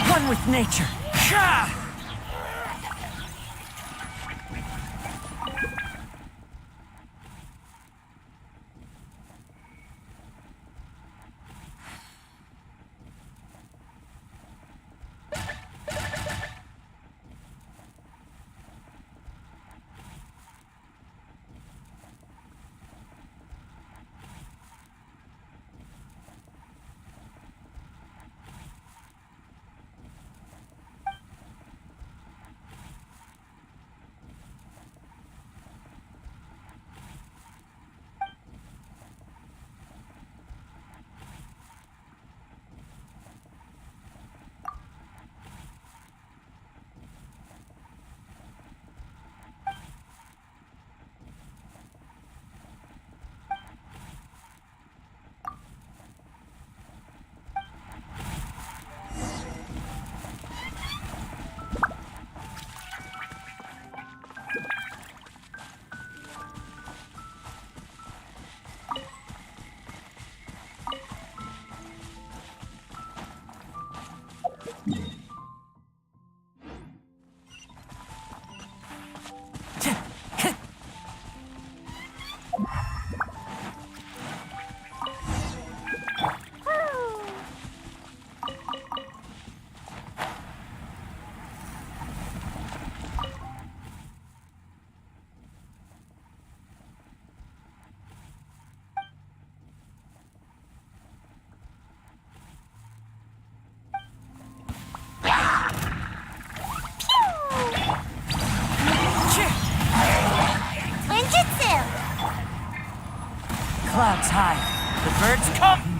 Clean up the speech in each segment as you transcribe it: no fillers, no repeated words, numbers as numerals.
One with nature. Clouds high. The birds come!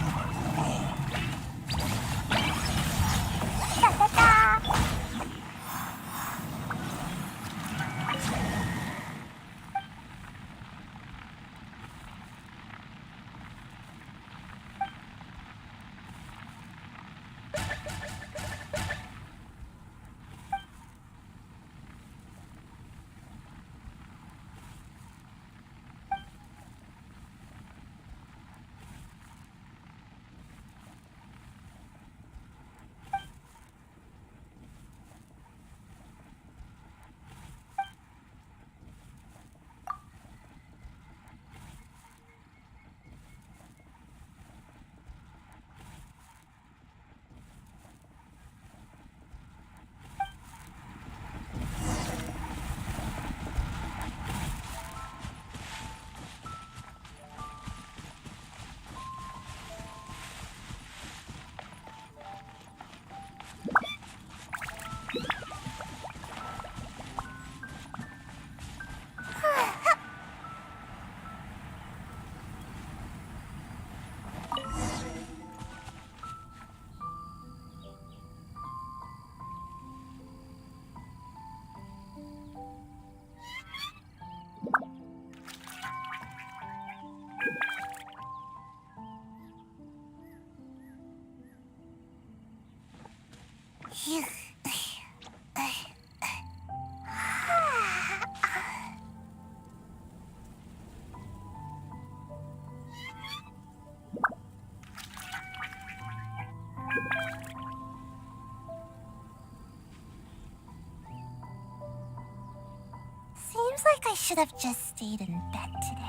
should have just stayed in bed today.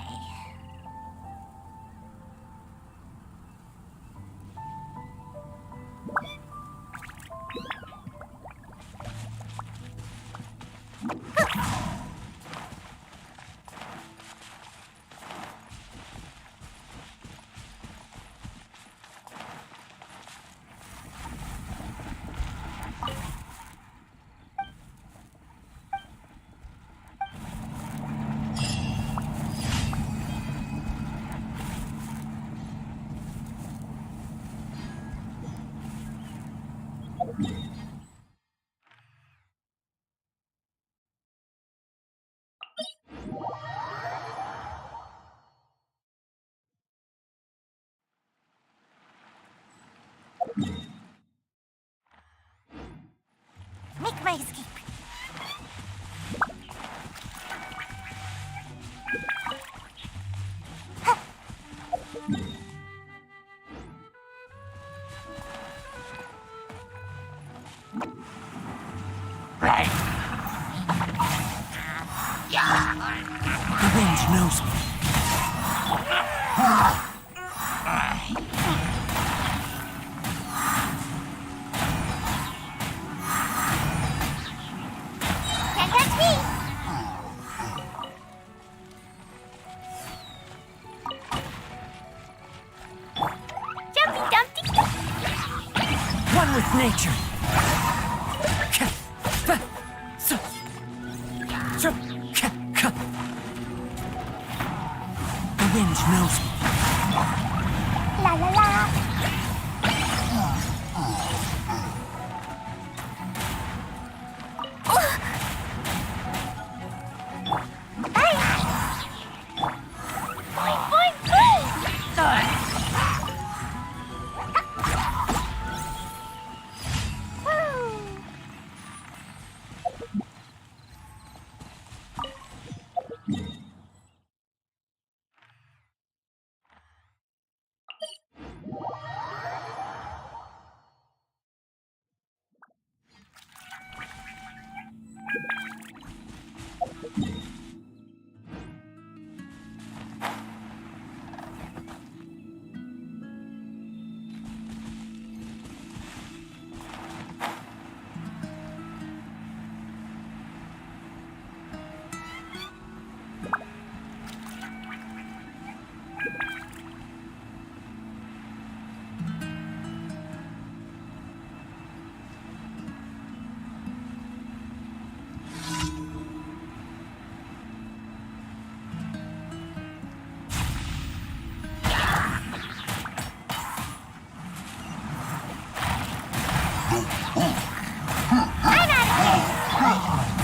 Make my escape. Right. The wind knows me. Can't catch me! Jumpy Dumpty! One with nature. The wind knows me. La la la!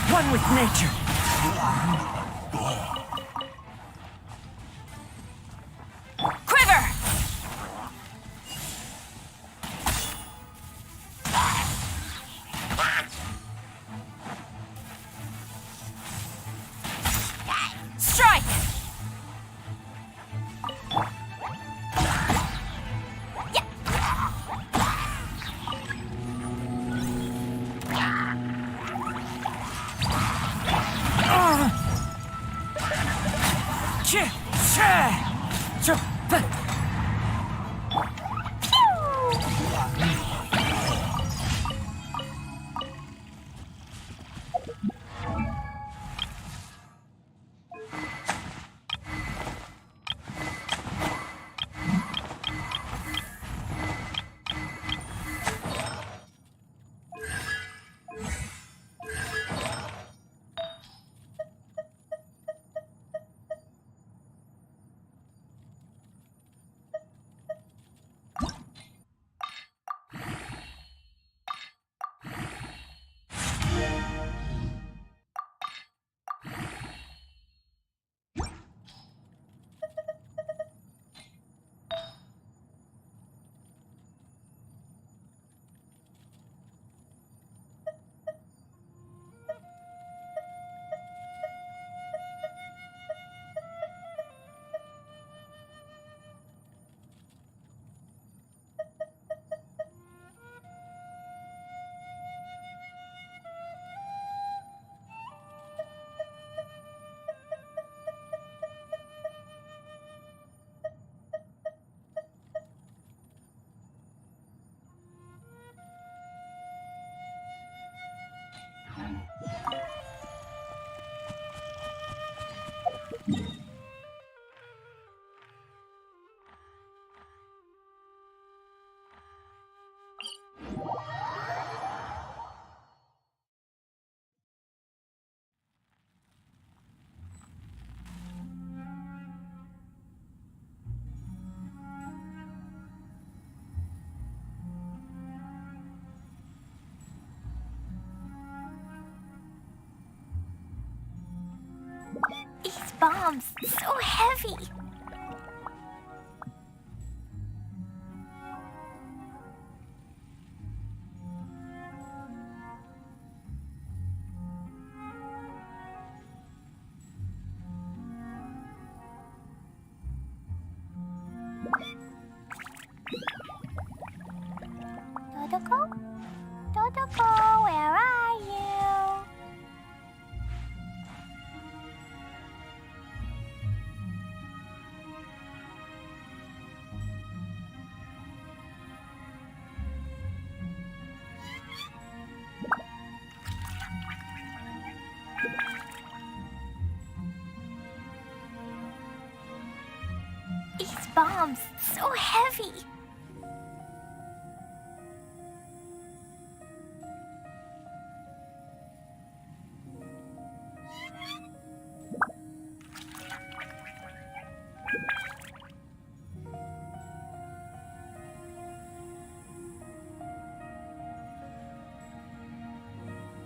One with nature. Quiver! Strike! bombs so heavy. Dodoko? Dodoko, where are you? These bombs, so heavy.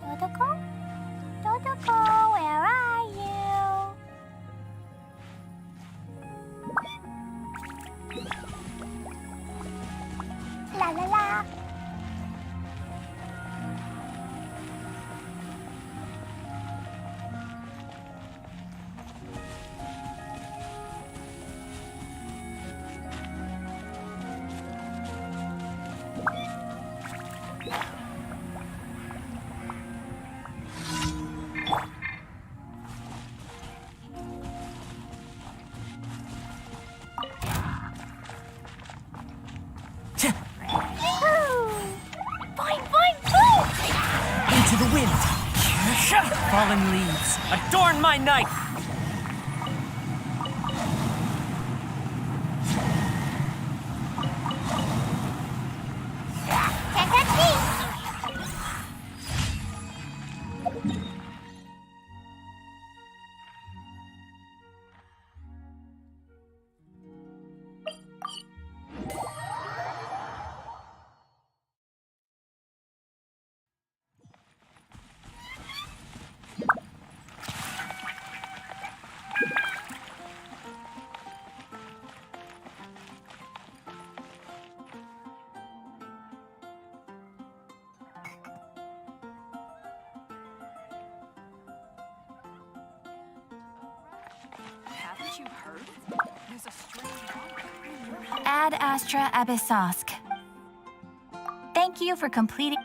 Dodoko? Dodoko, where are you? La la la. Boing, boing, boing! Into the wind. Fallen leaves, adorn my night. Can't touch me! Haven't you heard? There's a strange Ad Astra Abyssosk. Thank you for completing.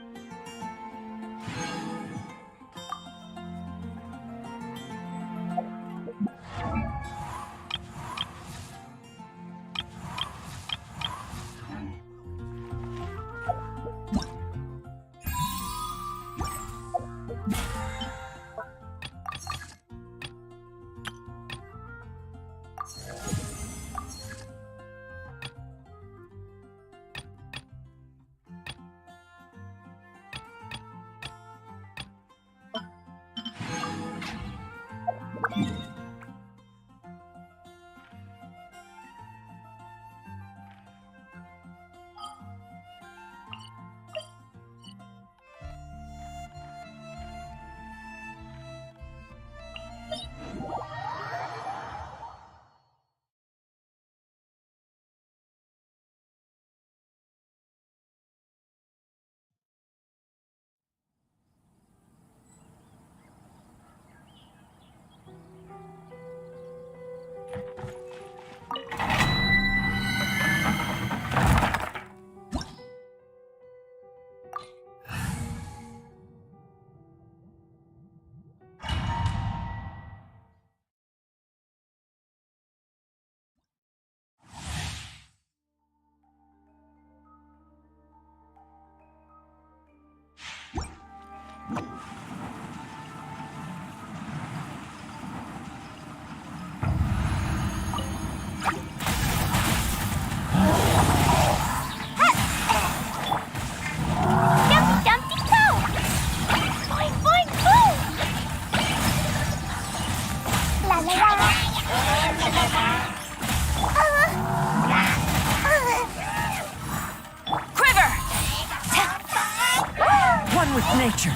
nature.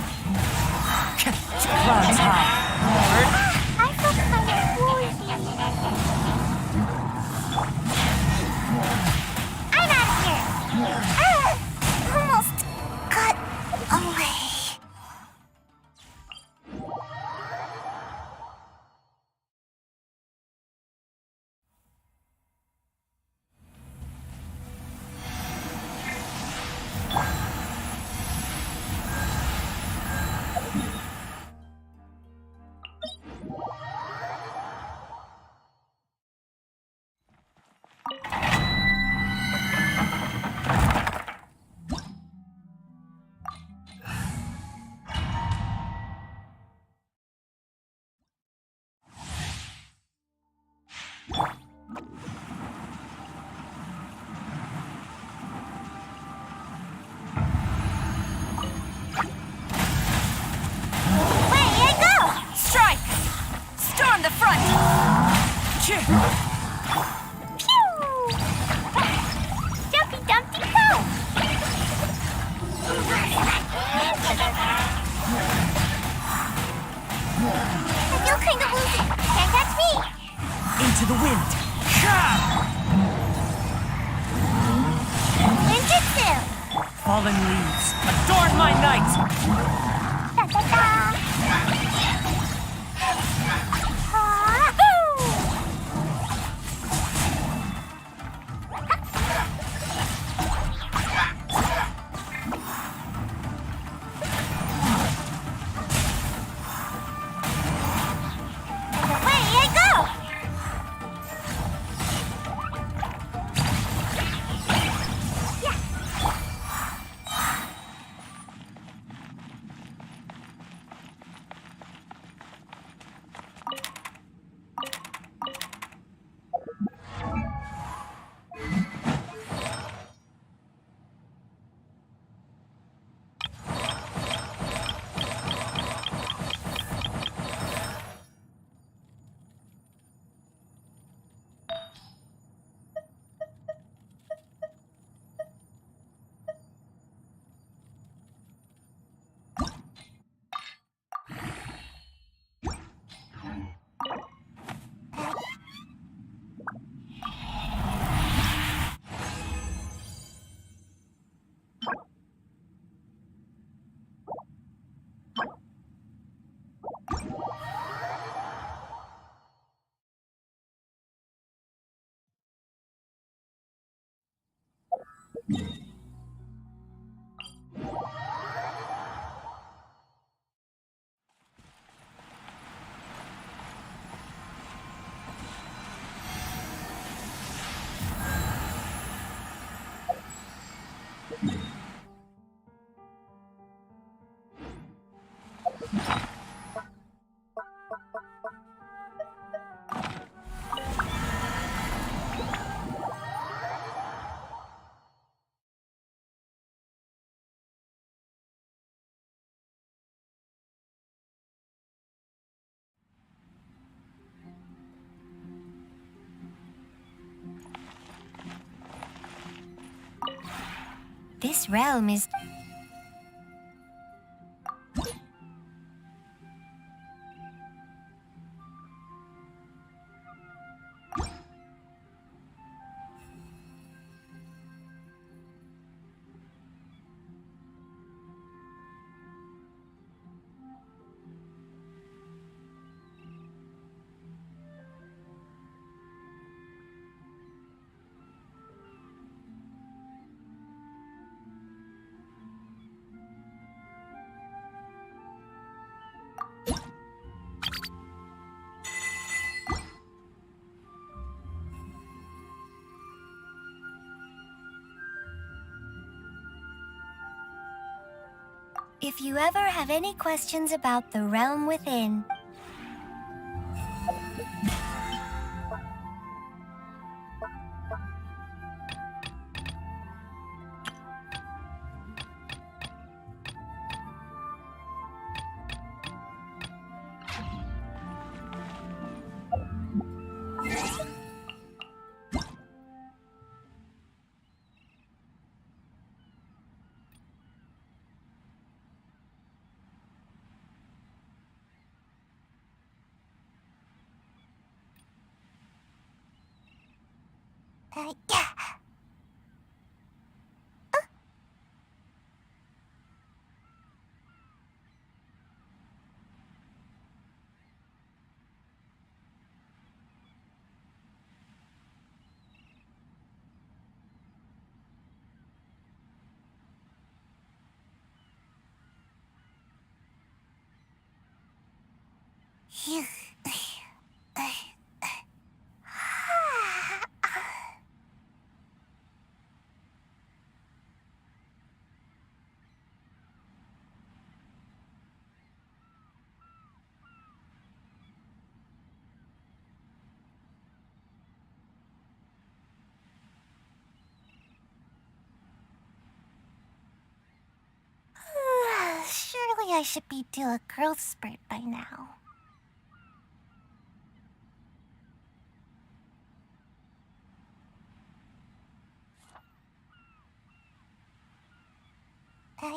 Clouds high. I feel kind of woozy. Pew! Jumpy Dumpty go! I feel kind of woozy. Can't catch me. Into the wind. Ninjutsu. Fallen leaves, adorn my night. Da da da. Ah-hoo! And away I go. This realm is... If you ever have any questions about the realm within, Yeah. Surely I should be due a growth spurt by now. Yeah.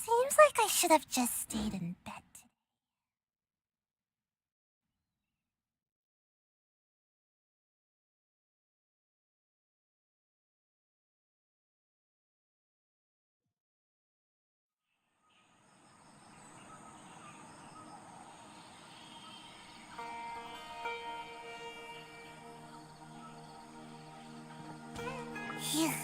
Seems like I should have just stayed in bed today. Phew.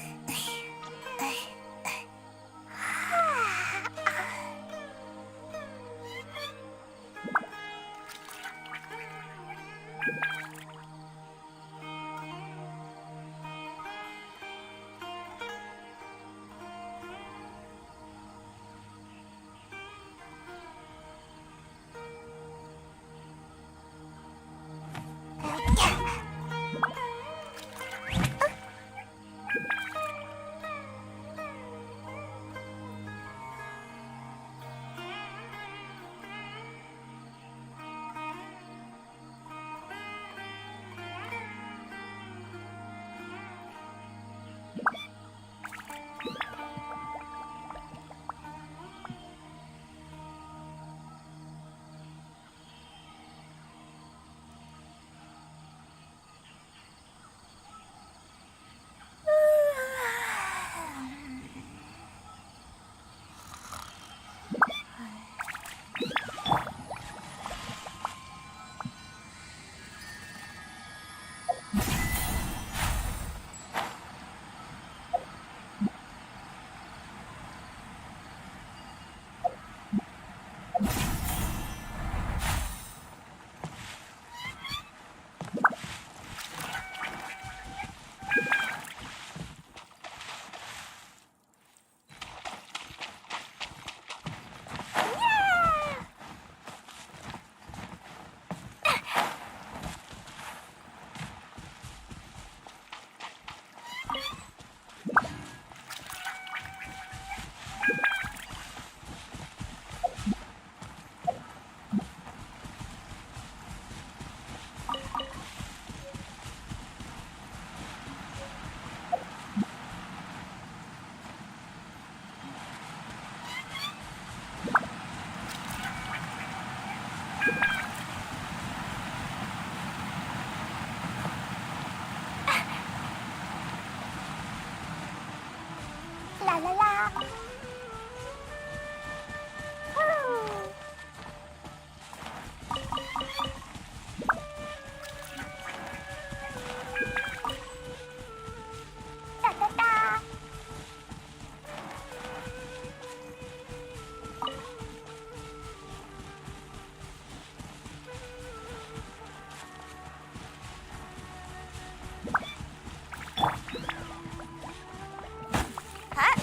La la la. Woo. Da da da. Huh?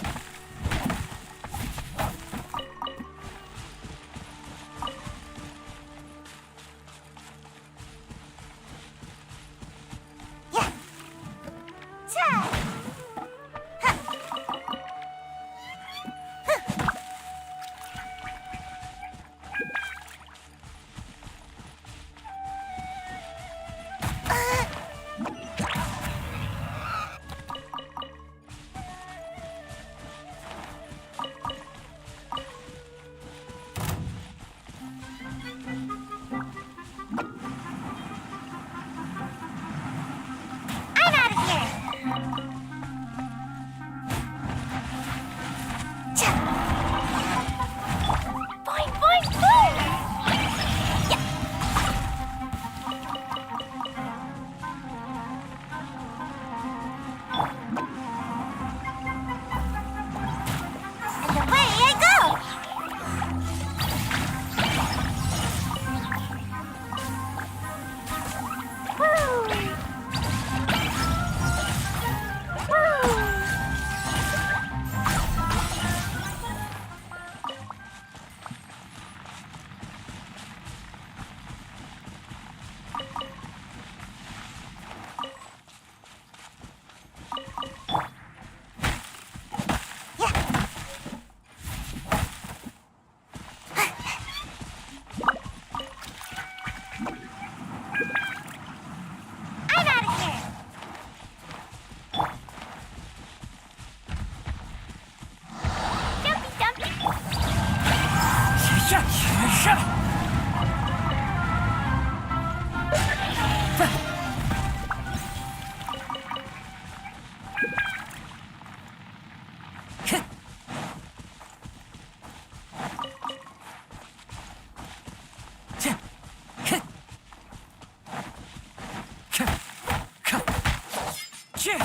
Time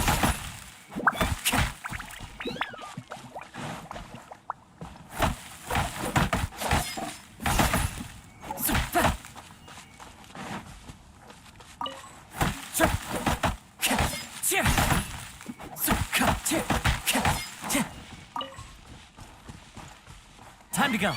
to go.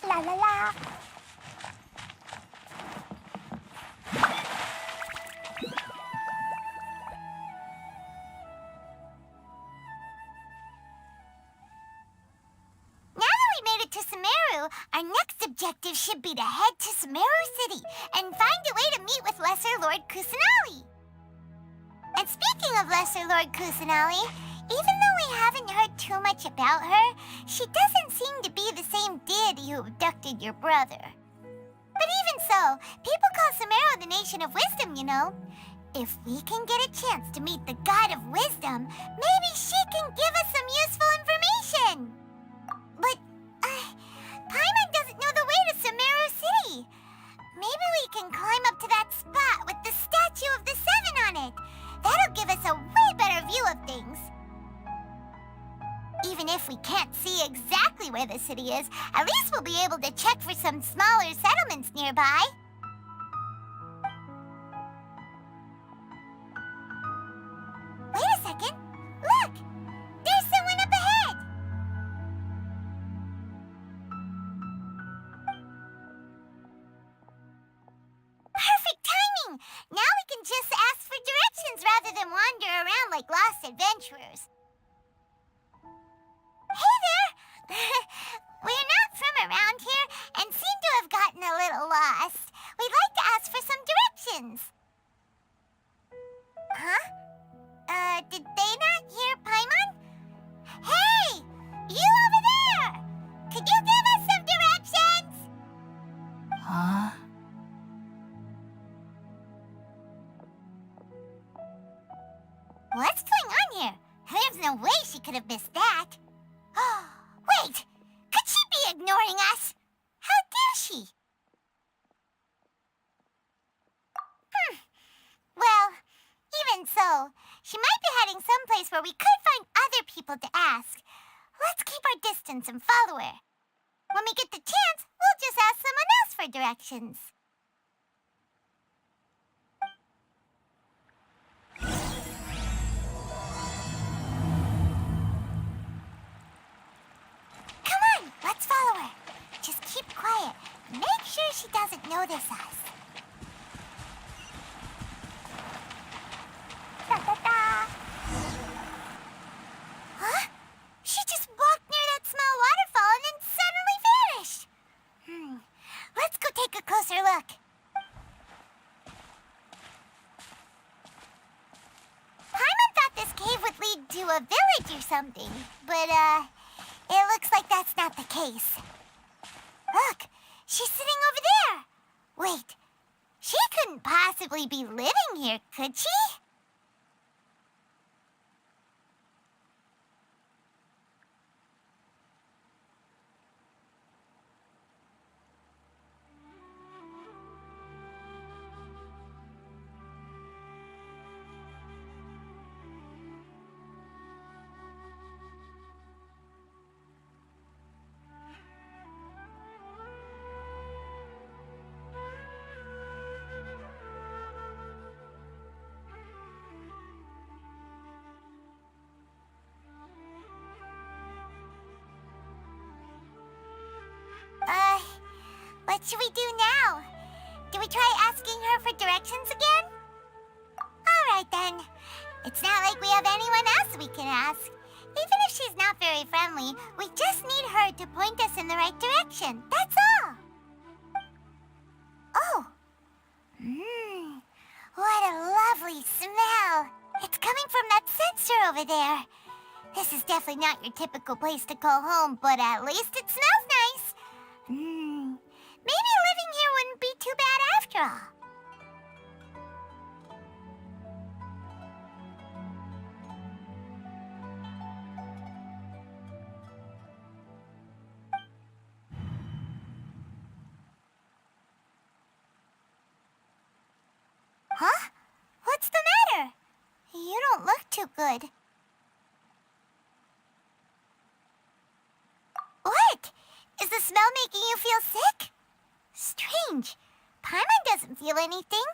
La la la. Now that we made it to Sumeru, our next objective should be to head to Sumeru City and find a way to meet with Lesser Lord Kusanali. And speaking of Lesser Lord Kusanali, even though we haven't heard too much about her, she doesn't seem to be the same deity who abducted your brother. But even so, people call Sumeru the Nation of Wisdom, you know. If we can get a chance to meet the God of Wisdom, maybe she can give us some useful information. But, Paimon doesn't know the way to Sumeru City. Maybe we can climb up to that spot with the statue of the Seven on it. That'll give us a way better view of things. Even if we can't see exactly where the city is, at least we'll be able to check for some smaller settlements nearby. Wait a second. Look! There's someone up ahead! Perfect timing! Now we can just ask for directions rather than wander around like lost adventurers. Hey there! We're not from around here and seem to have gotten a little lost. We'd like to ask for some directions. Huh? Did they not hear Paimon? Hey! You over there! Could you give us some directions? Huh? What's going on here? There's no way she could have missed that. Wait! Could she be ignoring us? How dare she? Well, even so, she might be heading someplace where we could find other people to ask. Let's keep our distance and follow her. When we get the chance, we'll just ask someone else for directions. Come on, let's follow her. Just keep quiet. Make sure she doesn't notice us. Da-da-da. Huh? She just walked near that small waterfall and then suddenly vanished. Let's go take a closer look. Paimon thought this cave would lead to a village or something, but, it looks like that's not the case. Look, she's sitting over there. Wait, she couldn't possibly be living here, could she? What should we do now? Do we try asking her for directions again? Alright then. It's not like we have anyone else we can ask. Even if she's not very friendly, we just need her to point us in the right direction. That's all. Oh. What a lovely smell. It's coming from that sensor over there. This is definitely not your typical place to call home, but at least it smells nice. Maybe living here wouldn't be too bad after all. Huh? What's the matter? You don't look too good. What? Is the smell making you feel sick? Strange. Paimon doesn't feel anything.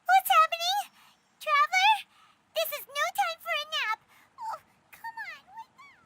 What's happening? Traveler? This is no time for a nap. Oh, come on, wake up.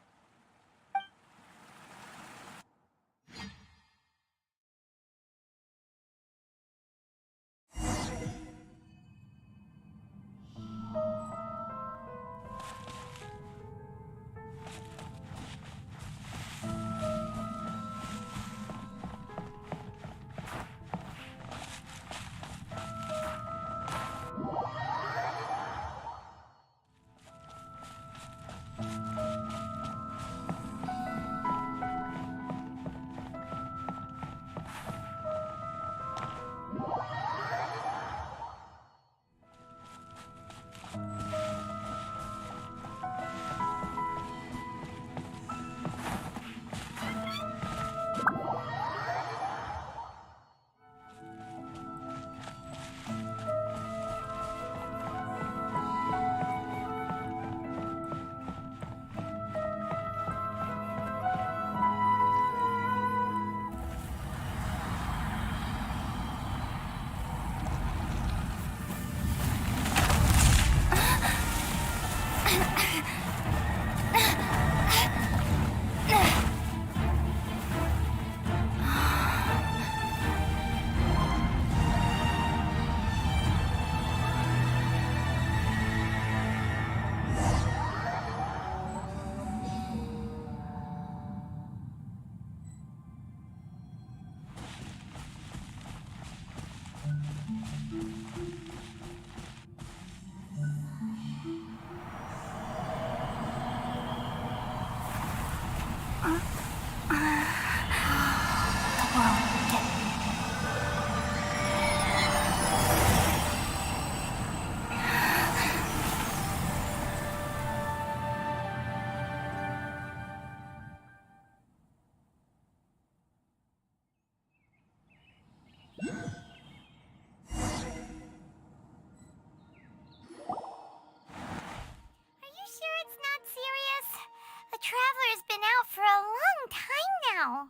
Traveler's been out for a long time now.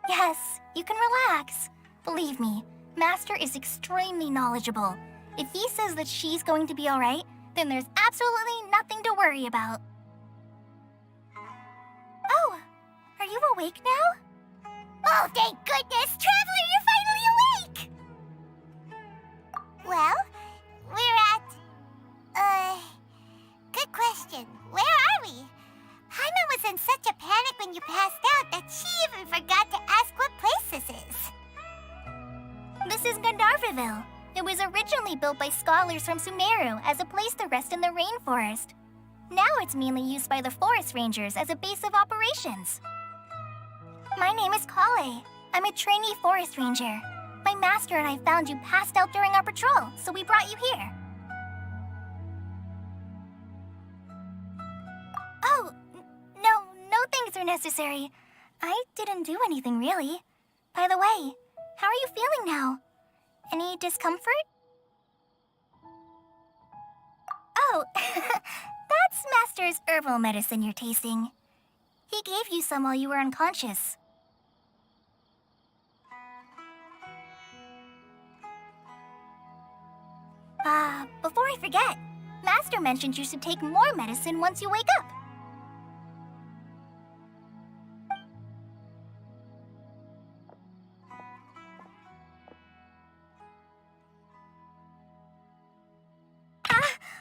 Yes, you can relax. Believe me, Master is extremely knowledgeable. If he says that she's going to be alright, then there's absolutely nothing to worry about. Oh, are you awake now? Oh, thank goodness! Traveler, you're finally awake! Well, we're at... good question. Where are we? Paimon was in such a panic when you passed out that she even forgot to ask what place this is. This is Gandharvaville. It was originally built by scholars from Sumeru as a place to rest in the rainforest. Now it's mainly used by the forest rangers as a base of operations. My name is Kale. I'm a trainee forest ranger. My master and I found you passed out during our patrol, so we brought you here. Oh, no things are necessary. I didn't do anything really. By the way, how are you feeling now? Any discomfort? Oh, that's Master's herbal medicine you're tasting. He gave you some while you were unconscious. Before I forget, Master mentioned you should take more medicine once you wake up.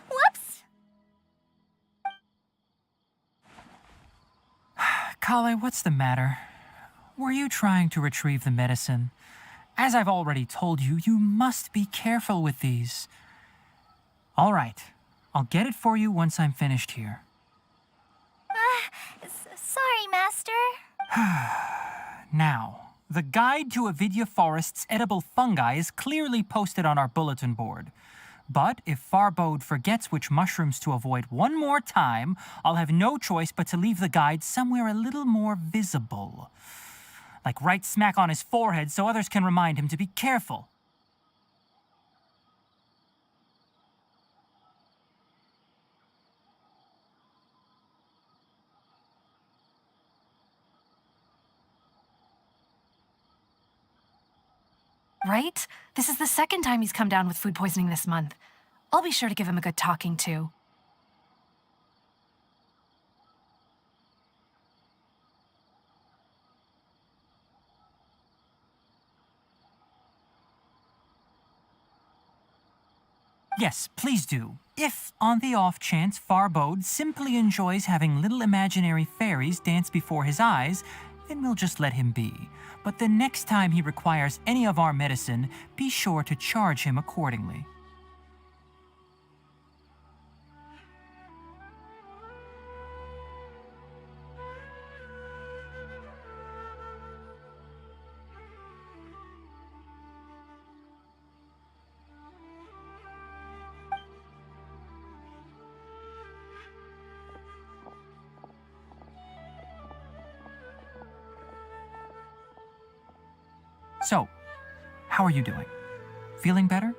Whoops! Kale, what's the matter? Were you trying to retrieve the medicine? As I've already told you, you must be careful with these. All right, I'll get it for you once I'm finished here. Sorry, Master. Now, the guide to Avidya Forest's edible fungi is clearly posted on our bulletin board. But if Farbode forgets which mushrooms to avoid one more time, I'll have no choice but to leave the guide somewhere a little more visible. Like right smack on his forehead so others can remind him to be careful. Right? This is the second time he's come down with food poisoning this month. I'll be sure to give him a good talking to. Yes, please do. If, on the off chance, Farbode simply enjoys having little imaginary fairies dance before his eyes, then we'll just let him be. But the next time he requires any of our medicine, be sure to charge him accordingly. So, how are you doing? Feeling better?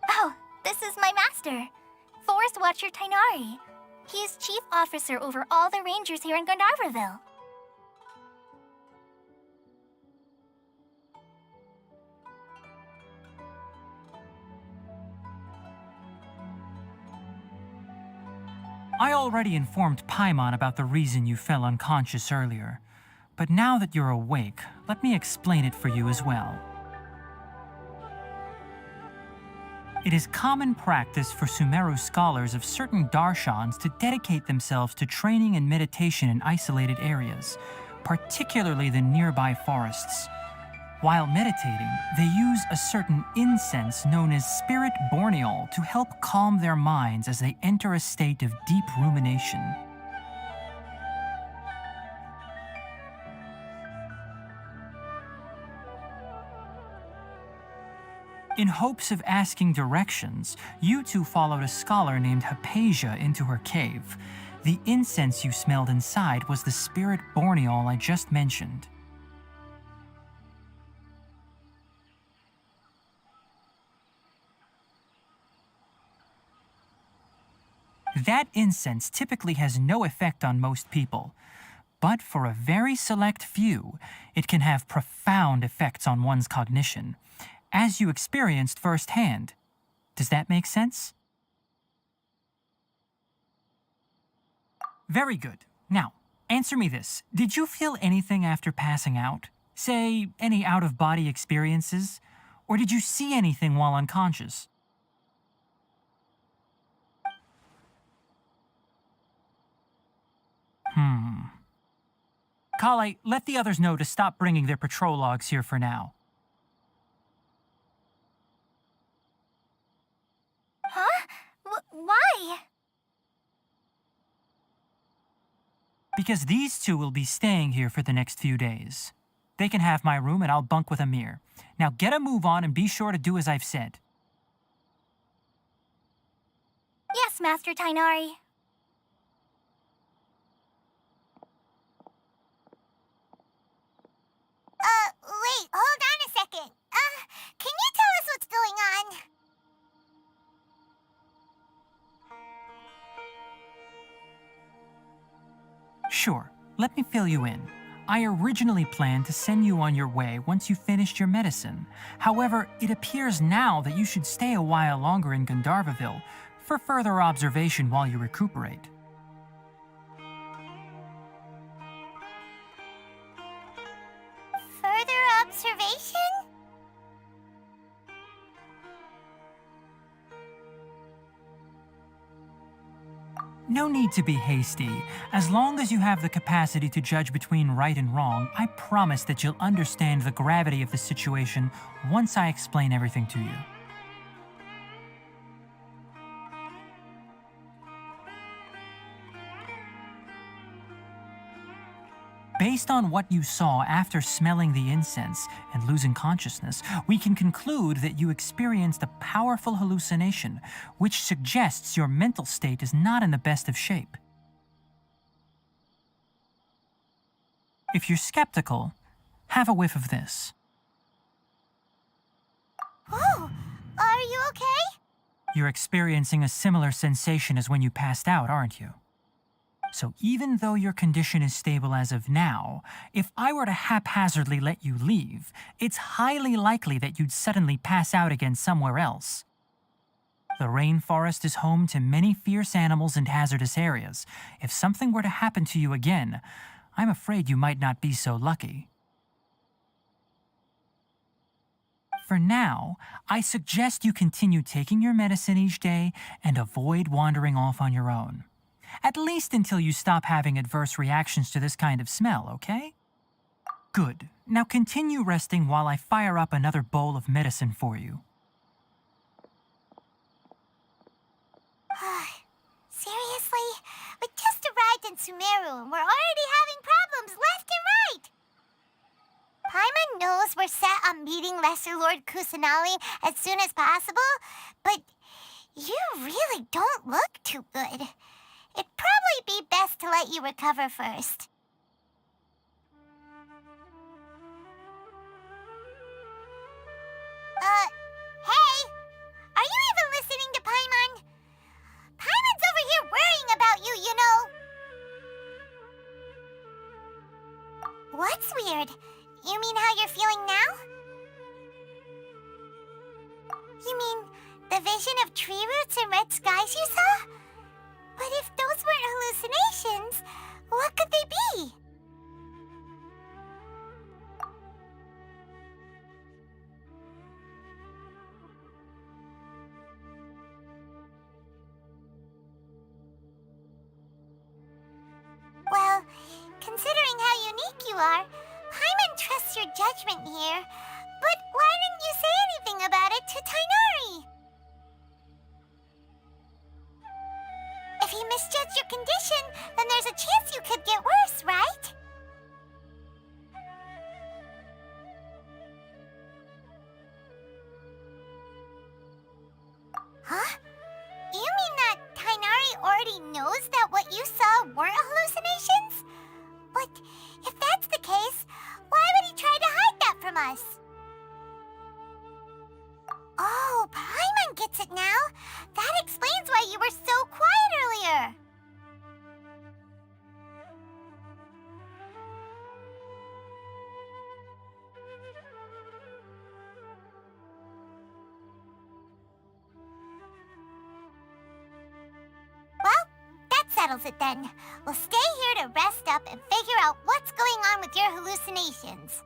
Oh, this is my master, Forest Watcher Tainari. He is chief officer over all the rangers here in Gandharvaville. I already informed Paimon about the reason you fell unconscious earlier. But now that you're awake, let me explain it for you as well. It is common practice for Sumeru scholars of certain darshans to dedicate themselves to training and meditation in isolated areas, particularly the nearby forests. While meditating, they use a certain incense known as spirit borneol to help calm their minds as they enter a state of deep rumination. In hopes of asking directions, you two followed a scholar named Hypatia into her cave. The incense you smelled inside was the spirit borneol I just mentioned. That incense typically has no effect on most people, but for a very select few, it can have profound effects on one's cognition, as you experienced firsthand. Does that make sense? Very good. Now, answer me this. Did you feel anything after passing out? Say, any out-of-body experiences? Or did you see anything while unconscious? Kale, let the others know to stop bringing their patrol logs here for now. Huh? Why? Because these two will be staying here for the next few days. They can have my room and I'll bunk with Amir. Now get a move on and be sure to do as I've said. Yes, Master Tainari. Wait, hold on a second. Can you tell us what's going on? Sure, let me fill you in. I originally planned to send you on your way once you finished your medicine. However, it appears now that you should stay a while longer in Gandharvaville for further observation while you recuperate. Further observation? No need to be hasty. As long as you have the capacity to judge between right and wrong, I promise that you'll understand the gravity of the situation once I explain everything to you. Based on what you saw after smelling the incense and losing consciousness, we can conclude that you experienced a powerful hallucination, which suggests your mental state is not in the best of shape. If you're skeptical, have a whiff of this. Whoa! Are you okay? You're experiencing a similar sensation as when you passed out, aren't you? So even though your condition is stable as of now, if I were to haphazardly let you leave, it's highly likely that you'd suddenly pass out again somewhere else. The rainforest is home to many fierce animals and hazardous areas. If something were to happen to you again, I'm afraid you might not be so lucky. For now, I suggest you continue taking your medicine each day and avoid wandering off on your own. At least until you stop having adverse reactions to this kind of smell, okay? Good. Now continue resting while I fire up another bowl of medicine for you. Seriously? We just arrived in Sumeru and we're already having problems left and right! Paimon knows we're set on meeting Lesser Lord Kusanali as soon as possible, but you really don't look too good. It'd probably be best to let you recover first. Hey! Are you even listening to Paimon? Paimon's over here worrying about you, you know. What's weird? You mean how you're feeling now? You mean the vision of tree roots and red skies you saw? But if those weren't hallucinations, what could they be? Well, considering how unique you are, Paimon trusts your judgment here. But why didn't you say anything about it to Tighnari? If he misjudged your condition, then there's a chance you could get worse, right? Huh? You mean that Tighnari already knows that what you saw weren't hallucinations? But if that's the case, why would he try to hide that from us? Oh, Paimon gets it now. That explains why you were so quiet earlier. Well, that settles it then. We'll stay here to rest up and figure out what's going on with your hallucinations.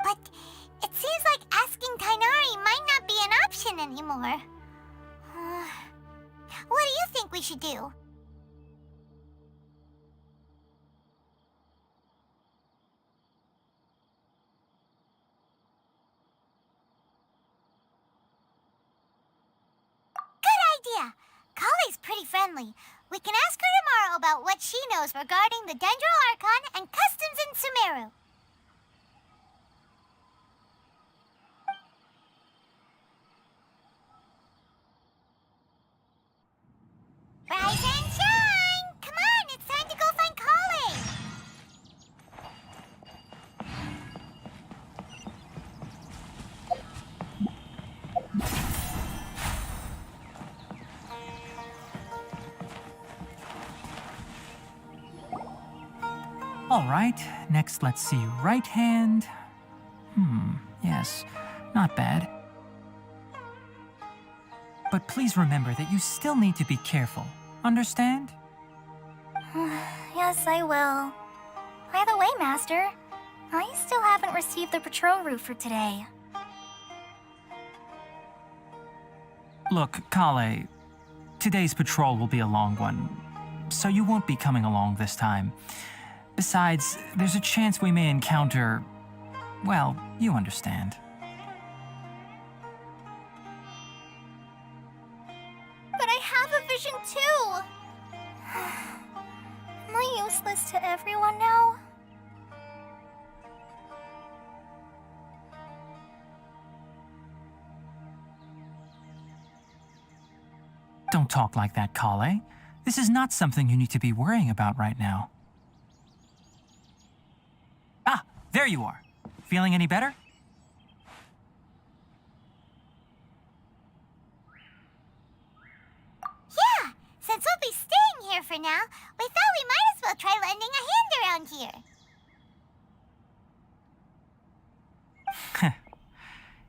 But it seems like asking Tighnari might not be an option anymore. What do you think we should do? Good idea! Kali's pretty friendly. We can ask her tomorrow about what she knows regarding the Dendro Archon and customs in Sumeru. Rise and shine! Come on, it's time to go find Kali! All right, next let's see. Right hand. Yes, not bad. But please remember that you still need to be careful. Understand? Yes, I will. By the way, Master, I still haven't received the patrol route for today. Look, Kale, today's patrol will be a long one, so you won't be coming along this time. Besides, there's a chance we may encounter... well, you understand. But I have a vision too! Am I useless to everyone now? Don't talk like that, Kale. This is not something you need to be worrying about right now. Ah, there you are. Feeling any better? Yeah, since we'll be staying here for now, we thought we might as well try lending a hand around here.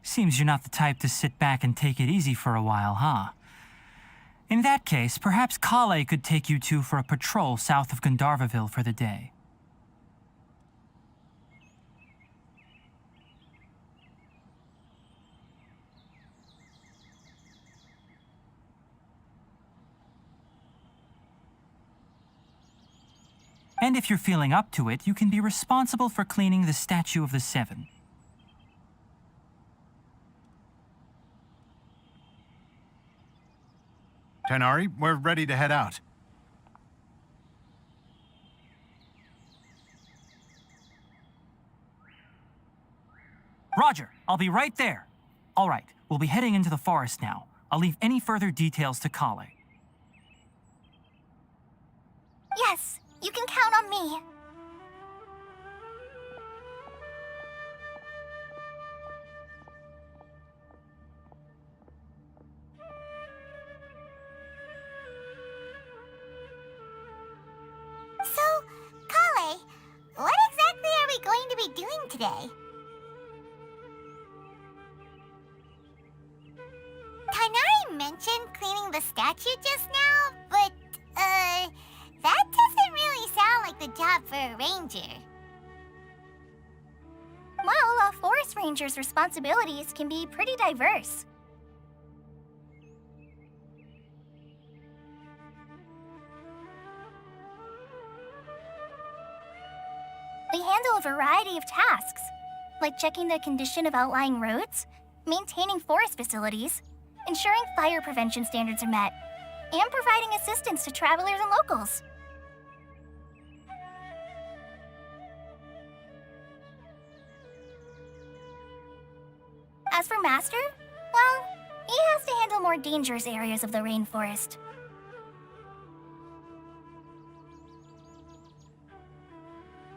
Seems you're not the type to sit back and take it easy for a while, huh? In that case, perhaps Kale could take you two for a patrol south of Gandharvaville for the day. And if you're feeling up to it, you can be responsible for cleaning the Statue of the Seven. Tighnari, we're ready to head out. Roger, I'll be right there. All right, we'll be heading into the forest now. I'll leave any further details to Kale. Yes, you can count on me. So, Kale, what exactly are we going to be doing today? Tighnari mentioned cleaning the statue just now, but, that doesn't really sound like the job for a ranger. Well, a forest ranger's responsibilities can be pretty diverse. They handle a variety of tasks, like checking the condition of outlying roads, maintaining forest facilities, ensuring fire prevention standards are met, and providing assistance to travelers and locals. As for Master, well, he has to handle more dangerous areas of the rainforest.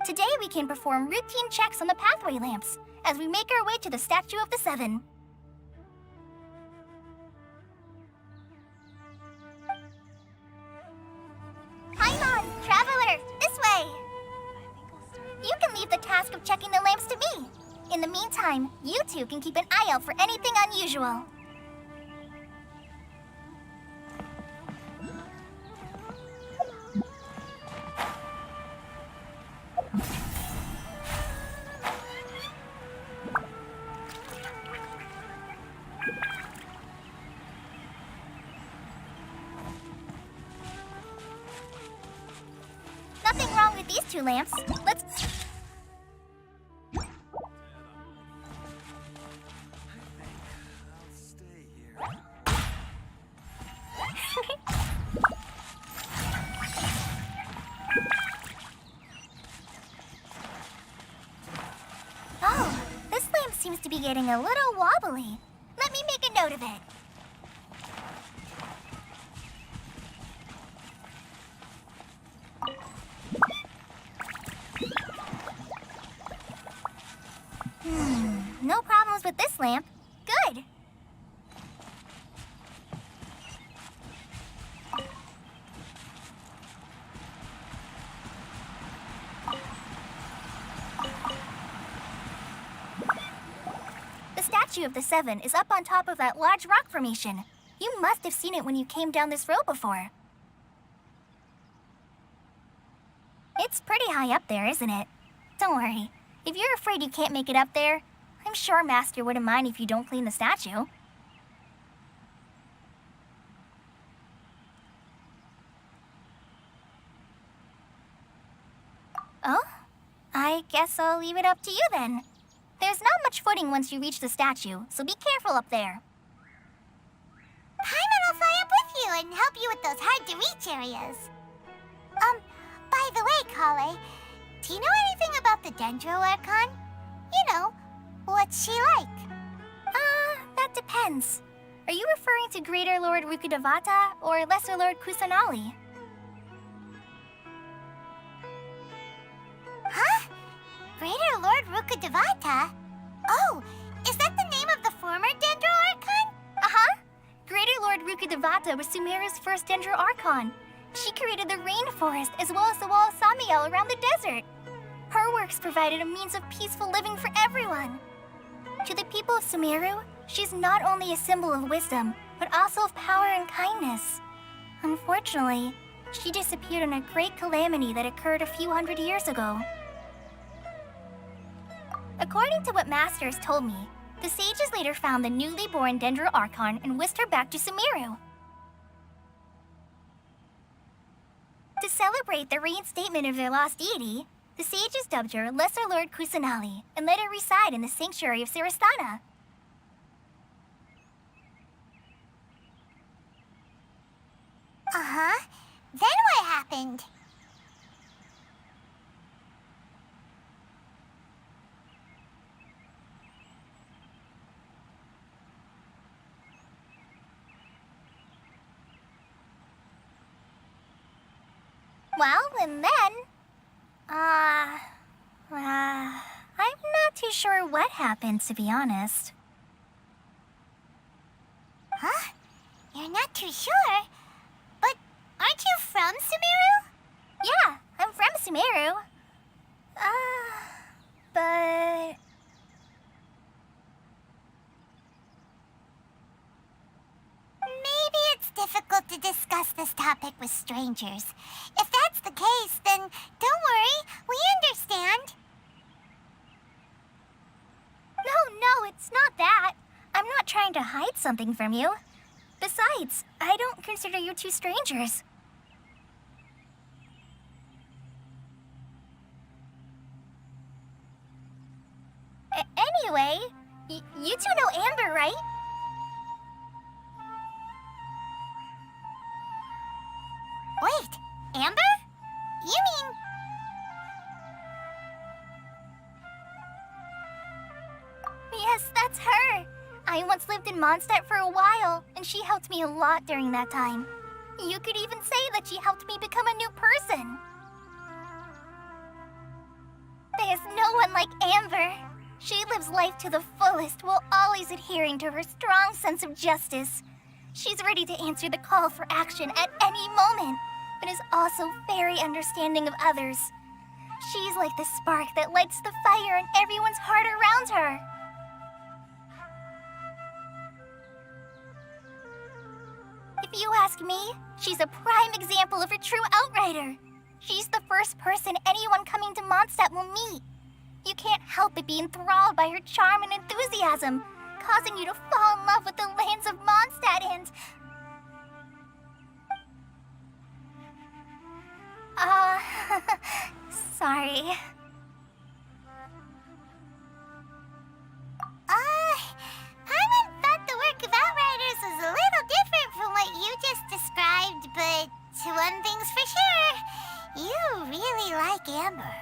Today we can perform routine checks on the pathway lamps as we make our way to the Statue of the Seven. Paimon, traveler, this way! You can leave the task of checking the lamps to me. In the meantime, you two can keep an eye out for anything unusual. Nothing wrong with these two lamps. Let's... Oh, this lamp seems to be getting a little wobbly. Let me make a note of it. No problems with this lamp. Good. statue of the Seven is up on top of that large rock formation. You must have seen it when you came down this road before. It's pretty high up there, isn't it? Don't worry. If you're afraid you can't make it up there, I'm sure Master wouldn't mind if you don't clean the statue. Oh? I guess I'll leave it up to you then. There's not much footing once you reach the statue, so be careful up there. Paimon will fly up with you and help you with those hard-to-reach areas. By the way, Kale, do you know anything about the Dendro Archon? You know, what's she like? That depends. Are you referring to Greater Lord Rukkhadevata or Lesser Lord Kusanali? Huh? Greater Lord Rukkhadevata? Oh, is that the name of the former Dendro Archon? Uh-huh. Greater Lord Rukkhadevata was Sumeru's first Dendro Archon. She created the rainforest as well as the wall of Samiel around the desert. Her works provided a means of peaceful living for everyone. To the people of Sumeru, she's not only a symbol of wisdom, but also of power and kindness. Unfortunately, she disappeared in a great calamity that occurred a few hundred years ago. According to what Masters told me, the sages later found the newly born Dendro Archon and whisked her back to Sumeru. To celebrate the reinstatement of their lost deity, the sages dubbed her Lesser Lord Kusanali and let her reside in the sanctuary of Sarastana. Uh-huh. Then what happened? Well, and then... I'm not too sure what happened, to be honest. Huh? You're not too sure? But aren't you from Sumeru? Yeah, I'm from Sumeru. But... Maybe it's difficult to discuss this topic with strangers. If that's the case, then don't worry, we understand. No, it's not that. I'm not trying to hide something from you. Besides, I don't consider you two strangers. Anyway, you two know Amber, right? Wait, Amber? You mean... Yes, that's her. I once lived in Mondstadt for a while, and she helped me a lot during that time. You could even say that she helped me become a new person. There's no one like Amber. She lives life to the fullest while always adhering to her strong sense of justice. She's ready to answer the call for action at any moment, but is also very understanding of others. She's like the spark that lights the fire in everyone's heart around her. If you ask me, she's a prime example of a true outrider. She's the first person anyone coming to Mondstadt will meet. You can't help but be enthralled by her charm and enthusiasm, causing you to fall in love with the lands of Mondstadt and... sorry. Paimon thought the work of Outriders was a little different from what you just described, but one thing's for sure, you really like Amber.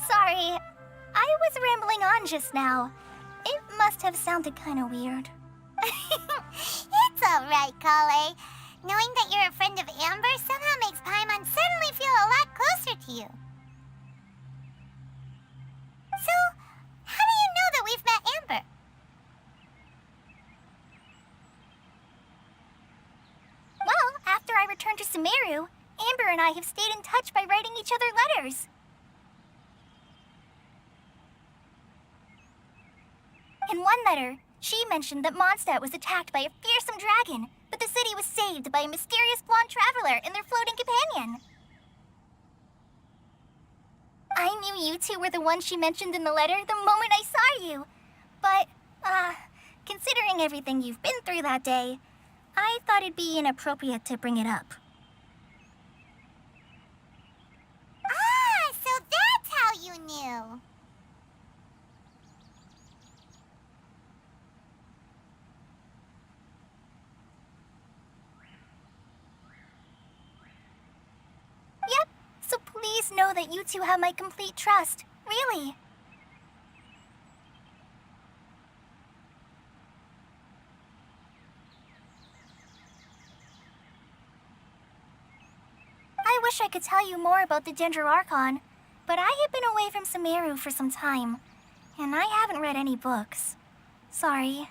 Sorry. I was rambling on just now. It must have sounded kind of weird. It's alright, Kale. Knowing that you're a friend of Amber somehow makes Paimon suddenly feel a lot closer to you. So, how do you know that we've met Amber? Well, after I returned to Sumeru, Amber and I have stayed in touch by writing each other letters. In one letter, she mentioned that Mondstadt was attacked by a fearsome dragon, but the city was saved by a mysterious blonde traveler and their floating companion. I knew you two were the ones she mentioned in the letter the moment I saw you. But, considering everything you've been through that day, I thought it'd be inappropriate to bring it up. Ah, so that's how you knew. Yep, so please know that you two have my complete trust. Really. I wish I could tell you more about the Dendroarchon, but I have been away from Sumeru for some time, and I haven't read any books. Sorry.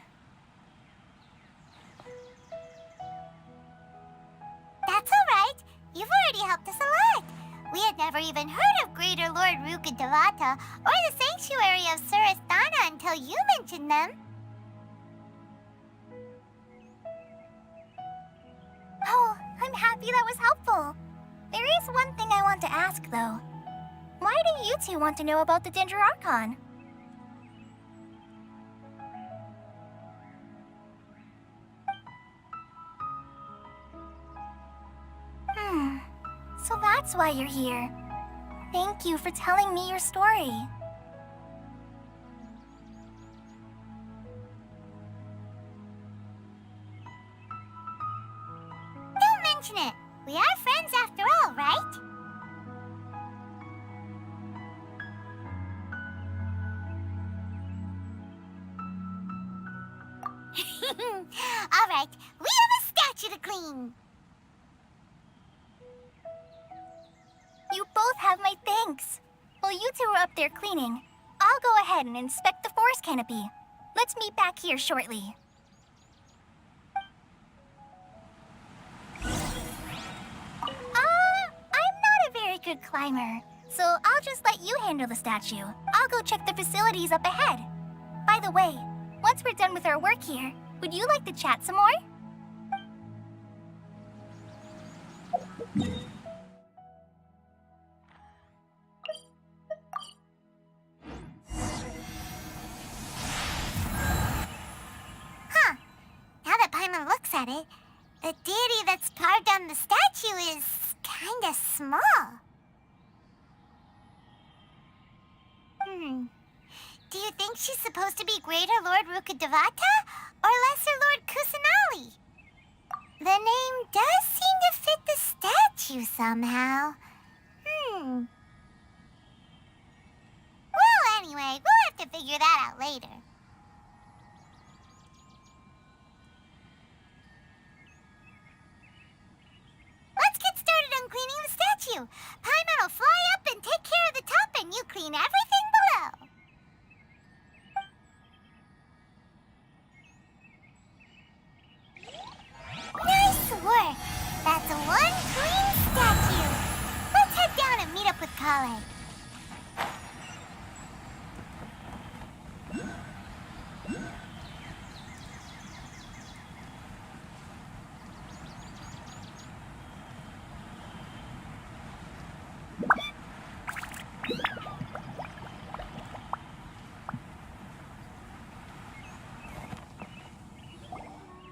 That's all right. You've already helped us a lot. We had never even heard of Greater Lord Rukkhadevata or the Sanctuary of Surasthana until you mentioned them. Oh, I'm happy that was helpful. There is one thing I want to ask, though. Why do you two want to know about the Dendroarchon? So that's why you're here. Thank you for telling me your story. Don't mention it. We are friends after all, right? All right, we have a statue to clean. You both have my thanks. While you two are up there cleaning, I'll go ahead and inspect the forest canopy. Let's meet back here shortly. I'm not a very good climber, so I'll just let you handle the statue. I'll go check the facilities up ahead. By the way, once we're done with our work here, would you like to chat some more? Now that Paimon looks at it, the deity that's carved on the statue is kinda small. Do you think she's supposed to be Greater Lord Rukkhadevata or Lesser Lord Kusanali? The name does seem to fit the statue somehow. Well, anyway, we'll have to figure that out later. Let's get started on cleaning the statue. Paimon will fly up and take care of the top, and you clean everything below. Nice work. That's one clean statue. Let's head down and meet up with Kale.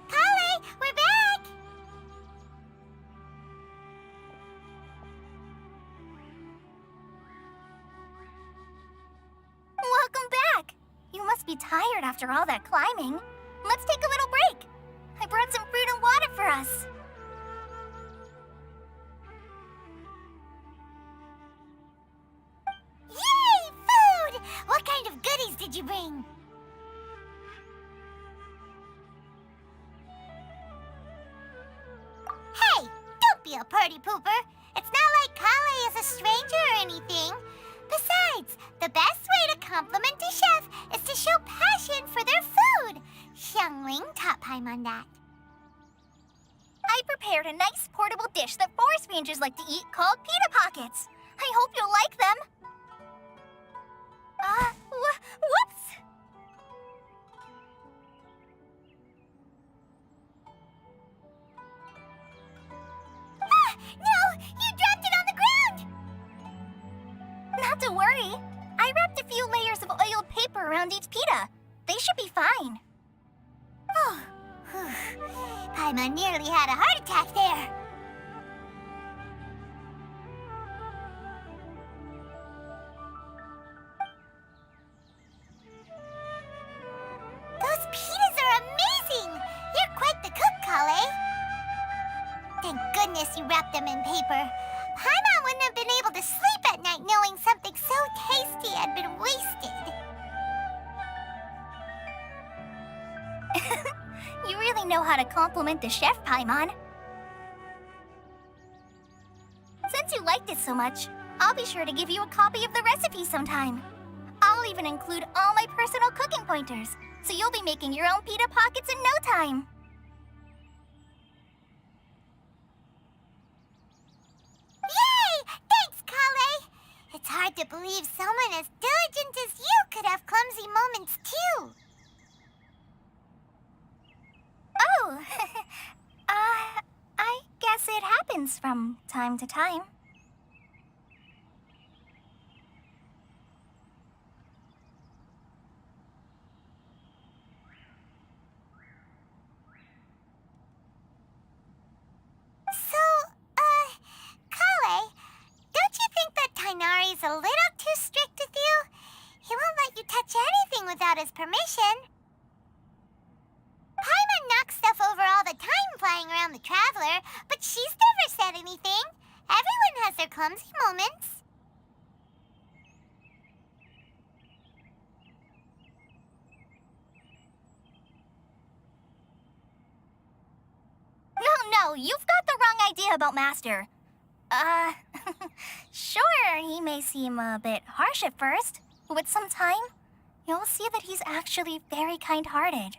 Kale, we're back. Welcome back! You must be tired after all that climbing. Let's take a little break. I brought some fruit and water for us. Yay, food! What kind of goodies did you bring? Hey, don't be a party pooper. It's not like Kale is a stranger or anything. Besides, the best way to compliment a chef is to show passion for their food. Xiangling taught Paimon that. I prepared a nice portable dish that forest rangers like to eat called Pita Pockets. I hope you'll like them. Whoops! around each pita. They should be fine. Oh, whew. Paimon nearly had a heart attack there. Those pitas are amazing! You're quite the cook, Kale. Thank goodness you wrapped them in paper. Paimon wouldn't have been able to sleep at night knowing something so tasty had been wasted. You really know how to compliment the chef, Paimon. Since you liked it so much, I'll be sure to give you a copy of the recipe sometime. I'll even include all my personal cooking pointers, so you'll be making your own pita pockets in no time. Yay! Thanks, Kale! It's hard to believe someone as diligent as you could have clumsy moments, too. Oh, I guess it happens from time to time. So, Kale, don't you think that Tainari's a little too strict with you? He won't let you touch anything without his permission. Paimon knocks stuff over all the time flying around the Traveler, but she's never said anything. Everyone has their clumsy moments. No, you've got the wrong idea about Master. Sure, he may seem a bit harsh at first, but with some time, you'll see that he's actually very kind-hearted.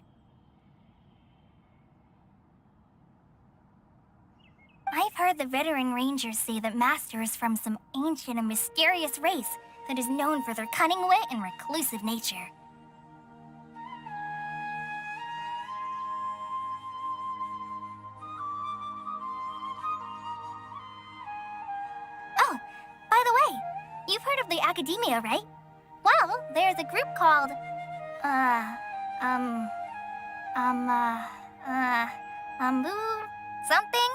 I've heard the Withering Rangers say that Master is from some ancient and mysterious race that is known for their cunning wit and reclusive nature. Oh, by the way, you've heard of the Academia, right? Well, there's a group called, something?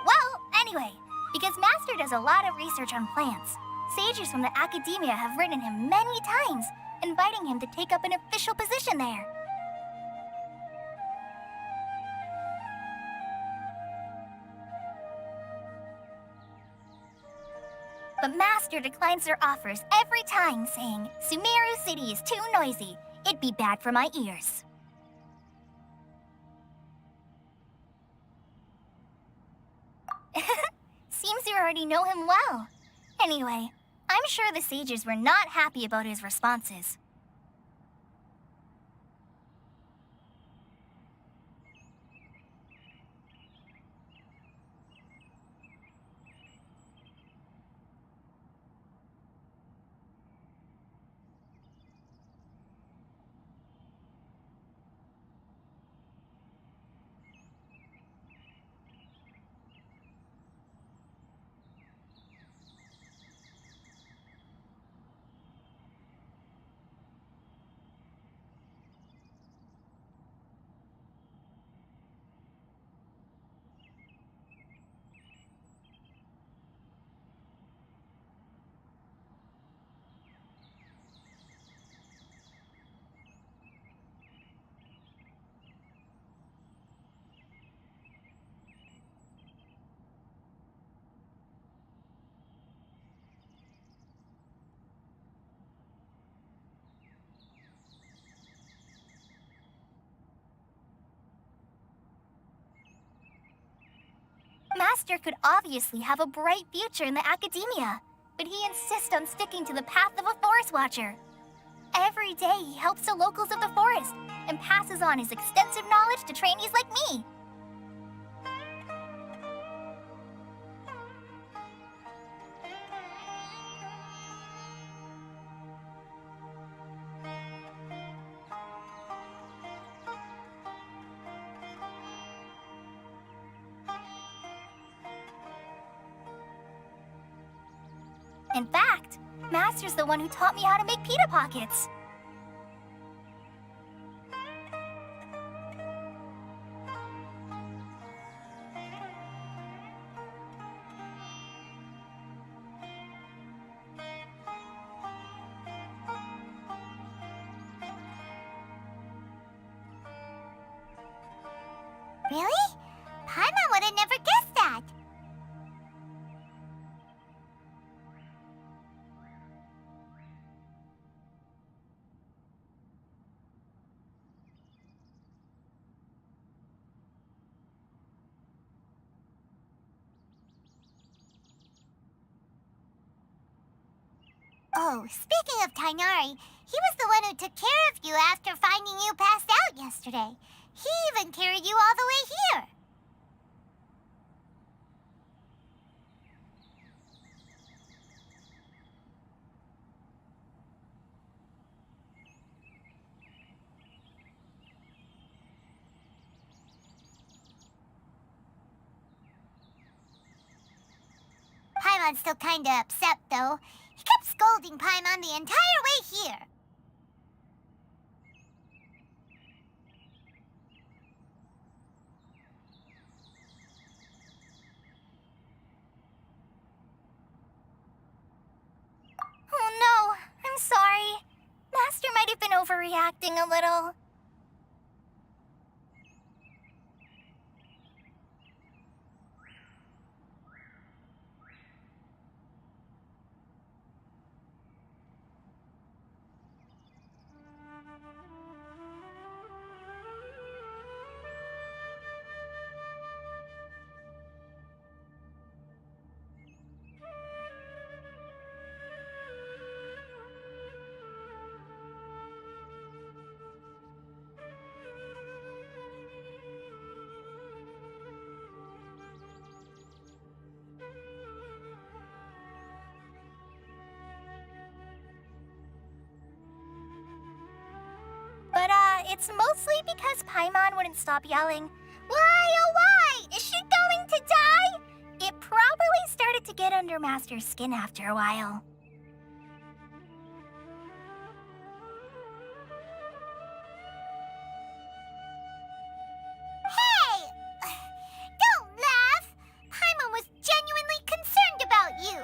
Well, anyway, because Master does a lot of research on plants, sages from the Academia have written him many times, inviting him to take up an official position there. But Master declines their offers every time, saying, Sumeru City is too noisy. It'd be bad for my ears. Seems you already know him well. Anyway, I'm sure the sages were not happy about his responses. Master could obviously have a bright future in the Academia, but he insists on sticking to the path of a forest watcher. Every day he helps the locals of the forest and passes on his extensive knowledge to trainees like me. In fact, Master's the one who taught me how to make pita pockets. Really? Paimon would have never guessed that. Oh, speaking of Tainari, he was the one who took care of you after finding you passed out yesterday. He even carried you all the way here. Paimon's still kinda upset, though. He kept scolding Paimon the entire way here. Oh no, I'm sorry. Master might have been overreacting a little. But, it's mostly because Paimon wouldn't stop yelling, "Why, oh why? Is she going to die?" It probably started to get under Master's skin after a while. Hey! Don't laugh! Paimon was genuinely concerned about you.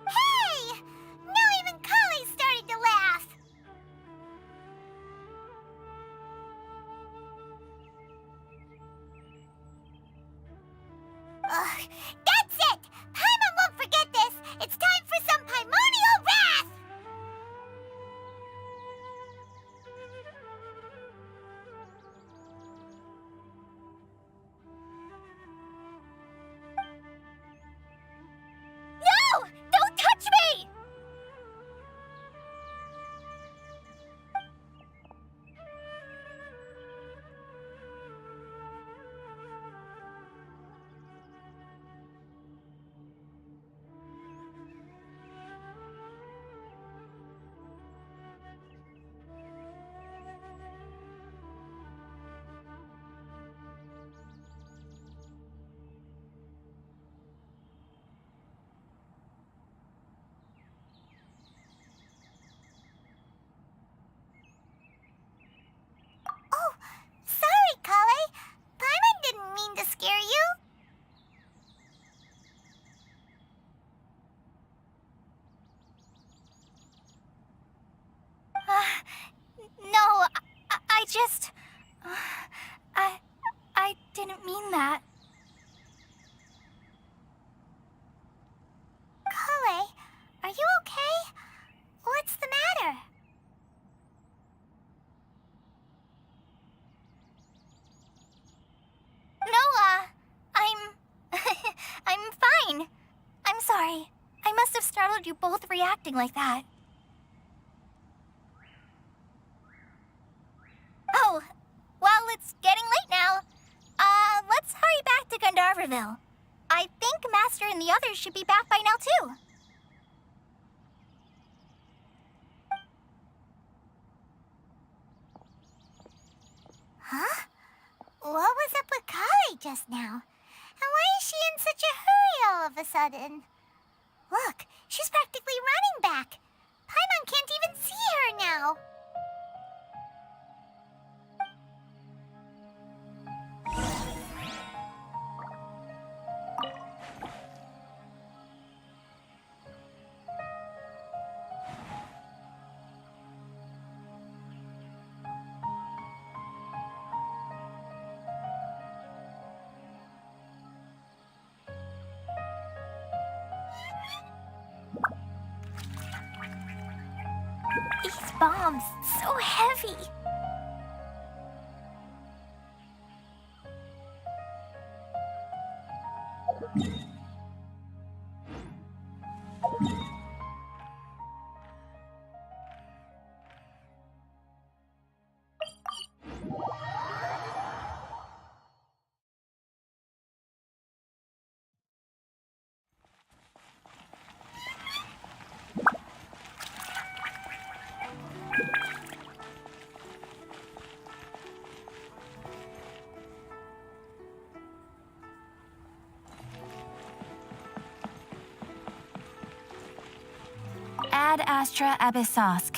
Hey! Now even Kali started to laugh. Ugh, that's it! Paimon won't forget this! It's time for some primordial wrath! No! Don't touch me! Oh, sorry, Kale. Paimon didn't mean to scare you. No, I just... I didn't mean that. Kale, are you okay? What's the matter? No, I'm fine. I'm sorry. I must have startled you both reacting like that. Oh, well, it's getting late now. Let's hurry back to Gandharvaville. I think Master and the others should be back by now, too. Huh? What was up with Kali just now? And why is she in such a hurry all of a sudden? Look, she's practically running back. Paimon can't even see her now. These bombs, so heavy. Ad Astra Abyssosk.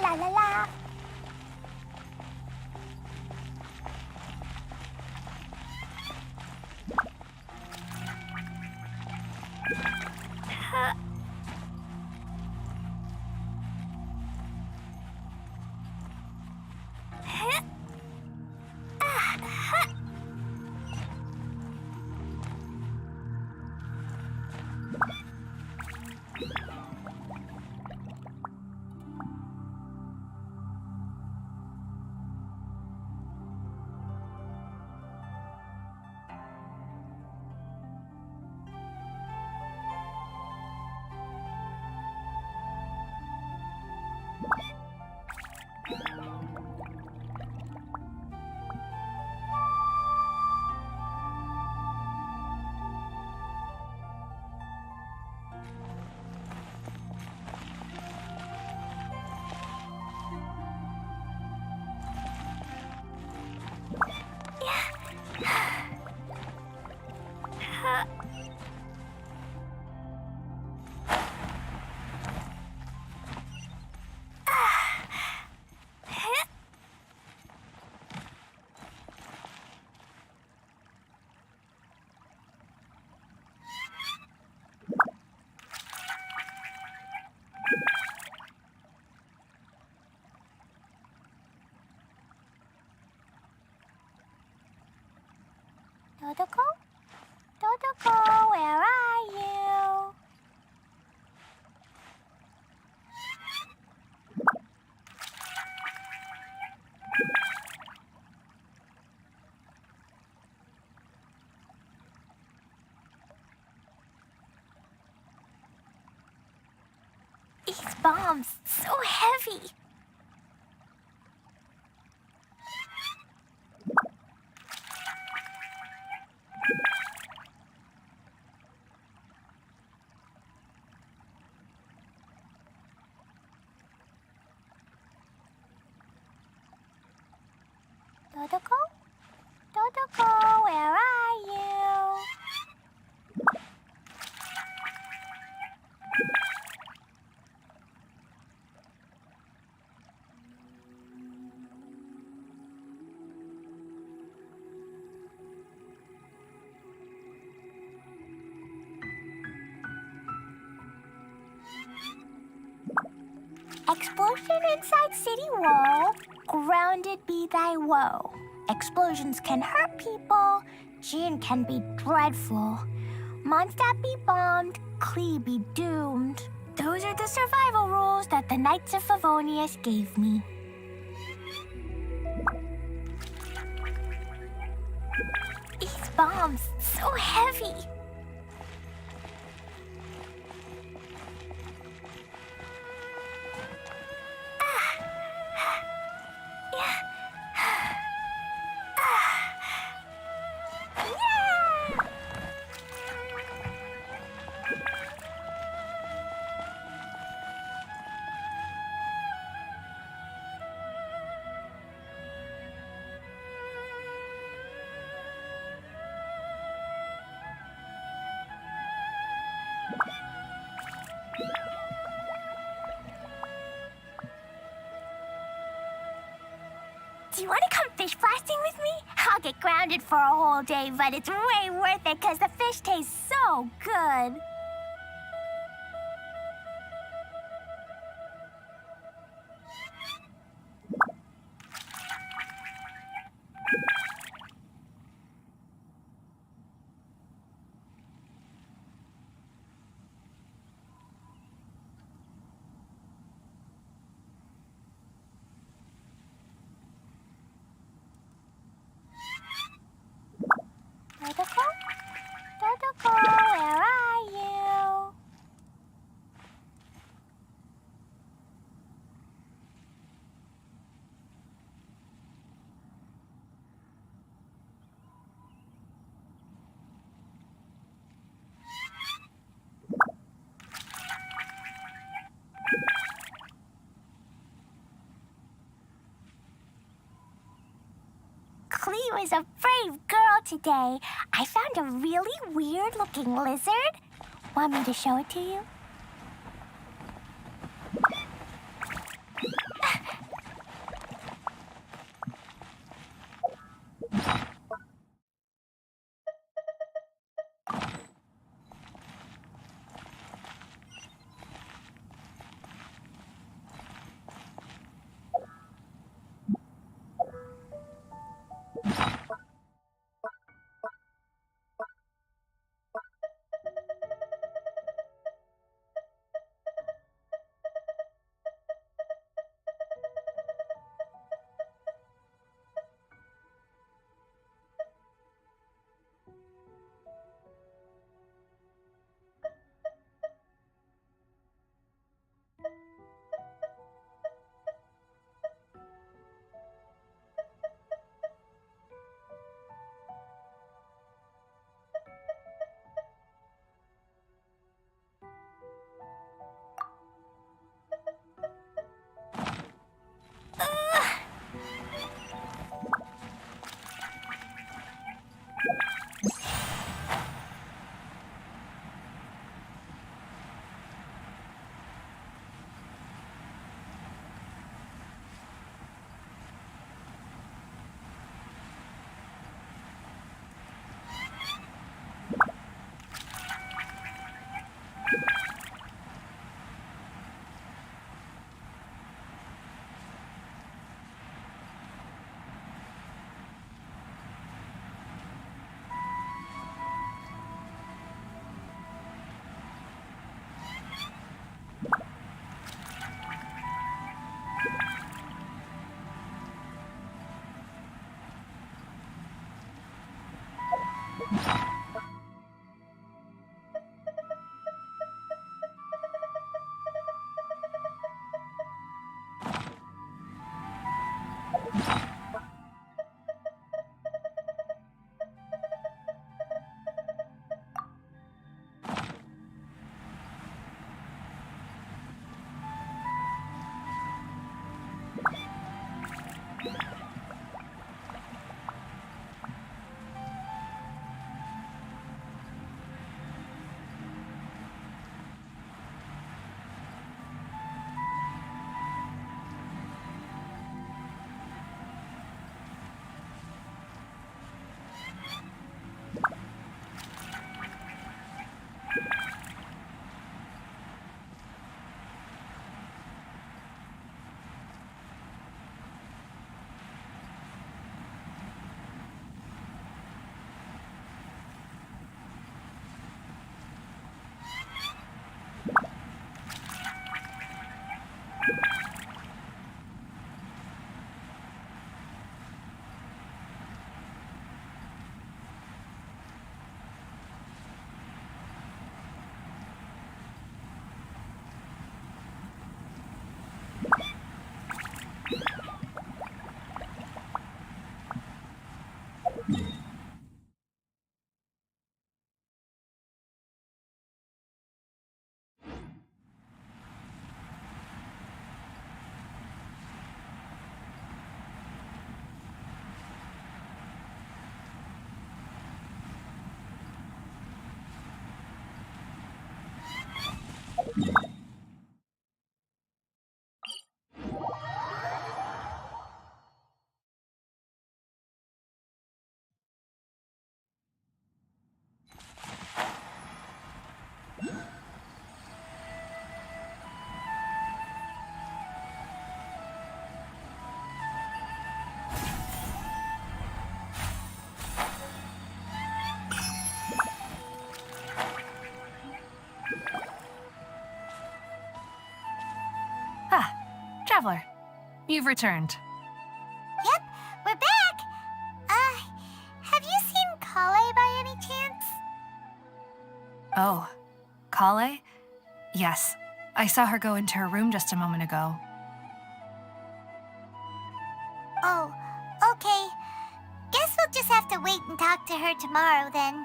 La la la. Dodoko? Dodoko, where are you? These bombs, so heavy. Dodoko? Dodoko, where are you? Explosion inside city wall? grounded be thy woe. Explosions can hurt people, Jin can be dreadful. Mondstadt be bombed, Klee be doomed. Those are the survival rules that the Knights of Favonius gave me. These bombs, so heavy. Do you want to come fish blasting with me? I'll get grounded for a whole day, but it's way worth it because the fish tastes so good. Tentacle, where are you? Klee was a brave girl today. I found a really weird-looking lizard. Want me to show it to you? Ah, Traveler. You've returned. Yep, we're back. Have you seen Kale by any chance? Oh, Kale? Yes. I saw her go into her room just a moment ago. Oh, okay. Guess we'll just have to wait and talk to her tomorrow then.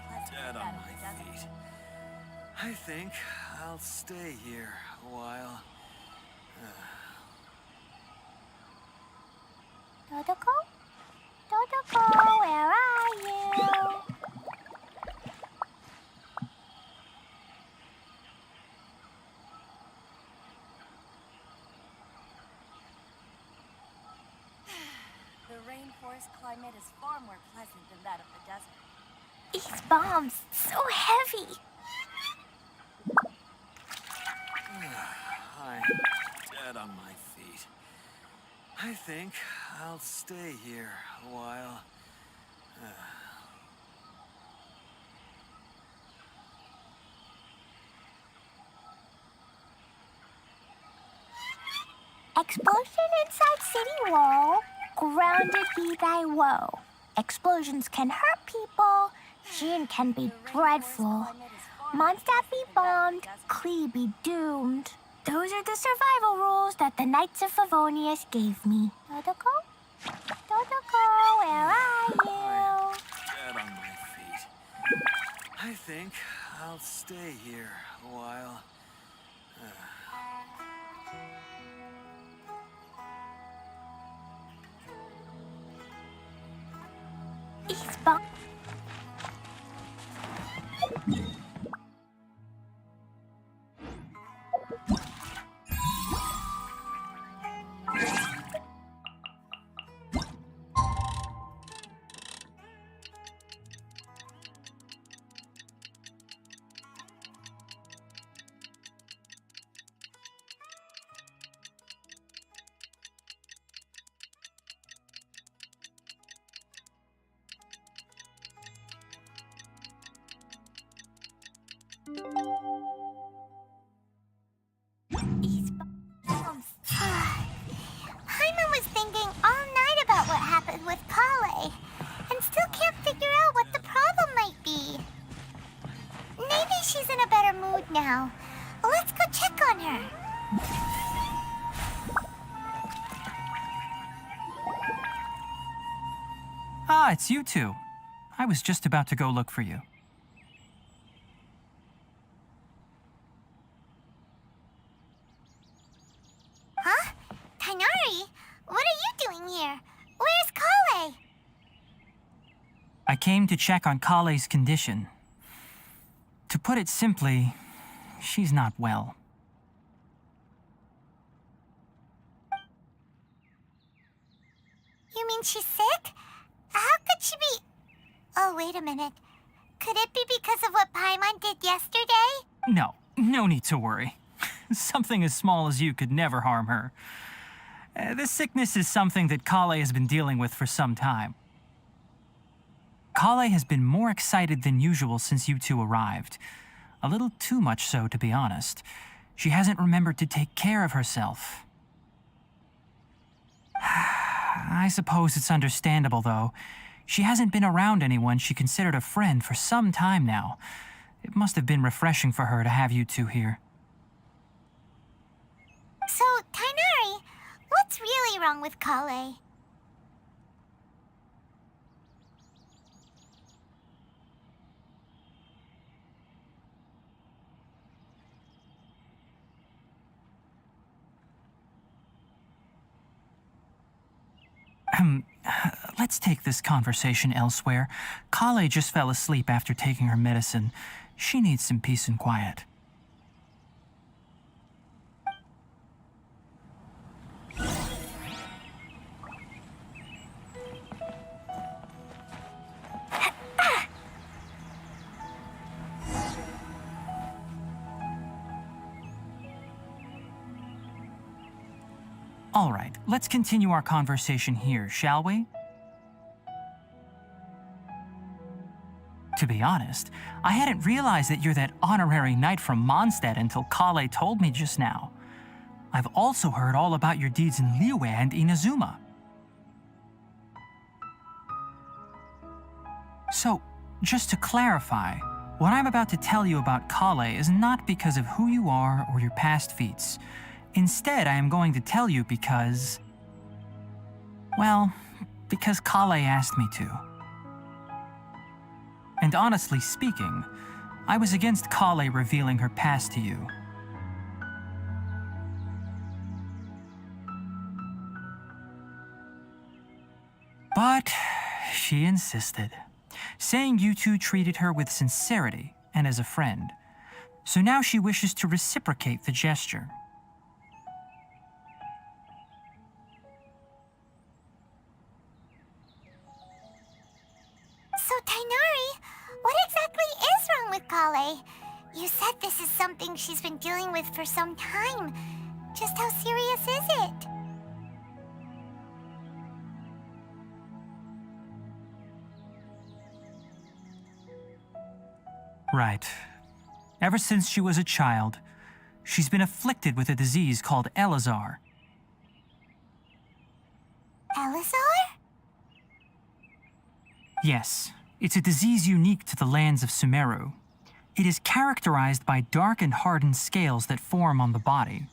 I'm dead on my feet. I think I'll stay here a while. Dodoko? Dodoko, where are you? The rainforest climate is far more pleasant than that of the desert. These bombs, so heavy. I'm dead on my feet. I think I'll stay here a while. Explosion inside city wall. Grounded be thy woe. Explosions can hurt people. Jinn can be dreadful. Mondstadt be bombed. Klee be doomed. Those are the survival rules that the Knights of Favonius gave me. Dodoko? Dodoko, where are you? Dead on my feet. I think I'll stay here a while. These bombs. Paimon was thinking all night about what happened with Kale, and still can't figure out what the problem might be. Maybe she's in a better mood now. Let's go check on her. Ah, it's you two. I was just about to go look for you. Huh? Tainari? What are you doing here? Where's Kale? I came to check on Kale's condition. To put it simply, she's not well. You mean she's sick? How could she be... Oh, wait a minute. Could it be because of what Paimon did yesterday? No, No need to worry. Something as small as you could never harm her. This sickness is something that Kale has been dealing with for some time. Kale has been more excited than usual since you two arrived. A little too much so, to be honest. She hasn't remembered to take care of herself. I suppose it's understandable, though. She hasn't been around anyone she considered a friend for some time now. It must have been refreshing for her to have you two here. So, Tainari, what's really wrong with Kale? Let's take this conversation elsewhere. Kale just fell asleep after taking her medicine. She needs some peace and quiet. All right, let's continue our conversation here, shall we? To be honest, I hadn't realized that you're that honorary knight from Mondstadt until Kale told me just now. I've also heard all about your deeds in Liyue and Inazuma. So, just to clarify, what I'm about to tell you about Kale is not because of who you are or your past feats. Instead, I am going to tell you because... well, because Kale asked me to. And honestly speaking, I was against Kale revealing her past to you. But she insisted, saying you two treated her with sincerity and as a friend. So now she wishes to reciprocate the gesture. So, Tainari, what exactly is wrong with Kale? You said this is something she's been dealing with for some time. Just how serious is it? Right. Ever since she was a child, she's been afflicted with a disease called Elazar. Elazar? Yes, it's a disease unique to the lands of Sumeru. It is characterized by dark and hardened scales that form on the body.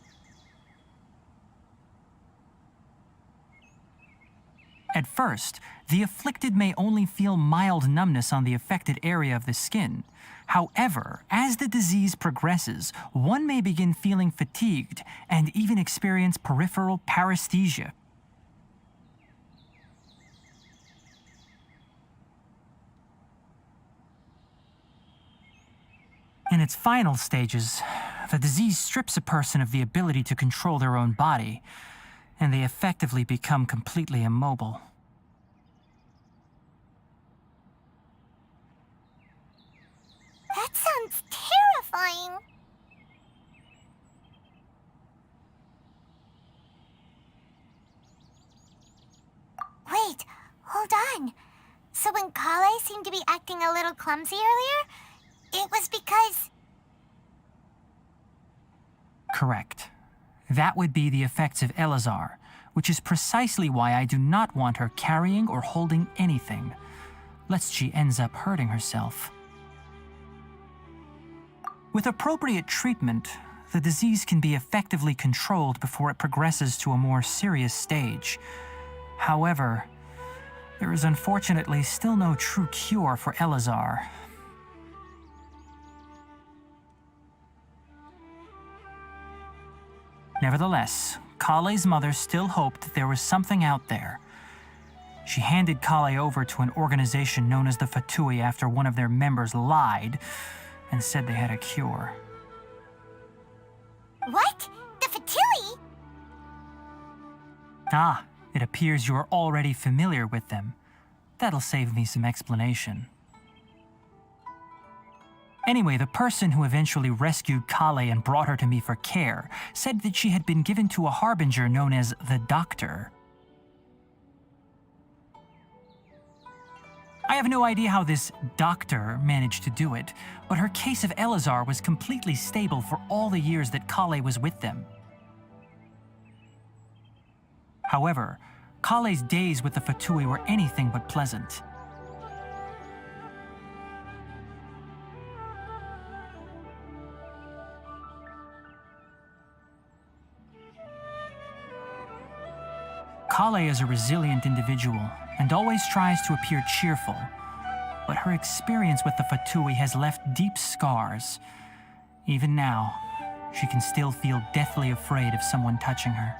At first, the afflicted may only feel mild numbness on the affected area of the skin. However, as the disease progresses, one may begin feeling fatigued and even experience peripheral paresthesia. In its final stages, the disease strips a person of the ability to control their own body, and they effectively become completely immobile. That sounds terrifying. Wait, hold on. So when Kale seemed to be acting a little clumsy earlier, it was because... Correct. That would be the effects of Elazar, which is precisely why I do not want her carrying or holding anything, lest she ends up hurting herself. With appropriate treatment, the disease can be effectively controlled before it progresses to a more serious stage. However, there is unfortunately still no true cure for Elazar. Nevertheless, Kale's mother still hoped that there was something out there. She handed Kale over to an organization known as the Fatui after one of their members lied and said they had a cure. What? The Fatui? Ah, it appears you are already familiar with them. That'll save me some explanation. Anyway, the person who eventually rescued Kale and brought her to me for care said that she had been given to a harbinger known as the Doctor. I have no idea how this doctor managed to do it, but her case of Elazar was completely stable for all the years that Kale was with them. However, Kale's days with the Fatui were anything but pleasant. Kale is a resilient individual and always tries to appear cheerful, but her experience with the Fatui has left deep scars. Even now, she can still feel deathly afraid of someone touching her.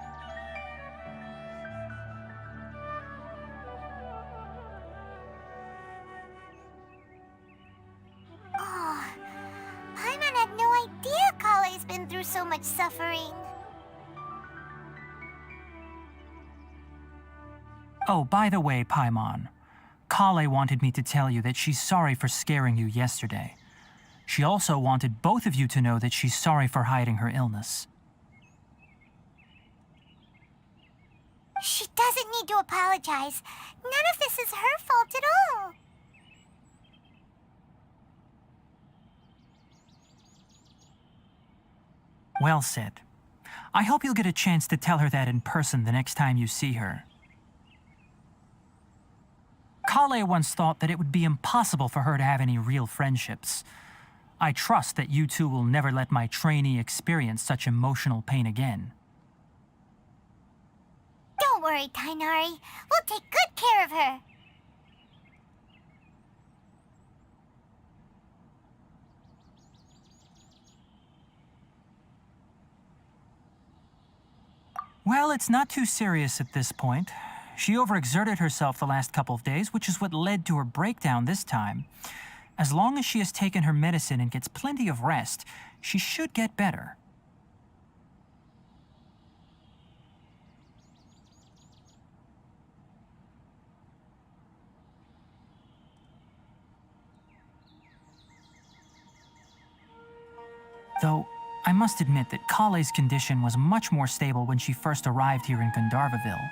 Oh, Paimon had no idea Kale's been through so much suffering. Oh, by the way, Paimon, Kale wanted me to tell you that she's sorry for scaring you yesterday. She also wanted both of you to know that she's sorry for hiding her illness. She doesn't need to apologize. None of this is her fault at all. Well said. I hope you'll get a chance to tell her that in person the next time you see her. Kale once thought that it would be impossible for her to have any real friendships. I trust that you two will never let my trainee experience such emotional pain again. Don't worry, Tainari. We'll take good care of her. Well, it's not too serious at this point. She overexerted herself the last couple of days, which is what led to her breakdown this time. As long as she has taken her medicine and gets plenty of rest, she should get better. Though, I must admit that Kale's condition was much more stable when she first arrived here in Gandharvaville.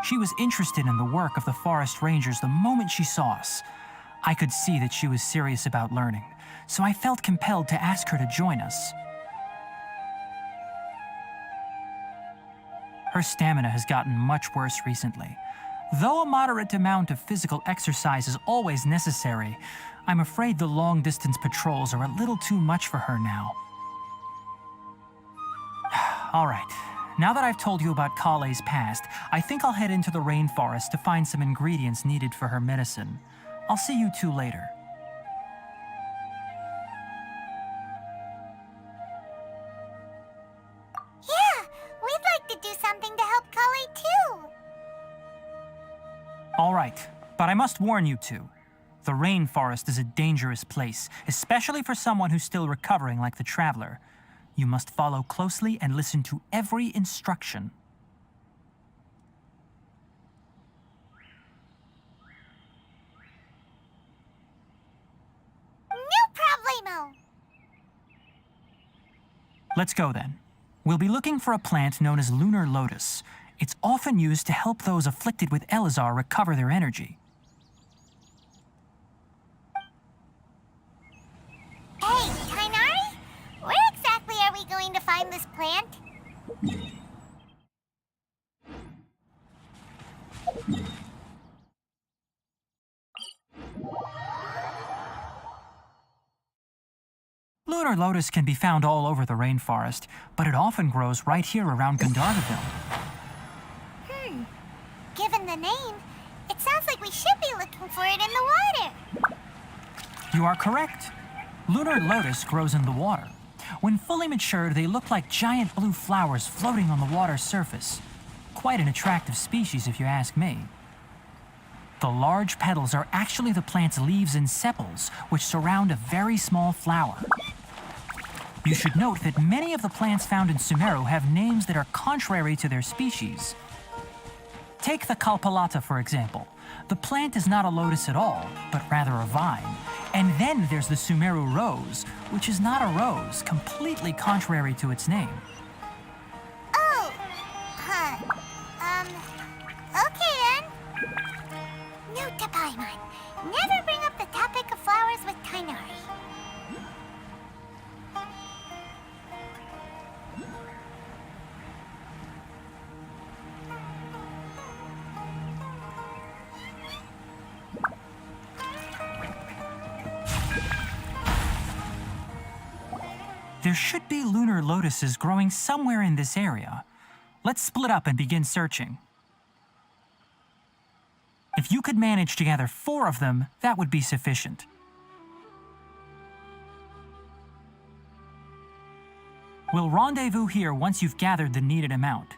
She was interested in the work of the forest rangers the moment she saw us. I could see that she was serious about learning, so I felt compelled to ask her to join us. Her stamina has gotten much worse recently. Though a moderate amount of physical exercise is always necessary, I'm afraid the long-distance patrols are a little too much for her now. All right. Now that I've told you about Kale's past, I think I'll head into the rainforest to find some ingredients needed for her medicine. I'll see you two later. Yeah, we'd like to do something to help Kale too. All right, but I must warn you two. The rainforest is a dangerous place, especially for someone who's still recovering like the traveler. You must follow closely and listen to every instruction. No problemo. Let's go then. We'll be looking for a plant known as Lunar Lotus. It's often used to help those afflicted with Elazar recover their energy. Hey, Tainari? Where exactly are we going to find this plant? Lunar Lotus can be found all over the rainforest, but it often grows right here around Gandharvaville. Given the name, it sounds like we should be looking for it in the water. You are correct. Lunar Lotus grows in the water. When fully matured, they look like giant blue flowers floating on the water's surface. Quite an attractive species, if you ask me. The large petals are actually the plant's leaves and sepals, which surround a very small flower. You should note that many of the plants found in Sumeru have names that are contrary to their species. Take the Kalpalata, for example. The plant is not a lotus at all, but rather a vine. And then there's the Sumeru rose, which is not a rose, completely contrary to its name. Oh, huh. Okay then. Note to Paimon. Never bring up the topic of flowers with Tainari. There should be lunar lotuses growing somewhere in this area. Let's split up and begin searching. If you could manage to gather 4 of them, that would be sufficient. We'll rendezvous here once you've gathered the needed amount.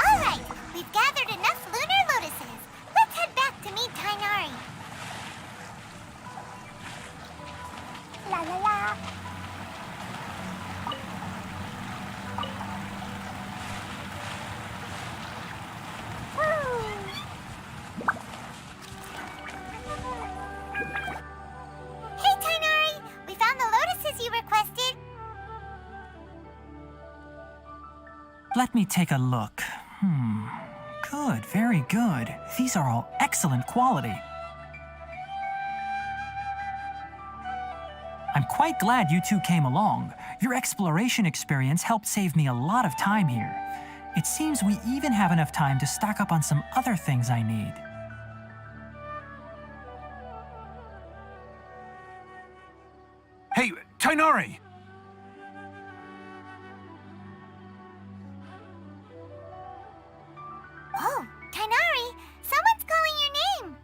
Alright, we've gathered enough lunar lotuses. Let's head back to meet Tainari. La la la. Hey Tainari, we found the lotuses you requested. Let me take a look. Good, very good. These are all excellent quality. I'm quite glad you two came along. Your exploration experience helped save me a lot of time here. It seems we even have enough time to stock up on some other things I need. Hey, Tainari! Oh, Tainari, someone's calling your name.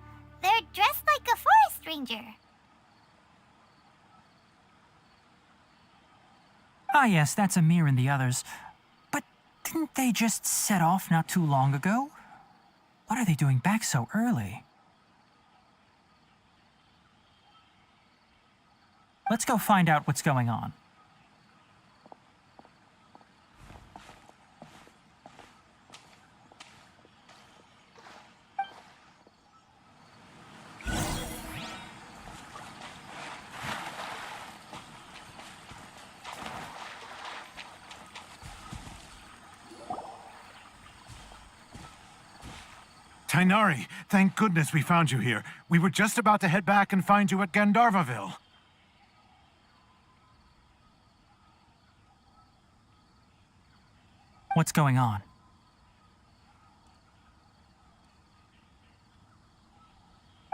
They're dressed like a forest ranger. Ah yes, that's Amir and the others. But didn't they just set off not too long ago? What are they doing back so early? Let's go find out what's going on. Tainari, thank goodness we found you here. We were just about to head back and find you at Gandharvaville. What's going on?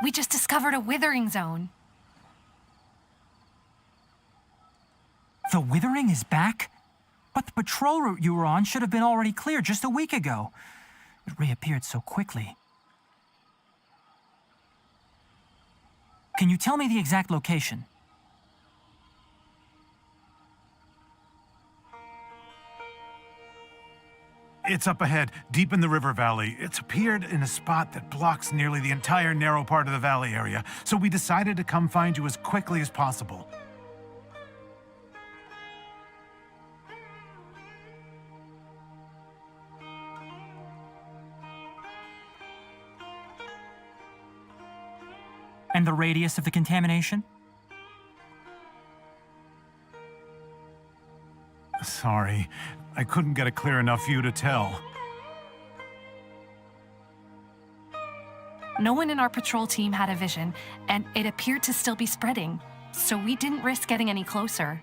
We just discovered a withering zone. The Withering is back? But the patrol route you were on should have been already clear just a week ago. It reappeared so quickly. Can you tell me the exact location? It's up ahead, deep in the river valley. It's appeared in a spot that blocks nearly the entire narrow part of the valley area, so we decided to come find you as quickly as possible. And the radius of the contamination? Sorry, I couldn't get a clear enough view to tell. No one in our patrol team had a vision, and it appeared to still be spreading, so we didn't risk getting any closer.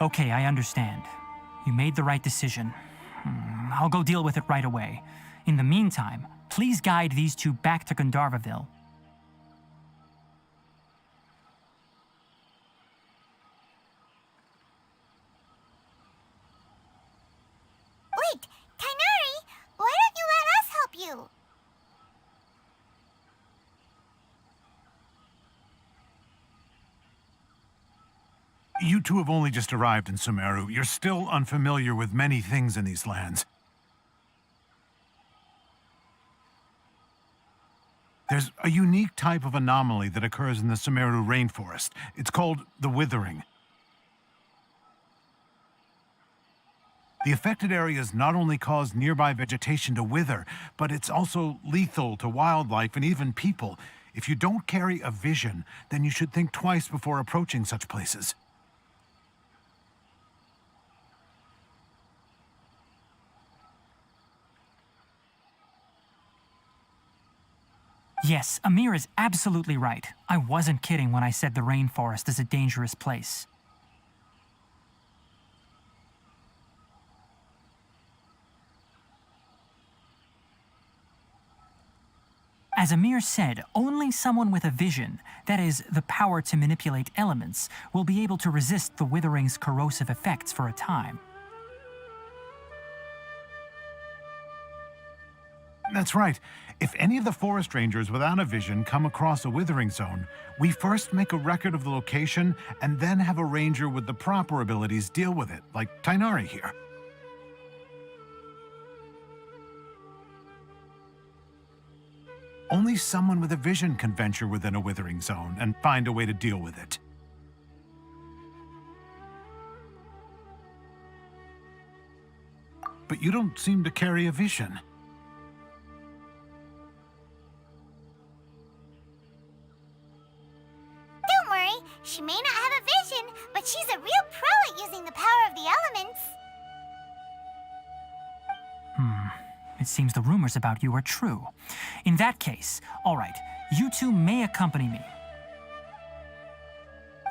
Okay, I understand. You made the right decision. I'll go deal with it right away. In the meantime, please guide these two back to Gandharvaville. Wait, Tainari, why don't you let us help you? You two have only just arrived in Sumeru. You're still unfamiliar with many things in these lands. There's a unique type of anomaly that occurs in the Sumeru rainforest. It's called the Withering. The affected areas not only cause nearby vegetation to wither, but it's also lethal to wildlife and even people. If you don't carry a vision, then you should think twice before approaching such places. Yes, Amir is absolutely right. I wasn't kidding when I said the rainforest is a dangerous place. As Amir said, only someone with a vision, that is, the power to manipulate elements, will be able to resist the Withering's corrosive effects for a time. That's right. If any of the forest rangers without a vision come across a withering zone, we first make a record of the location and then have a ranger with the proper abilities deal with it, like Tainari here. Only someone with a vision can venture within a withering zone and find a way to deal with it. But you don't seem to carry a vision. Don't worry, she may not have a vision, but she's a real pro at using the power of the elements. It seems the rumors about you are true. In that case, all right, you two may accompany me.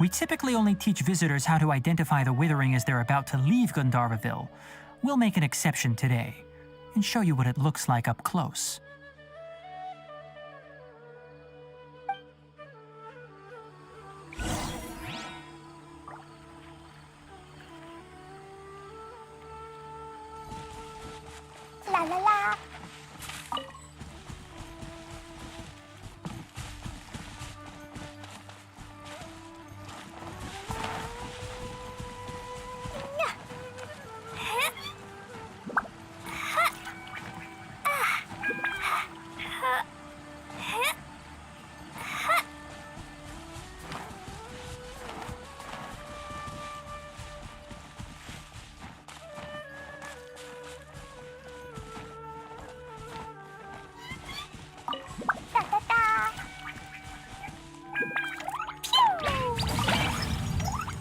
We typically only teach visitors how to identify the Withering as they're about to leave Gandharvaville. We'll make an exception today and show you what it looks like up close. La la la. Da da da. Pew!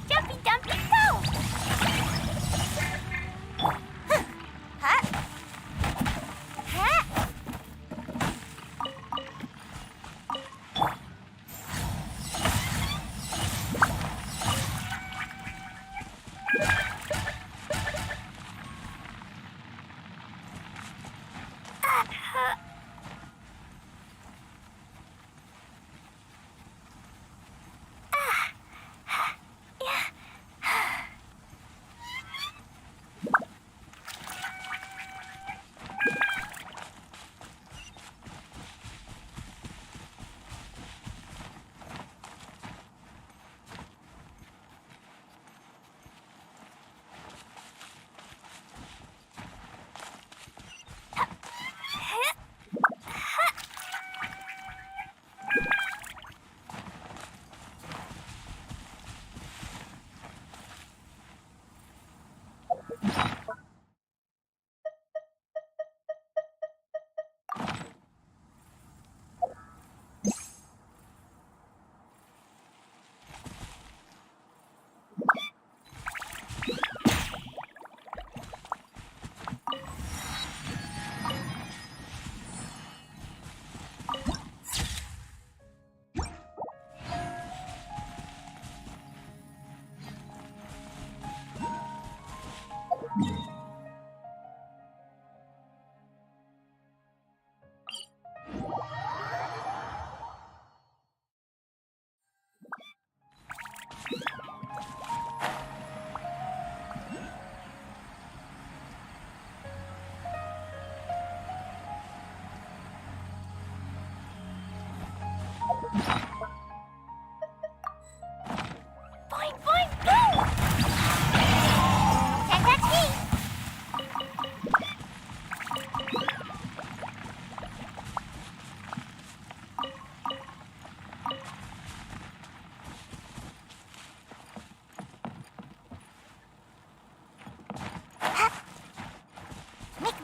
Jumpy dumpy go! Huh? Huh?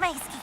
my escape.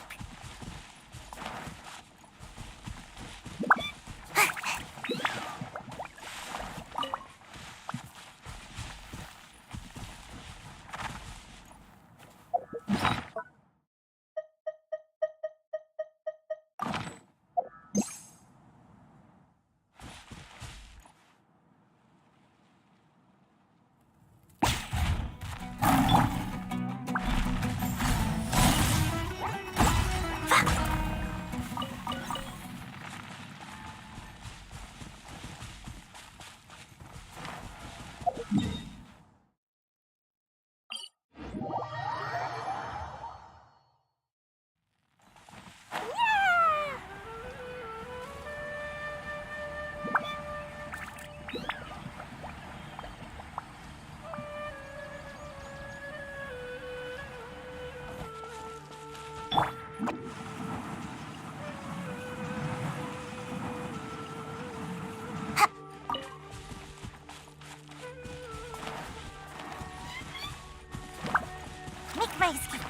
Make my escape.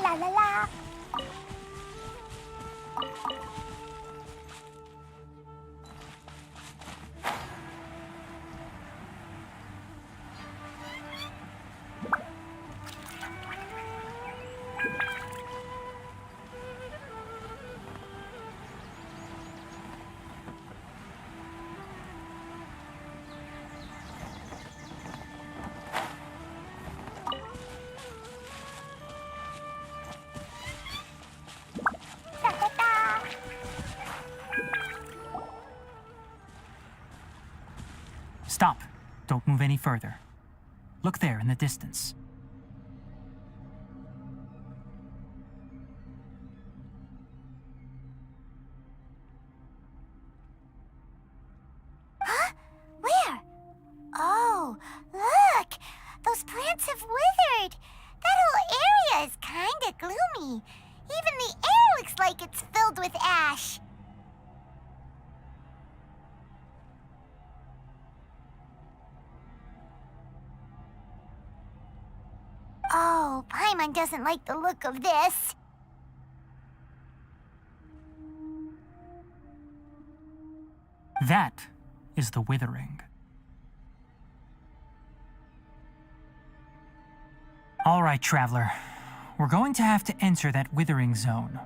La la la. Stop. Don't move any further. Look there in the distance. Huh? Where? Oh, look! Those plants have withered. That whole area is kinda gloomy. Even the air looks like it's filled with ash. Oh, Paimon doesn't like the look of this. That is the Withering. All right, Traveler. We're going to have to enter that Withering zone.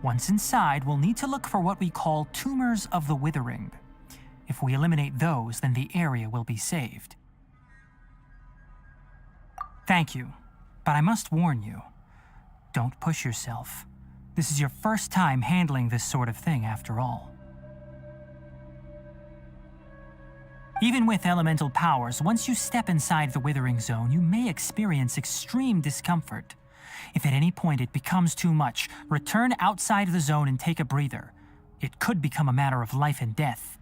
Once inside, we'll need to look for what we call tumors of the Withering. If we eliminate those, then the area will be saved. Thank you, but I must warn you. Don't push yourself. This is your first time handling this sort of thing, after all. Even with elemental powers, once you step inside the Withering zone, you may experience extreme discomfort. If at any point it becomes too much, return outside the zone and take a breather. It could become a matter of life and death.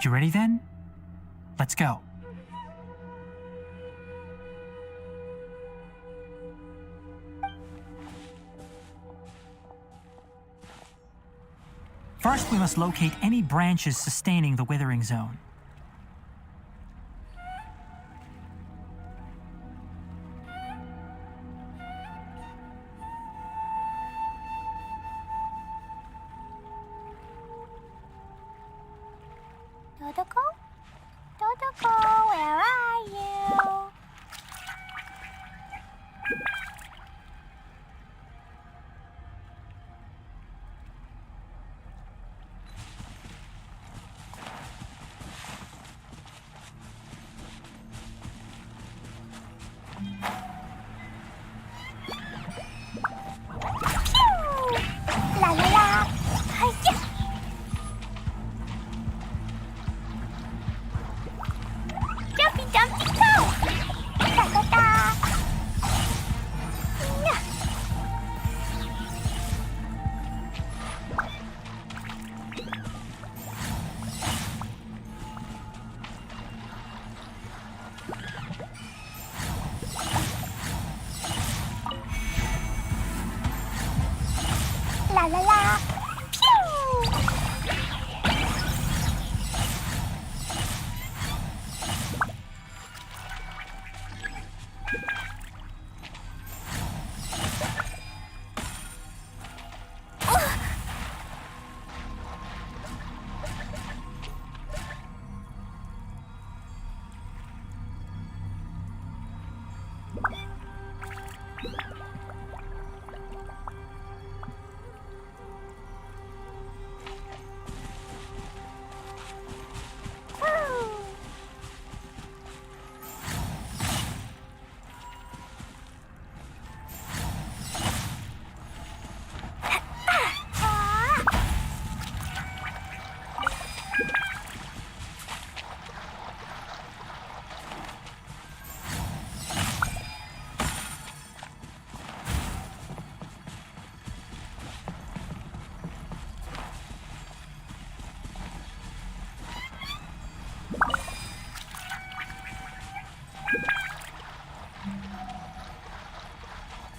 You ready then? Let's go. First, we must locate any branches sustaining the Withering zone. Dodoko? Dodoko, where are you?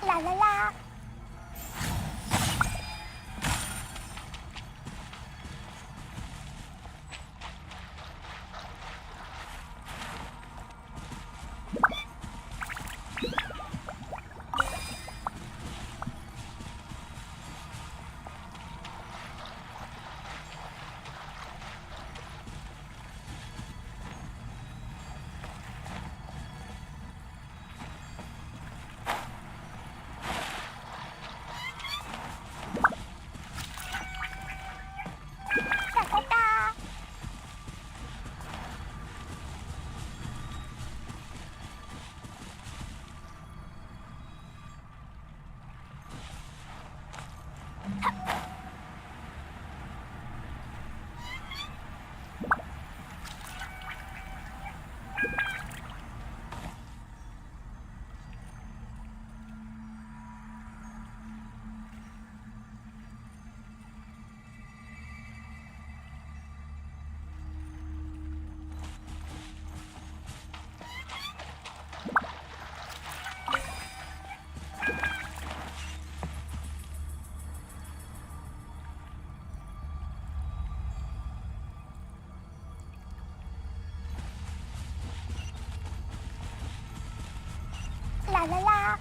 La la la. La la la.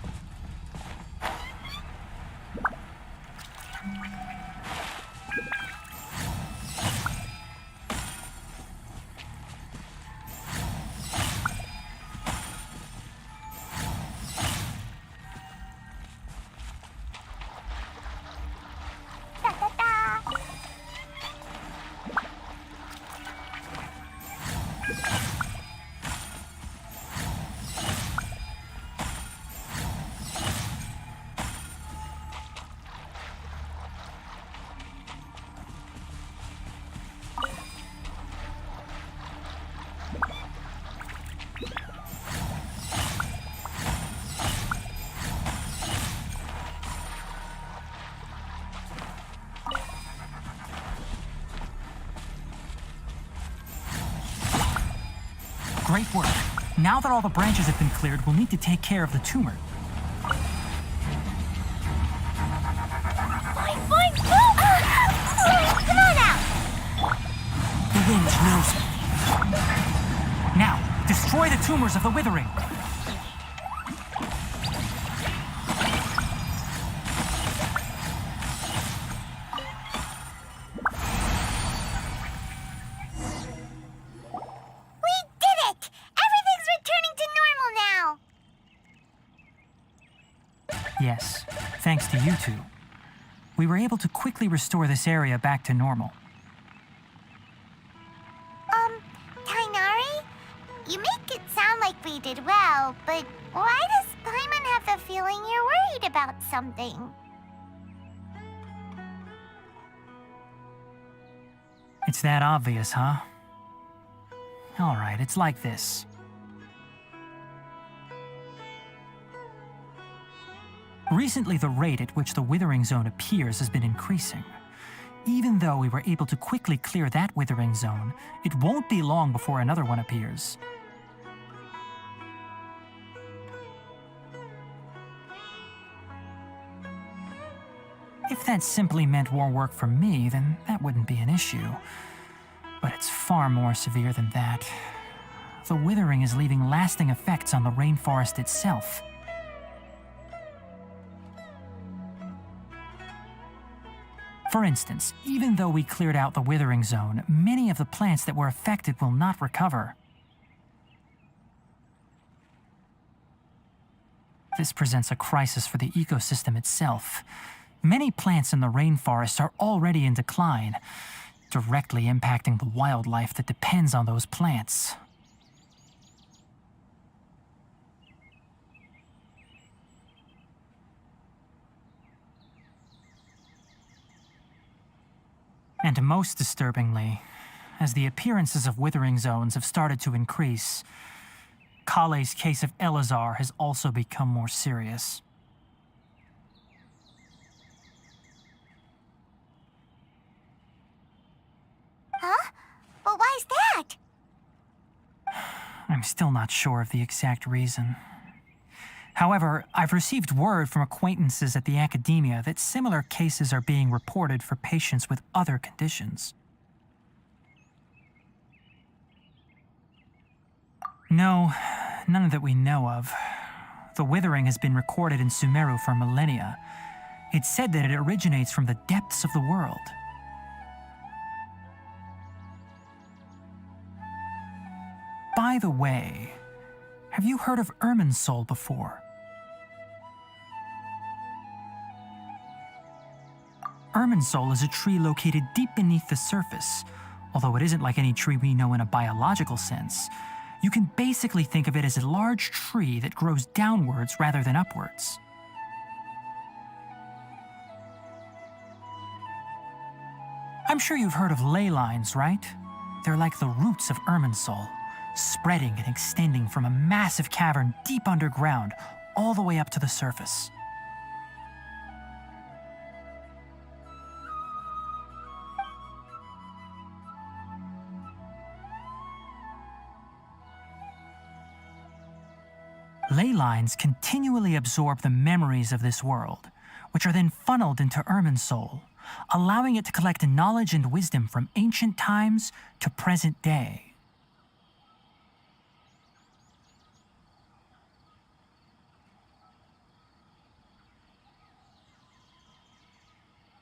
Da da da. Great work. Now that all the branches have been cleared, we'll need to take care of the tumor. Fine, fine, go! Come on out! The wind knows it. Now, destroy the tumors of the Withering. Yes, thanks to you two. We were able to quickly restore this area back to normal. Tainari? You make it sound like we did well, but why does Paimon have the feeling you're worried about something? It's that obvious, huh? All right, it's like this. Recently, the rate at which the Withering Zone appears has been increasing. Even though we were able to quickly clear that Withering Zone, it won't be long before another one appears. If that simply meant more work for me, then that wouldn't be an issue. But it's far more severe than that. The withering is leaving lasting effects on the rainforest itself. For instance, even though we cleared out the withering zone, many of the plants that were affected will not recover. This presents a crisis for the ecosystem itself. Many plants in the rainforest are already in decline, directly impacting the wildlife that depends on those plants. And most disturbingly, as the appearances of withering zones have started to increase, Kale's case of Elazar has also become more serious. Huh? But why is that? I'm still not sure of the exact reason. However, I've received word from acquaintances at the academia that similar cases are being reported for patients with other conditions. No, none that we know of. The withering has been recorded in Sumeru for millennia. It's said that it originates from the depths of the world. By the way, have you heard of Irminsul before? Irminsul is a tree located deep beneath the surface. Although it isn't like any tree we know in a biological sense, you can basically think of it as a large tree that grows downwards rather than upwards. I'm sure you've heard of ley lines, right? They're like the roots of Irminsul, spreading and extending from a massive cavern deep underground all the way up to the surface. Ley lines continually absorb the memories of this world, which are then funneled into Irminsul, allowing it to collect knowledge and wisdom from ancient times to present day.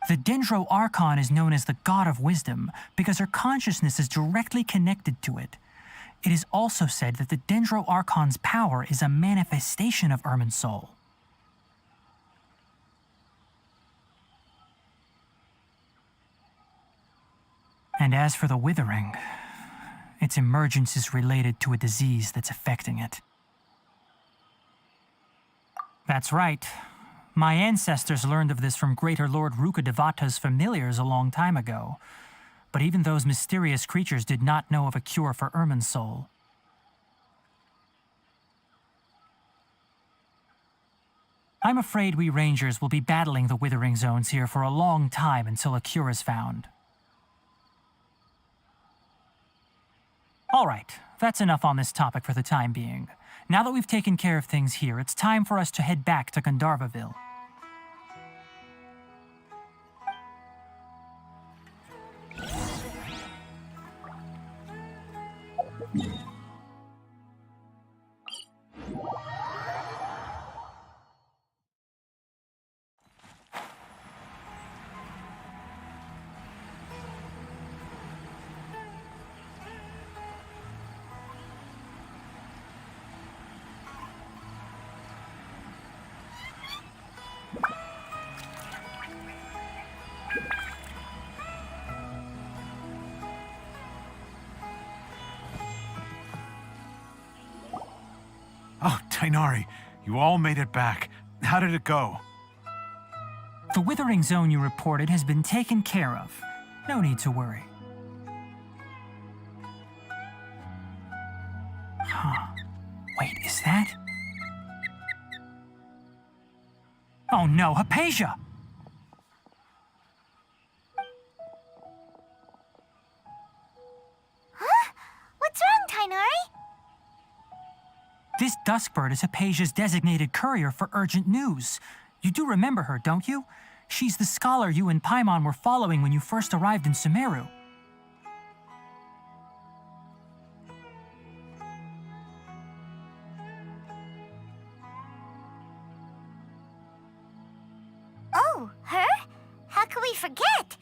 The Dendro Archon is known as the God of Wisdom because her consciousness is directly connected to it. It is also said that the Dendro Archon's power is a manifestation of Irminsul. And as for the Withering, its emergence is related to a disease that's affecting it. That's right. My ancestors learned of this from Greater Lord Rukadevata's familiars a long time ago. But even those mysterious creatures did not know of a cure for Irminsul. I'm afraid we Rangers will be battling the Withering Zones here for a long time until a cure is found. All right, that's enough on this topic for the time being. Now that we've taken care of things here, it's time for us to head back to Gandharvaville. Oh, Tainari, you all made it back. How did it go? The Withering Zone you reported has been taken care of. No need to worry. Huh. Wait, is that? Oh no, Hypatia! Huh? What's wrong, Tainari? This Duskbird is Hypatia's designated courier for urgent news. You do remember her, don't you? She's the scholar you and Paimon were following when you first arrived in Sumeru. Oh, her? How could we forget?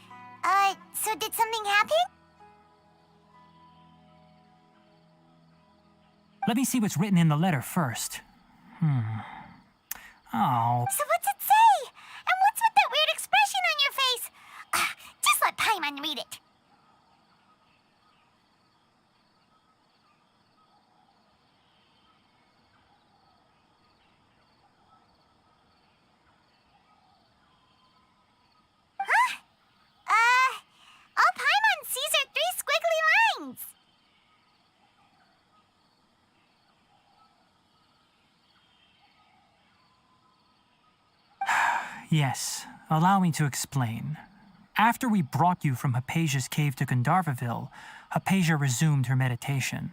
So did something happen? Let me see what's written in the letter first. Oh, So what's it say? And what's with that weird expression on your face? Just let Paimon read it. Huh? All Paimon sees are 3 squiggly lines. yes. Allow me to explain. After we brought you from Hypatia's cave to Gandharvaville, Hypatia resumed her meditation.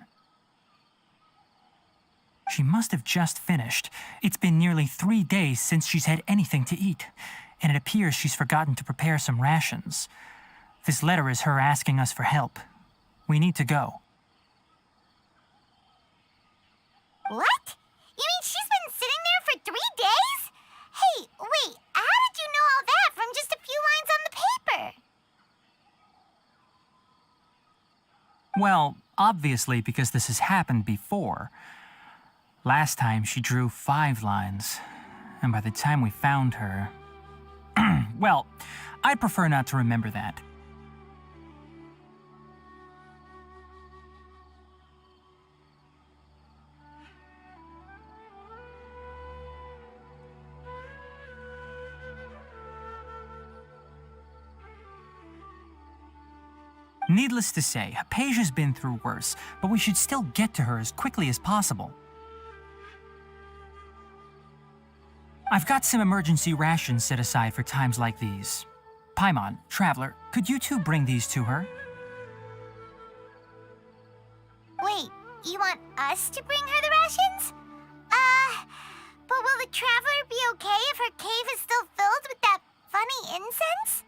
She must have just finished. It's been nearly 3 days since she's had anything to eat, and it appears she's forgotten to prepare some rations. This letter is her asking us for help. We need to go. What? You mean she's been sitting there for 3 days? Hey, wait, how did you know all that from just a few lines on the paper? Well, obviously because this has happened before. Last time she drew 5 lines, and by the time we found her... well, I'd prefer not to remember that. Needless to say, Hypatia's been through worse, but we should still get to her as quickly as possible. I've got some emergency rations set aside for times like these. Paimon, Traveler, could you two bring these to her? Wait, you want us to bring her the rations? But will the Traveler be okay if her cave is still filled with that funny incense?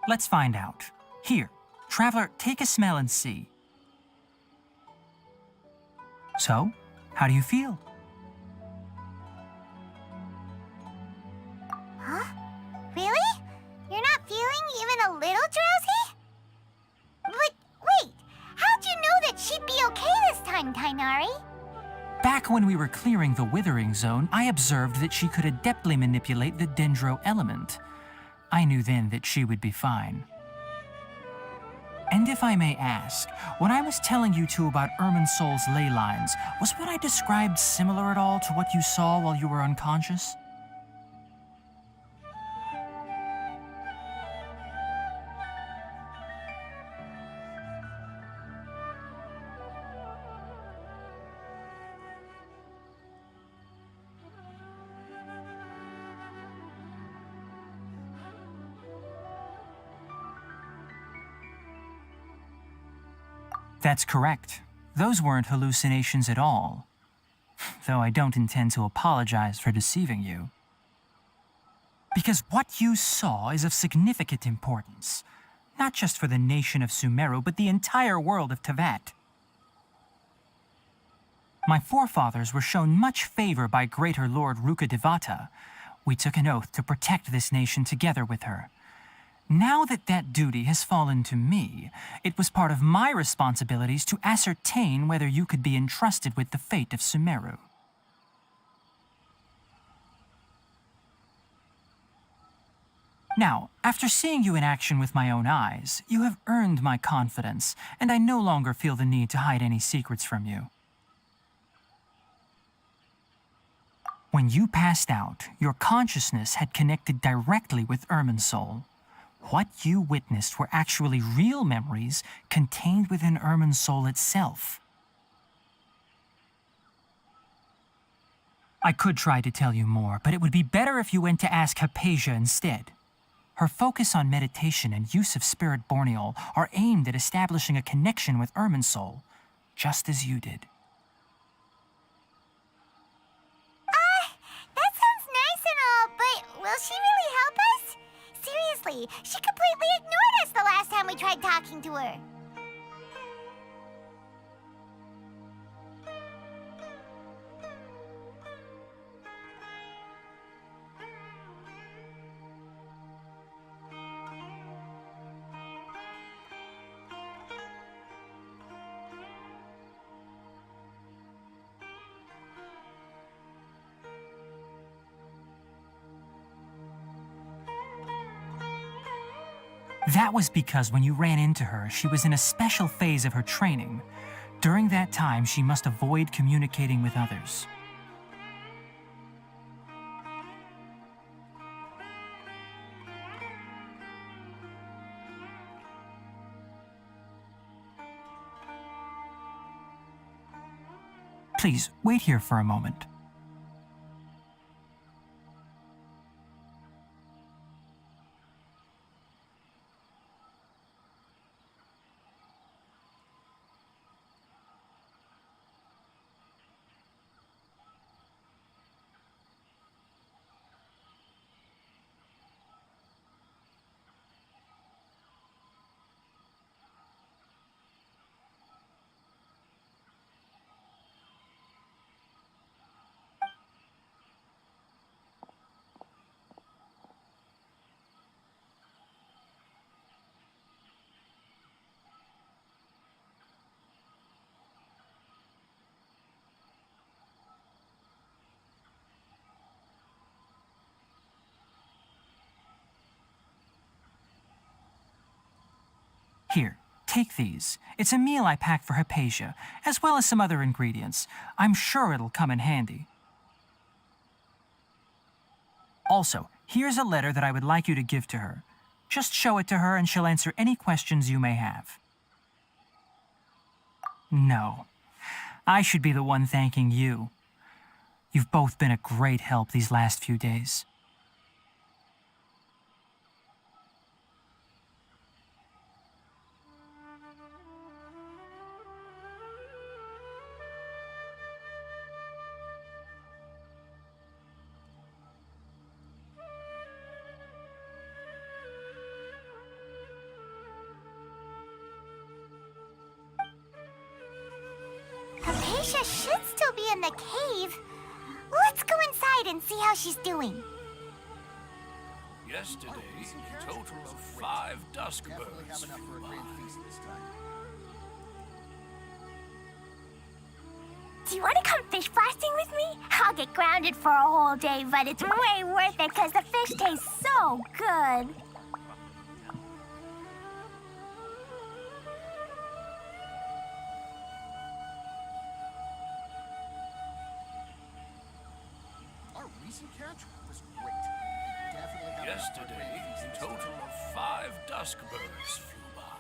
Let's find out. Here, Traveler, take a smell and see. So, how do you feel? Huh? Really? You're not feeling even a little drowsy? But wait, how'd you know that she'd be okay this time, Tainari? Back when we were clearing the Withering zone, I observed that she could adeptly manipulate the Dendro element. I knew then that she would be fine. And if I may ask, when I was telling you two about Irminsol's ley lines, was what I described similar at all to what you saw while you were unconscious? That's correct. Those weren't hallucinations at all. Though I don't intend to apologize for deceiving you. Because what you saw is of significant importance. Not just for the nation of Sumeru, but the entire world of Tevat. My forefathers were shown much favor by Greater Lord Rukkhadevata. We took an oath to protect this nation together with her. Now that that duty has fallen to me, it was part of my responsibilities to ascertain whether you could be entrusted with the fate of Sumeru. Now, after seeing you in action with my own eyes, you have earned my confidence, and I no longer feel the need to hide any secrets from you. When you passed out, your consciousness had connected directly with Irminsol. What you witnessed were actually real memories contained within Irminsol itself. I could try to tell you more, but it would be better if you went to ask Hypatia instead. Her focus on meditation and use of Spirit Borneol are aimed at establishing a connection with Irminsol, just as you did. Seriously, she completely ignored us the last time we tried talking to her. That was because when you ran into her, she was in a special phase of her training. During that time, she must avoid communicating with others. Please, wait here for a moment. Here, take these. It's a meal I packed for Hypatia, as well as some other ingredients. I'm sure it'll come in handy. Also, here's a letter that I would like you to give to her. Just show it to her and she'll answer any questions you may have. No, I should be the one thanking you. You've both been a great help these last few days. Hypatia should still be in the cave. Let's go inside and see how she's doing. Yesterday, a total of 5 dusk birds flew by. Do you want to come fish blasting with me? I'll get grounded for a whole day, but it's way worth it because the fish taste so good. Yesterday, a total of 5 dusk birds flew by.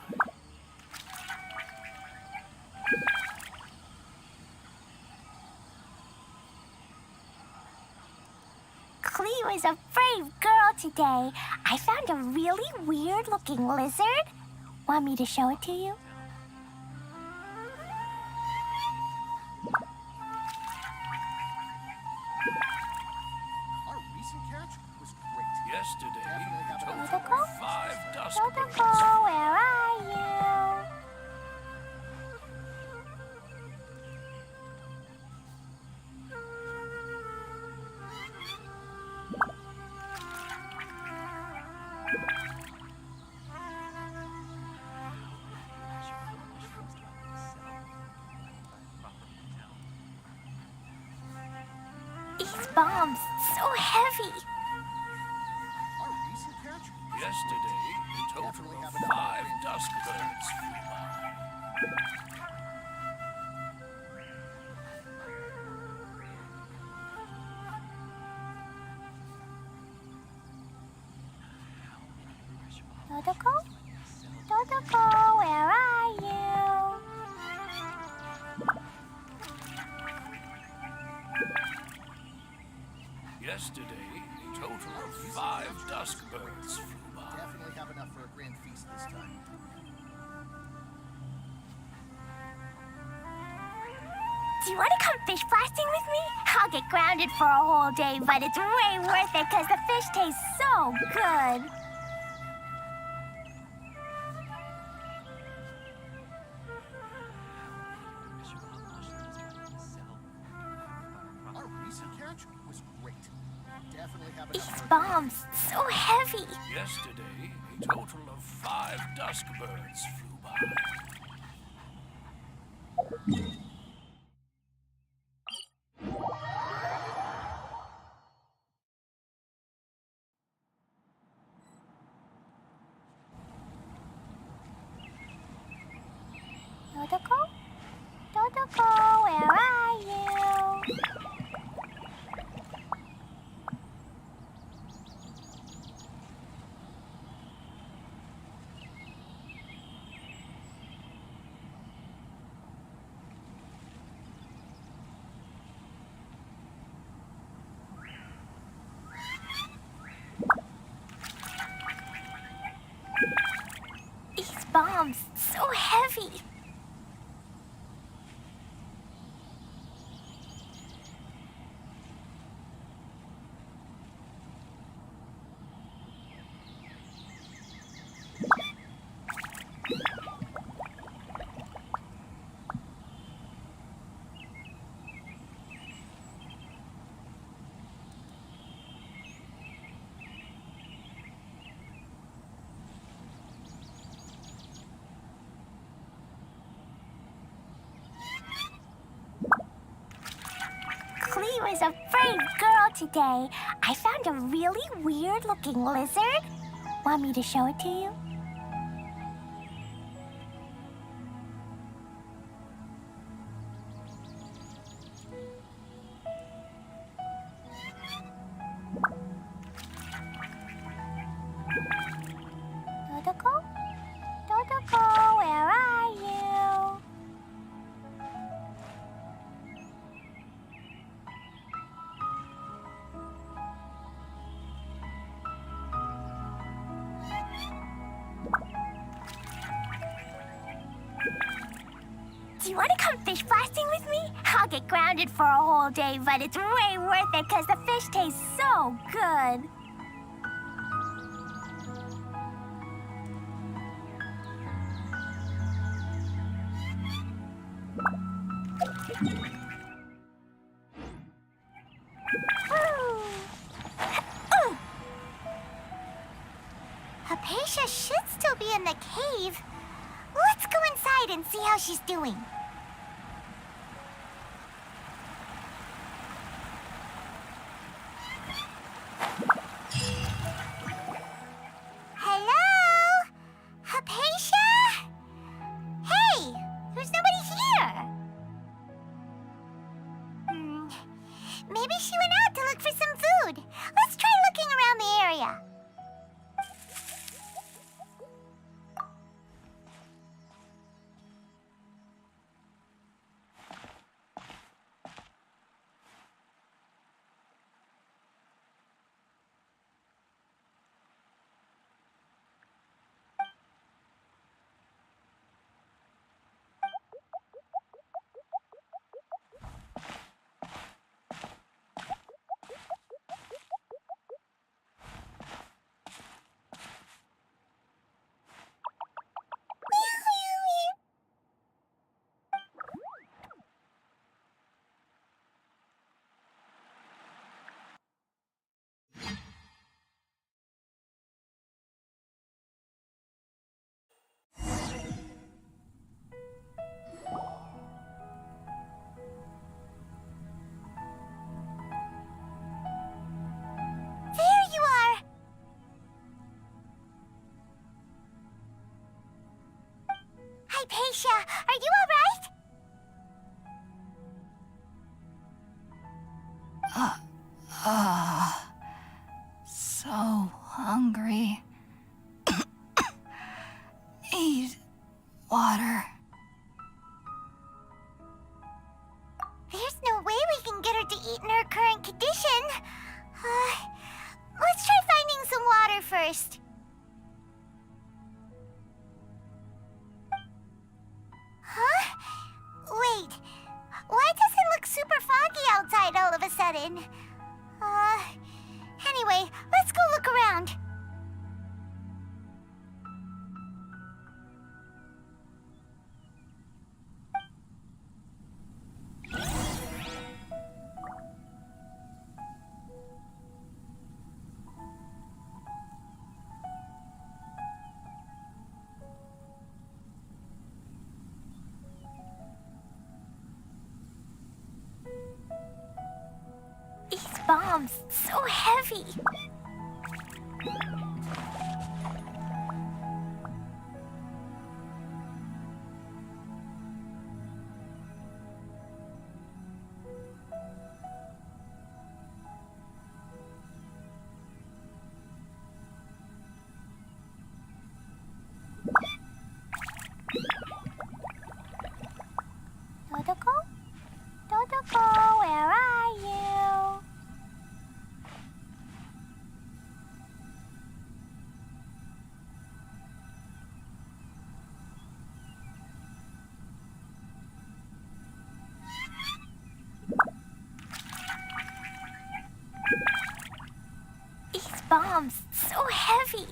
Clee was a brave girl today. I found a really weird-looking lizard. Want me to show it to you? Yesterday, a total Totoko? of 5 dusk birds. Totoko, where are you? These bombs, so heavy. Yesterday, a total of 5 dusk birds flew by. Totoko? Totoko, where are you? Yesterday, a total of 5 dusk birds flew by. Definitely have enough for a grand feast this time. Do you want to come fish blasting with me? I'll get grounded for a whole day, but it's way worth it because the fish taste so good. definitely have enough These for a bombs, so heavy. Yesterday, a total of 5 dusk birds flew by. Dodoko? Dodoko, where are you? These bombs, so heavy. Clee was a brave girl today. I found a really weird-looking lizard. Want me to show it to you? Dodoko? Dodoko, where are you? Do you want to come fish blasting with me? I'll get grounded for a whole day, but it's way worth it because the fish taste so good. Acacia should still be in the cave. Let's go inside and see how she's doing. Hello? Acacia? Hey, there's nobody here. Maybe she went out to look for some food. Let's try looking around the area. There you are! Hypatia, are you alright? So hungry. Need water. There's no way we can get her to eat in her current condition. Let's try finding some water first. Huh? Wait. Why does it look super foggy outside all of a sudden? Anyway, let's go look around. bombs, so heavy. Dodoko? Dodoko, where are you? These bombs, so heavy.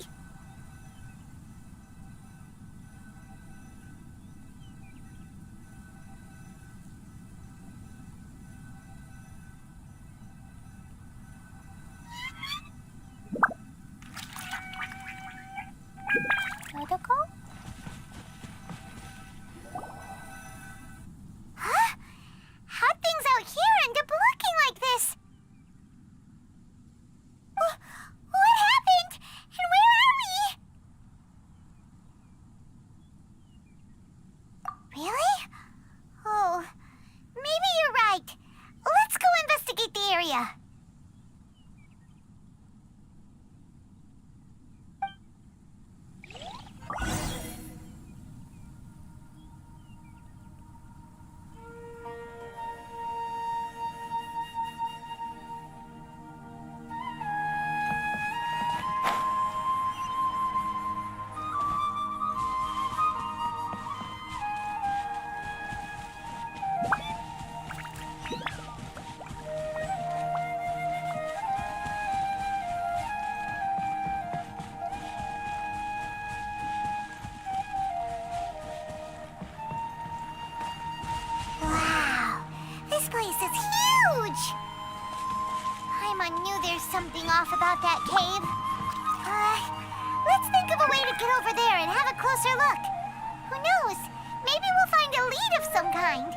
Dodoko? Huh? How'd things out here end up looking like this? What happened? And where are we? Really? Oh, maybe you're right. Let's go investigate the area. Wow, this place is huge! Paimon knew there's something off about that cave. Let's think of a way to get over there and have a closer look. Who knows? Maybe we'll find a lead of some kind.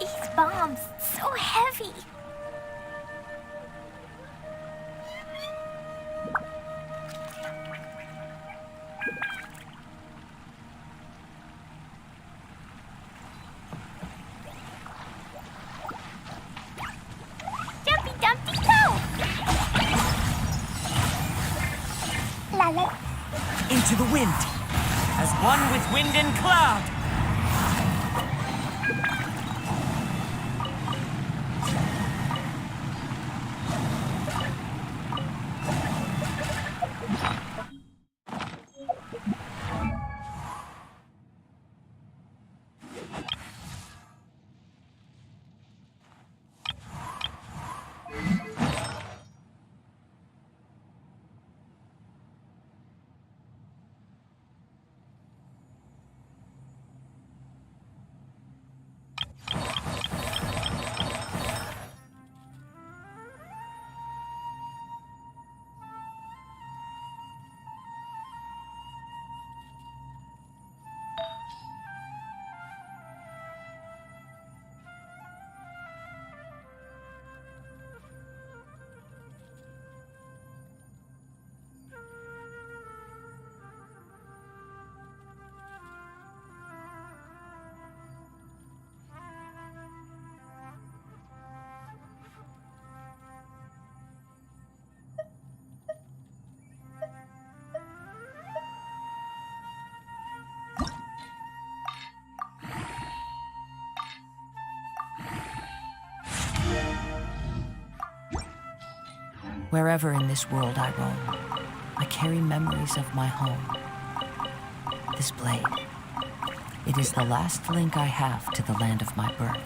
These bombs, so heavy. Jumpy Dumpty go! La la. Into the wind, as one with wind and cloud. Wherever in this world I roam, I carry memories of my home. This blade, it is the last link I have to the land of my birth.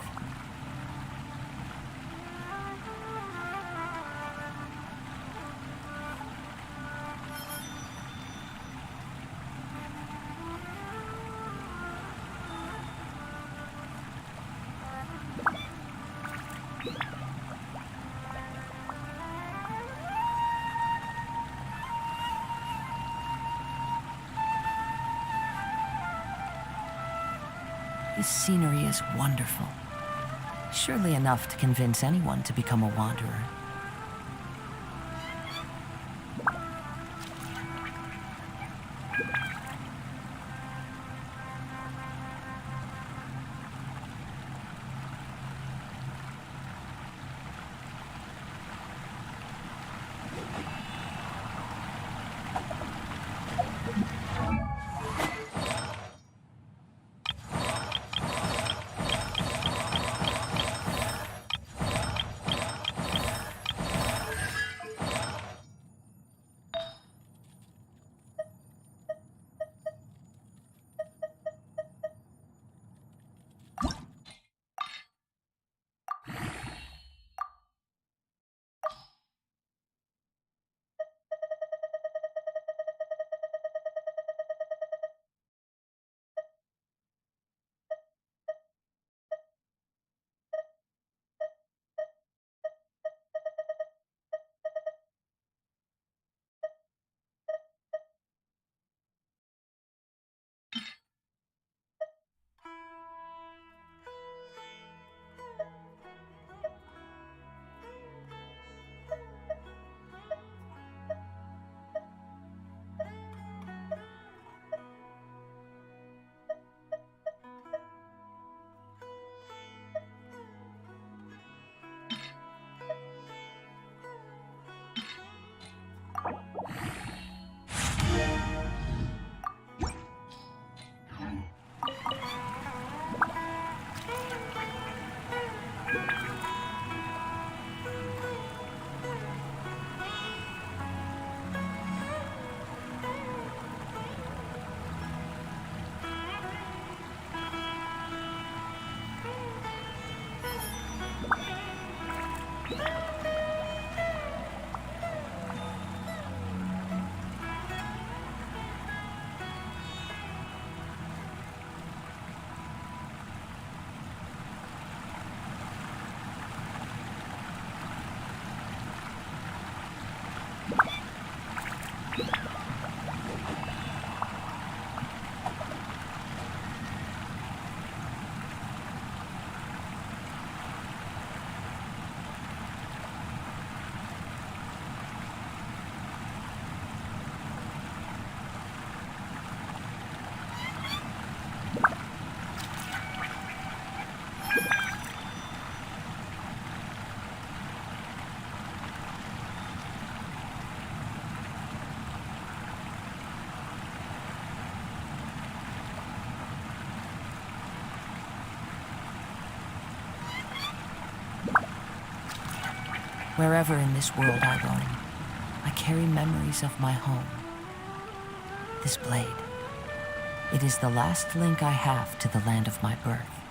This scenery is wonderful. Surely enough to convince anyone to become a wanderer. Wherever in this world I roam, I carry memories of my home. This blade, it is the last link I have to the land of my birth.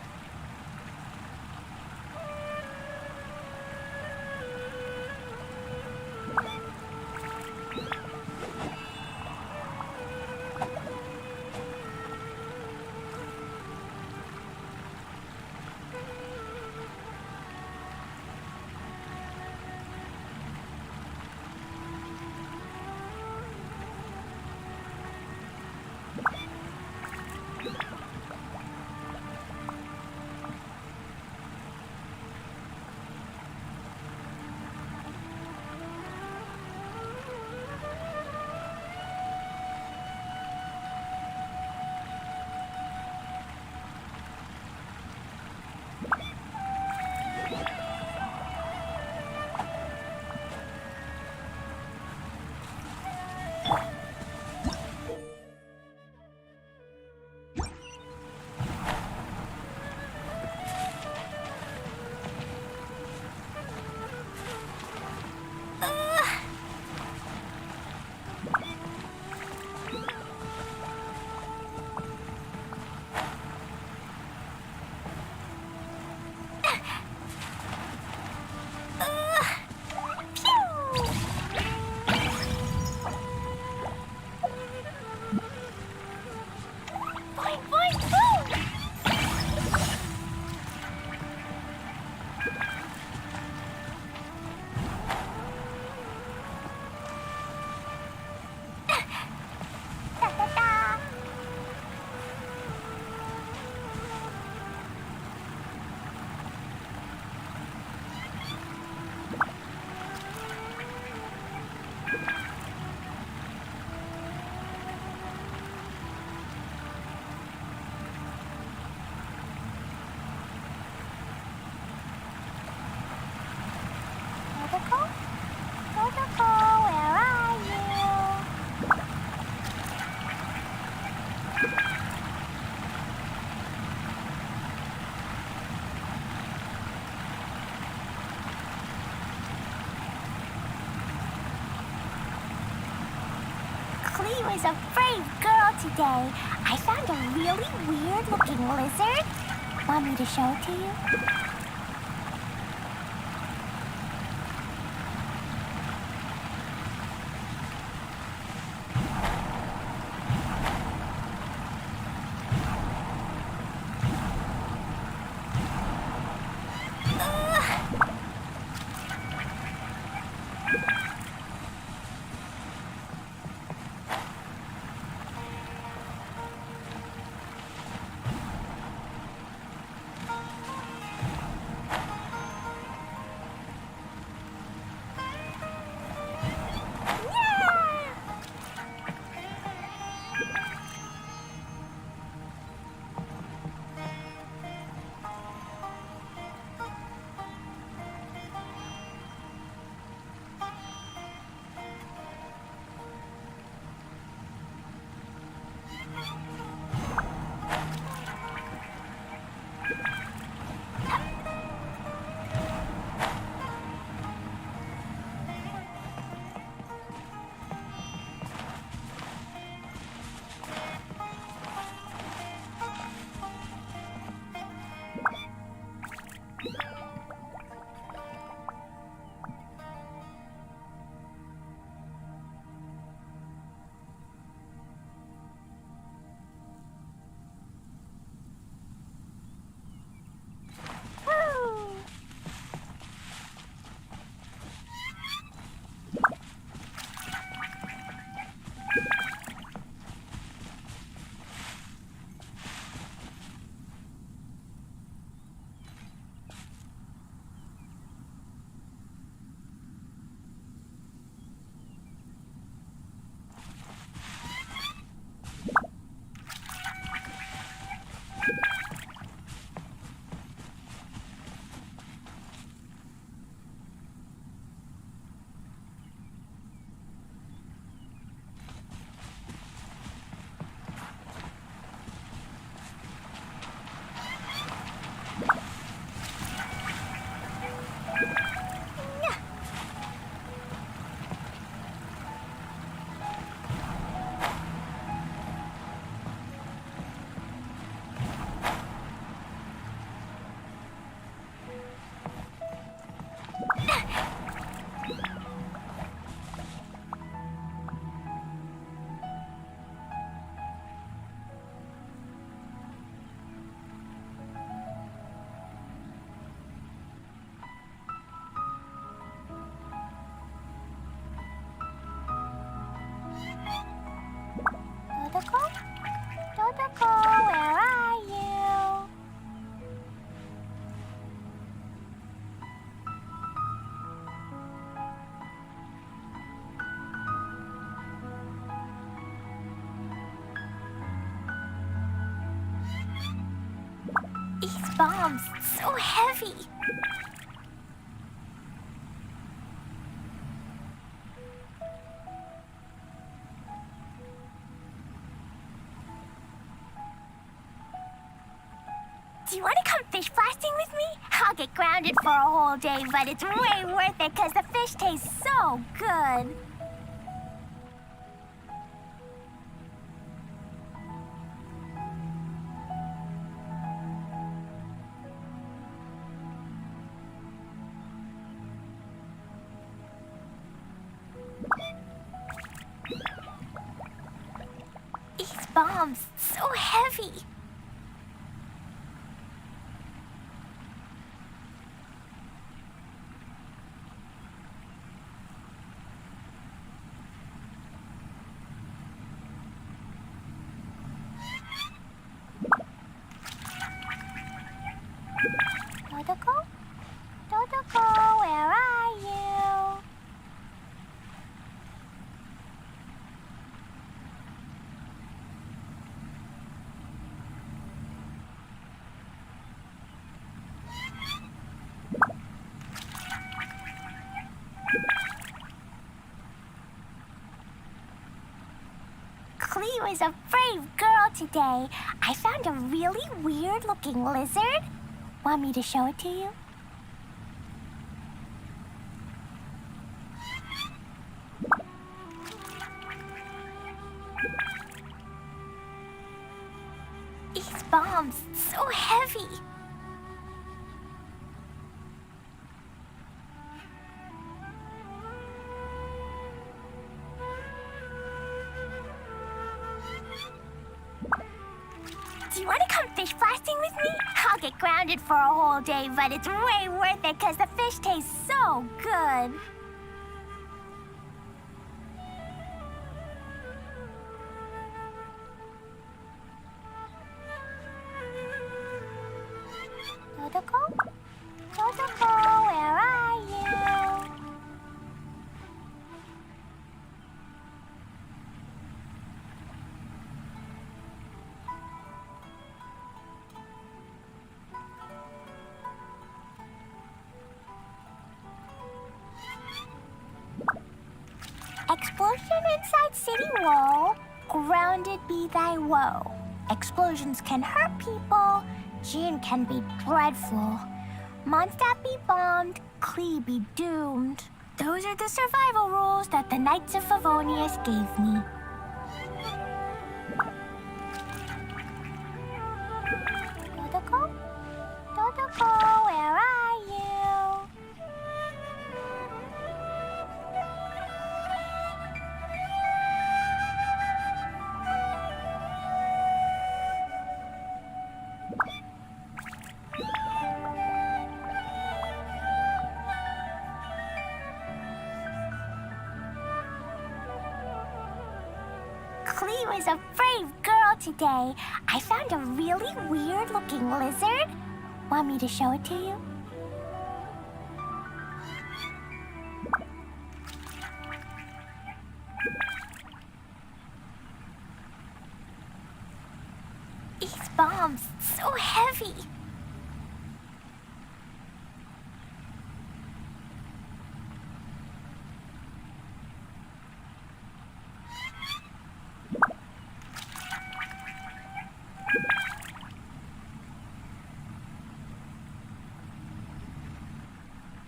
was a brave girl today. I found a really weird-looking lizard. Want me to show it to you? Totoko, where are you? These bombs, so heavy. Do you want to come fish blasting with me? I'll get grounded for a whole day, but it's way worth it because the fish taste so good. These bombs, so heavy. Totoko, where are you? Clee was a brave girl today. I found a really weird-looking lizard. Want me to show it to you? bombs, so heavy. Do you want to come fish blasting with me? I'll get grounded for a whole day, but it's way worth it because the fish tastes so good. Dodoko? Dodoko, where are you? Explosion inside city wall, grounded be thy woe. Explosions can hurt people, Jin can be dreadful. Mondstadt be bombed, Klee be doomed. Those are the survival rules that the Knights of Favonius gave me. Dodoko? Dodoko, where are you? Klee was a brave girl today. I found a really weird-looking lizard. Want me to show it to you? These bombs, so heavy.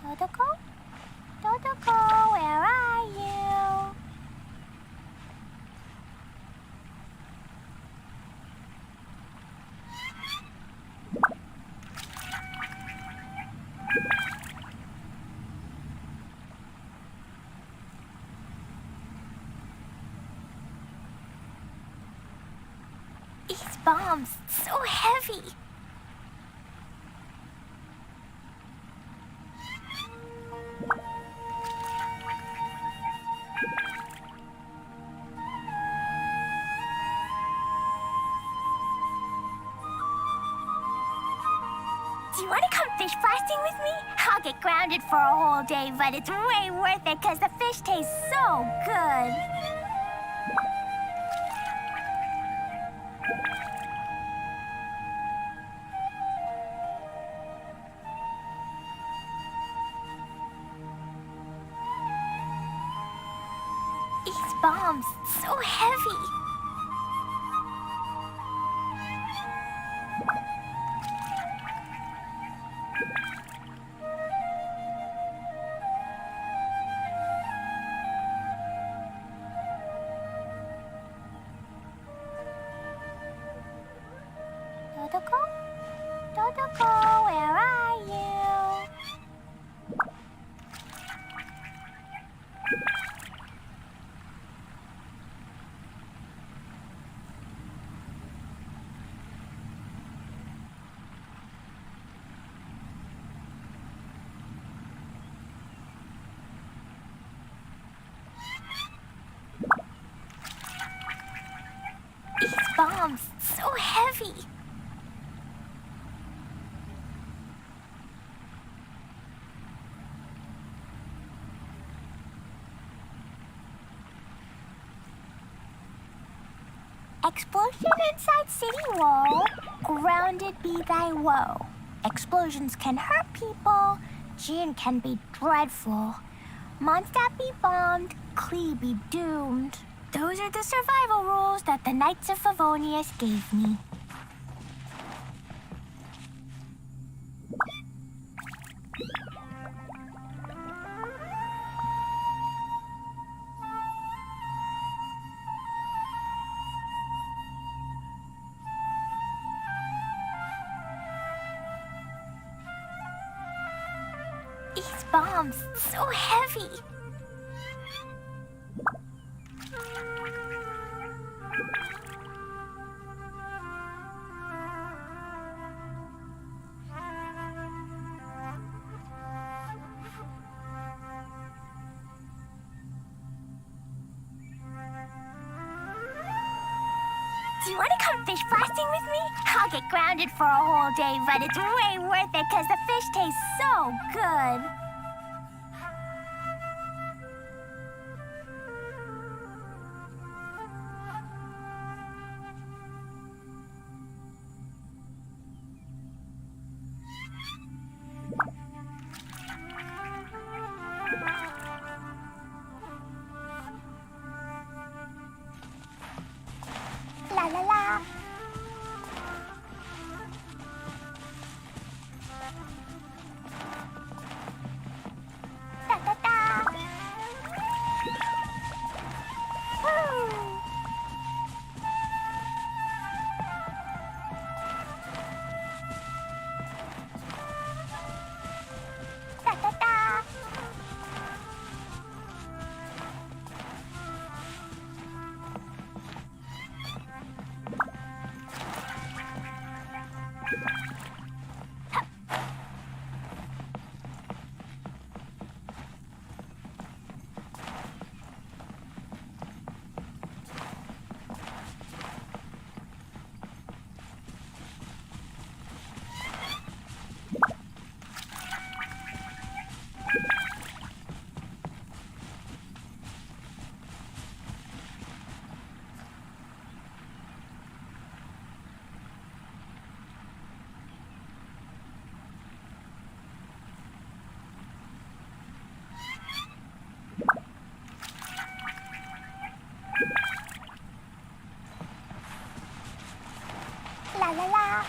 Dodoko? Dodoko, where are you? These bombs, so heavy. Do you want to come fish blasting with me? I'll get grounded for a whole day, but it's way worth it because the fish tastes so good. These bombs, so heavy. Dodoko? Dodoko, where are you? These bombs, so heavy. Explosion inside city wall, grounded be thy woe. Explosions can hurt people, Jin can be dreadful. Mondstadt be bombed, Klee be doomed. Those are the survival rules that the Knights of Favonius gave me. These bombs, so heavy. Do you want to come fish blasting with me? I'll get grounded for a whole day, but it's way worth it because the fish taste so good. La la la. Da da da. Woo. Da da da. La la la.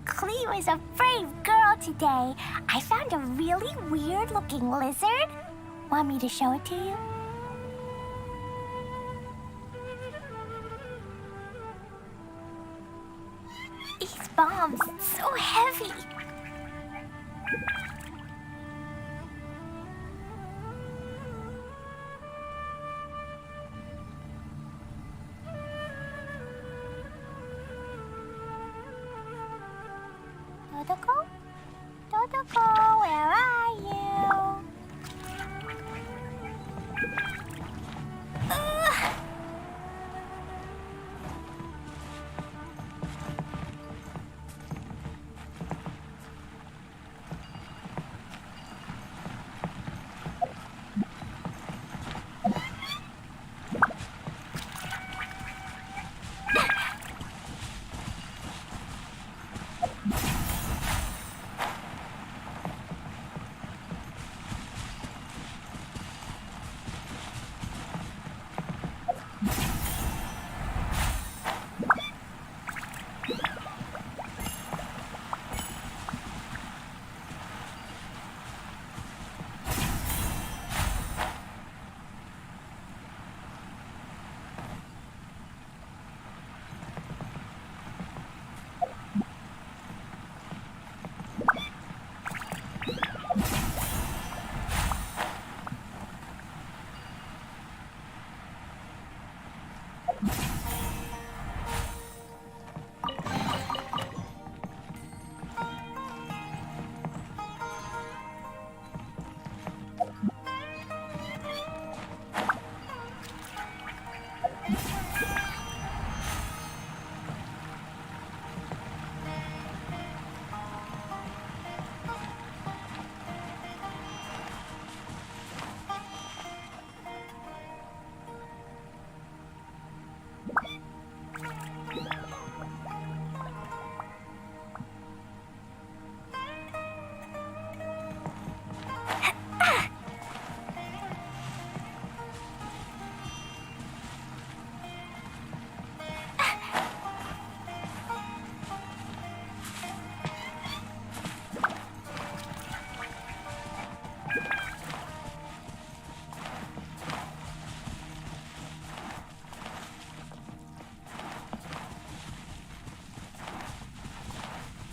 Clee was a brave girl today. I found a really weird-looking lizard. Want me to show it to you? These bombs, so heavy. Dodoko? Dodoko, where are you? Ugh.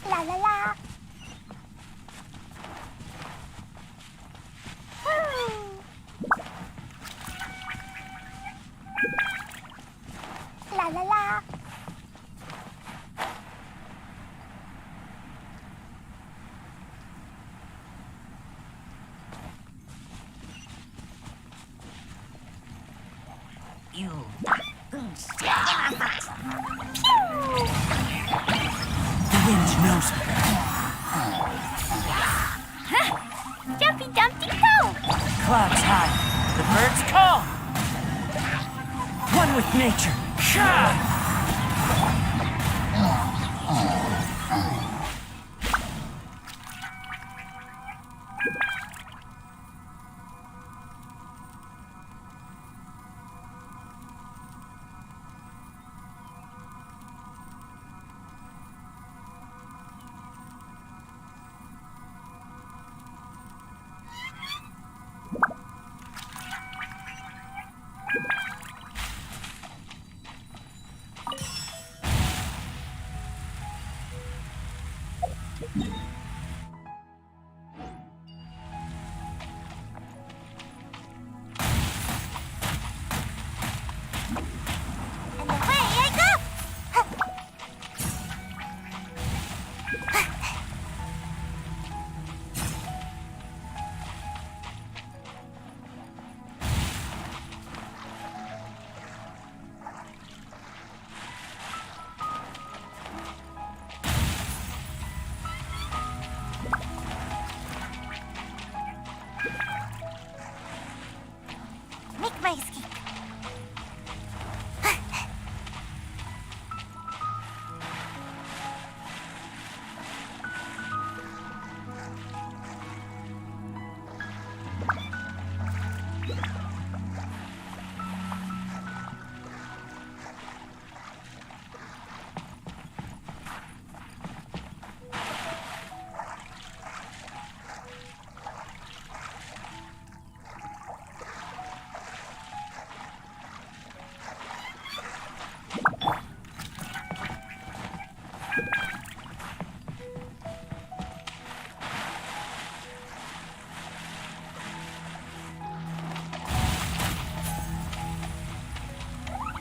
La la la. La la la. You. The wind knows me. Jumpy Dumpty Go! clouds high, the birds call. One with nature. Sha! And away I go! Make my escape.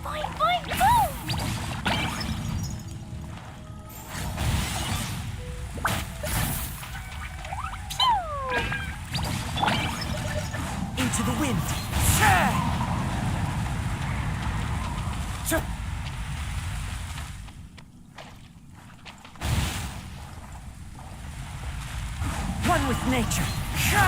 Boing, boing, boom! Into the wind. Sha! Sha! One with nature. Sha!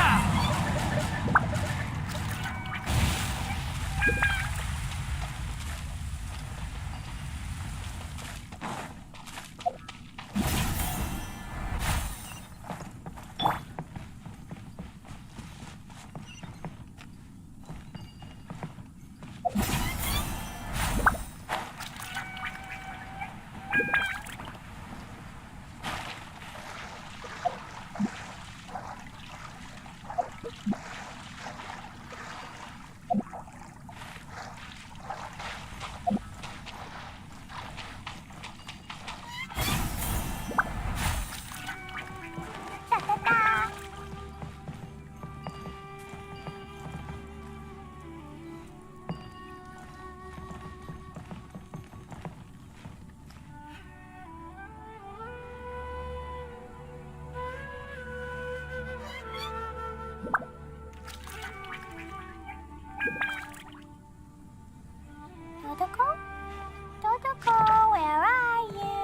Da-da-da. Dodoko? Dodoko, where are you?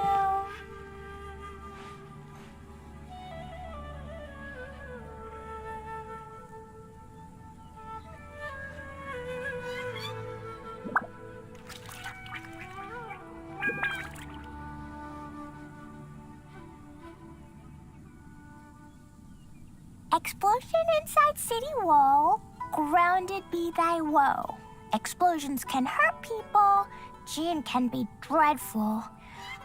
Explosion inside city wall. Grounded be thy woe. Explosions can hurt people. Gin can be dreadful.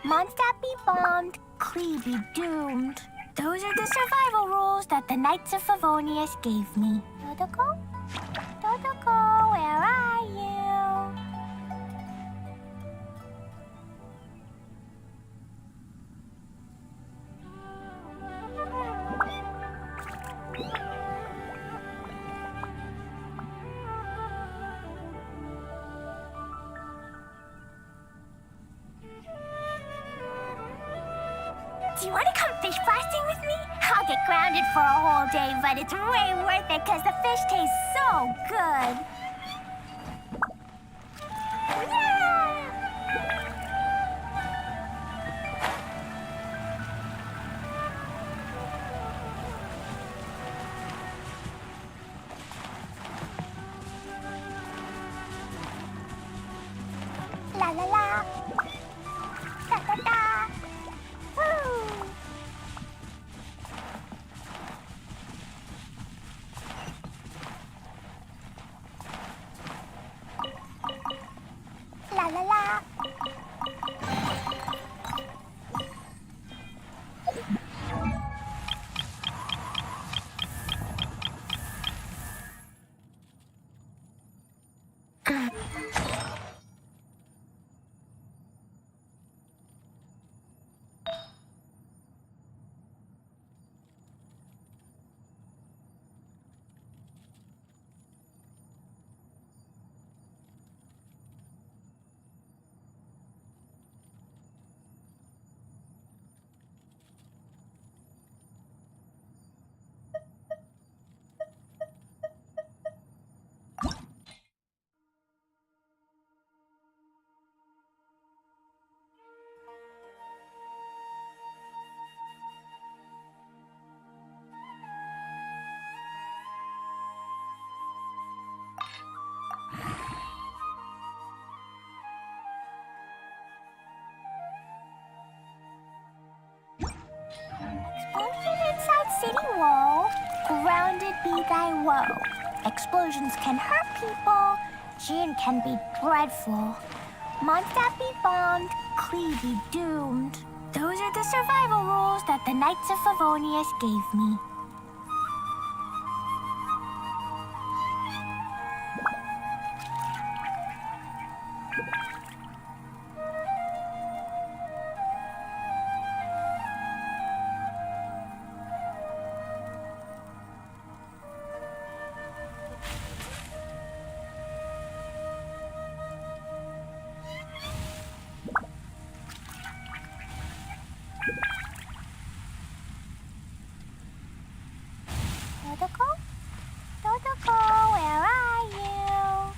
Mondstadt be bombed. Klee be doomed. Those are the survival rules that the Knights of Favonius gave me. Dodoko? Dodoko, where are you? Do you want to come fish blasting with me? I'll get grounded for a whole day, but it's way worth it because the fish taste so good. Yeah! Da da da! Woo! La la la! Explosion inside city wall. Grounded be thy woe. Explosions can hurt people. Gin can be dreadful. Mondstadt be bombed. Klee be doomed. Those are the survival rules that the Knights of Favonius gave me. Dodoko? Dodoko, where are you?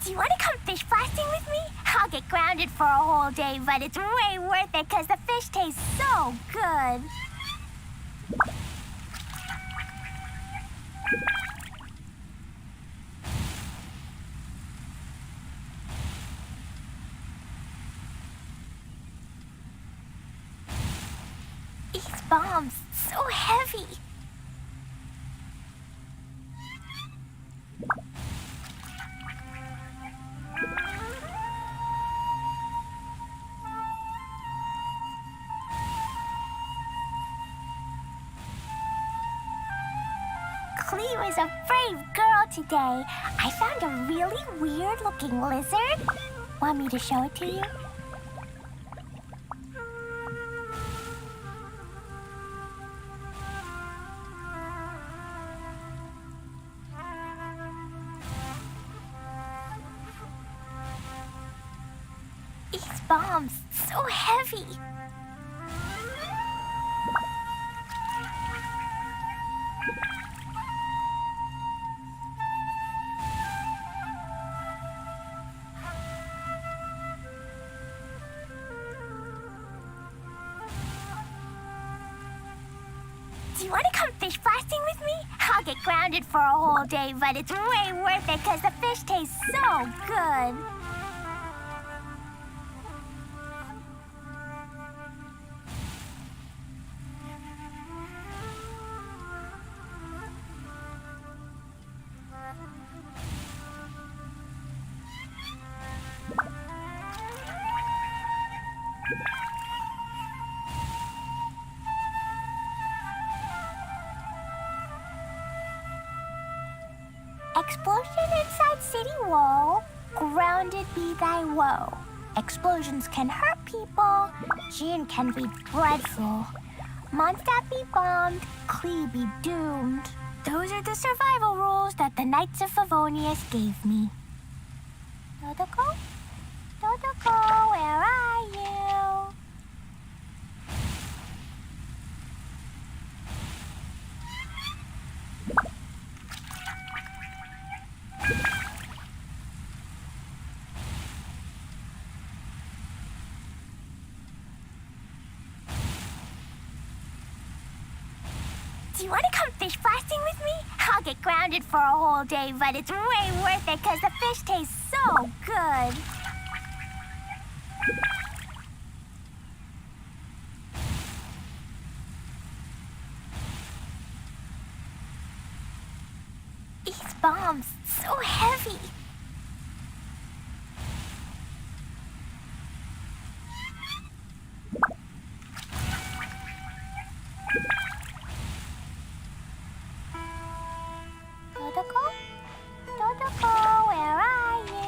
Do you want to come fish blasting with me? I'll get grounded for a whole day, but it's way worth it because the fish tastes so good. These bombs, so heavy. Klee was a brave girl today. I found a really weird-looking lizard. Want me to show it to you? These bombs, so heavy. Do you want to come fish blasting with me? I'll get grounded for a whole day, but it's way worth it because the fish tastes so good. Explosion inside city wall. Grounded be thy woe. Explosions can hurt people. Gin can be dreadful. Mondstadt be bombed. Klee be doomed. Those are the survival rules that the Knights of Favonius gave me. Dodoko? Dodoko, where are you? Do you want to come fish blasting with me? I'll get grounded for a whole day, but it's way worth it because the fish tastes so good. These bombs, so heavy. Dodoko? Dodoko, where are you?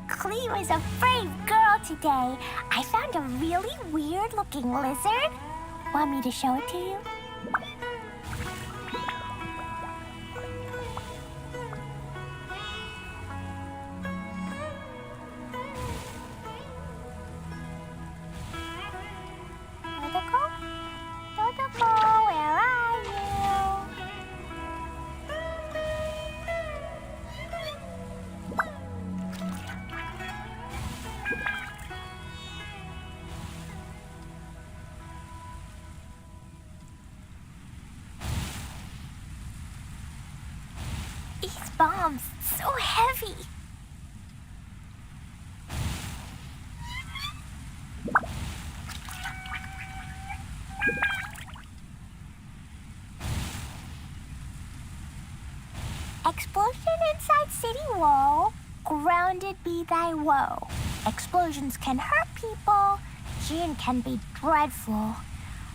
Cleo is a brave girl today. I found a really weird-looking lizard. Want me to show it to you? Dodoko? Dodoko, where are you? These bombs, so heavy. Explosion inside city wall. Grounded be thy woe. Explosions can hurt people. Jinn can be dreadful.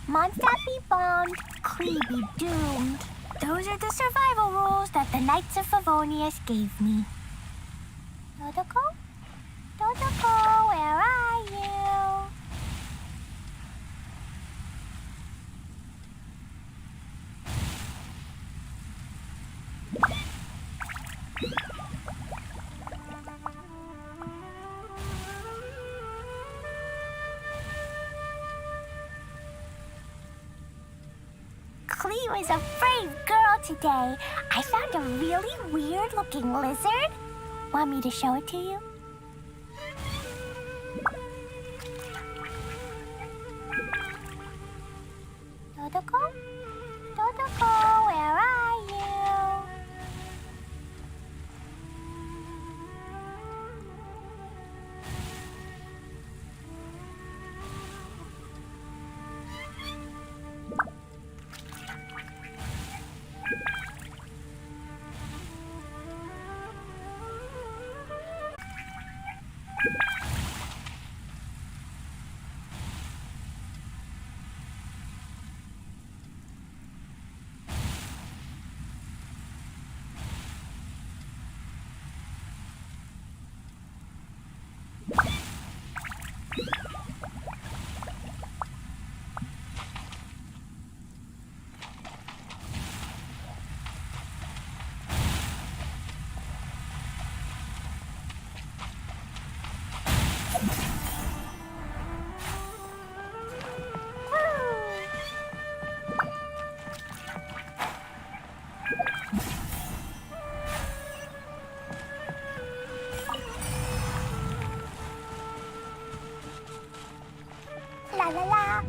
Mondstadt be bombed. Klee be doomed. Those are the survival rules that the Knights of Favonius gave me. Dodoko? Dodoko, where are you? Cleo is a brave girl today. I found a really weird-looking lizard. Want me to show it to you? Dodoko? Dodoko, where are you? La la la.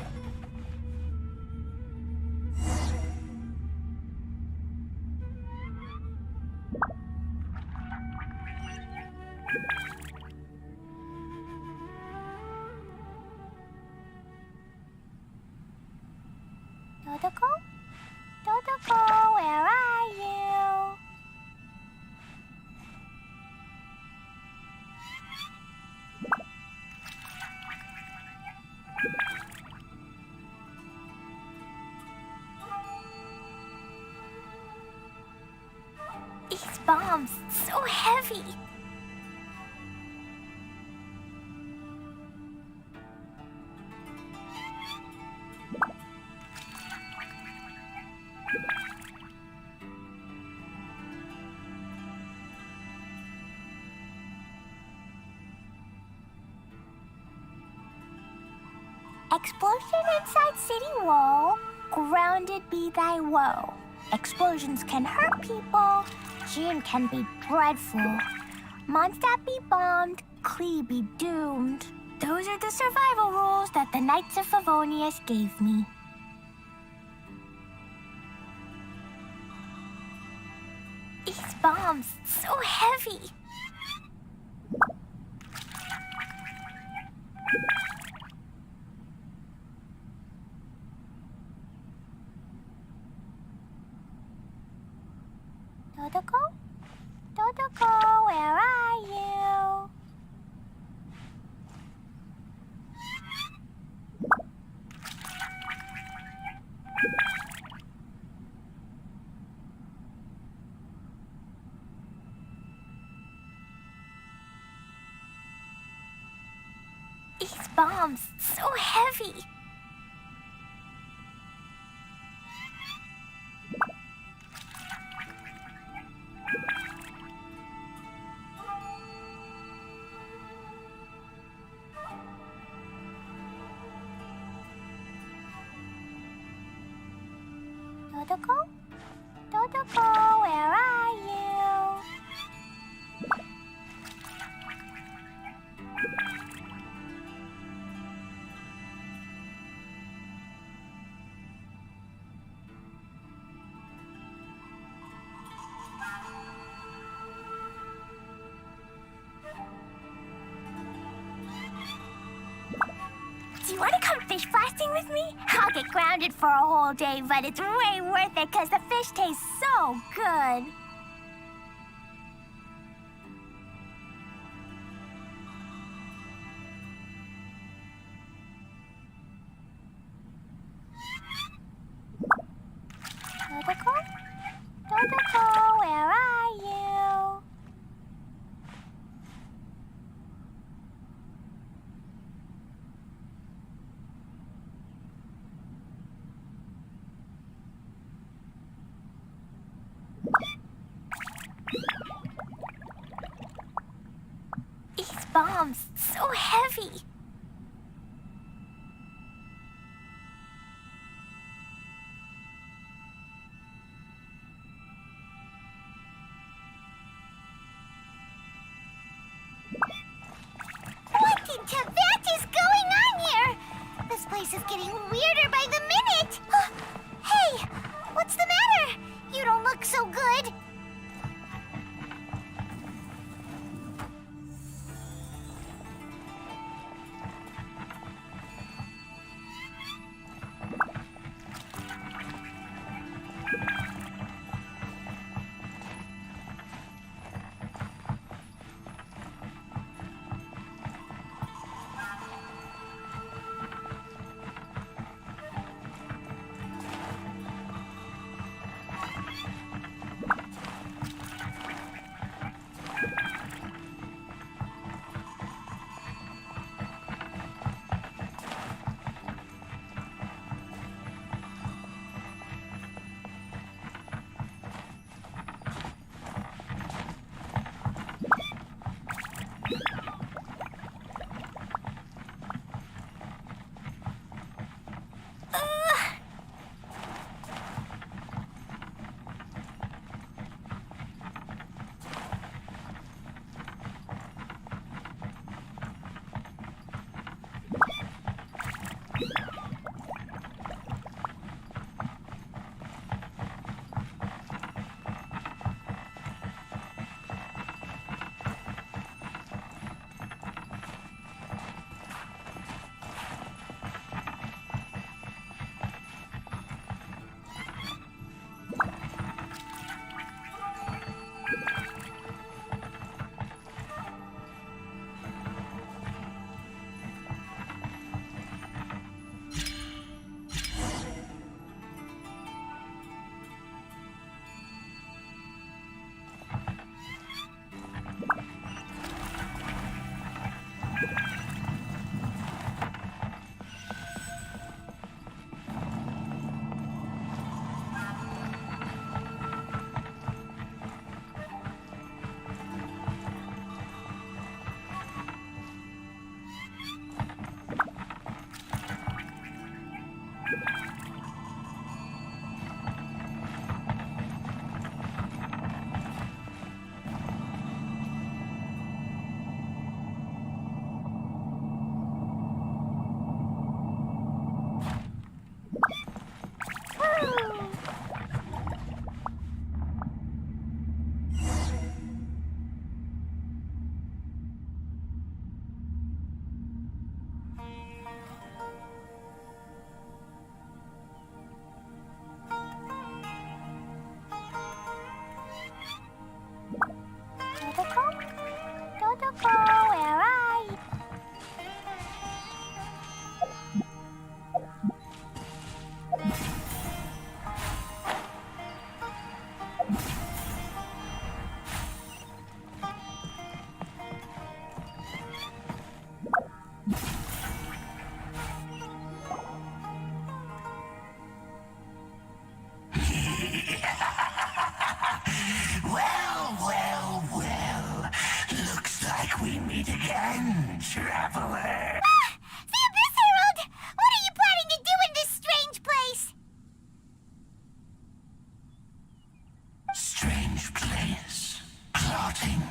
Dodoko? Dodoko, where are you? These bombs, so heavy. Explosion inside city wall, grounded be thy woe. Explosions can hurt people, June can be dreadful. Mondstadt be bombed, Klee be doomed. Those are the survival rules that the Knights of Favonius gave me. These bombs, so heavy. Dodoko? Dodoko, where are you? These bombs, so heavy. Dodoko? Dodoko, where are you? Do you want to come fish blasting with me? I'll get grounded for a whole day, but it's way worth it because the fish tastes so good. Dodoko? Dodoko, where are you? These bombs, so heavy. What in Tibet is going on here? This place is getting weirder by the minute. Hey, what's the matter? You don't look so good. Dodoko, where are you? Well. Looks like we meet again, traveler. The Abyss Herald! What are you planning to do in this strange place? Strange place. Plotting.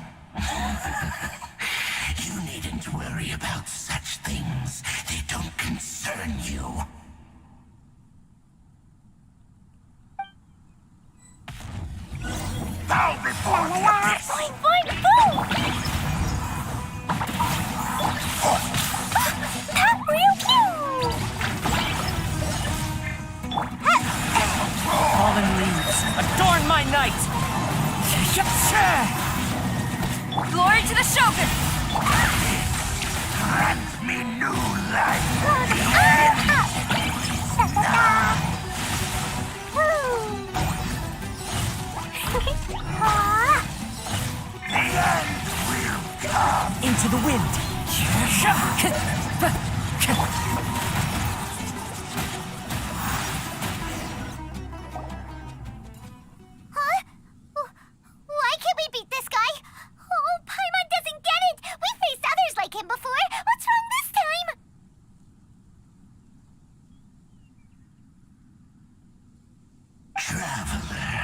You needn't worry about such things. They don't concern you. Bow before the abyss! Boing, boing, boom! Not real cute! Fallen leaves, adorn my night! Glory to the Shogun! Grant me new life! The end will come! Into the wind! Huh? Why can't we beat this guy? Oh, Paimon doesn't get it! We faced others like him before! What's wrong this time? Traveler,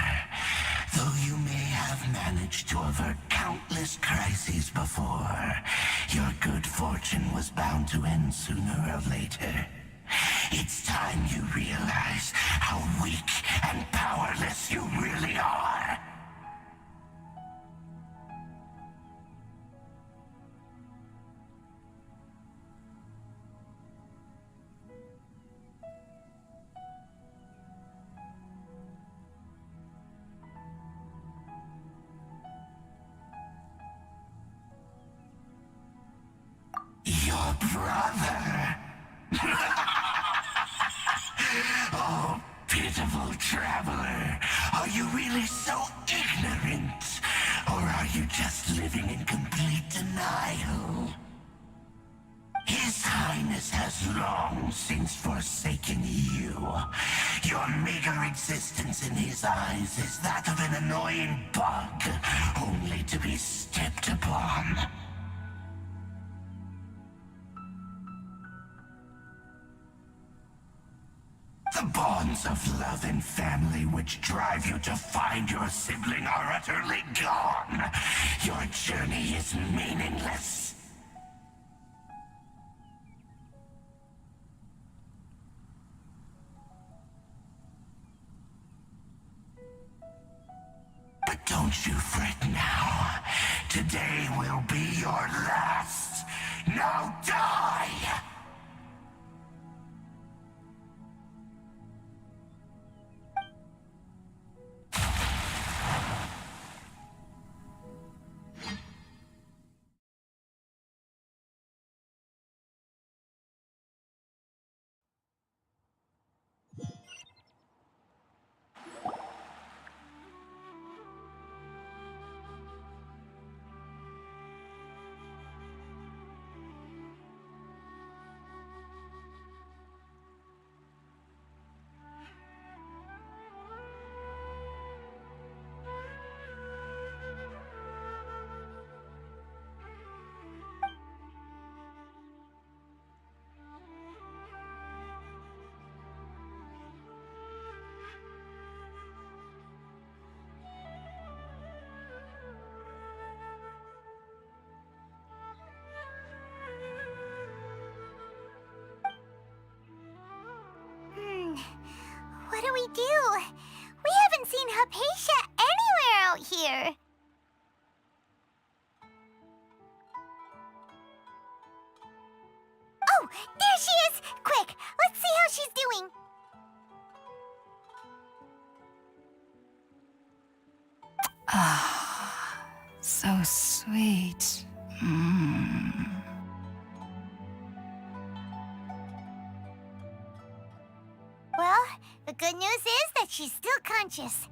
though you may have managed to avert countless crises before, your good fortune was bound to end sooner or later. It's time you realize how weak and powerless you really are. Your brother? Oh, pitiful traveler. Are you really so ignorant? Or are you just living in complete denial? His Highness has long since forsaken you. Your meager existence in his eyes is that of an annoying bug, only to be stepped upon. The bonds of love and family which drive you to find your sibling are utterly gone. Your journey is meaningless. But don't you fret now. Today will be your last. Now die! Ah, so sweet. Mm. Well, the good news is that she's still conscious.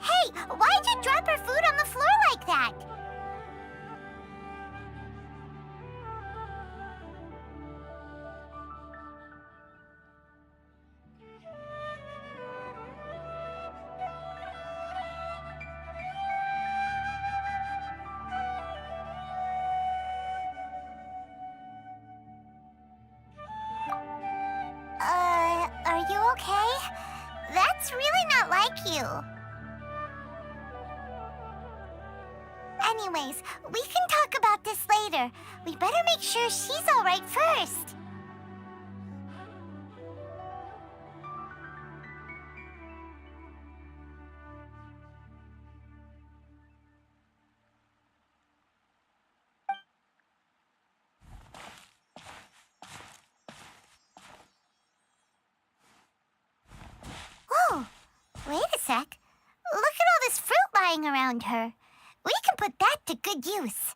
Hey, why'd you drop her food on the floor like that? Are you okay? That's really not like you. Anyways, we can talk about this later. We better make sure she's all right first. Whoa, wait a sec. Look at all this fruit lying around her. We can put that to good use.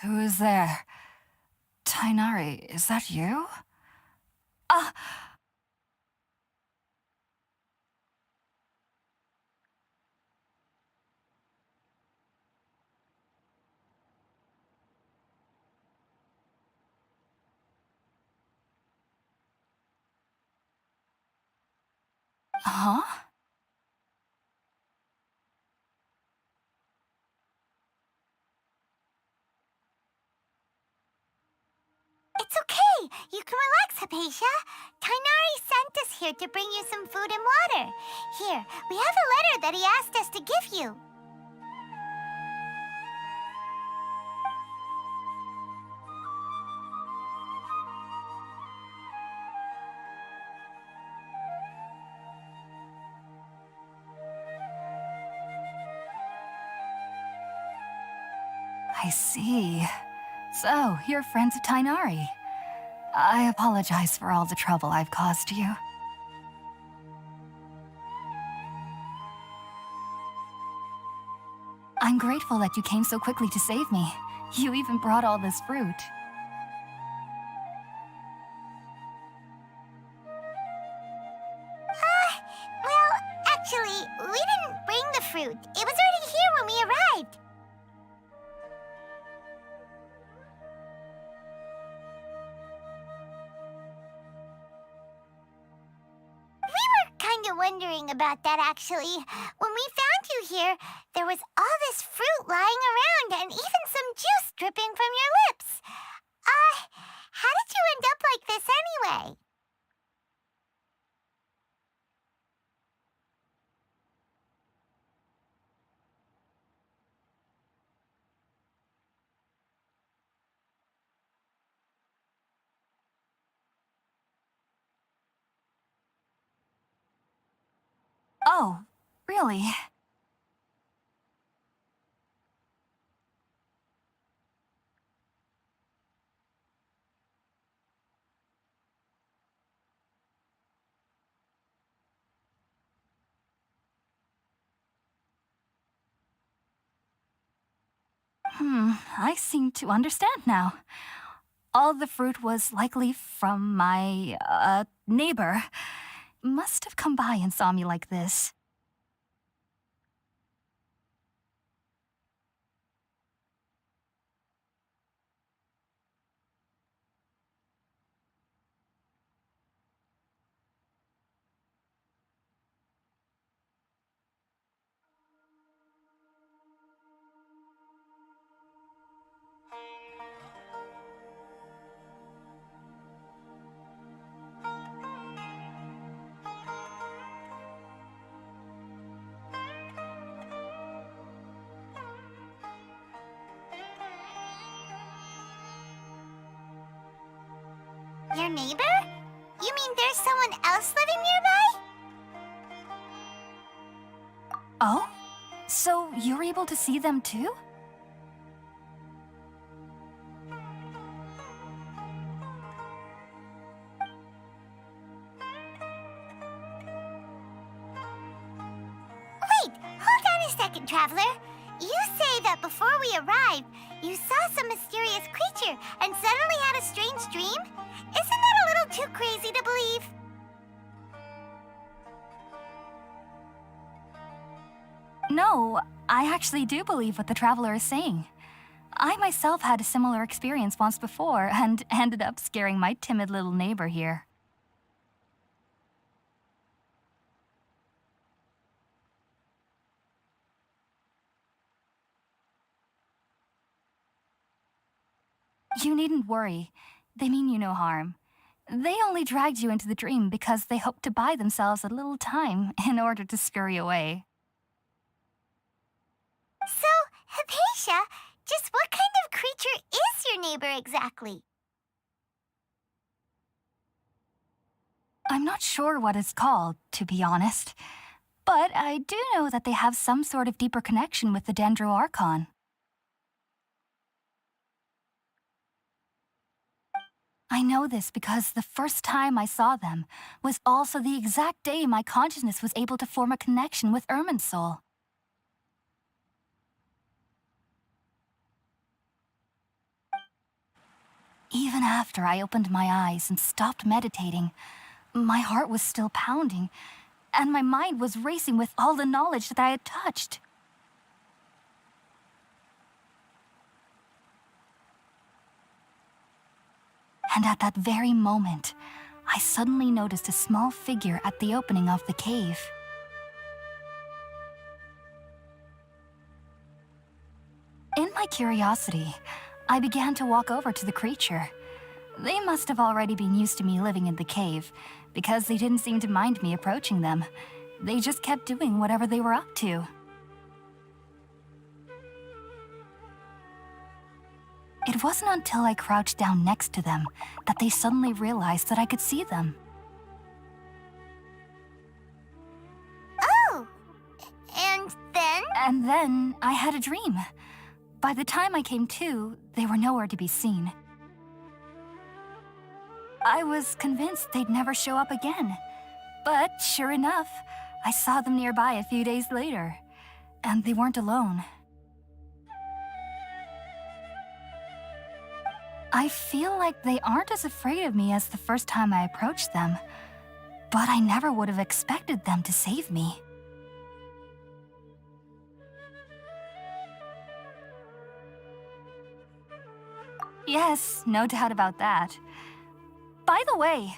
Who is there? Tainari, is that you? Huh? It's okay. You can relax, Hypatia. Tainari sent us here to bring you some food and water. Here, we have a letter that he asked us to give you. I see. So, you're friends of Tainari. I apologize for all the trouble I've caused you. I'm grateful that you came so quickly to save me. You even brought all this fruit. Well, actually, we didn't bring the fruit. It was already here when we arrived. We were kind of wondering about that, actually. When we found you here, there was all this fruit lying around and even some juice dripping from your lips. How did you end up like this anyway? Oh, really? I seem to understand now. All the fruit was likely from my, neighbor. Must have come by and saw me like this. Your neighbor? You mean there's someone else living nearby? Oh? So you're able to see them too? Wait, hold on a second, Traveler. You say that before we arrived, you saw some mysterious creature and suddenly had a strange dream? Isn't that a little too crazy to believe? No, I actually do believe what the traveler is saying. I myself had a similar experience once before and ended up scaring my timid little neighbor here. You needn't worry. They mean you no harm. They only dragged you into the dream because they hoped to buy themselves a little time in order to scurry away. So, Hypatia, just what kind of creature is your neighbor exactly? I'm not sure what it's called, to be honest. But I do know that they have some sort of deeper connection with the Dendro Archon. I know this because the first time I saw them was also the exact day my consciousness was able to form a connection with Irminsul. Even after I opened my eyes and stopped meditating, my heart was still pounding, and my mind was racing with all the knowledge that I had touched. And at that very moment, I suddenly noticed a small figure at the opening of the cave. In my curiosity, I began to walk over to the creature. They must have already been used to me living in the cave, because they didn't seem to mind me approaching them. They just kept doing whatever they were up to. It wasn't until I crouched down next to them that they suddenly realized that I could see them. Oh! And then? And then I had a dream. By the time I came to, they were nowhere to be seen. I was convinced they'd never show up again. But sure enough, I saw them nearby a few days later. And they weren't alone. I feel like they aren't as afraid of me as the first time I approached them. But I never would have expected them to save me. Yes, no doubt about that. By the way,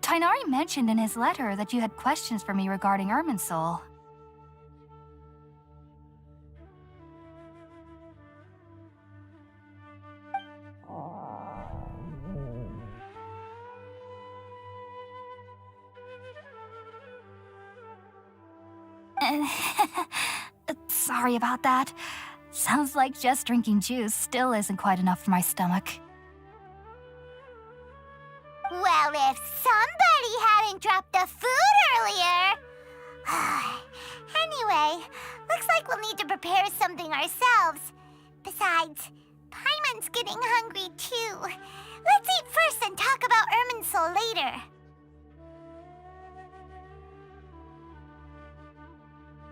Tighnari mentioned in his letter that you had questions for me regarding Irminsul. Sorry about that. Sounds like just drinking juice still isn't quite enough for my stomach. Well, if somebody hadn't dropped the food earlier... Anyway, looks like we'll need to prepare something ourselves. Besides, Paimon's getting hungry too. Let's eat first and talk about Irminsul later.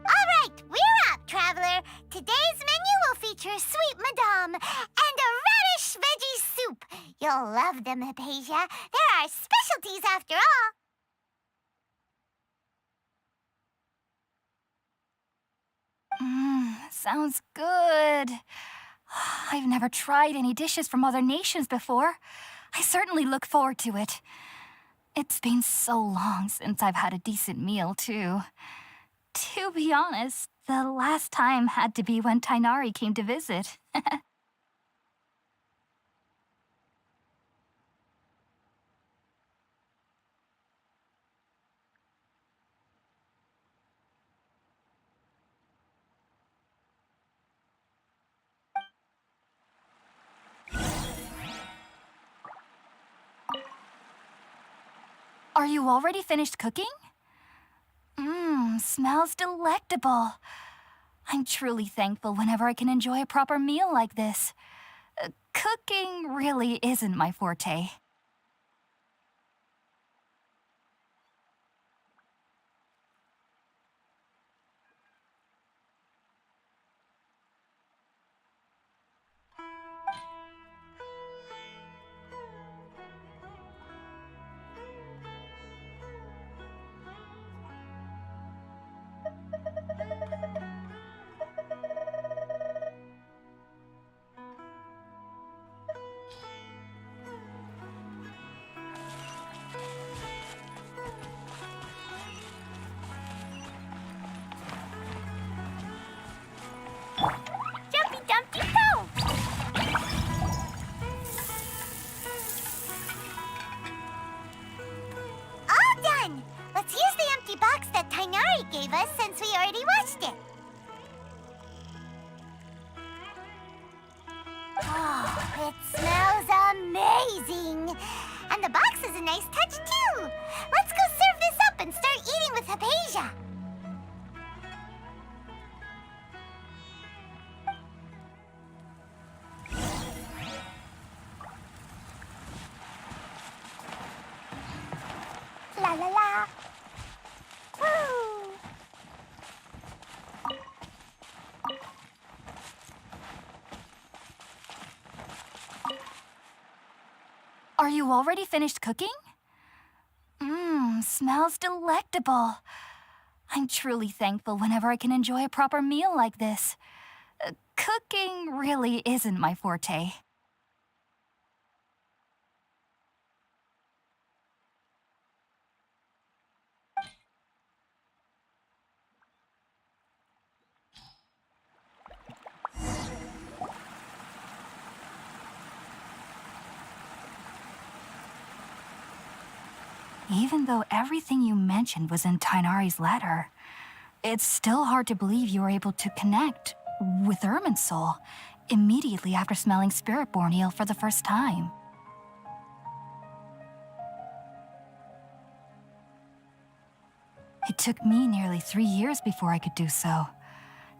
Alright, we're up, Traveler. Today's menu will feature sweet madame and a radish veggie soup. You'll love them, Hypatia. They're our specialties after all. Sounds good. I've never tried any dishes from other nations before. I certainly look forward to it. It's been so long since I've had a decent meal, too. To be honest, the last time had to be when Tighnari came to visit. Are you already finished cooking? Smells delectable. I'm truly thankful whenever I can enjoy a proper meal like this. Cooking really isn't my forte. Jumpy Dumpty Go! All done! Let's use the empty box that Tainari gave us since we already washed it. Oh, it smells amazing! And the box is a nice touch, too! Let's go serve this up and start eating with Hypatia! La la la! Woo! Are you already finished cooking? Smells delectable. I'm truly thankful whenever I can enjoy a proper meal like this. Cooking really isn't my forte. Even though everything you mentioned was in Tainari's letter, it's still hard to believe you were able to connect with Irminsul immediately after smelling Spirit-born eel for the first time. It took me nearly 3 years before I could do so,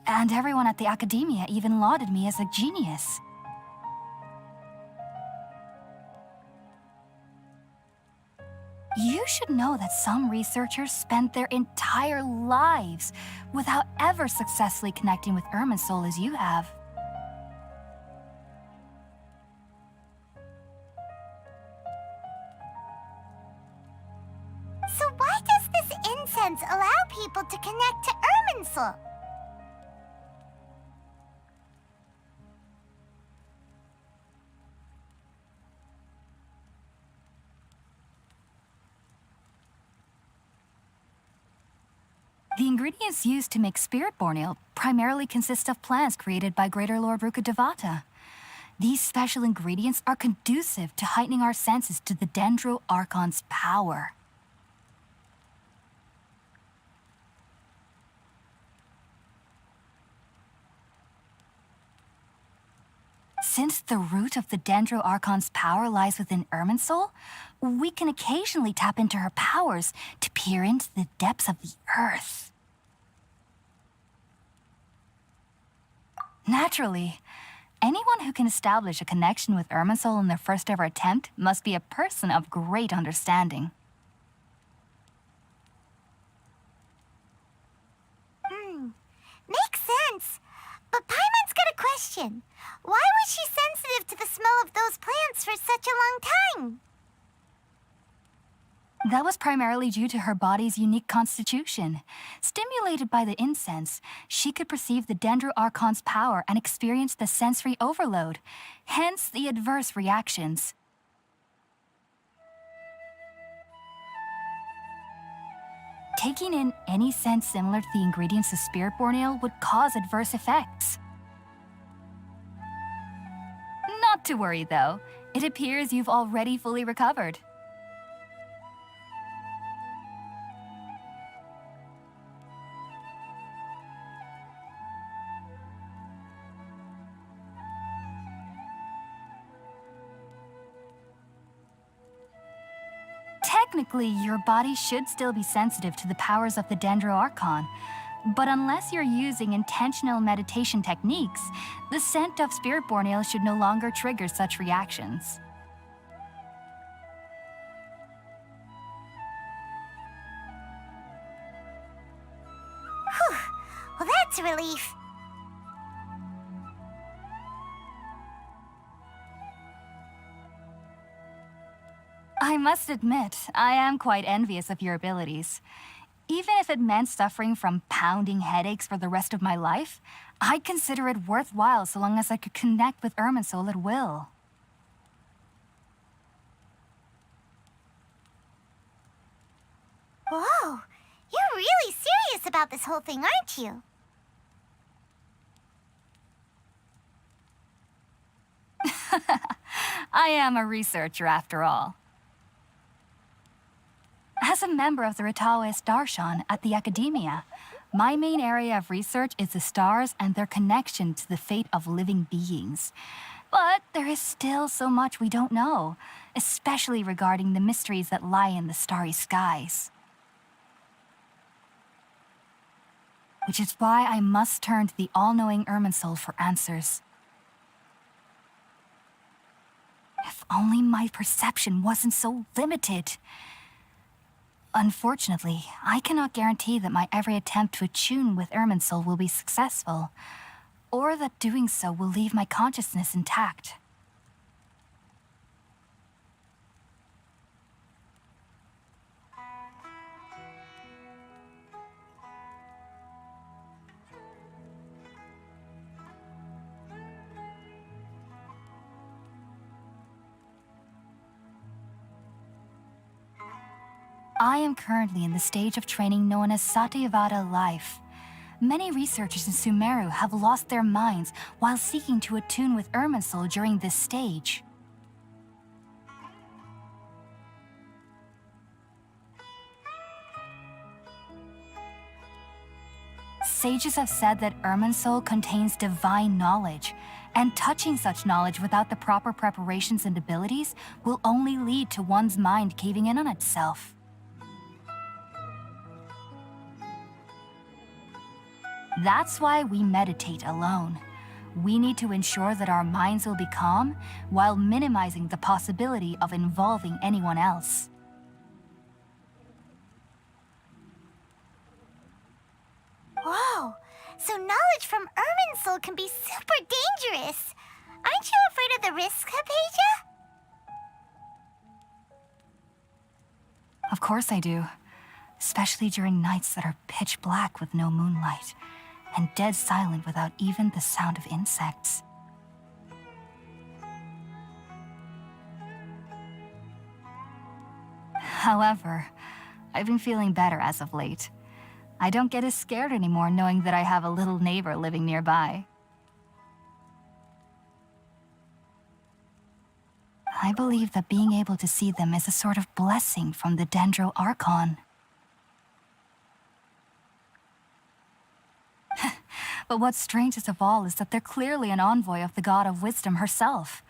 and everyone at the Academia even lauded me as a genius. You should know that some researchers spend their entire lives without ever successfully connecting with Irminsul as you have. So why does this incense allow people to connect to Irminsul? The ingredients used to make Spirit-born eel primarily consist of plants created by Greater Lord Rukkhadevata. These special ingredients are conducive to heightening our senses to the Dendro Archon's power. Since the root of the Dendro Archon's power lies within Irminsul, we can occasionally tap into her powers to peer into the depths of the earth. Naturally, anyone who can establish a connection with Irminsul in their first ever attempt must be a person of great understanding. Makes sense. But Paimon's got a question. Why was she sensitive to the smell of those plants for such a long time? That was primarily due to her body's unique constitution. Stimulated by the incense, she could perceive the Dendro Archon's power and experience the sensory overload, hence the adverse reactions. Taking in any scent similar to the ingredients of Spirit-born eel would cause adverse effects. Not to worry, though. It appears you've already fully recovered. Technically, your body should still be sensitive to the powers of the Dendro Archon, but unless you're using intentional meditation techniques, the scent of spirit-born ale should no longer trigger such reactions. Whew. Well, that's a relief. I must admit, I am quite envious of your abilities. Even if it meant suffering from pounding headaches for the rest of my life, I'd consider it worthwhile so long as I could connect with Irminsul at will. Whoa, you're really serious about this whole thing, aren't you? I am a researcher after all. As a member of the Ritaoist Darshan at the Academia, my main area of research is the stars and their connection to the fate of living beings. But there is still so much we don't know, especially regarding the mysteries that lie in the starry skies. Which is why I must turn to the all-knowing Irminsul for answers. If only my perception wasn't so limited. Unfortunately, I cannot guarantee that my every attempt to attune with Irminsul will be successful, or that doing so will leave my consciousness intact. I am currently in the stage of training known as Satyavada life. Many researchers in Sumeru have lost their minds while seeking to attune with Irminsul during this stage. Sages have said that Irminsul contains divine knowledge, and touching such knowledge without the proper preparations and abilities will only lead to one's mind caving in on itself. That's why we meditate alone. We need to ensure that our minds will be calm while minimizing the possibility of involving anyone else. Whoa, so knowledge from Irminsul can be super dangerous. Aren't you afraid of the risks, Hypatia? Of course I do. Especially during nights that are pitch black with no moonlight, and dead silent without even the sound of insects. However, I've been feeling better as of late. I don't get as scared anymore knowing that I have a little neighbor living nearby. I believe that being able to see them is a sort of blessing from the Dendro Archon. But what's strangest of all is that they're clearly an envoy of the god of wisdom herself,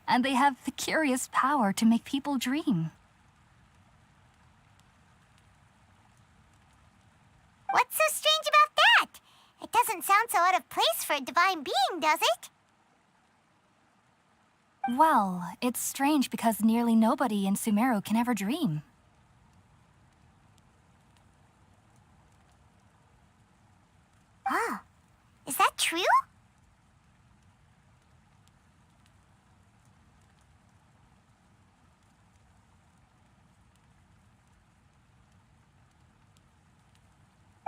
and they have the curious power to make people dream. What's so strange about that? It doesn't sound so out of place for a divine being, does it? Well, it's strange because nearly nobody in Sumeru can ever dream. Huh. Is that true?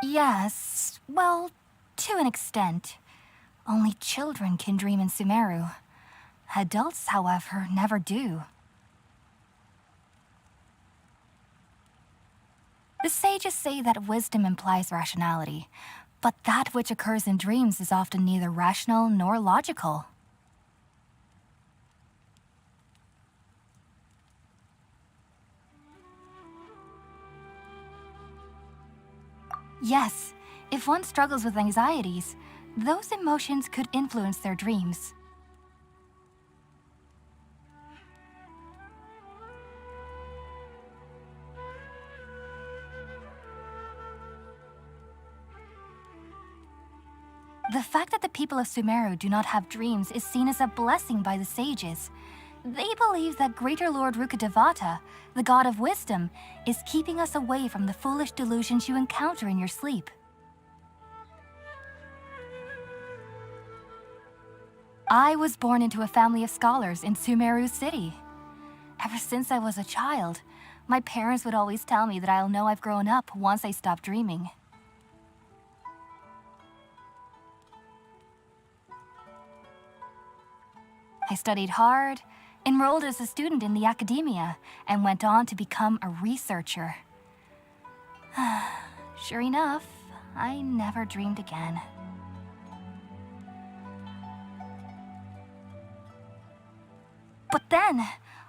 Yes, well, to an extent. Only children can dream in Sumeru. Adults, however, never do. The sages say that wisdom implies rationality, but that which occurs in dreams is often neither rational nor logical. Yes, if one struggles with anxieties, those emotions could influence their dreams. The fact that the people of Sumeru do not have dreams is seen as a blessing by the sages. They believe that Greater Lord Rukkhadevata, the god of wisdom, is keeping us away from the foolish delusions you encounter in your sleep. I was born into a family of scholars in Sumeru City. Ever since I was a child, my parents would always tell me that I'll know I've grown up once I stop dreaming. I studied hard, enrolled as a student in the academia, and went on to become a researcher. Sure enough, I never dreamed again. But then,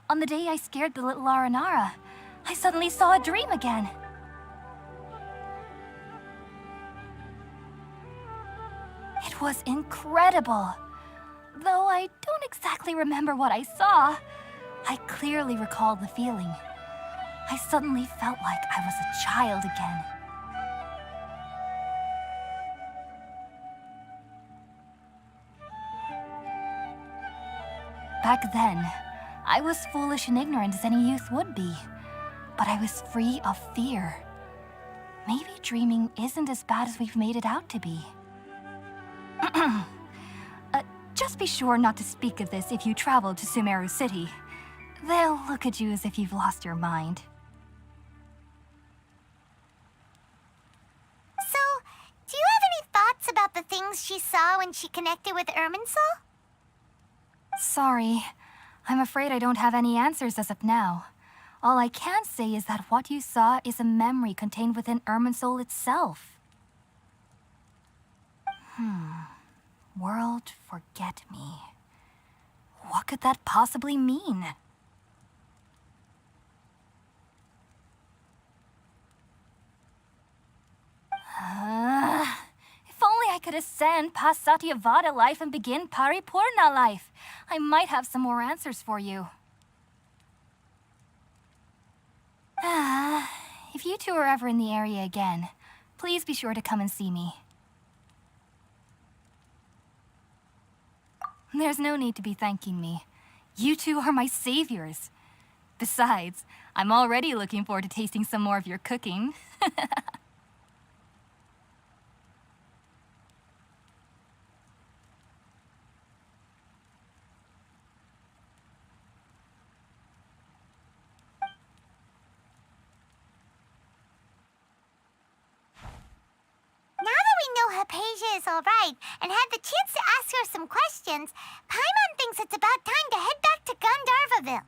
on the day I scared the little Aranara, I suddenly saw a dream again. It was incredible. Though I don't exactly remember what I saw, I clearly recalled the feeling. I suddenly felt like I was a child again. Back then, I was foolish and ignorant as any youth would be, but I was free of fear. Maybe dreaming isn't as bad as we've made it out to be. Just be sure not to speak of this if you travel to Sumeru City. They'll look at you as if you've lost your mind. So, do you have any thoughts about the things she saw when she connected with Irminsul? Sorry. I'm afraid I don't have any answers as of now. All I can say is that what you saw is a memory contained within Irminsul itself. World forget me. What could that possibly mean? If only I could ascend past Satyavada life and begin Paripurna life, I might have some more answers for you. If you two are ever in the area again, please be sure to come and see me. There's no need to be thanking me. You two are my saviors. Besides, I'm already looking forward to tasting some more of your cooking. Hypatia is all right and had the chance to ask her some questions, Paimon thinks it's about time to head back to Gandharvaville.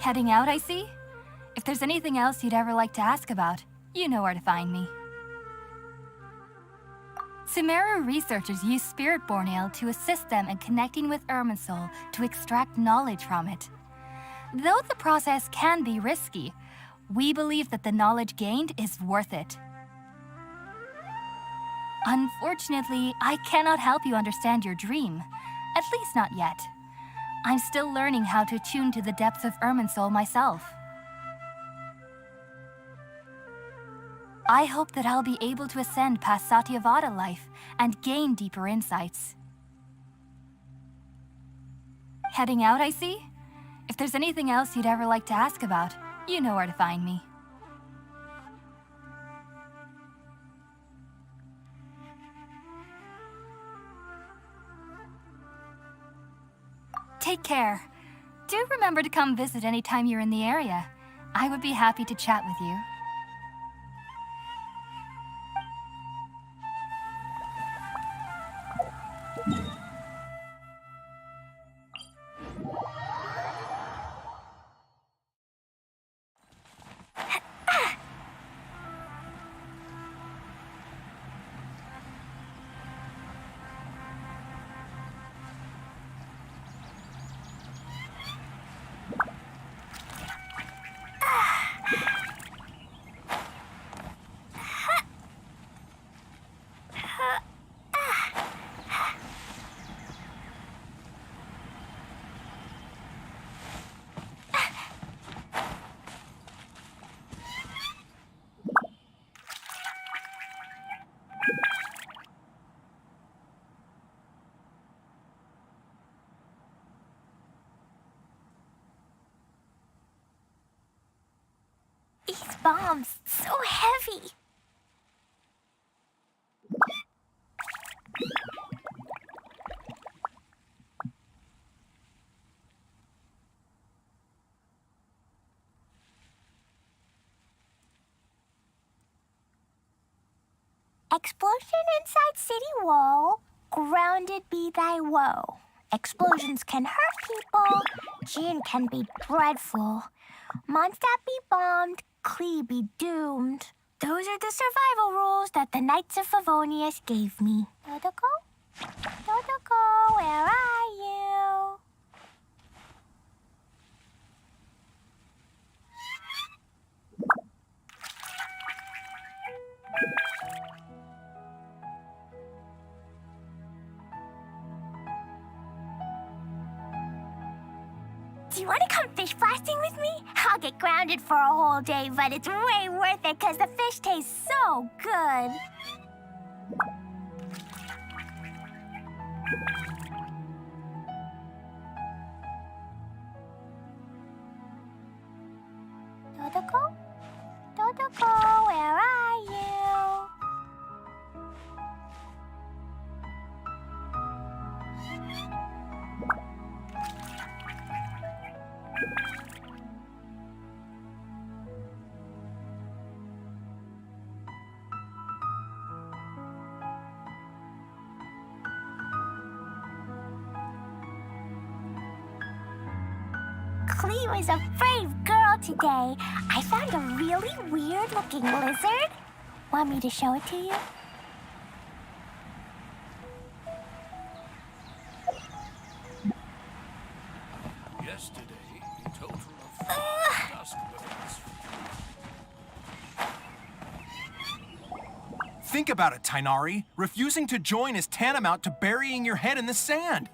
Heading out, I see? If there's anything else you'd ever like to ask about, you know where to find me. Sumeru researchers use Spirit-Born Ale to assist them in connecting with Irminsul to extract knowledge from it. Though the process can be risky, we believe that the knowledge gained is worth it. Unfortunately, I cannot help you understand your dream, at least not yet. I'm still learning how to attune to the depths of Irminsul myself. I hope that I'll be able to ascend past Satyavada life and gain deeper insights. Heading out, I see? If there's anything else you'd ever like to ask about, you know where to find me. Take care. Do remember to come visit anytime you're in the area. I would be happy to chat with you. bombs, so heavy. Explosion inside city wall, grounded be thy woe. Explosions can hurt people, Jin can be dreadful. Mondstadt be bombed, Klee be doomed. Those are the survival rules that the Knights of Favonius gave me. Dodoko? Dodoko, where are you? Do you want to come fish blasting with me? I'll get grounded for a whole day, but it's way worth it because the fish tastes so good. Dodoko? Dodoko, where are you? Klee was a brave girl today. I found a really weird-looking lizard. Want me to show it to you? Yesterday, a total of 4 dusk birds. Think about it, Tainari. Refusing to join is tantamount to burying your head in the sand.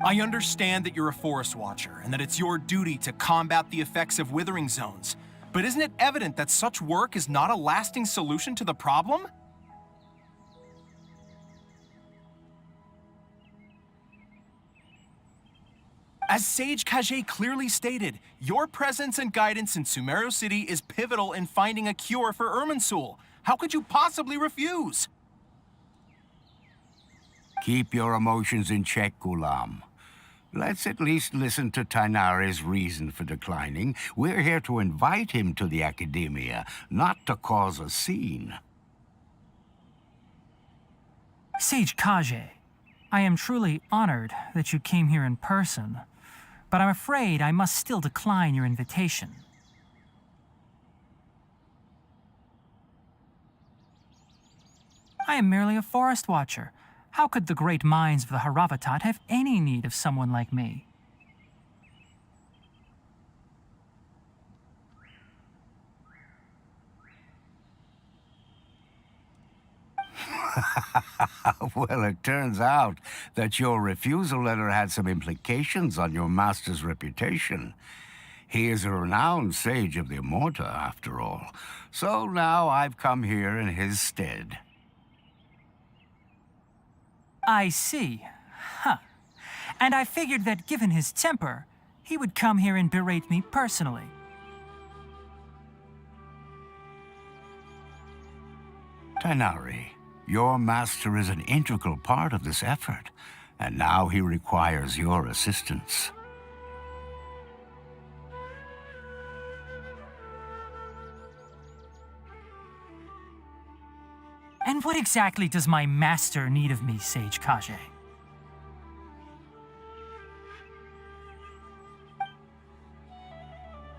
I understand that you're a forest watcher and that it's your duty to combat the effects of withering zones. But isn't it evident that such work is not a lasting solution to the problem? As Sage Kage clearly stated, your presence and guidance in Sumeru City is pivotal in finding a cure for Irminsul. How could you possibly refuse? Keep your emotions in check, Gulam. Let's at least listen to Tainari's reason for declining. We're here to invite him to the Academia, not to cause a scene. Sage Kage, I am truly honored that you came here in person, but I'm afraid I must still decline your invitation. I am merely a forest watcher. How could the great minds of the Haravatat have any need of someone like me? Well, it turns out that your refusal letter had some implications on your master's reputation. He is a renowned sage of the Immorta, after all. So now I've come here in his stead. I see. Huh. And I figured that given his temper, he would come here and berate me personally. Tainari, your master is an integral part of this effort, and now he requires your assistance. And what exactly does my master need of me, Sage Kage?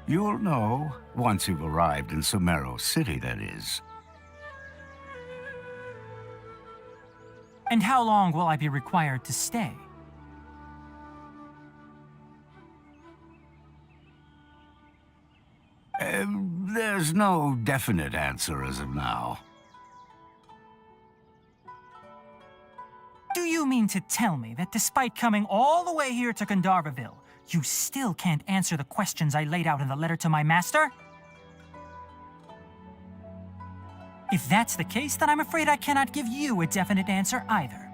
You'll know once you've arrived in Sumeru City, that is. And how long will I be required to stay? There's no definite answer as of now. Do you mean to tell me that despite coming all the way here to Gandharvaville, you still can't answer the questions I laid out in the letter to my master? If that's the case, then I'm afraid I cannot give you a definite answer either.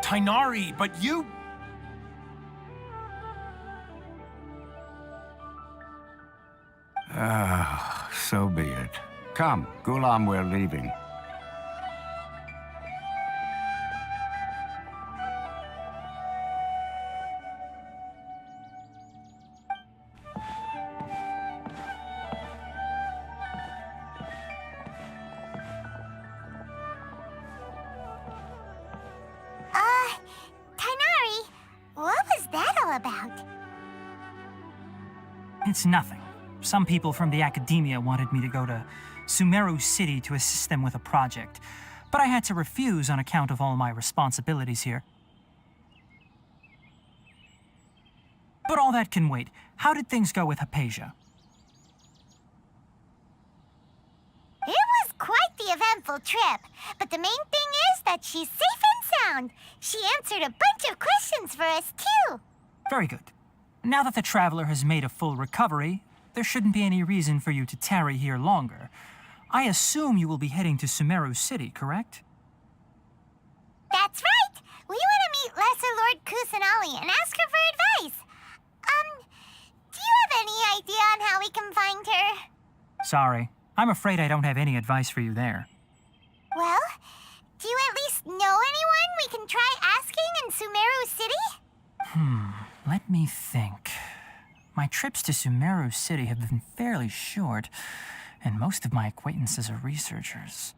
Tainari, but you... So be it. Come, Gulam, we're leaving. Tainari, what was that all about? It's nothing. Some people from the academia wanted me to go to Sumeru City to assist them with a project, but I had to refuse on account of all my responsibilities here. But all that can wait. How did things go with Hypatia? It was quite the eventful trip, but the main thing is that she's safe and sound. She answered a bunch of questions for us, too. Very good. Now that the traveler has made a full recovery, there shouldn't be any reason for you to tarry here longer. I assume you will be heading to Sumeru City, correct? That's right. We want to meet Lesser Lord Kusanali and ask her for advice. Do you have any idea on how we can find her? Sorry. I'm afraid I don't have any advice for you there. Well, do you at least know anyone we can try asking in Sumeru City? Let me think. My trips to Sumeru City have been fairly short, and most of my acquaintances are researchers.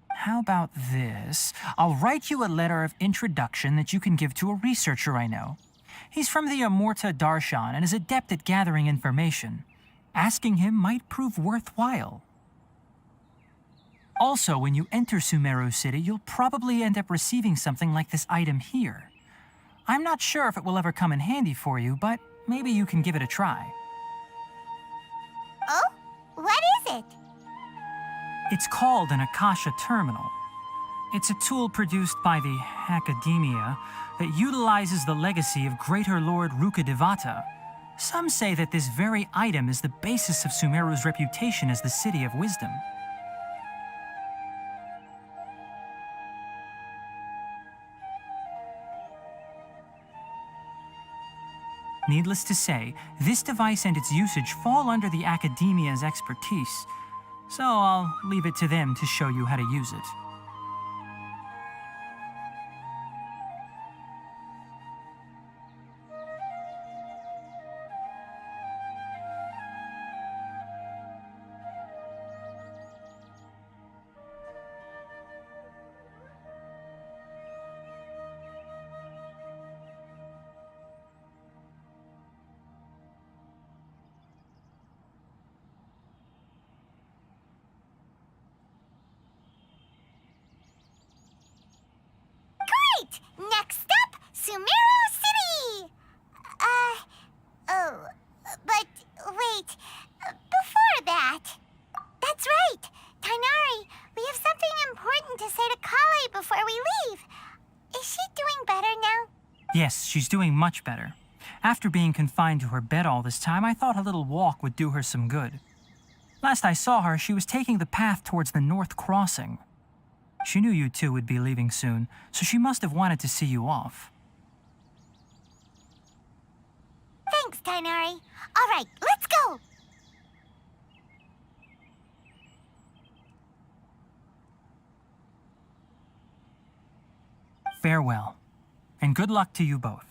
How about this? I'll write you a letter of introduction that you can give to a researcher I know. He's from the Amurta Darshan and is adept at gathering information. Asking him might prove worthwhile. Also, when you enter Sumeru City, you'll probably end up receiving something like this item here. I'm not sure if it will ever come in handy for you, but maybe you can give it a try. Oh? What is it? It's called an Akasha Terminal. It's a tool produced by the Academia that utilizes the legacy of Greater Lord Rukadevata. Some say that this very item is the basis of Sumeru's reputation as the City of Wisdom. Needless to say, this device and its usage fall under the Academia's expertise, so I'll leave it to them to show you how to use it. Next up, Sumeru City! But wait, before that... That's right! Tainari, we have something important to say to Kale before we leave. Is she doing better now? Yes, she's doing much better. After being confined to her bed all this time, I thought a little walk would do her some good. Last I saw her, she was taking the path towards the North Crossing. She knew you two would be leaving soon, so she must have wanted to see you off. Thanks, Tainari. All right, let's go! Farewell, and good luck to you both.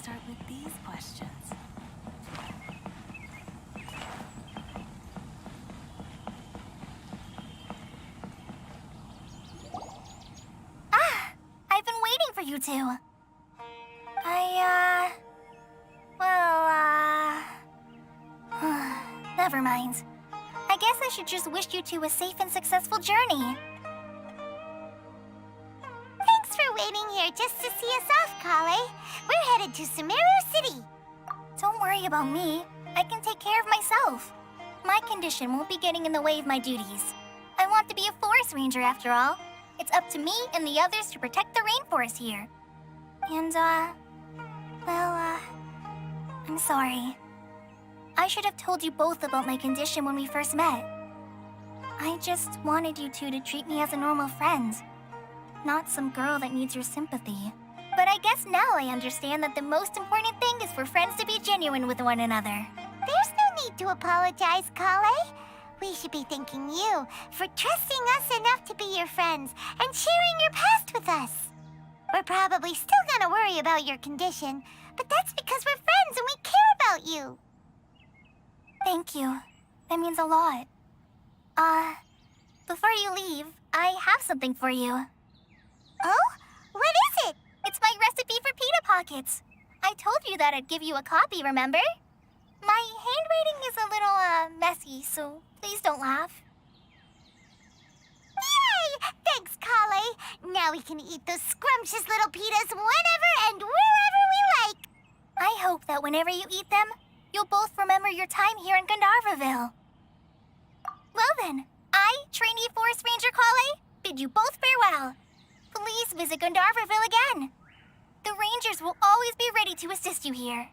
Start with these questions. I've been waiting for you two. Never mind. I guess I should just wish you two a safe and successful journey. Thanks for waiting here just to see us off, Kale. We're headed to Sumeru City. Don't worry about me. I can take care of myself. My condition won't be getting in the way of my duties. I want to be a forest ranger after all. It's up to me and the others to protect the rainforest here. And, I'm sorry. I should have told you both about my condition when we first met. I just wanted you two to treat me as a normal friend, not some girl that needs your sympathy. But I guess now I understand that the most important thing is for friends to be genuine with one another. There's no need to apologize, Kale. We should be thanking you for trusting us enough to be your friends and sharing your past with us. We're probably still gonna worry about your condition, but that's because we're friends and we care about you. Thank you. That means a lot. Before you leave, I have something for you. Oh? What is it? It's my recipe for pita pockets. I told you that I'd give you a copy, remember? My handwriting is a little, messy, so please don't laugh. Yay! Thanks, Kale. Now we can eat those scrumptious little pitas whenever and wherever we like. I hope that whenever you eat them, you'll both remember your time here in Gandharvaville. Well then, I, trainee Forest Ranger Kale, bid you both farewell. Please visit Gandharvaville again. The Rangers will always be ready to assist you here.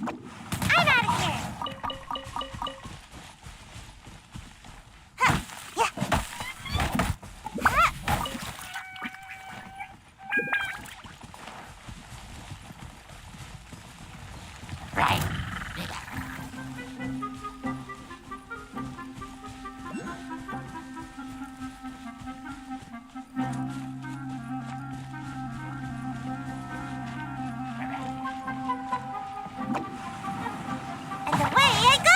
I'm out of here. Huh. Yeah. Huh. Right. And away I go.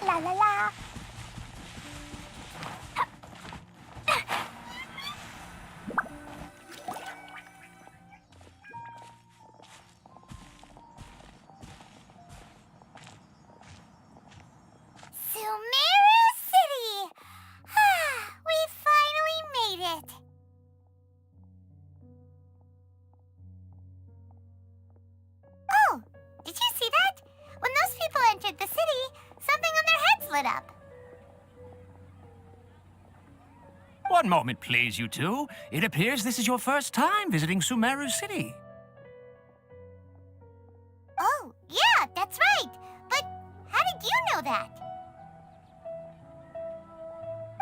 La la la. Sumeru City! We finally made it! Oh, did you see that? When those people entered the city, something on their heads lit up. One moment, please, you two. It appears this is your first time visiting Sumeru City. Oh, yeah, that's right. But how did you know that?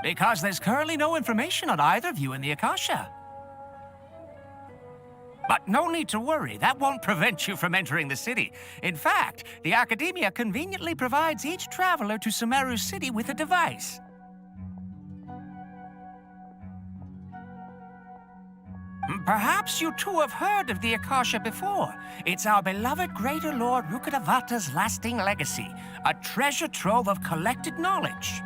Because there's currently no information on either of you in the Akasha. But no need to worry, that won't prevent you from entering the city. In fact, the Academia conveniently provides each traveler to Sumeru City with a device. Perhaps you two have heard of the Akasha before. It's our beloved Greater Lord Rukkhadevata's lasting legacy, a treasure trove of collected knowledge.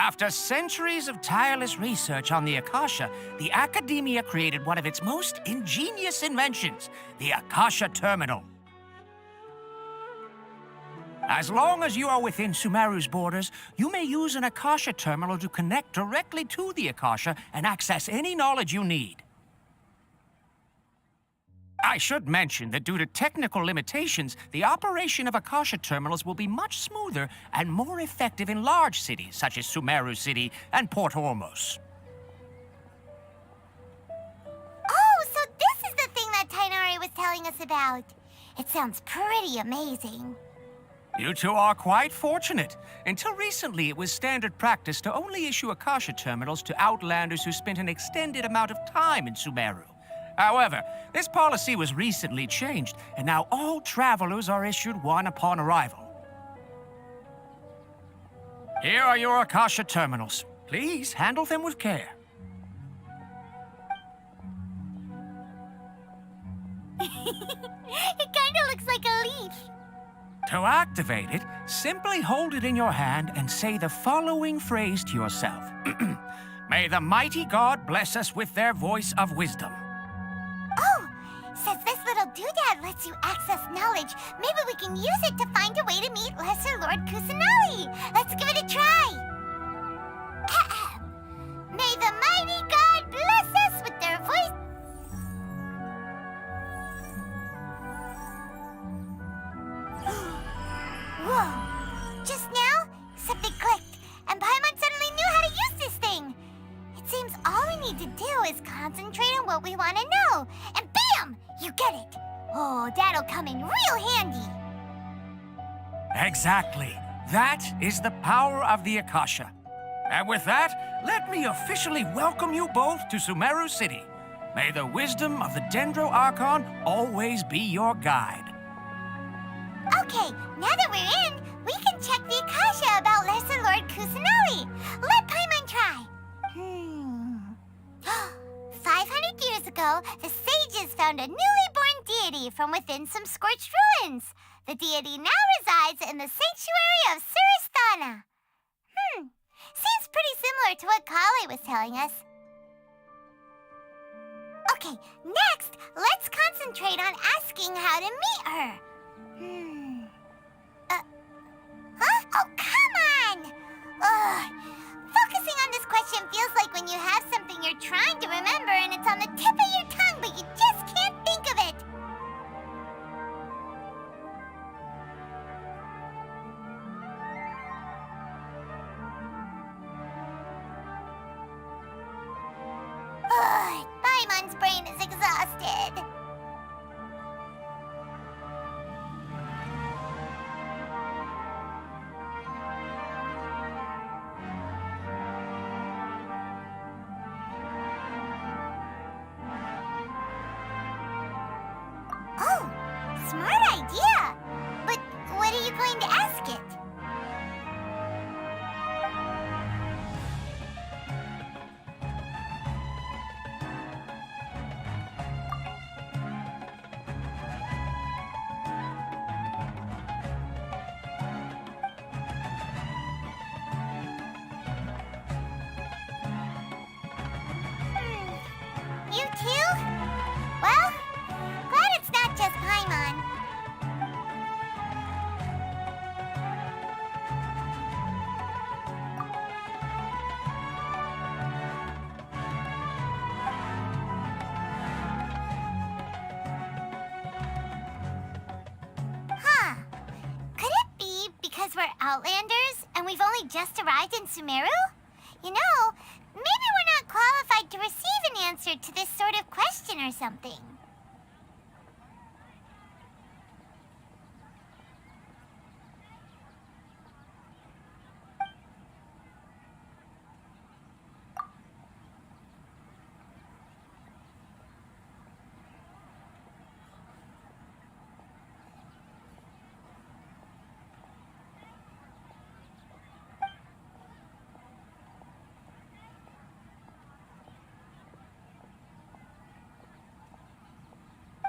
After centuries of tireless research on the Akasha, the Academia created one of its most ingenious inventions, the Akasha Terminal. As long as you are within Sumeru's borders, you may use an Akasha Terminal to connect directly to the Akasha and access any knowledge you need. I should mention that due to technical limitations, the operation of Akasha Terminals will be much smoother and more effective in large cities such as Sumeru City and Port Ormos. Oh, so this is the thing that Tainari was telling us about. It sounds pretty amazing. You two are quite fortunate. Until recently, it was standard practice to only issue Akasha Terminals to outlanders who spent an extended amount of time in Sumeru. However, this policy was recently changed, and now all travelers are issued one upon arrival. Here are your Akasha Terminals. Please handle them with care. It kind of looks like a leaf. To activate it, simply hold it in your hand and say the following phrase to yourself. May the mighty God bless us with their voice of wisdom. Oh, says this little doodad lets you access knowledge. Maybe we can use it to find a way to meet Lesser Lord Kusanali. Let's give it a try. May the mighty God bless us with their voice. Whoa! Just now, something clicked, and Paimon suddenly knew how to use this thing. It seems all we need to do is concentrate on what we want to know, and bam! You get it. Oh, that'll come in real handy. Exactly. That is the power of the Akasha. And with that, let me officially welcome you both to Sumeru City. May the wisdom of the Dendro Archon always be your guide. Okay, now that we're in, we can check the Akasha about Lesser Lord Kusanali. Let Paimon try. 500 years ago, the sages found a newly born deity from within some scorched ruins. The deity now resides in the sanctuary of Suristana. Seems pretty similar to what Kale was telling us. Okay, next, let's concentrate on asking how to meet her. Huh? Oh, come on! Ugh. Focusing on this question feels like when you have something you're trying to remember and it's on the tip of your tongue, but you just can't think of it. Ugh, Paimon's brain is exhausted. Oh, smart idea. But what are you going to ask it? You too? Well, glad it's not just Paimon. Huh. Could it be because we're Outlanders and we've only just arrived in Sumeru? You know, maybe we're not qualified to receive an answer to this sort of question or something.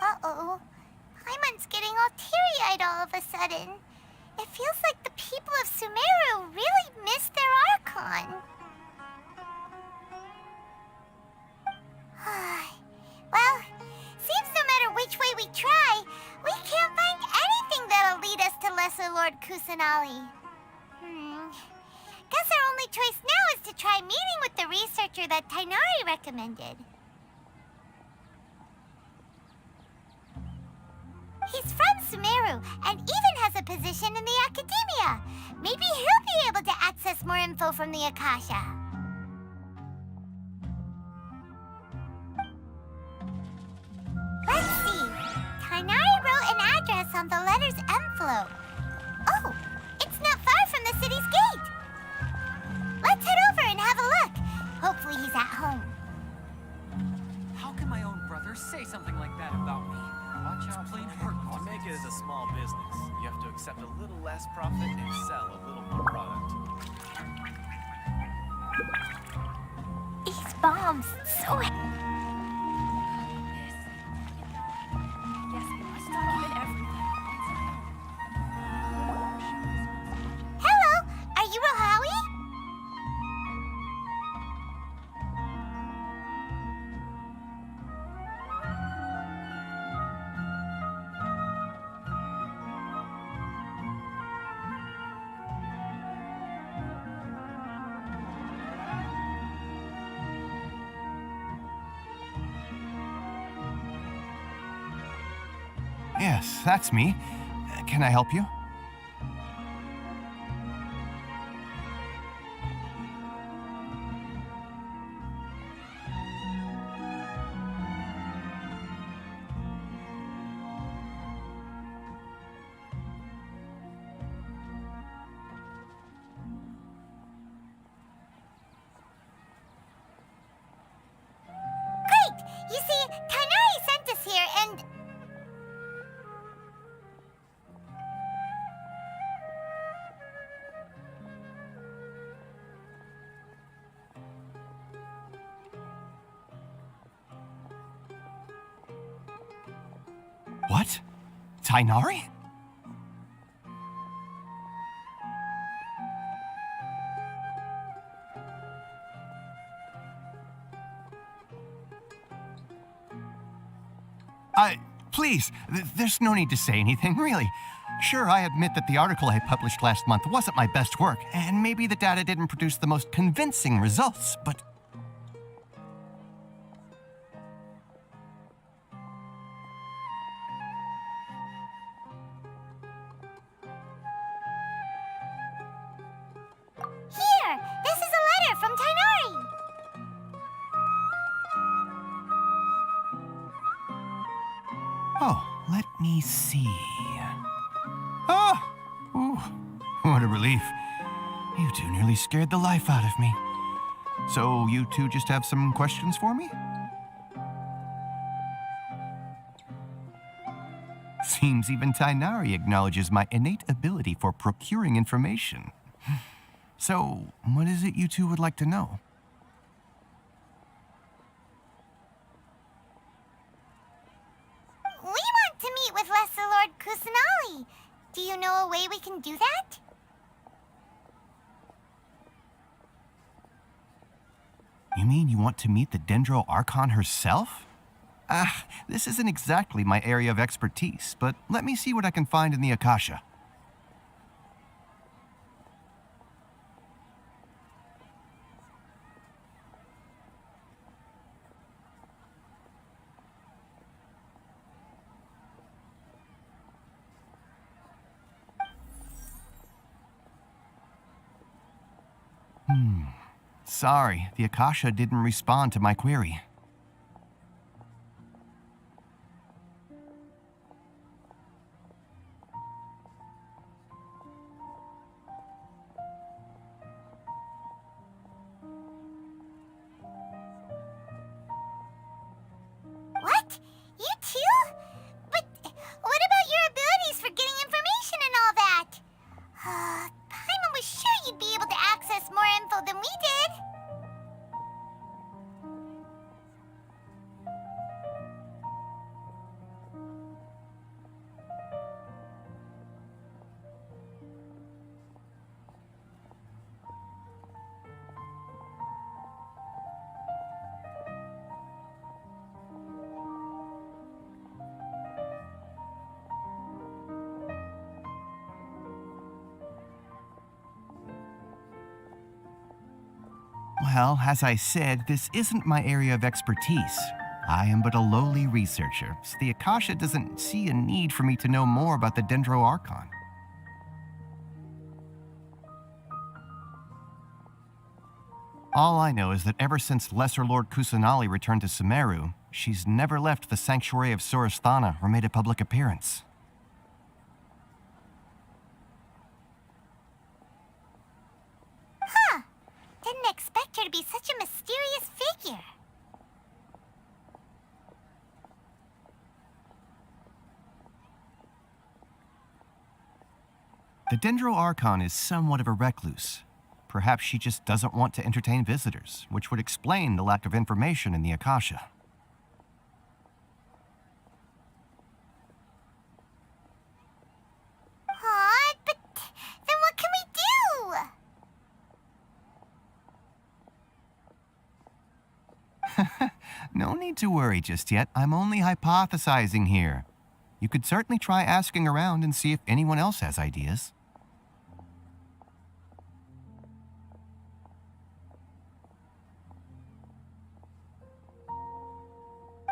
Uh-oh. Paimon's getting all teary-eyed all of a sudden. It feels like the people of Sumeru really miss their Archon. Well, seems no matter which way we try, we can't find anything that'll lead us to Lesser Lord Kusanali. Guess our only choice now is to try meeting with the researcher that Tainari recommended. He's from Sumeru and even has a position in the academia. Maybe he'll be able to access more info from the Akasha. Let's see. Tainari wrote an address on the letter's envelope. Oh, it's not far from the city's gate. Let's head over and have a look. Hopefully he's at home. How can my own brother say something like that about me? Watch out, plain hurt. To make it as a small business, you have to accept a little less profit and sell a little more product. These bombs, so... Hello, are you Rohawi? Yes, that's me. Can I help you? Great! You see, Tainari sent us here and... What? Tainari? Please, there's no need to say anything, really. Sure, I admit that the article I published last month wasn't my best work, and maybe the data didn't produce the most convincing results, but... Here! This is a letter from Tainari! Oh, let me see. Oh! Ooh, what a relief. You two nearly scared the life out of me. So you two just have some questions for me? Seems even Tainari acknowledges my innate ability for procuring information. So, what is it you two would like to know? We want to meet with Lesser Lord Kusanali. Do you know a way we can do that? You mean you want to meet the Dendro Archon herself? This isn't exactly my area of expertise, but let me see what I can find in the Akasha. Sorry, the Akasha didn't respond to my query. What? You too? But what about your abilities for getting information and all that? Paimon was sure you'd be able to access more info than we did. Well, as I said, this isn't my area of expertise. I am but a lowly researcher, so the Akasha doesn't see a need for me to know more about the Dendro-Archon. All I know is that ever since Lesser Lord Kusanali returned to Sumeru, she's never left the sanctuary of Sorasthana or made a public appearance. Huh. Didn't expect her to be such a mysterious figure. The Dendro-Archon is somewhat of a recluse. Perhaps she just doesn't want to entertain visitors, which would explain the lack of information in the Akasha. Aw, but then what can we do? No need to worry just yet. I'm only hypothesizing here. You could certainly try asking around and see if anyone else has ideas.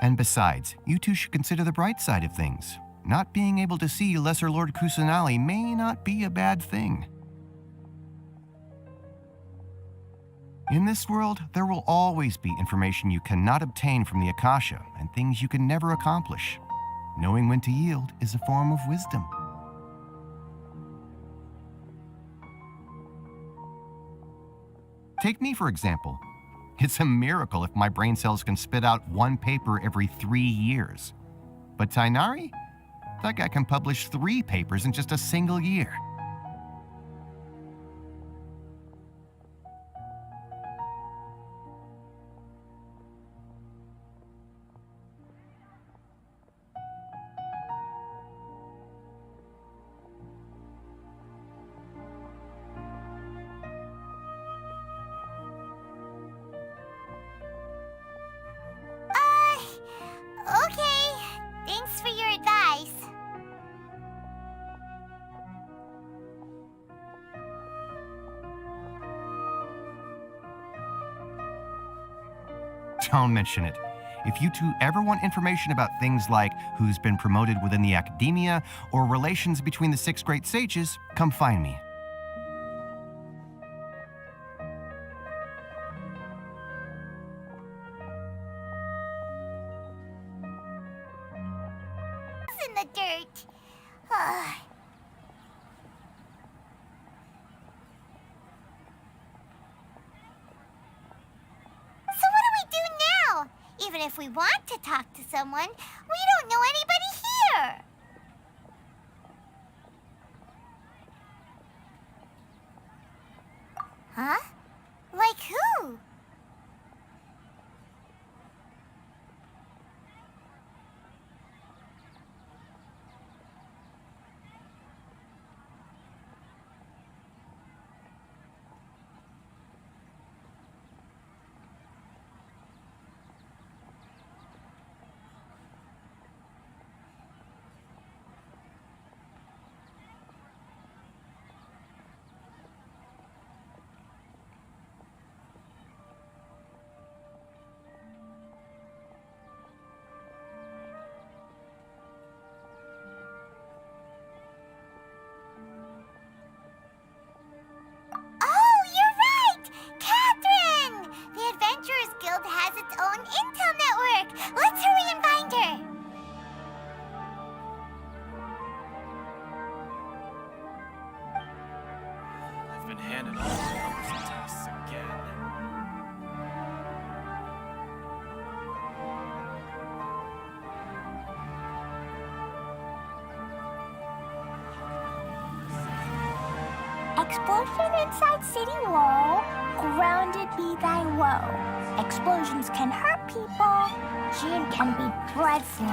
And besides, you two should consider the bright side of things. Not being able to see Lesser Lord Kusanali may not be a bad thing. In this world, there will always be information you cannot obtain from the Akasha and things you can never accomplish. Knowing when to yield is a form of wisdom. Take me, for example. It's a miracle if my brain cells can spit out one paper every 3 years. But Tainari? That guy can publish 3 papers in just a single year. Okay. Thanks for your advice. Don't mention it. If you two ever want information about things like who's been promoted within the academia or relations between the 6 great sages, come find me. In the dirt. Ugh. So what do we do now? Even if we want to talk to someone, we don't know anybody here. Huh? Like who? Has its own intel network. Let's hurry and find her. I've been handed all the numbers and texts again. Explosion inside city wall. Grounded be thy woe. Explosions can hurt people. Gin can be dreadful.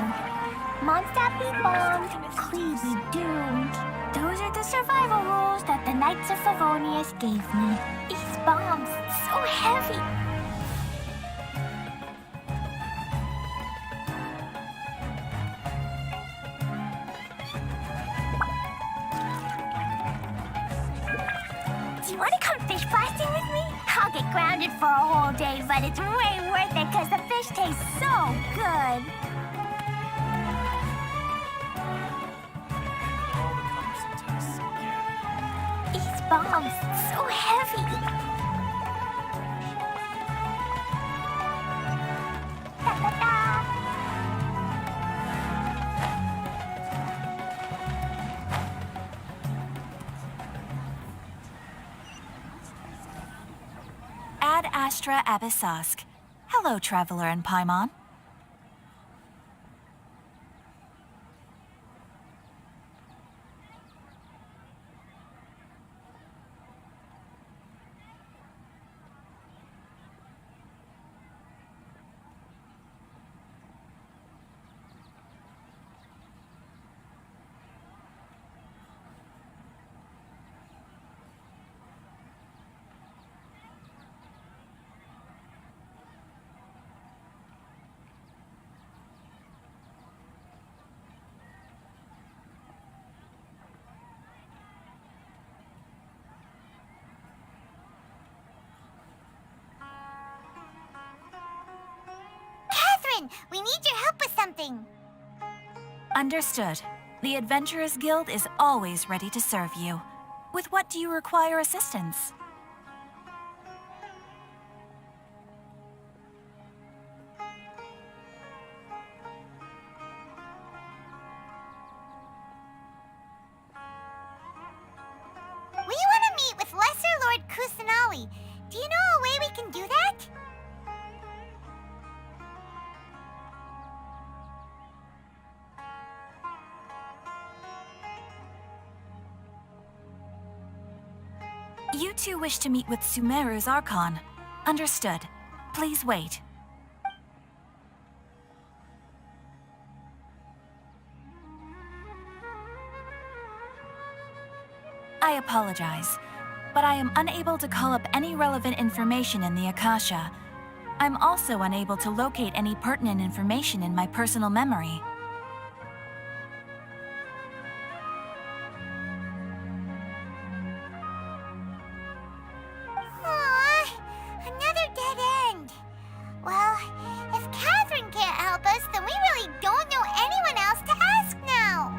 Mondstadt be bombed. Klee be doomed. Those are the survival rules that the Knights of Favonius gave me. These bombs, so heavy. Do you want to come fish blasting with me? I'll I'll get grounded for a whole day, but it's way worth it because the fish tastes so good. These bombs, so heavy. Ad Astra Abyssosk. Hello, Traveler and Paimon. We need your help with something. Understood. The Adventurers Guild is always ready to serve you. With what do you require assistance? We want to meet with Lesser Lord Kusanali. Do you know a way we can do that? You two wish to meet with Sumeru's Archon. Understood. Please wait. I apologize, but I am unable to call up any relevant information in the Akasha. I'm also unable to locate any pertinent information in my personal memory. Another dead end. Well, if Catherine can't help us, then we really don't know anyone else to ask now.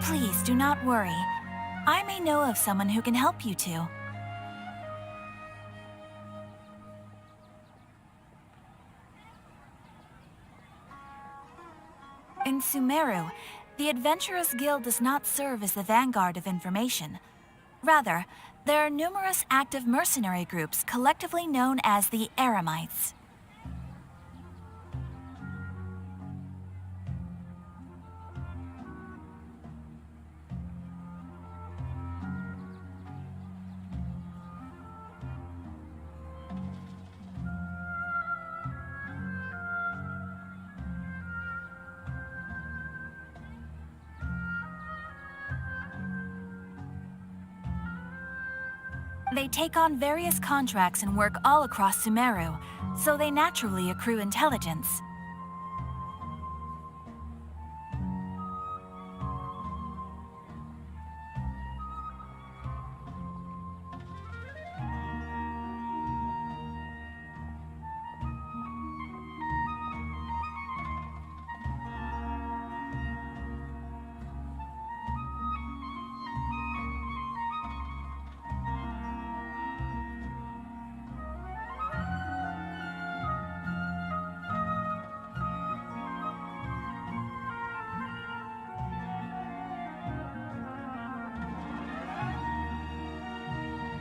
Please do not worry. I may know of someone who can help you two. In Sumeru, the Adventurers Guild does not serve as the vanguard of information. Rather, there are numerous active mercenary groups collectively known as the Eremites. They take on various contracts and work all across Sumeru, so they naturally accrue intelligence.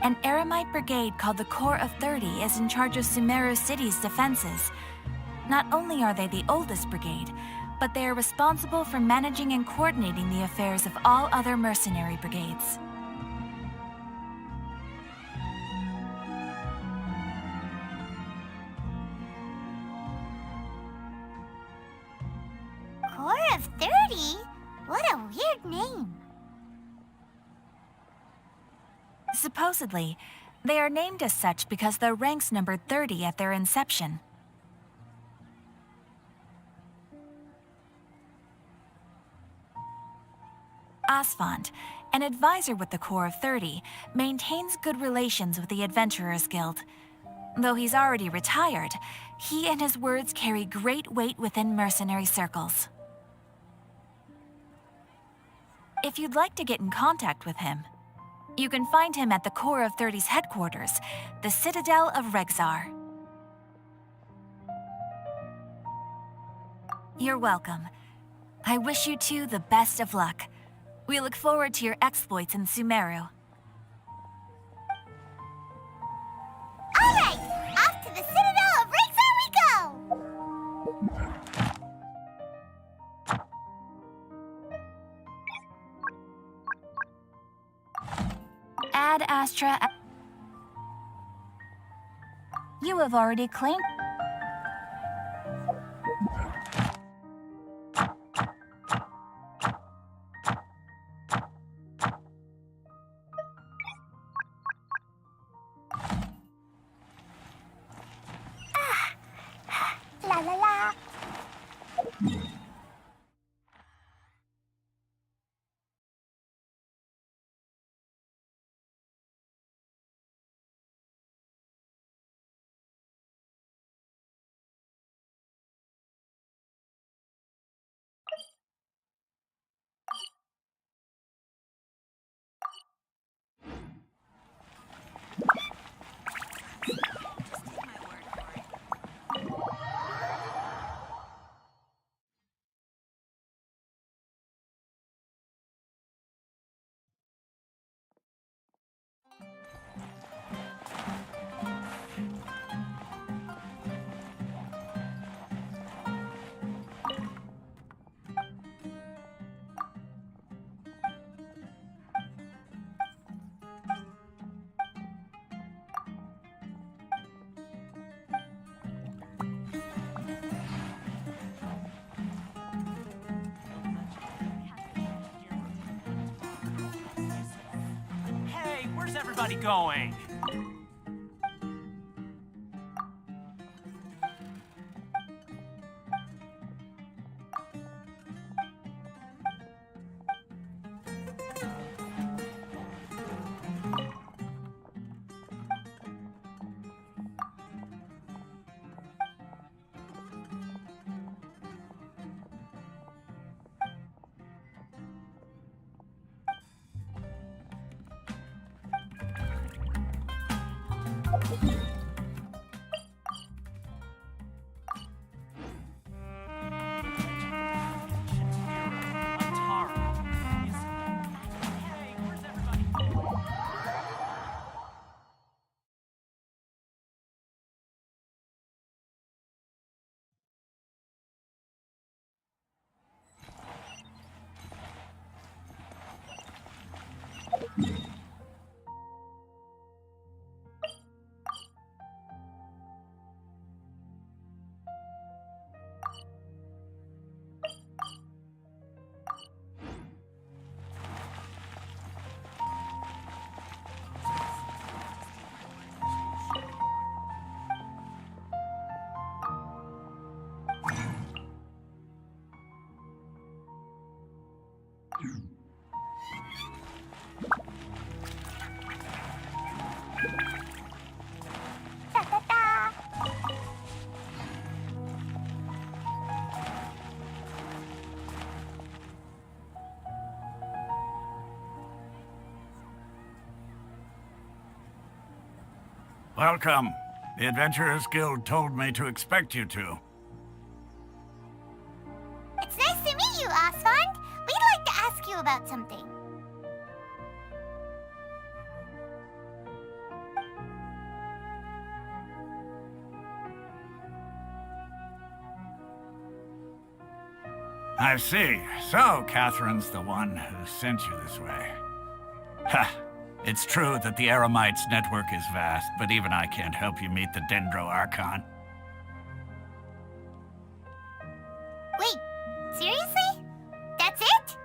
An Eremite brigade called the Corps of 30 is in charge of Sumeru City's defenses. Not only are they the oldest brigade, but they are responsible for managing and coordinating the affairs of all other mercenary brigades. Corps of 30? What a weird name. Supposedly, they are named as such because their ranks numbered 30 at their inception. Asfand, an advisor with the Corps of 30, maintains good relations with the Adventurers Guild. Though he's already retired, he and his words carry great weight within mercenary circles. If you'd like to get in contact with him, you can find him at the Corps of 30's headquarters, the Citadel of Regzar. You're welcome. I wish you two the best of luck. We look forward to your exploits in Sumeru. All right, off to the Citadel of Regzar we go! Ad Astra. You have already claimed. La la la. Hey, where's everybody going? Welcome. The Adventurers Guild told me to expect you two. It's nice to meet you, Asfand. We'd like to ask you about something. I see. So, Catherine's the one who sent you this way. Ha! It's true that the Eremites' network is vast, but even I can't help you meet the Dendro Archon. Wait, seriously? That's it?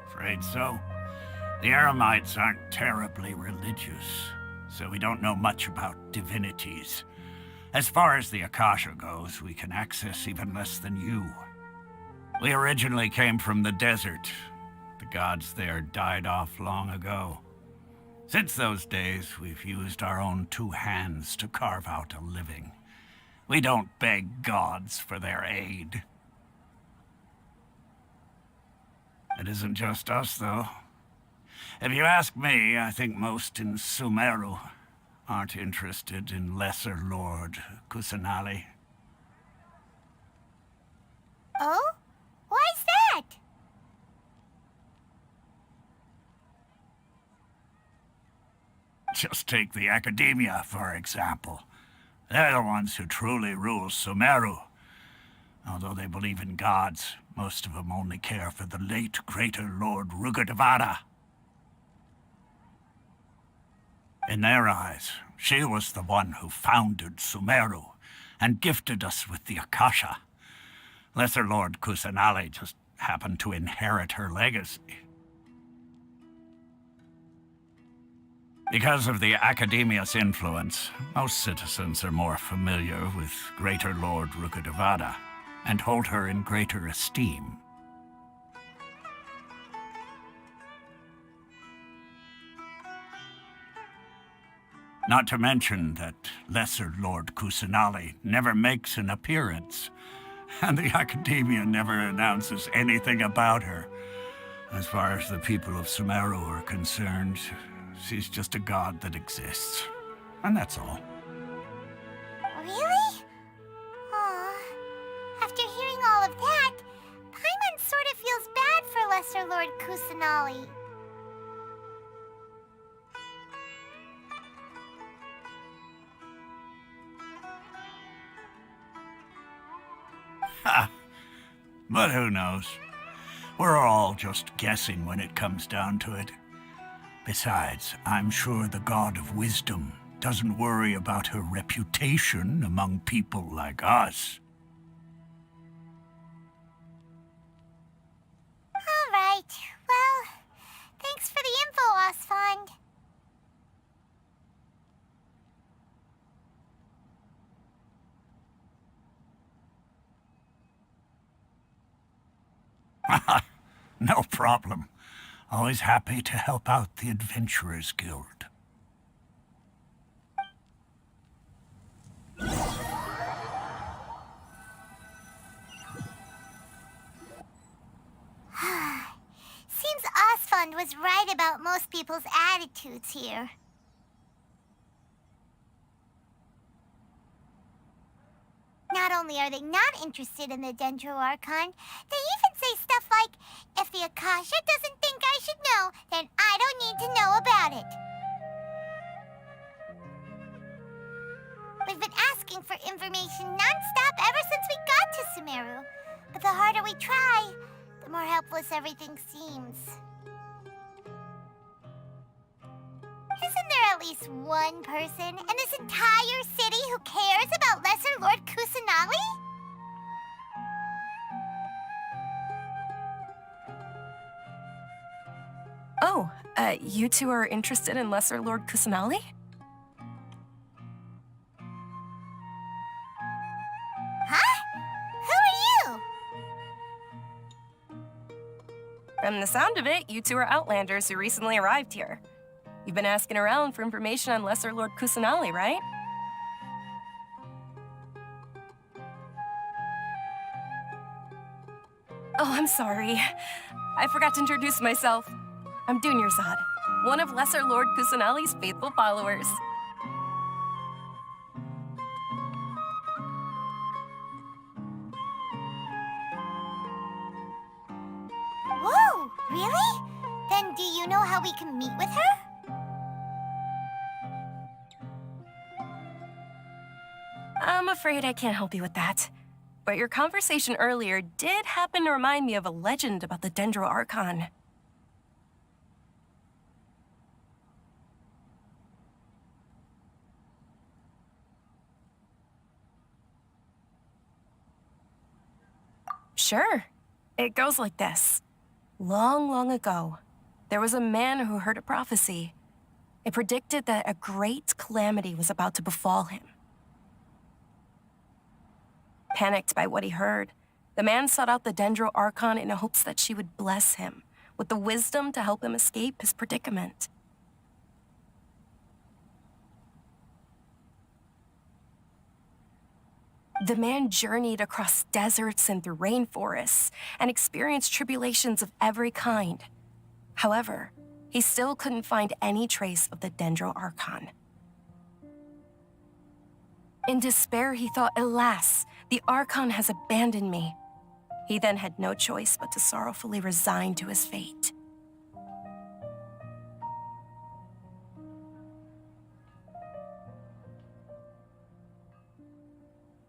Afraid so. The Eremites aren't terribly religious, so we don't know much about divinities. As far as the Akasha goes, we can access even less than you. We originally came from the desert. The gods there died off long ago. Since those days, we've used our own two hands to carve out a living. We don't beg gods for their aid. It isn't just us, though. If you ask me, I think most in Sumeru aren't interested in Lesser Lord Kusanali. Oh? Why's that? Just take the Academia, for example. They're the ones who truly rule Sumeru. Although they believe in gods, most of them only care for the late Greater Lord Rugadavada. In their eyes, she was the one who founded Sumeru and gifted us with the Akasha. Lesser Lord Kusanali just happened to inherit her legacy. Because of the Academia's influence, most citizens are more familiar with Greater Lord Rugadavada and hold her in greater esteem. Not to mention that Lesser Lord Kusanali never makes an appearance, and the Academia never announces anything about her. As far as the people of Sumeru are concerned, she's just a god that exists. And that's all. Really? Aw. After hearing all of that, Paimon sort of feels bad for Lesser Lord Kusanali. Ha! But who knows? We're all just guessing when it comes down to it. Besides, I'm sure the God of Wisdom doesn't worry about her reputation among people like us. All right. Well, thanks for the info, Osfond. No problem. Always happy to help out the Adventurers Guild. Seems Osfond was right about most people's attitudes here. Not only are they not interested in the Dendro Archon, they even say stuff like, if the Akasha doesn't think I should know, then I don't need to know about it. We've been asking for information non-stop ever since we got to Sumeru. But the harder we try, the more helpless everything seems. Isn't there at least one person in this entire city who cares about Lesser Lord Kusanali? Oh, you two are interested in Lesser Lord Kusanali? Huh? Who are you? From the sound of it, you two are Outlanders who recently arrived here. You've been asking around for information on Lesser Lord Kusanali, right? Oh, I'm sorry. I forgot to introduce myself. I'm Dunyarzad, one of Lesser Lord Kusanali's faithful followers. Whoa, really? Then do you know how we can meet with her? I'm afraid I can't help you with that. But your conversation earlier did happen to remind me of a legend about the Dendro Archon. Sure. It goes like this. Long, long ago, there was a man who heard a prophecy. It predicted that a great calamity was about to befall him. Panicked by what he heard, the man sought out the Dendro Archon in hopes that she would bless him with the wisdom to help him escape his predicament. The man journeyed across deserts and through rainforests and experienced tribulations of every kind. However, he still couldn't find any trace of the Dendro Archon. In despair, he thought, alas, the Archon has abandoned me. He then had no choice but to sorrowfully resign to his fate.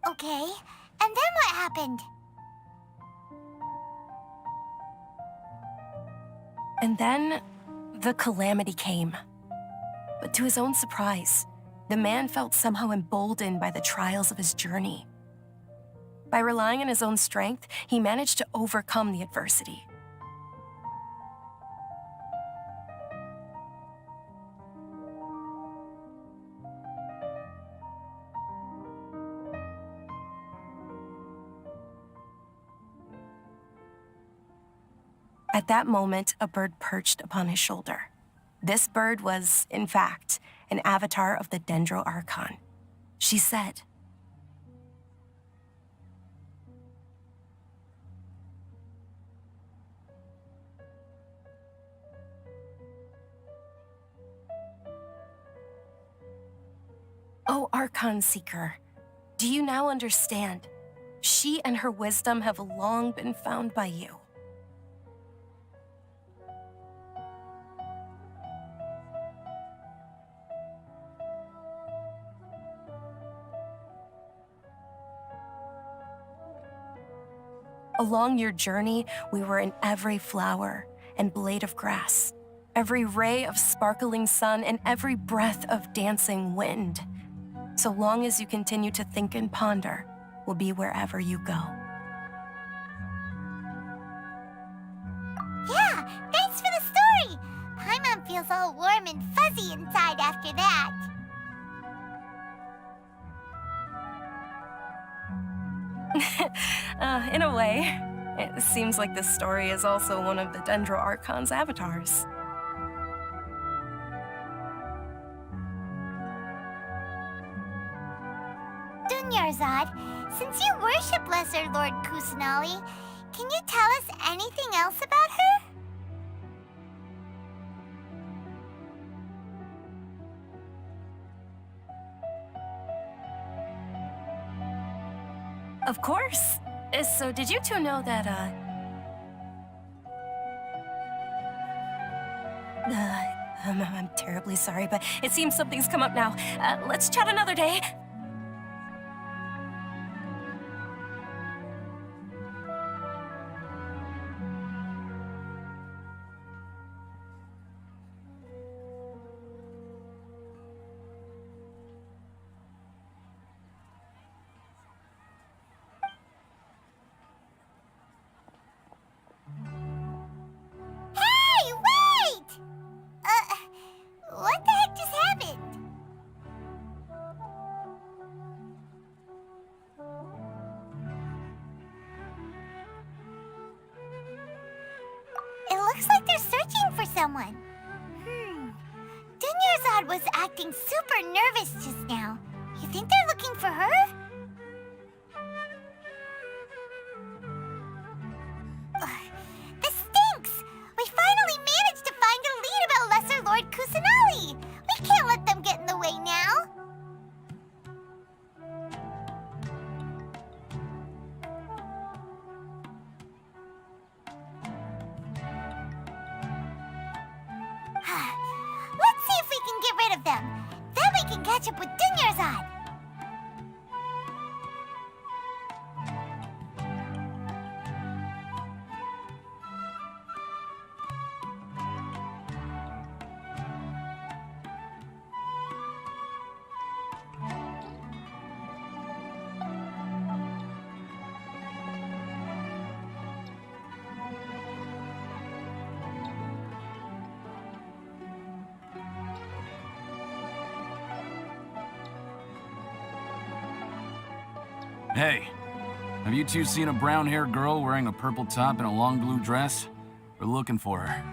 Okay, and then what happened? And then, the calamity came. But to his own surprise, the man felt somehow emboldened by the trials of his journey. By relying on his own strength, he managed to overcome the adversity. At that moment, a bird perched upon his shoulder. This bird was, in fact, an avatar of the Dendro Archon. She said, "O Archon Seeker, do you now understand? She and her wisdom have long been found by you. Along your journey, we were in every flower and blade of grass, every ray of sparkling sun, and every breath of dancing wind. So long as you continue to think and ponder, we'll be wherever you go." Yeah, thanks for the story! Paimon feels all warm and fuzzy inside after that. In a way, it seems like this story is also one of the Dendro Archon's avatars. Dunyarzad, since you worship Lesser Lord Kusanali, can you tell us anything else about her? Of course. So did you two know that, I'm terribly sorry, but it seems something's come up now. Let's chat another day. Hey, wait! What the heck just happened? It looks like they're searching for someone. Dunyarzad was acting super nervous just now. You think they're looking for her? This stinks! We finally managed to find a lead about Lesser Lord Kusanali! We can't let them get in the way now! Let's see if we can get rid of them. Then we can catch up with Dunyarzad. Hey, Have you two seen a brown-haired girl wearing a purple top and a long blue dress? We're looking for her.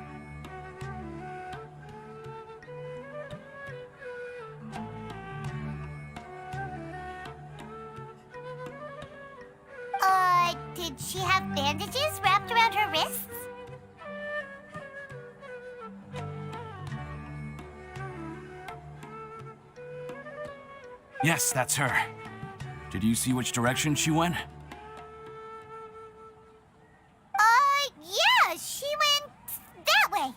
Did she have bandages wrapped around her wrists? Yes, that's her. Did you see which direction she went? Yeah, she went that way.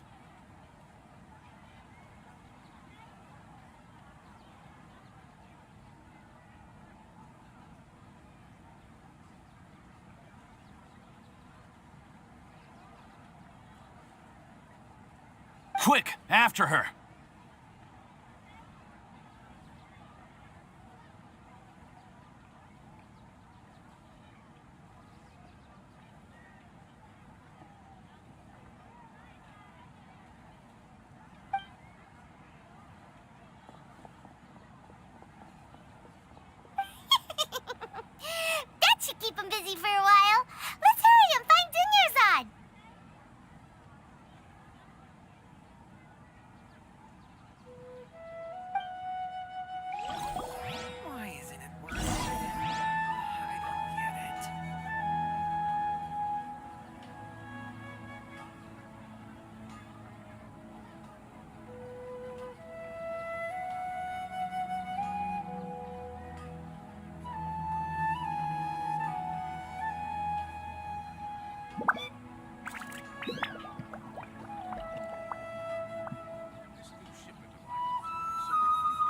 Quick, after her! That should keep him busy for a while. Let's hurry and find Dunyarzad. Why isn't it working? I don't get it.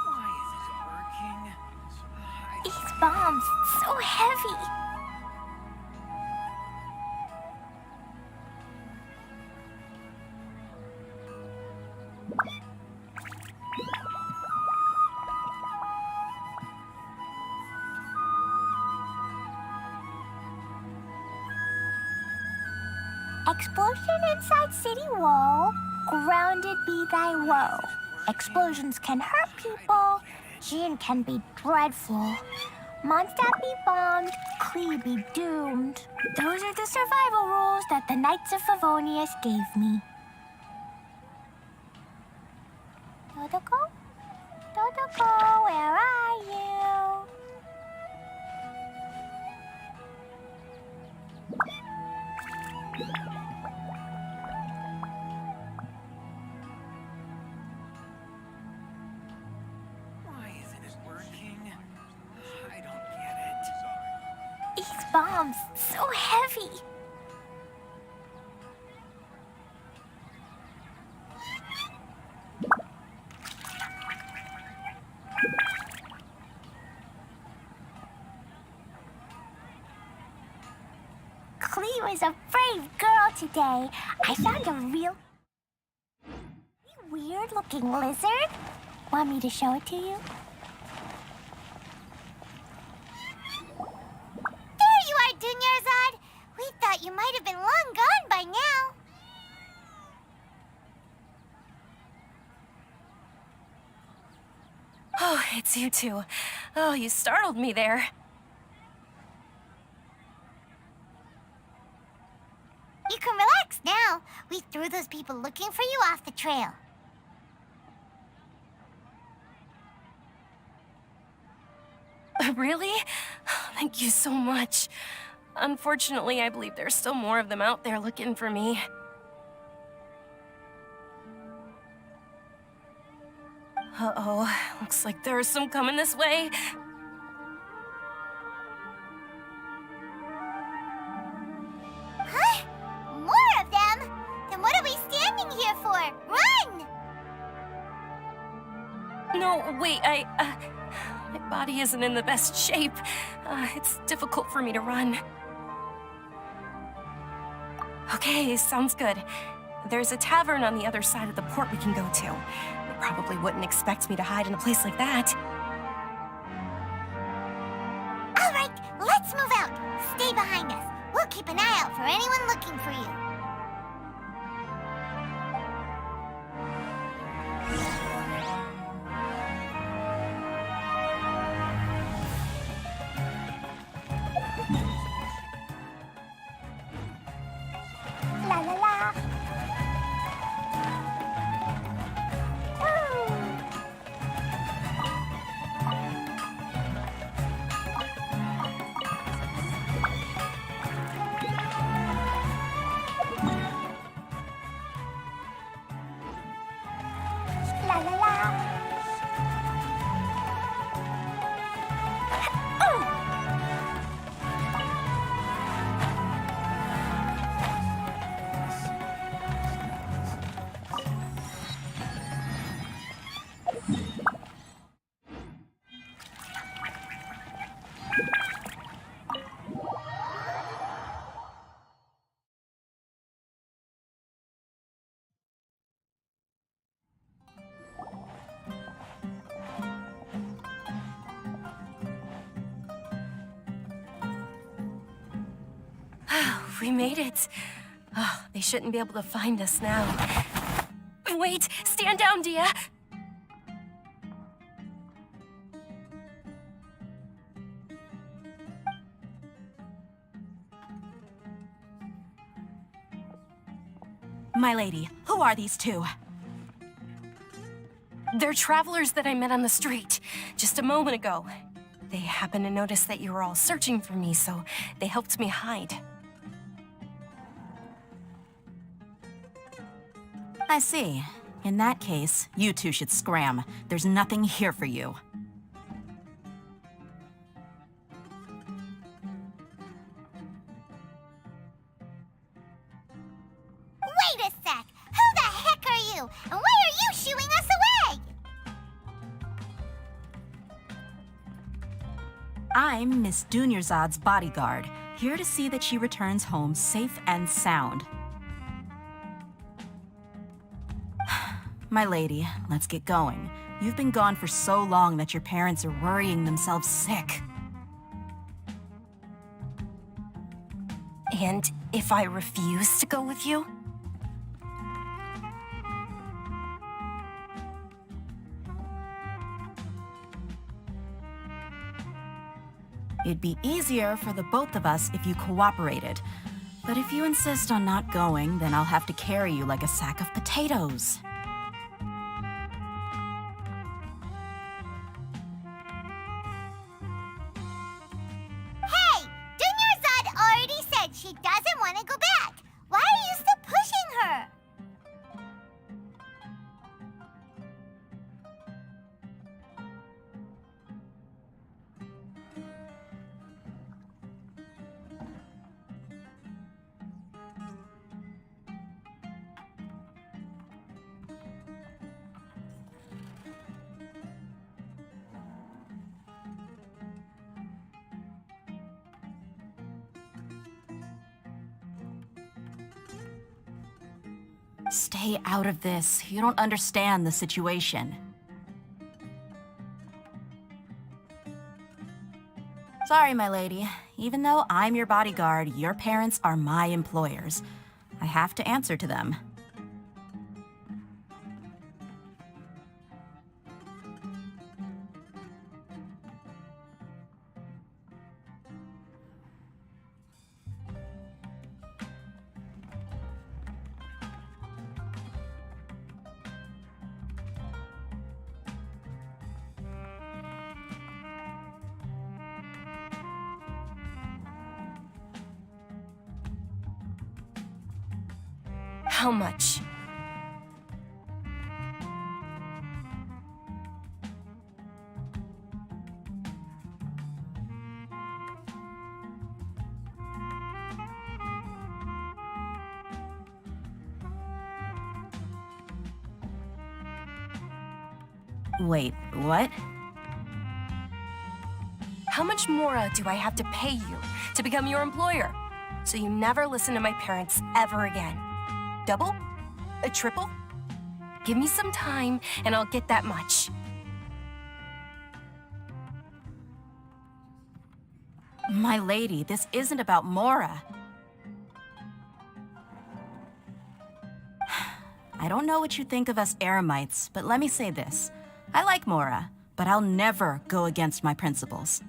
Why isn't it working? These bombs, so heavy. Explosion inside city wall. Grounded be thy woe. Explosions can hurt people. Gin can be dreadful. Mondstadt be bombed. Klee be doomed. Those are the survival rules that the Knights of Favonius gave me. Dodoko? Dodoko, where are you? Why isn't it working? I don't get it. These bombs, so heavy. Klee was a brave girl today. I found a real weird-looking lizard. Want me to show it to you? There you are, Dunyarzad. We thought you might have been long gone by now. Oh, it's you two. Oh, you startled me there. You can relax now. We threw those people looking for you off the trail. Really? Thank you so much. Unfortunately, I believe there's still more of them out there looking for me. Uh-oh, looks like there's some coming this way. Huh? More of them? Then what are we standing here for? Run! No, wait, my body isn't in the best shape. It's difficult for me to run. Okay, sounds good. There's a tavern on the other side of the port we can go to. They probably wouldn't expect me to hide in a place like that. All right, let's move out. Stay behind us. We'll keep an eye out for anyone looking for you. We made it. Oh, they shouldn't be able to find us now. Wait! Stand down, Dia! My lady, who are these two? They're travelers that I met on the street just a moment ago. They happened to notice that you were all searching for me, so they helped me hide. I see. In that case, you two should scram. There's nothing here for you. Wait a sec! Who the heck are you? And why are you shooing us away? I'm Miss Dunyarzad's bodyguard, here to see that she returns home safe and sound. My lady, let's get going. You've been gone for so long that your parents are worrying themselves sick. And if I refuse to go with you? It'd be easier for the both of us if you cooperated. But if you insist on not going, then I'll have to carry you like a sack of potatoes. Hey! Dunyarzad already said she doesn't want to go back. Why are you still pushing her? Stay out of this. You don't understand the situation. Sorry, my lady. Even though I'm your bodyguard, your parents are my employers. I have to answer to them. How much? Wait, what? How much more do I have to pay you to become your employer? So you never listen to my parents ever again. Double? A triple? Give me some time and I'll get that much. My lady, this isn't about Mora. I don't know what you think of us Eremites, but let me say this. I like Mora, but I'll never go against my principles.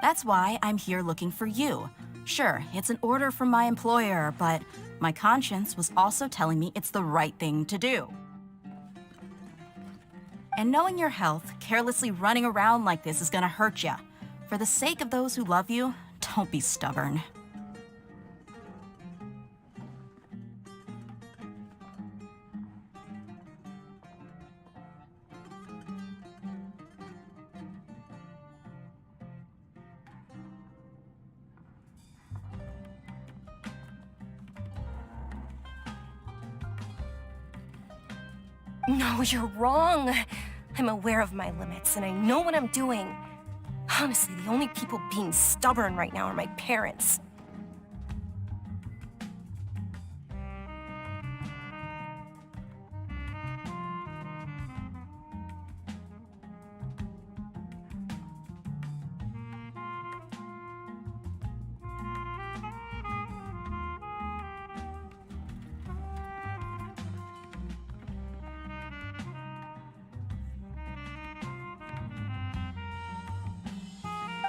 That's why I'm here looking for you. Sure, it's an order from my employer, but my conscience was also telling me it's the right thing to do. And knowing your health, carelessly running around like this is gonna hurt ya. For the sake of those who love you, don't be stubborn. No, you're wrong. I'm aware of my limits, and I know what I'm doing. Honestly, the only people being stubborn right now are my parents.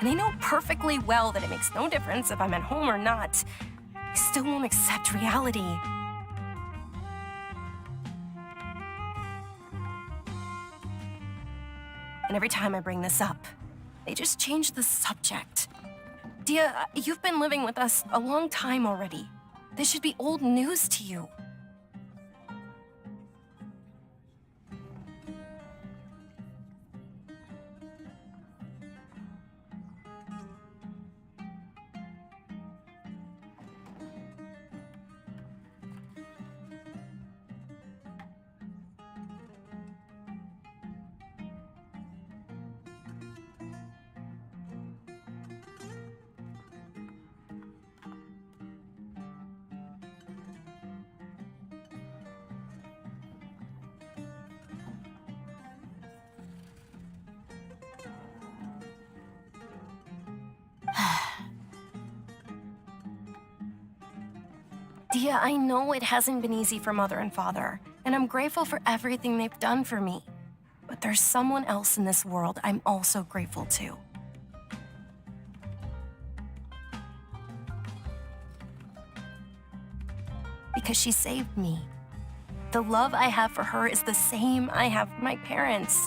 And I know perfectly well that it makes no difference if I'm at home or not. I still won't accept reality. And every time I bring this up, they just change the subject. Dia, you've been living with us a long time already. This should be old news to you. Dia, I know it hasn't been easy for Mother and Father, and I'm grateful for everything they've done for me. But there's someone else in this world I'm also grateful to. Because she saved me. The love I have for her is the same I have for my parents.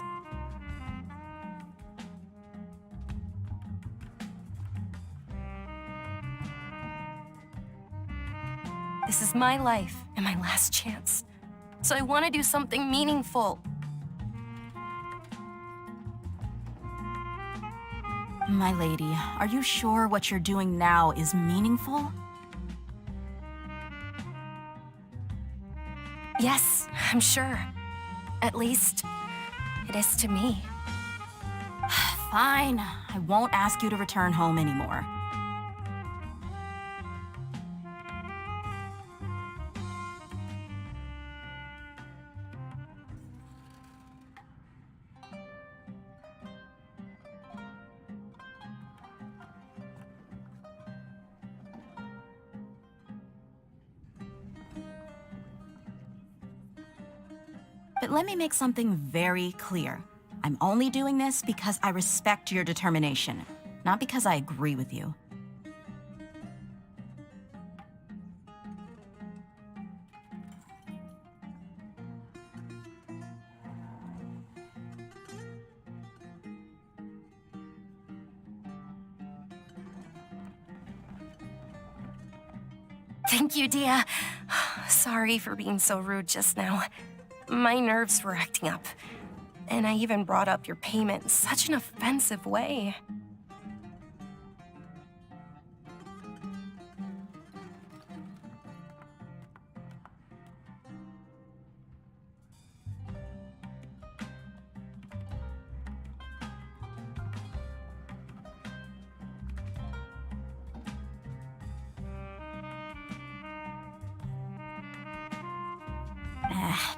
This is my life and my last chance. So I want to do something meaningful. My lady, are you sure what you're doing now is meaningful? Yes, I'm sure. At least, it is to me. Fine. I won't ask you to return home anymore. But let me make something very clear. I'm only doing this because I respect your determination, not because I agree with you. Thank you, Dia. Sorry for being so rude just now. My nerves were acting up. And I even brought up your payment in such an offensive way.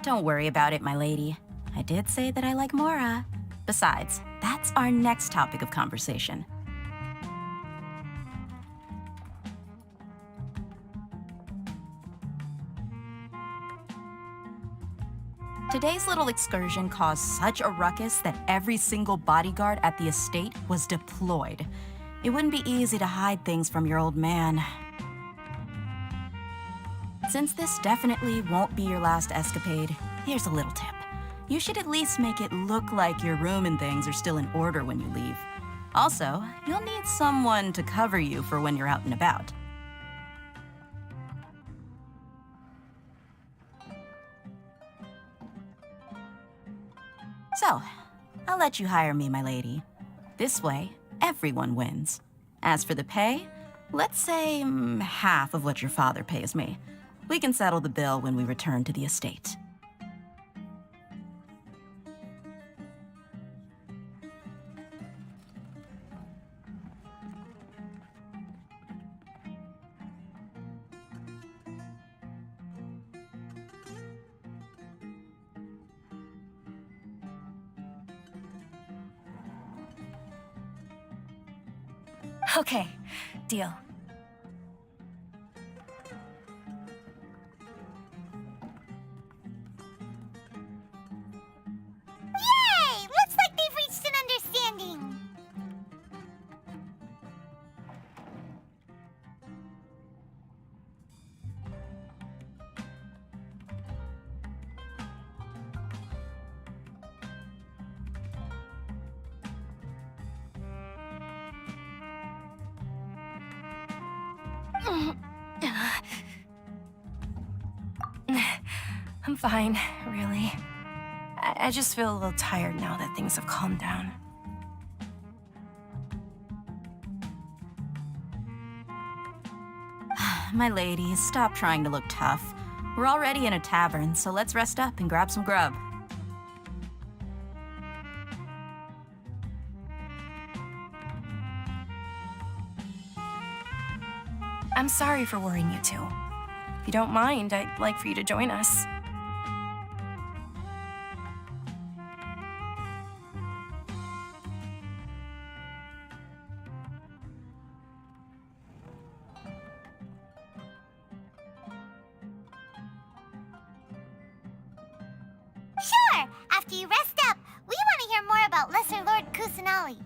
Don't worry about it, my lady. I did say that I like Mora. Besides, that's our next topic of conversation. Today's little excursion caused such a ruckus that every single bodyguard at the estate was deployed. It wouldn't be easy to hide things from your old man. Since this definitely won't be your last escapade, here's a little tip. You should at least make it look like your room and things are still in order when you leave. Also, you'll need someone to cover you for when you're out and about. So, I'll let you hire me, my lady. This way, everyone wins. As for the pay, let's say half of what your father pays me. We can settle the bill when we return to the estate. Okay, deal. Yay! Looks like they've reached an understanding. I'm fine, really. I just feel a little tired now that things have calmed down. My lady, stop trying to look tough. We're already in a tavern, so let's rest up and grab some grub. I'm sorry for worrying you two. If you don't mind, I'd like for you to join us. Sure! After you rest up, we want to hear more about Lesser Lord Kusanali.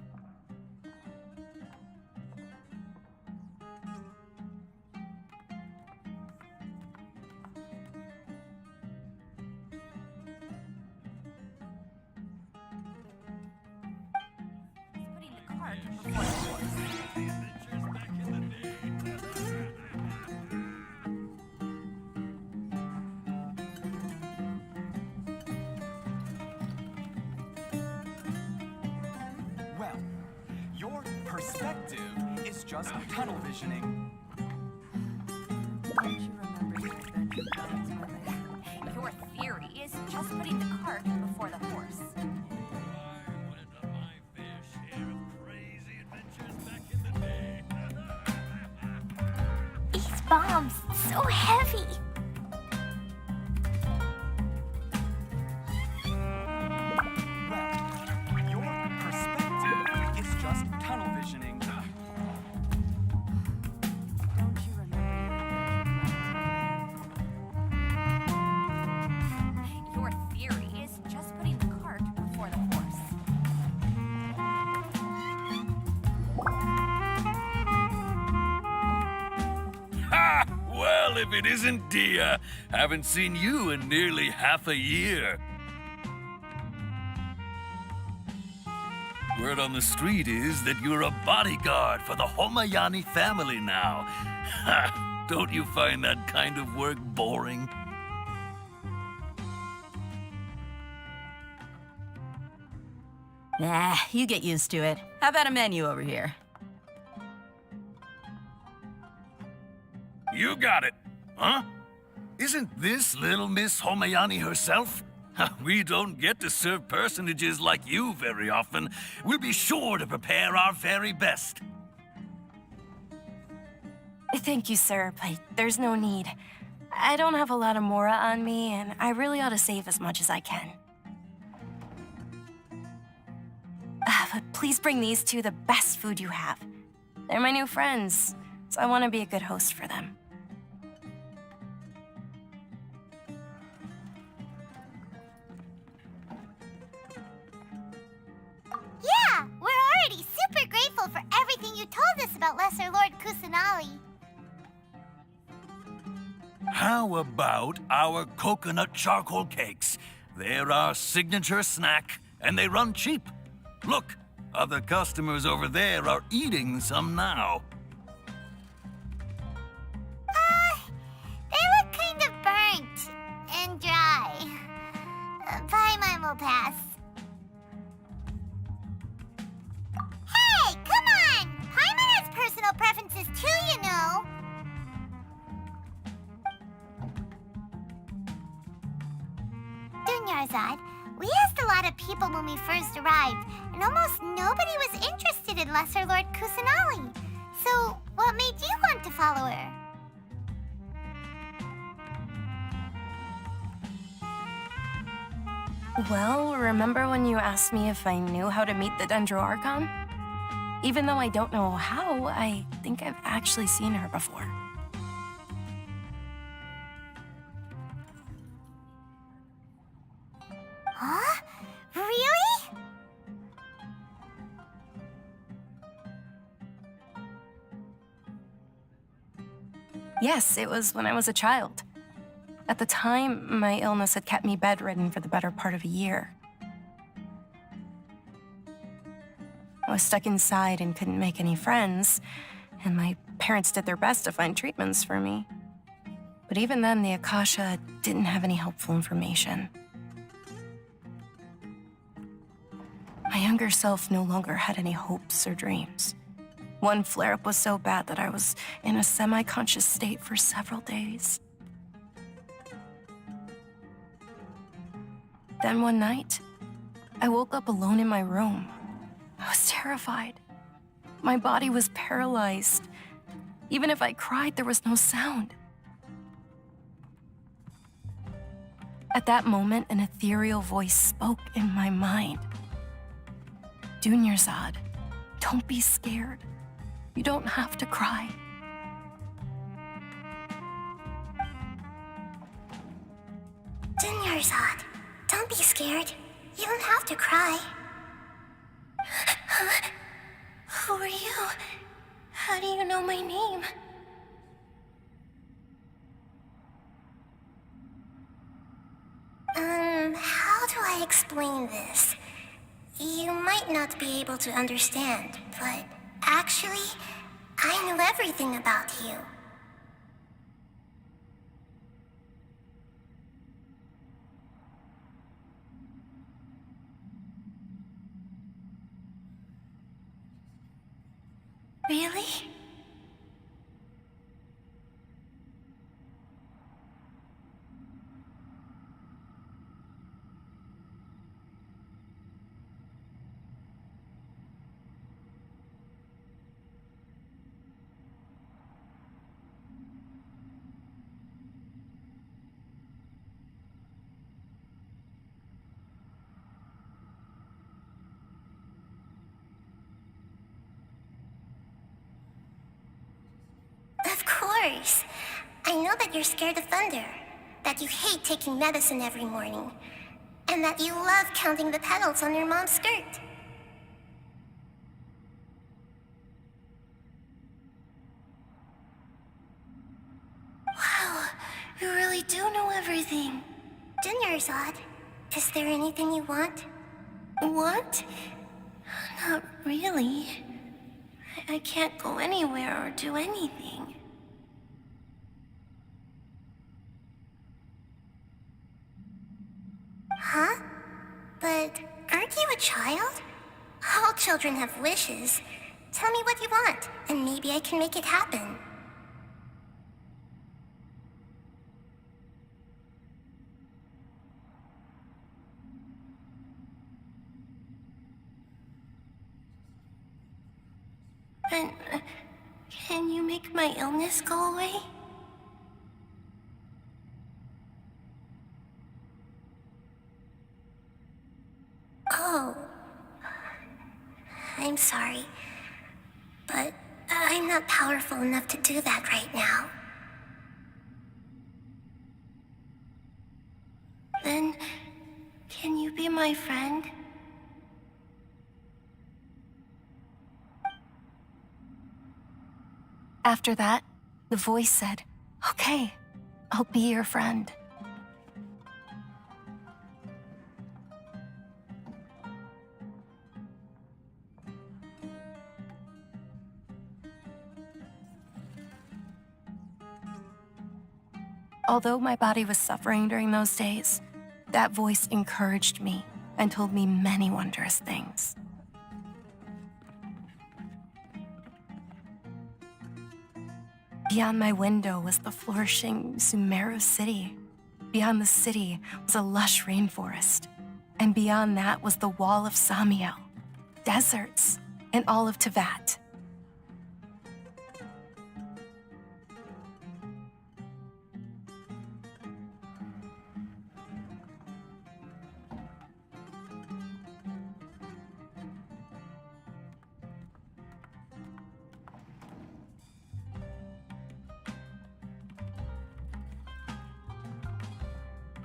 Well, your perspective is just tunnel visioning. Don't you remember your adventure plans, my lady? Your theory is just putting the cart before the horse. These bombs, so heavy. Your perspective is just tunnel visioning. Don't you remember Your theory is just putting the cart before the horse. Ha! Well, if it isn't Dia. Haven't seen you in nearly half a year. Word on the street is that you're a bodyguard for the Homayani family now. Ha! Don't you find that kind of work boring? Nah, you get used to it. How about a menu over here? You got it, huh? Isn't this little Miss Homayani herself? We don't get to serve personages like you very often. We'll be sure to prepare our very best. Thank you, sir, but there's no need. I don't have a lot of Mora on me, and I really ought to save as much as I can. But please bring these two the best food you have. They're my new friends, so I want to be a good host for them. Yeah, we're already super grateful for everything you told us about Lesser Lord Kusanali. How about our coconut charcoal cakes? They're our signature snack, and they run cheap. Look, other customers over there are eating some now. They look kind of burnt and dry. Paimon will pass. Hey, come on! Paimon has personal preferences too, you know. Dunyarzad, we asked a lot of people when we first arrived, and almost nobody was interested in Lesser Lord Kusanali. So, what made you want to follow her? Well, remember when you asked me if I knew how to meet the Dendro Archon? Even though I don't know how, I think I've actually seen her before. Huh? Really? Yes, it was when I was a child. At the time, my illness had kept me bedridden for the better part of a year. I was stuck inside and couldn't make any friends, and my Parents did their best to find treatments for me. But even then, the Akasha didn't have any helpful information. My younger self no longer had any hopes or dreams. One flare-up was so bad that I was in a semi-conscious state for several days. Then one night, I woke up alone in my room. I was terrified. My body was paralyzed. Even if I cried, there was no sound. At that moment, an ethereal voice spoke in my mind. Dunyarzad, don't be scared. You don't have to cry. Dunyarzad, don't be scared. You don't have to cry. Huh? Who are you? How do you know my name? How do I explain this? You might not be able to understand, but actually, I know everything about you. Really? Of course. I know that you're scared of thunder, that you hate taking medicine every morning, and that you love counting the petals on your mom's skirt. Wow, you really do know everything. Dunyarzad, is there anything you want? Want? Not really. I can't go anywhere or do anything. Huh? But aren't you a child? All children have wishes. Tell me what you want, and maybe I can make it happen. And can you make my illness go away? Oh, I'm sorry, but I'm not powerful enough to do that right now. Then, can you be my friend? After that, the voice said, "Okay, I'll be your friend." Although my body was suffering during those days, that voice encouraged me and told me many wondrous things. Beyond my window was the flourishing Sumeru city. Beyond the city was a lush rainforest. And beyond that was the wall of Samiel, deserts, and all of Tevat.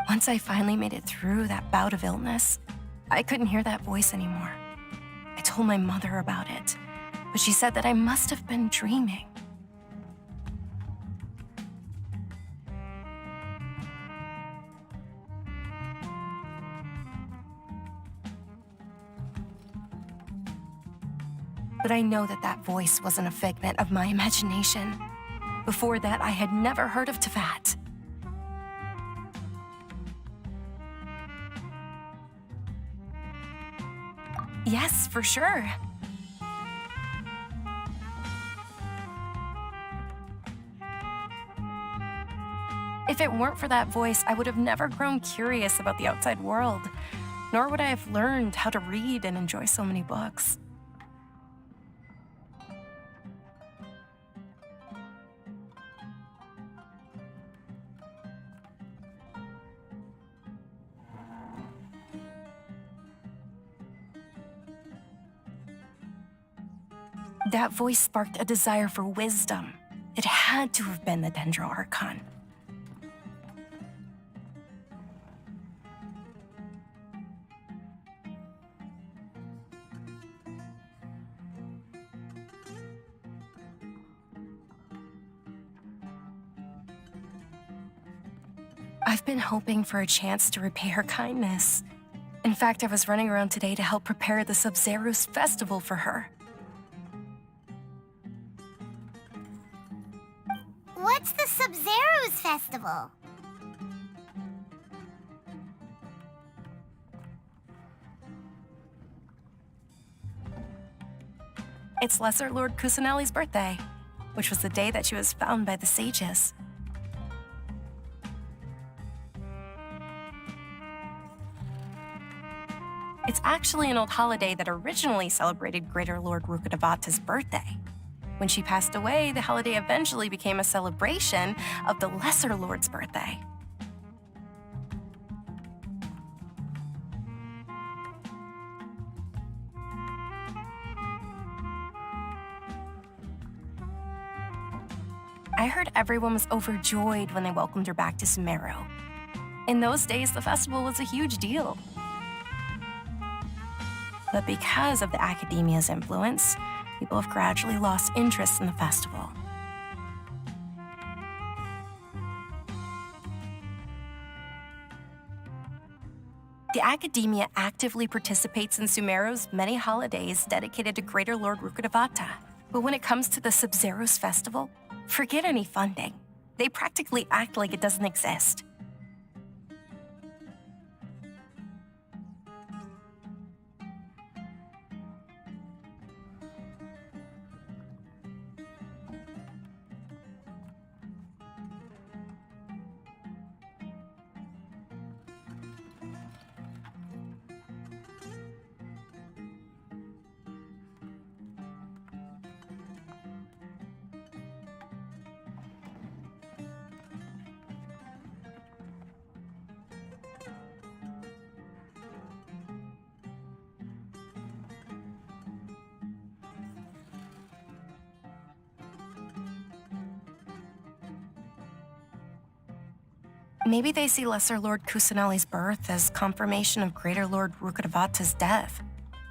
Once I finally made it through that bout of illness, I couldn't hear that voice anymore. I told my mother about it, but she said that I must have been dreaming. But I know that that voice wasn't a figment of my imagination. Before that, I had never heard of Teyvat. Yes, for sure. If it weren't for that voice, I would have never grown curious about the outside world, nor would I have learned how to read and enjoy so many books. That voice sparked a desire for wisdom. It had to have been the Dendro Archon. I've been hoping for a chance to repay her kindness. In fact, I was running around today to help prepare the Sub-Zero's festival for her. What's the Sub-Zero's festival? It's Lesser Lord Kusanali's birthday, which was the day that she was found by the sages. It's actually an old holiday that originally celebrated Greater Lord Rukkhadevata's birthday. When she passed away, the holiday eventually became a celebration of the Lesser Lord's birthday. I heard everyone was overjoyed when they welcomed her back to Sumeru. In those days, the festival was a huge deal. But because of the academia's influence, people have gradually lost interest in the festival. The academia actively participates in Sumeru's many holidays dedicated to Greater Lord Rukkhadevata. But when it comes to the Sub-Zero's festival, forget any funding. They practically act like it doesn't exist. Maybe they see Lesser Lord Kusanali's birth as confirmation of Greater Lord Rukkhadevata's death,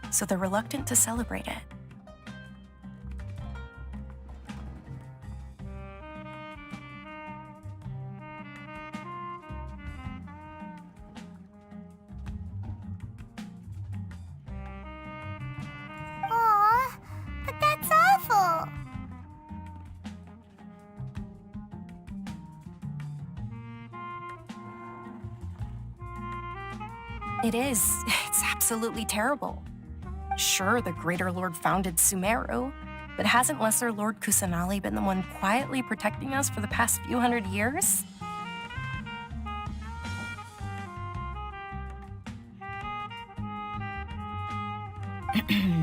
so they're reluctant to celebrate it. Aw, but that's awful. It is. It's absolutely terrible. Sure, the Greater Lord founded Sumeru, but hasn't Lesser Lord Kusanali been the one quietly protecting us for the past few hundred years?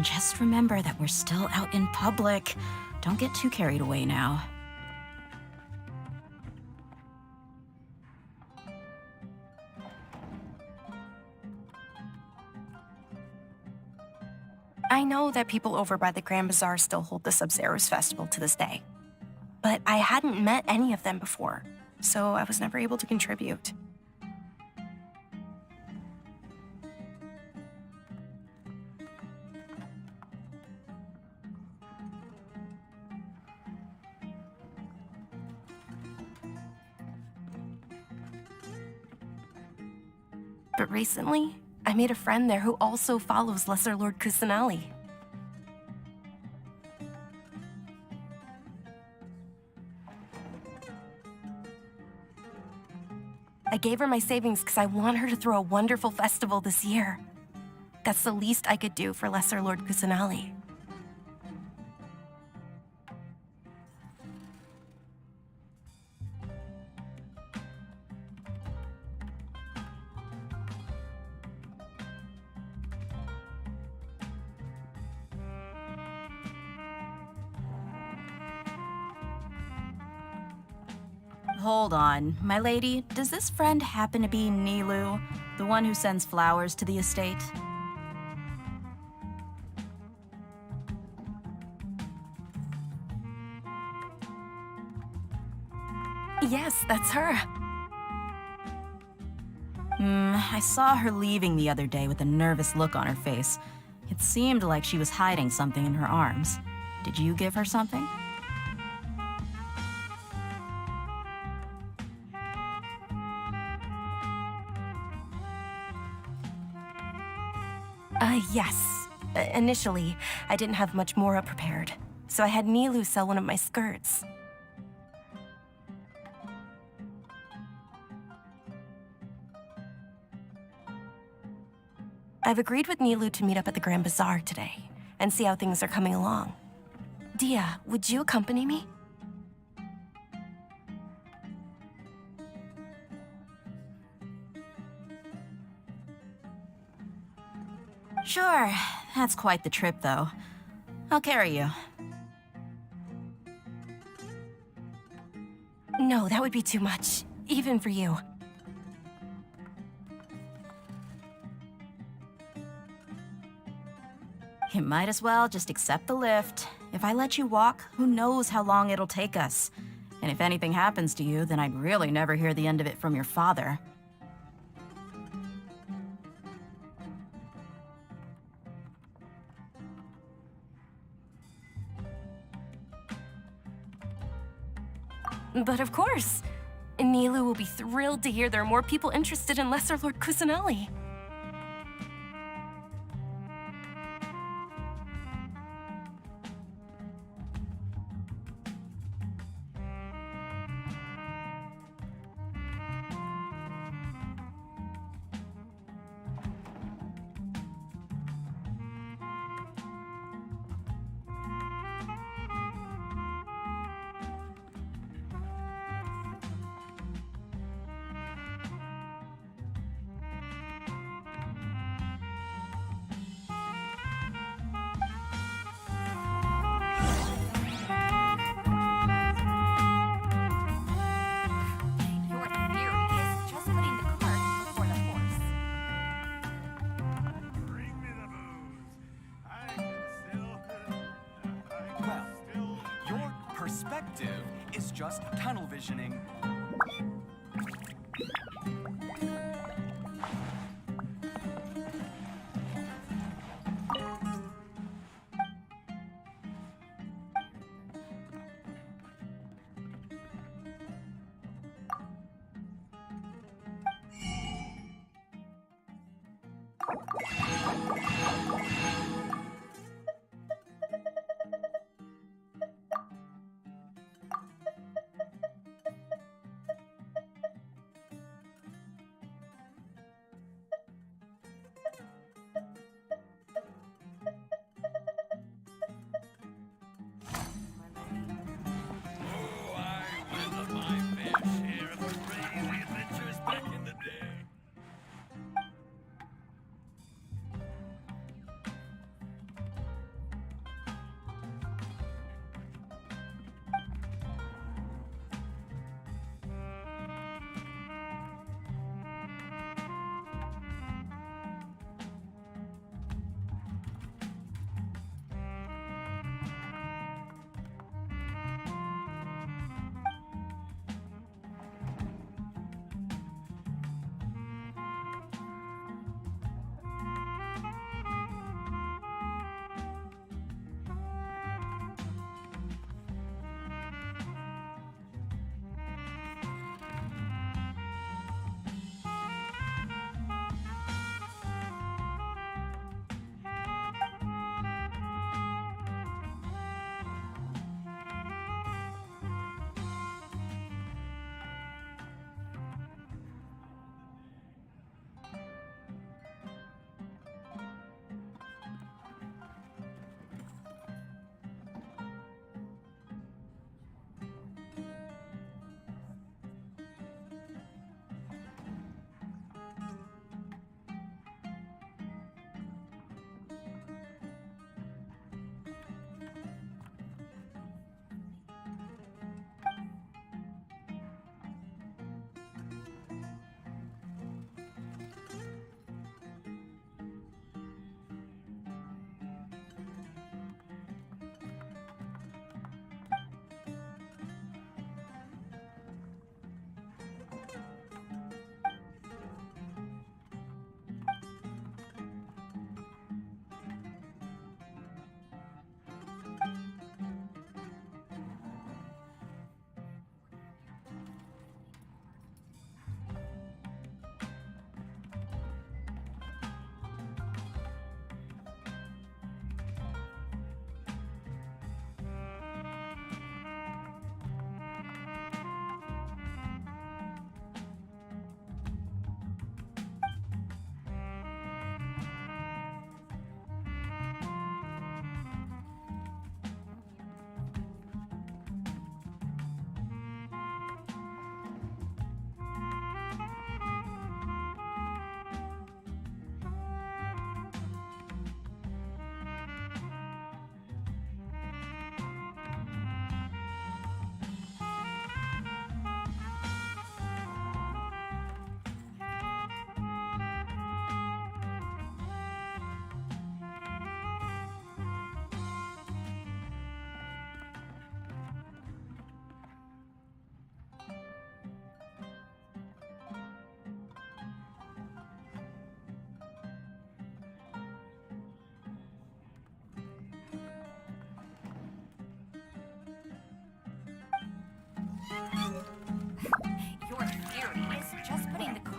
Just remember that we're still out in public. Don't get too carried away now. I know that people over by the Grand Bazaar still hold the Sub-Zero's festival to this day, but I hadn't met any of them before, so I was never able to contribute. But recently, I made a friend there who also follows Lesser Lord Kusanali. I gave her my savings because I want her to throw a wonderful festival this year. That's the least I could do for Lesser Lord Kusanali. Hold on, my lady. Does this friend happen to be Nilu, the one who sends flowers to the estate? Yes, that's her. I saw her leaving the other day with a nervous look on her face. It seemed like she was hiding something in her arms. Did you give her something? Yes. Initially, I didn't have much more prepared, so I had Nilu sell one of my skirts. I've agreed with Nilu to meet up at the Grand Bazaar today and see how things are coming along. Dia, would you accompany me? Sure. That's quite the trip, though. I'll carry you. No, that would be too much, even for you. You might as well just accept the lift. If I let you walk, who knows how long it'll take us. And if anything happens to you, then I'd really never hear the end of it from your father. But of course, Nilu will be thrilled to hear there are more people interested in Lesser Lord Kusanali. Perspective is just tunnel visioning.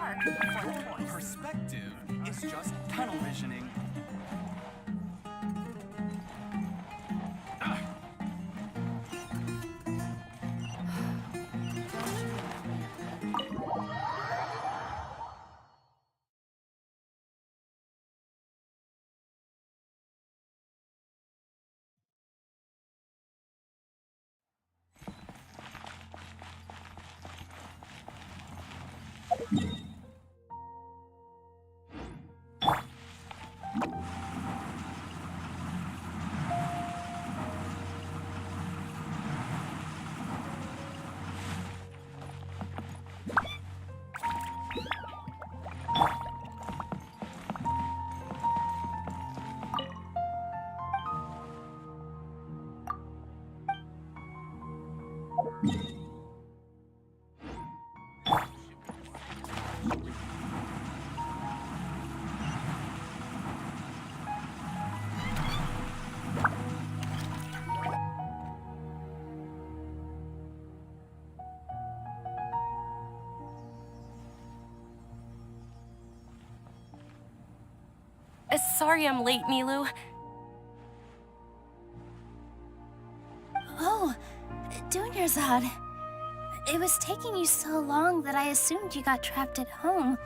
dark before the voice. Perspective is just tunnel visioning. Sorry I'm late, Milu. Oh, Dunyarzad. It was taking you so long that I assumed you got trapped at home,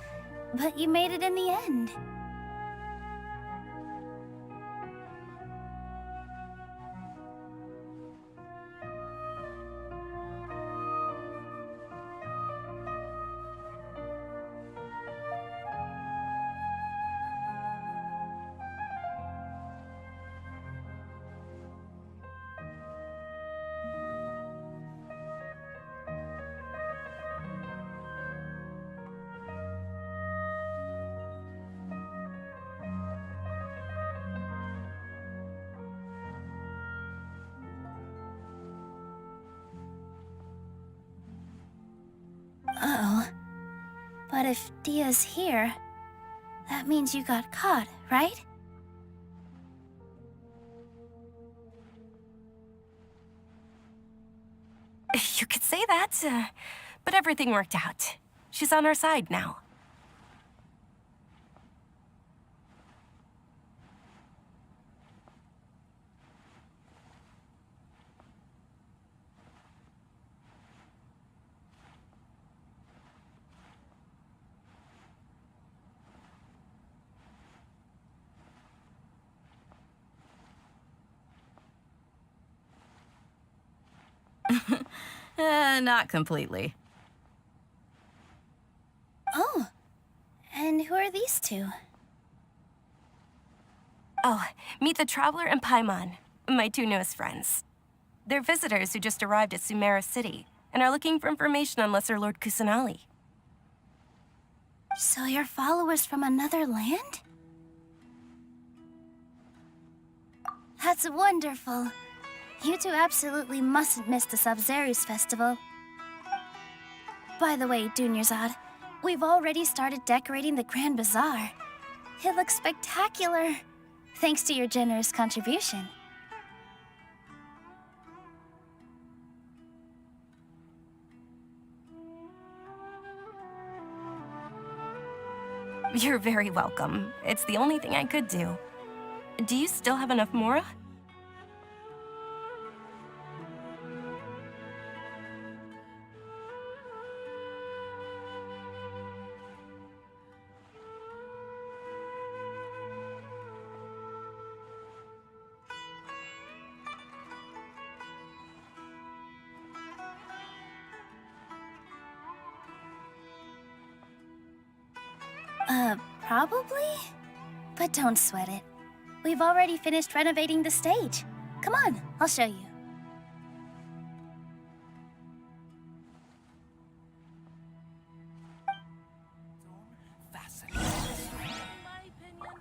but you made it in the end. Uh-oh. But if Dia's here, that means you got caught, right? You could say that, but everything worked out. She's on our side now. Not completely. Oh, and who are these two? Oh, meet the Traveler and Paimon, my two newest friends. They're visitors who just arrived at Sumeru City and are looking for information on Lesser Lord Kusanali. So you're followers from another land? That's wonderful. You two absolutely mustn't miss the Sub-Zerus festival. By the way, Dunyarzad, we've already started decorating the Grand Bazaar. It looks spectacular, thanks to your generous contribution. You're very welcome. It's the only thing I could do. Do you still have enough Mora? Probably? But don't sweat it. We've already finished renovating the stage. Come on, I'll show you. Fascinating. In my opinion,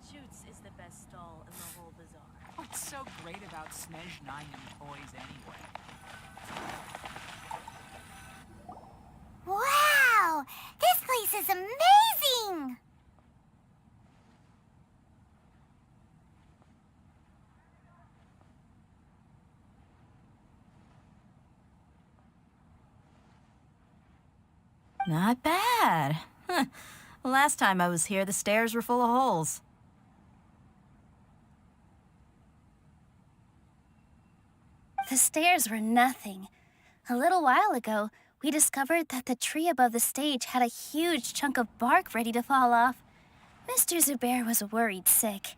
Shoots is the best stall in the whole bazaar. What's so great about Snezhnaya toys anyway? Wow! This place is amazing! Not bad. Last time I was here, the stairs were full of holes. The stairs were nothing. A little while ago, we discovered that the tree above the stage had a huge chunk of bark ready to fall off. Mr. Zubair was worried sick.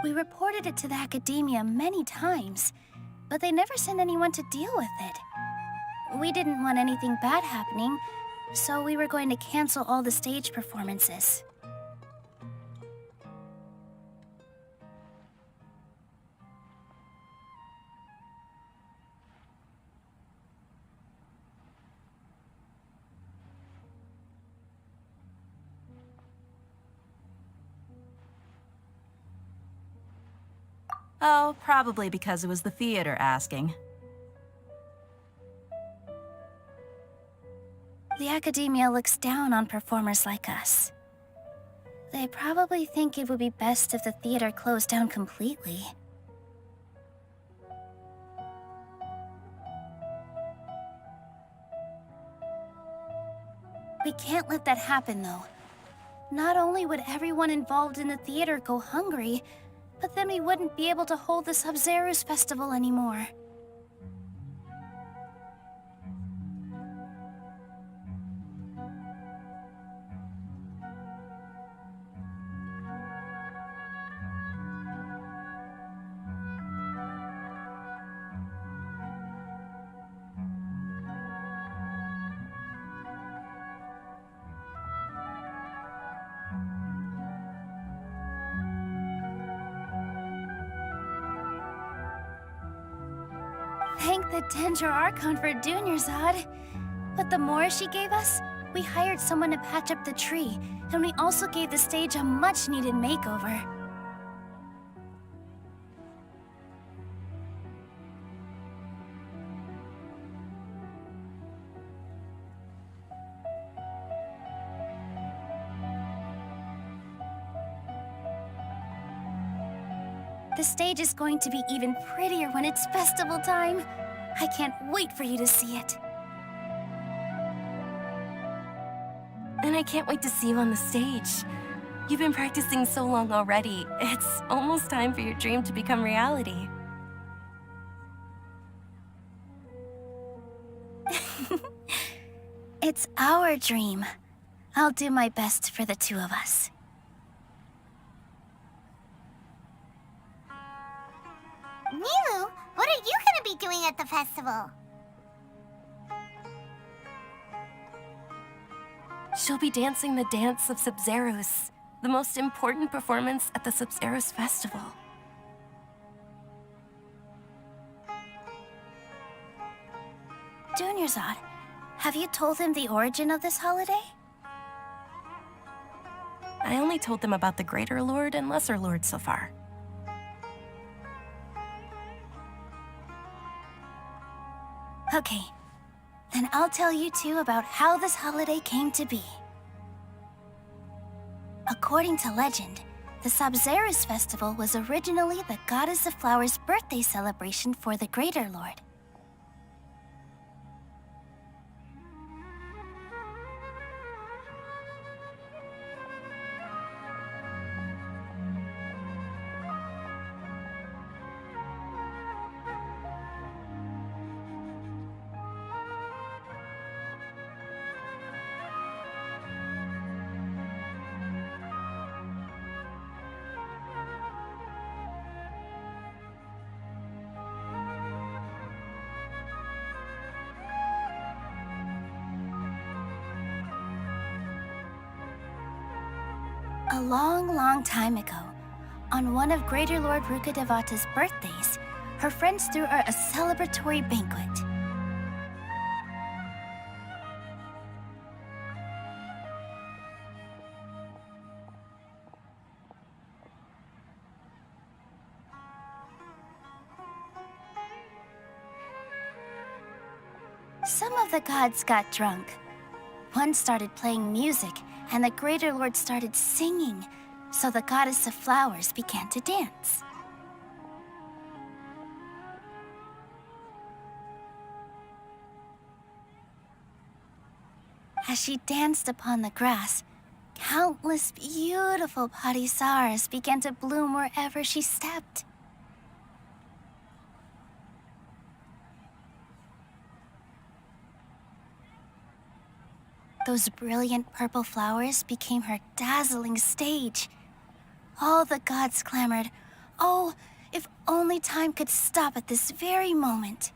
We reported it to the academia many times, but they never sent anyone to deal with it. We didn't want anything bad happening, so we were going to cancel all the stage performances. Oh, probably because it was the theater asking. The academia looks down on performers like us. They probably think it would be best if the theater closed down completely. We can't let that happen, though. Not only would everyone involved in the theater go hungry, but then we wouldn't be able to hold the Sub-Zero's festival anymore. Thank the Dendra Archon for Dunyazad. But the more she gave us, we hired someone to patch up the tree, and we also gave the stage a much-needed makeover. The stage is going to be even prettier when it's festival time. I can't wait for you to see it. And I can't wait to see you on the stage. You've been practicing so long already. It's almost time for your dream to become reality. It's our dream. I'll do my best for the two of us. Nilu, what are you gonna be doing at the festival? She'll be dancing the dance of Sub-Zeros, the most important performance at the Sub-Zeros festival. Dunyazad, have you told him the origin of this holiday? I only told them about the Greater Lord and Lesser Lord so far. Okay, then I'll tell you two about how this holiday came to be. According to legend, the Sub-Zeros festival was originally the Goddess of Flowers' birthday celebration for the Greater Lord. A long, long time ago, on one of Greater Lord Rukkhadevata's birthdays, her friends threw her a celebratory banquet. Some of the gods got drunk. One started playing music, and the Greater Lord started singing, so the goddess of flowers began to dance. As she danced upon the grass, countless beautiful parisaras began to bloom wherever she stepped. Those brilliant purple flowers became her dazzling stage. All the gods clamored, "Oh, if only time could stop at this very moment."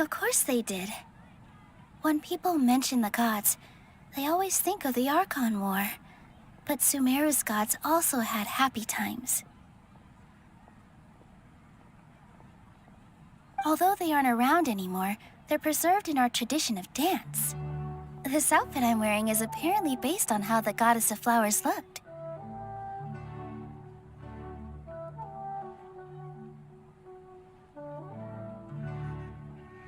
Of course they did. When people mention the gods, they always think of the Archon War. But Sumeru's gods also had happy times. Although they aren't around anymore, they're preserved in our tradition of dance. This outfit I'm wearing is apparently based on how the goddess of flowers looked.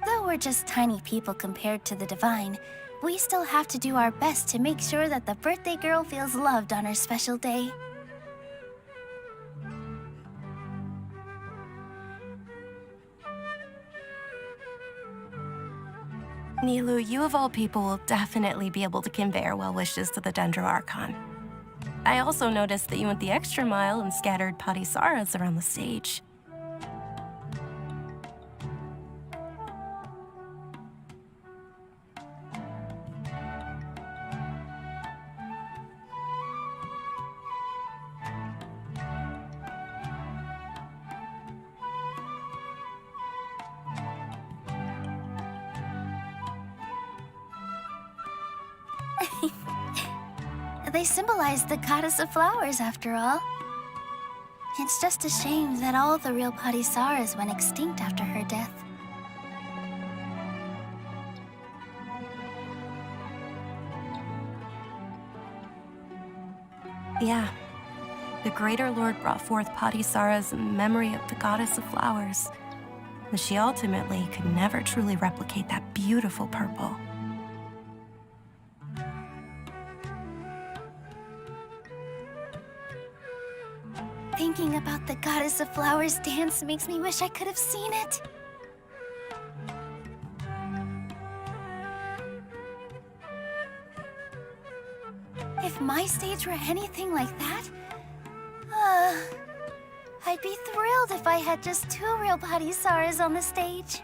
Though we're just tiny people compared to the divine, we still have to do our best to make sure that the birthday girl feels loved on her special day. Nilu, you of all people will definitely be able to convey our well wishes to the Dendro Archon. I also noticed that you went the extra mile and scattered parisaras around the stage. They symbolize the goddess of flowers, after all. It's just a shame that all the real parisaras went extinct after her death. Yeah. The Greater Lord brought forth parisaras in memory of the goddess of flowers, but she ultimately could never truly replicate that beautiful purple. Thinking about the goddess of flowers dance makes me wish I could have seen it. If my stage were anything like that, I'd be thrilled if I had just 2 real parisaras on the stage.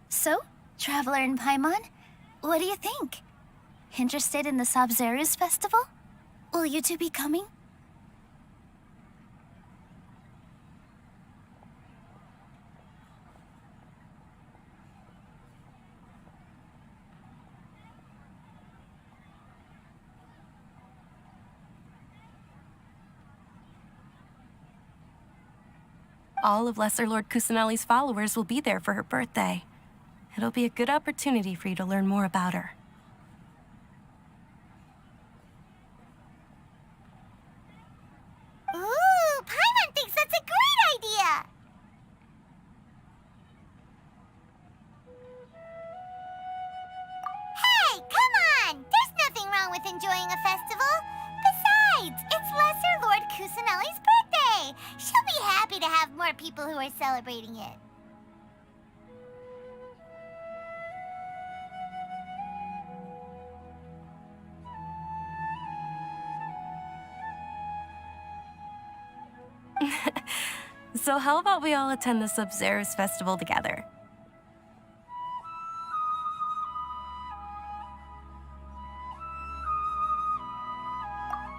So, Traveler and Paimon, what do you think? Interested in the Sabzeruz festival? Will you two be coming? All of Lesser Lord Kusanali's followers will be there for her birthday. It'll be a good opportunity for you to learn more about her. Ooh, Paimon thinks that's a great idea! Hey, come on! There's nothing wrong with enjoying a festival. Besides, it's Lesser Lord Kusanali's birthday. She'll be happy to have more people who are celebrating it. So how about we all attend the Sabzeruz festival together?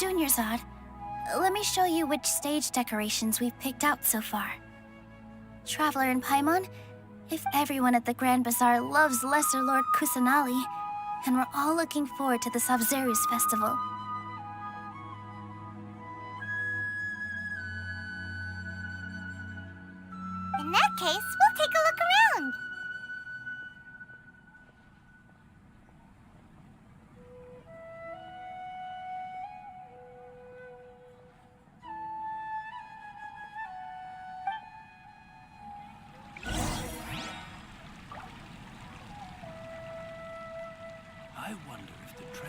Dunyarzad, let me show you which stage decorations we've picked out so far. Traveler and Paimon, if everyone at the Grand Bazaar loves Lesser Lord Kusanali, and we're all looking forward to the Sabzeruz festival. In that case, we'll take a look around.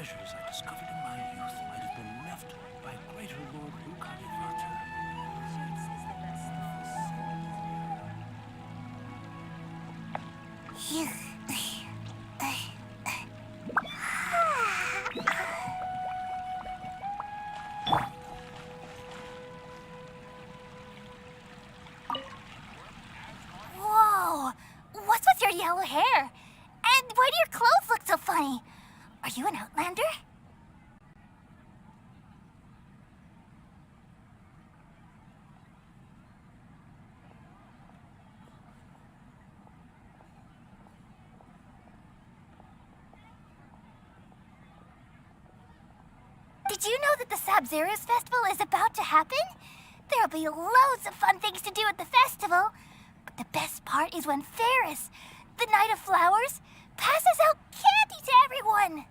treasures I discovered in my youth might have been left by greater Lord Ukadivata. Whoa! What's with your yellow hair? And why do your clothes look so funny? Are you an outlander? Did you know that the Sabzeruz festival is about to happen? There'll be loads of fun things to do at the festival. But the best part is when Ferris, the Knight of Flowers, passes out candy to everyone.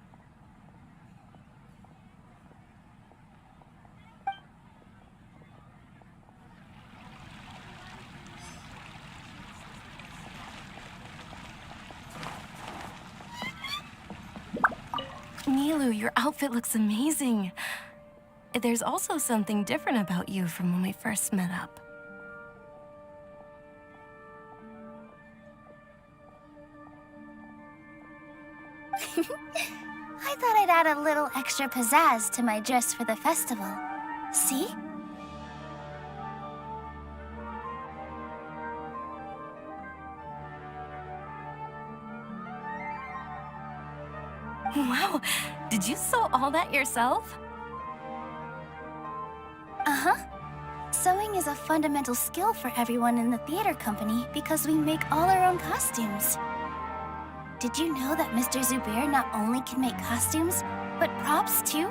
Nilu, your outfit looks amazing. There's also something different about you from when we first met up. I thought I'd add a little extra pizzazz to my dress for the festival. See? Wow, did you sew all that yourself? Uh-huh. Sewing is a fundamental skill for everyone in the theater company because we make all our own costumes. Did you know that Mr. Zubair not only can make costumes, but props too?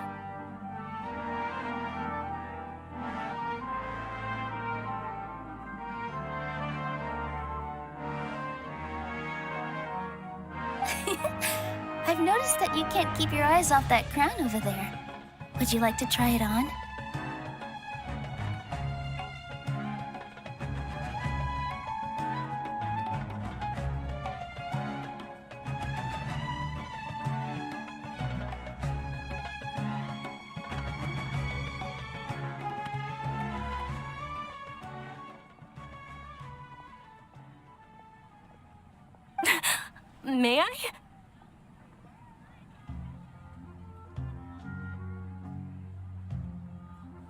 I've noticed that you can't keep your eyes off that crown over there. Would you like to try it on? May I?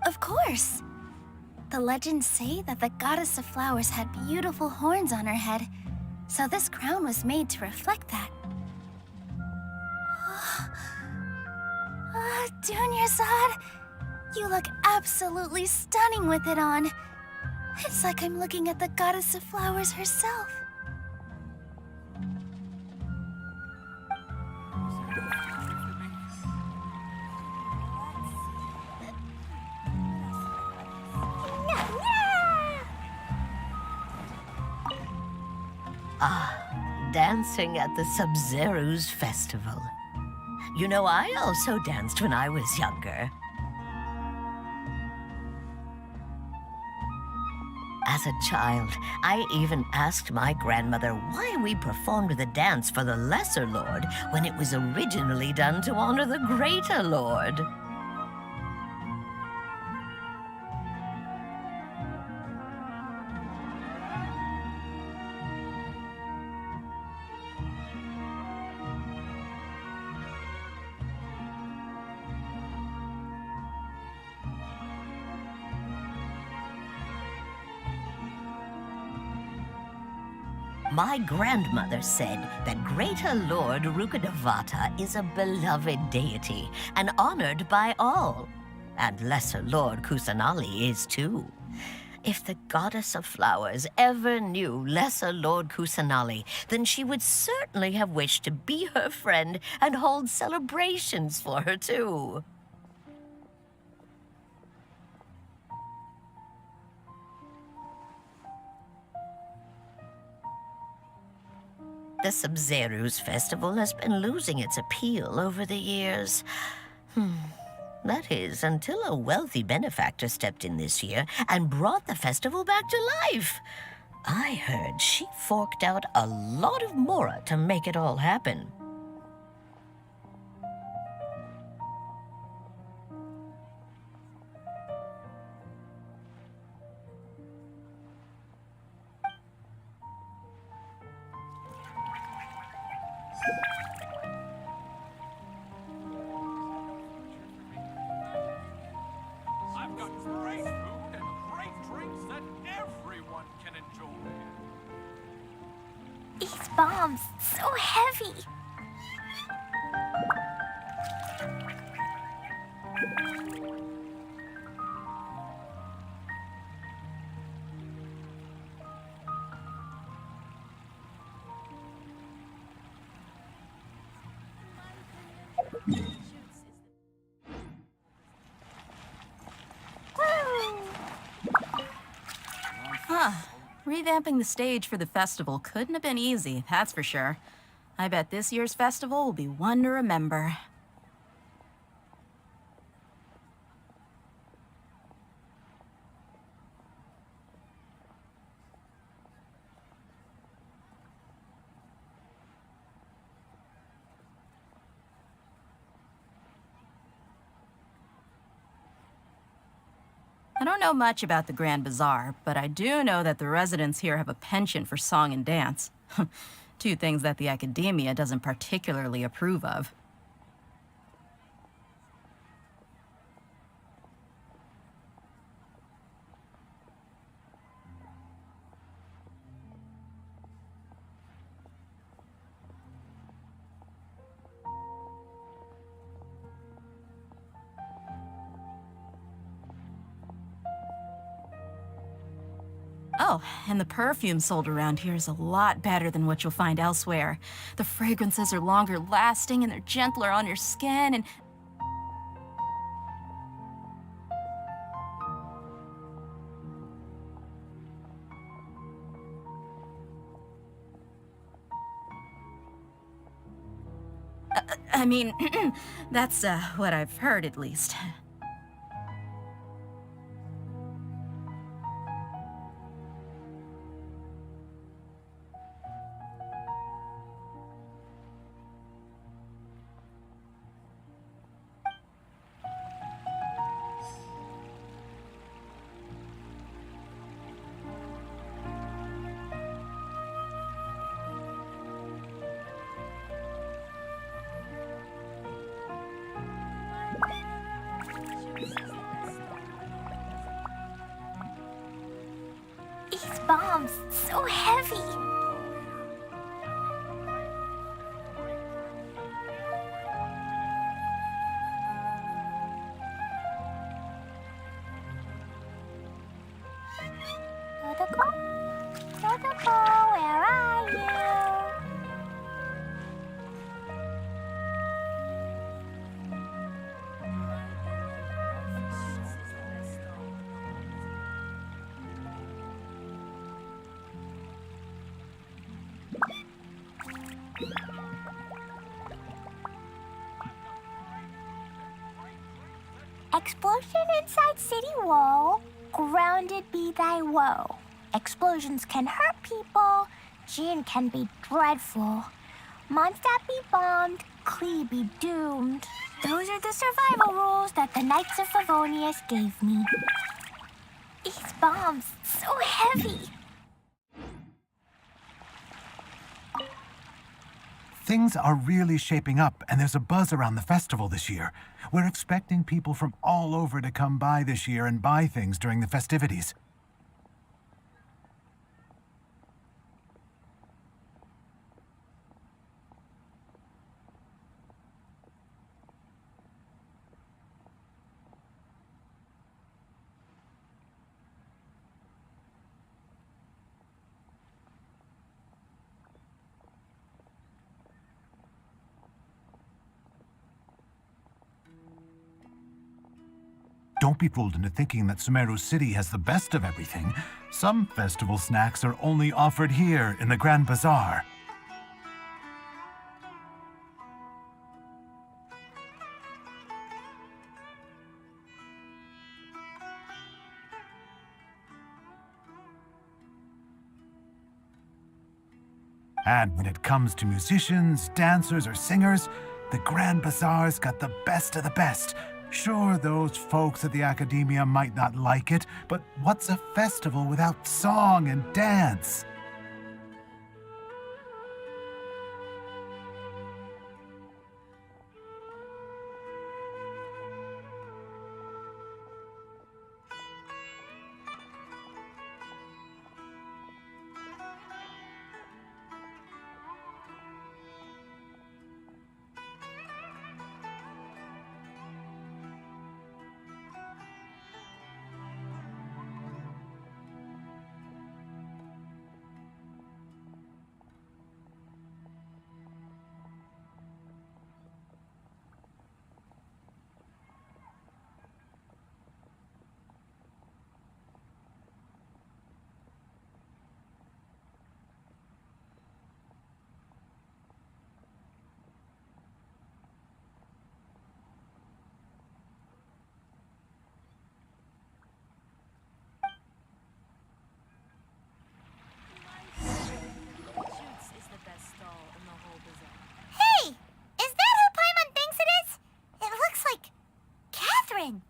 Of course! The legends say that the goddess of flowers had beautiful horns on her head, so this crown was made to reflect that. Dunyarzad, you look absolutely stunning with it on. It's like I'm looking at the goddess of flowers herself. Dancing at the Sabzeruz festival. You know, I also danced when I was younger. As a child, I even asked my grandmother why we performed the dance for the Lesser Lord when it was originally done to honor the Greater Lord. My grandmother said that Greater Lord Rukadevata is a beloved deity and honored by all. And Lesser Lord Kusanali is too. If the goddess of flowers ever knew Lesser Lord Kusanali, then she would certainly have wished to be her friend and hold celebrations for her too. The Sabzeruz festival has been losing its appeal over the years. That is, until a wealthy benefactor stepped in this year and brought the festival back to life. I heard she forked out a lot of mora to make it all happen. bombs, so heavy. Huh. Revamping the stage for the festival couldn't have been easy, that's for sure. I bet this year's festival will be one to remember. I don't know much about the Grand Bazaar, but I do know that the residents here have a penchant for song and dance. Two things that the academia doesn't particularly approve of. Oh, and the perfume sold around here is a lot better than what you'll find elsewhere. The fragrances are longer lasting and they're gentler on your skin and... I mean, that's what I've heard at least. These bombs, so heavy. Protocol? Protocol, where are you? Explosion inside city wall, grounded be thy woe. Explosions can hurt people, Jin can be dreadful. Mondstadt be bombed, Klee be doomed. Those are the survival rules that the Knights of Favonius gave me. These bombs, so heavy. Things are really shaping up, and there's a buzz around the festival this year. We're expecting people from all over to come by this year and buy things during the festivities. Don't be fooled into thinking that Sumeru City has the best of everything. Some festival snacks are only offered here in the Grand Bazaar. And when it comes to musicians, dancers, or singers, the Grand Bazaar's got the best of the best. Sure, those folks at the academia might not like it, but what's a festival without song and dance? Withering!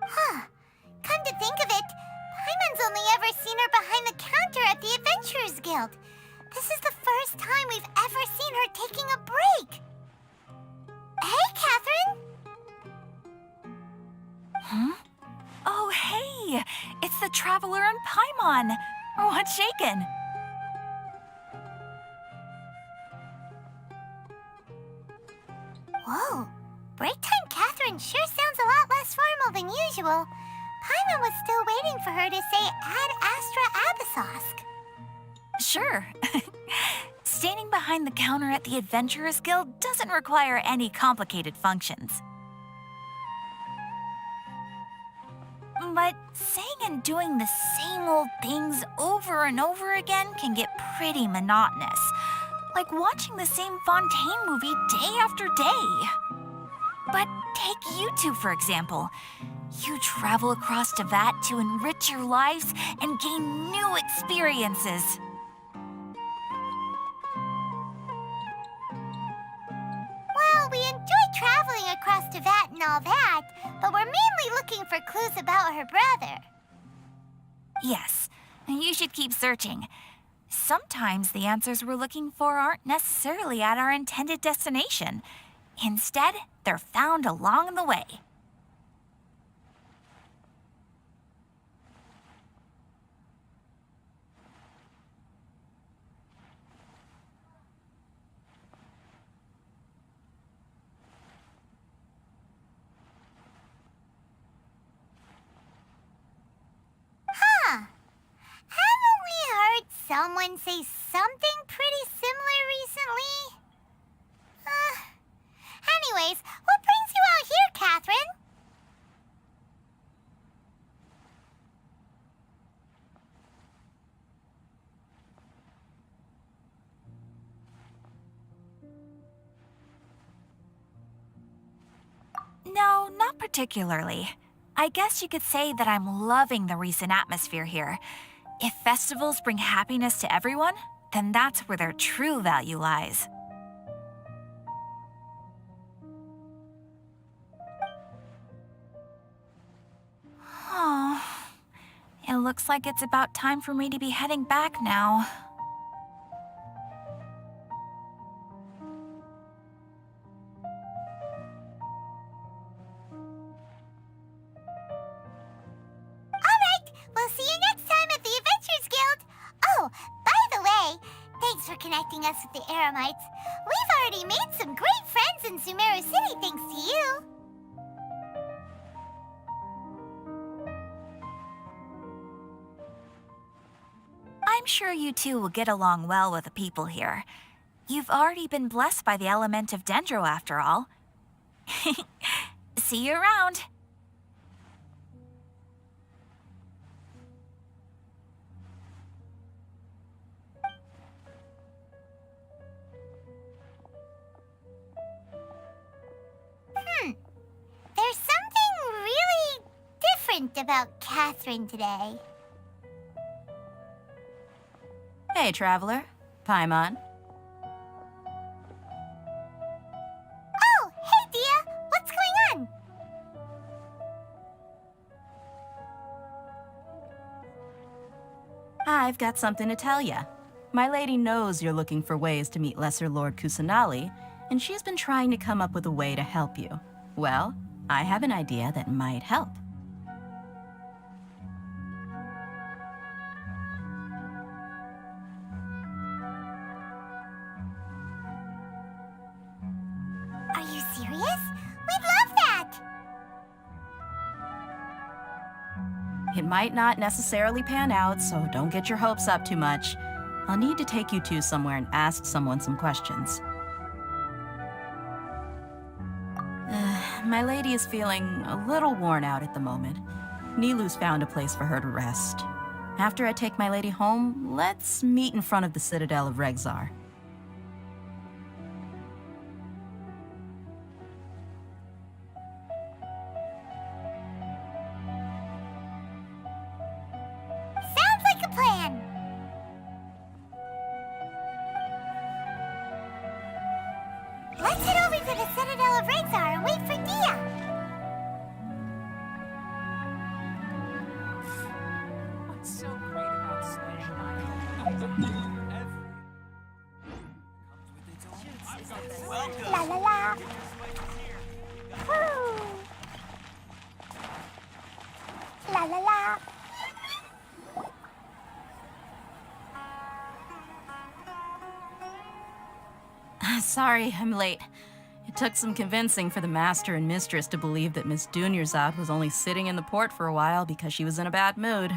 Huh. Come to think of it, Paimon's only ever seen her behind the counter at the Adventurers Guild. This is the first time we've ever seen her taking a break. Hey, Catherine! Huh? Oh, hey! It's the Traveler and Paimon! What's shaken? Whoa, break time Catherine sure sounds a lot less formal than usual. Paimon was still waiting for her to say Ad Astra Abyssosque. Sure. Standing behind the counter at the Adventurers Guild doesn't require any complicated functions. But saying and doing the same old things over and over again can get pretty monotonous. Like watching the same Fontaine movie day after day. But take you two, for example. You travel across Teyvat to enrich your lives and gain new experiences. Well, we enjoy traveling across Teyvat and all that, but we're mainly looking for clues about her brother. Yes, you should keep searching. Sometimes the answers we're looking for aren't necessarily at our intended destination. Instead, they're found along the way. Huh. Haven't we heard someone say something pretty similar recently? Anyways, what brings you out here, Catherine? No, not particularly. I guess you could say that I'm loving the recent atmosphere here. If festivals bring happiness to everyone, then that's where their true value lies. Oh, it looks like it's about time for me to be heading back now. Alright, we'll see you next time at the Adventurers Guild. Oh, by the way, thanks for connecting us with the Eremites. We've already made some great friends in Sumeru City thanks to you. I'm sure you two will get along well with the people here. You've already been blessed by the element of Dendro, after all. See you around. There's something really different about Catherine today. Hey, Traveler. Paimon. Oh, hey, Dia. What's going on? I've got something to tell ya. My lady knows you're looking for ways to meet Lesser Lord Kusanali, and she's been trying to come up with a way to help you. Well, I have an idea that might help. Are you serious? We'd love that! It might not necessarily pan out, so don't get your hopes up too much. I'll need to take you two somewhere and ask someone some questions. My lady is feeling a little worn out at the moment. Nilu's found a place for her to rest. After I take my lady home, let's meet in front of the Citadel of Regzar. Let's head over to the Citadel of Rexar and wait for Dia. What's so great about Slash? La la la. Woo. La la la. Sorry, I'm late. It took some convincing for the master and mistress to believe that Miss Dunyarzad was only sitting in the port for a while because she was in a bad mood.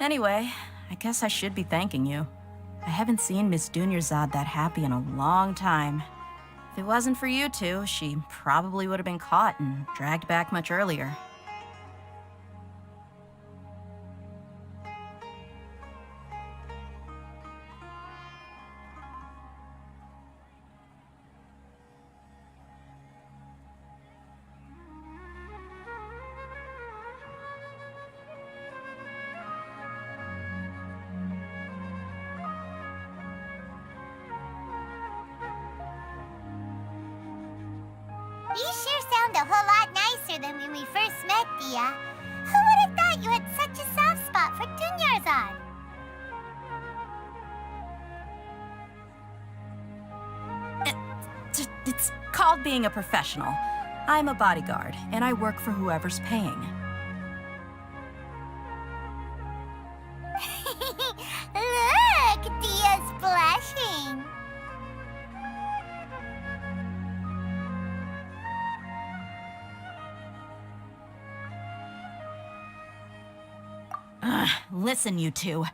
Anyway, I guess I should be thanking you. I haven't seen Miss Dunyarzad that happy in a long time. If it wasn't for you two, she probably would have been caught and dragged back much earlier. You sure sound a whole lot nicer than when we first met, Dia. Who would have thought you had such a soft spot for Dunyarzad? It's called being a professional. I'm a bodyguard, and I work for whoever's paying. Look, Dia's blushing. Listen, you two.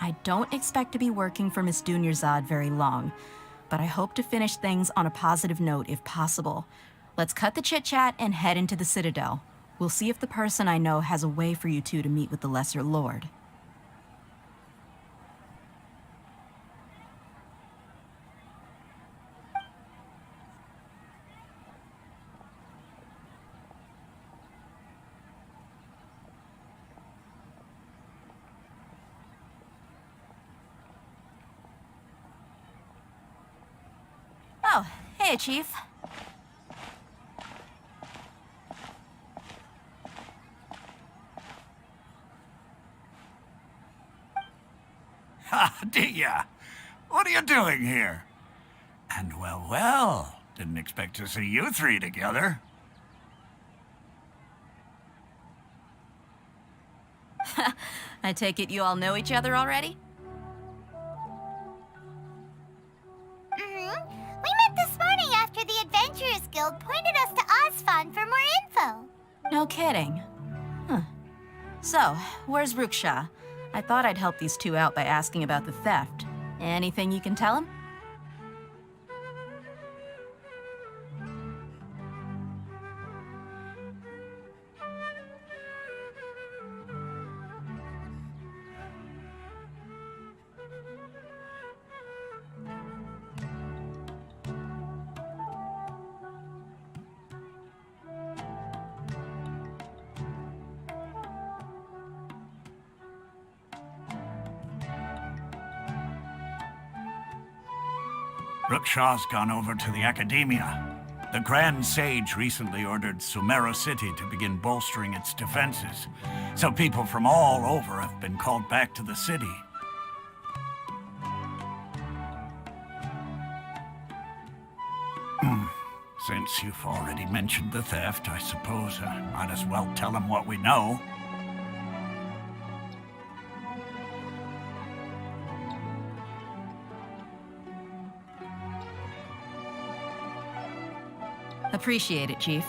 I don't expect to be working for Miss Dunyarzad very long, but I hope to finish things on a positive note if possible. Let's cut the chit-chat and head into the Citadel. We'll see if the person I know has a way for you two to meet with the Lesser Lord. Oh, hey, Chief. Ha, Dia! What are you doing here? And well, didn't expect to see you three together. I take it you all know each other already? Mm-hmm. We met this morning after the Adventurers Guild pointed us to Osfon for more info. No kidding. Huh. So, where's Ruksha? I thought I'd help these two out by asking about the theft. Anything you can tell him? Ruksha's gone over to the Academia. The Grand Sage recently ordered Sumeru City to begin bolstering its defenses, so people from all over have been called back to the city. Since you've already mentioned the theft, I suppose I might as well tell them what we know. Appreciate it, Chief.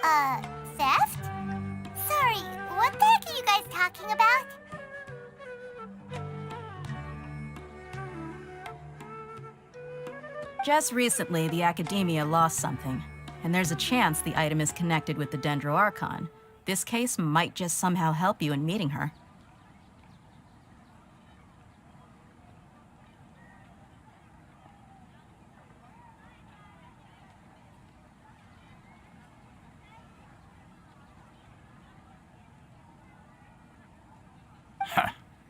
Theft? Sorry, what the heck are you guys talking about? Just recently, the Academia lost something, and there's a chance the item is connected with the Dendro Archon. This case might just somehow help you in meeting her.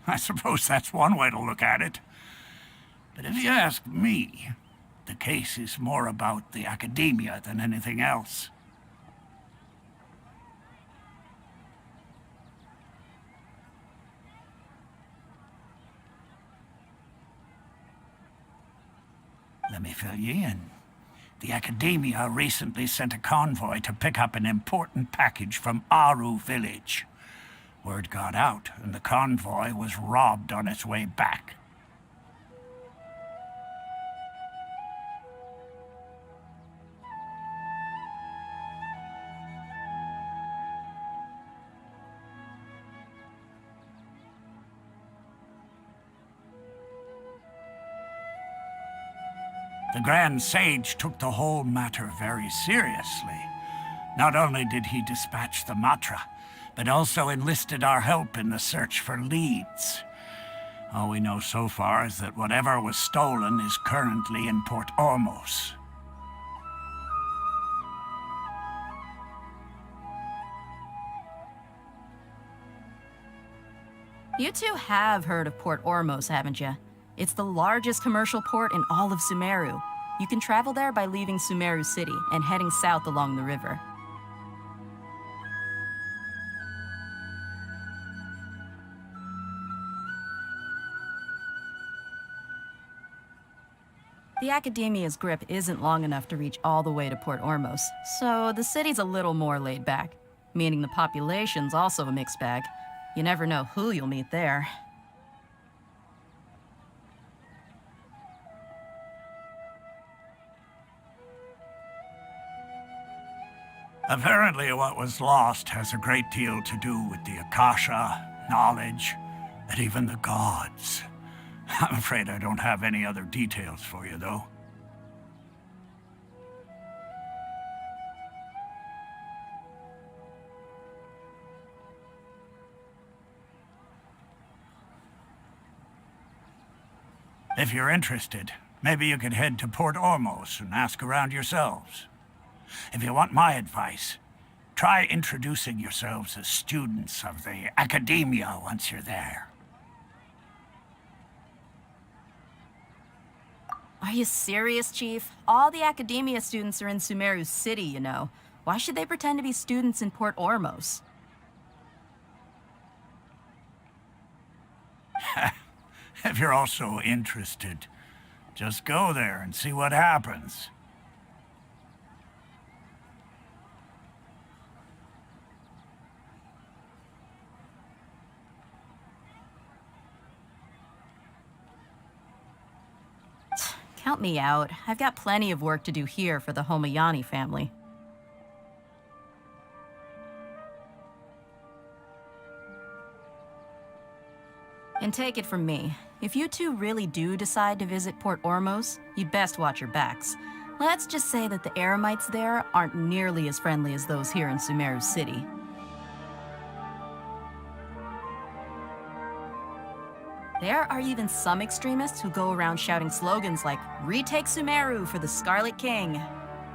I suppose that's one way to look at it. But if you ask me, the case is more about the Academia than anything else. Let me fill you in. The Academia recently sent a convoy to pick up an important package from Aru village. Word got out, and the convoy was robbed on its way back. The Grand Sage took the whole matter very seriously. Not only did he dispatch the Matra, but also enlisted our help in the search for leads. All we know so far is that whatever was stolen is currently in Port Ormos. You two have heard of Port Ormos, haven't you? It's the largest commercial port in all of Sumeru. You can travel there by leaving Sumeru City and heading south along the river. The Academia's grip isn't long enough to reach all the way to Port Ormos, so the city's a little more laid back, meaning the population's also a mixed bag. You never know who you'll meet there. Apparently what was lost has a great deal to do with the Akasha, knowledge, and even the gods. I'm afraid I don't have any other details for you, though. If you're interested, maybe you could head to Port Ormos and ask around yourselves. If you want my advice, try introducing yourselves as students of the Academia once you're there. Are you serious, Chief? All the Academia students are in Sumeru City, you know. Why should they pretend to be students in Port Ormos? If you're also interested, just go there and see what happens. Count me out. I've got plenty of work to do here for the Homayani family. And take it from me, if you two really do decide to visit Port Ormos, you'd best watch your backs. Let's just say that the Eremites there aren't nearly as friendly as those here in Sumeru City. There are even some extremists who go around shouting slogans like, "Retake Sumeru for the Scarlet King."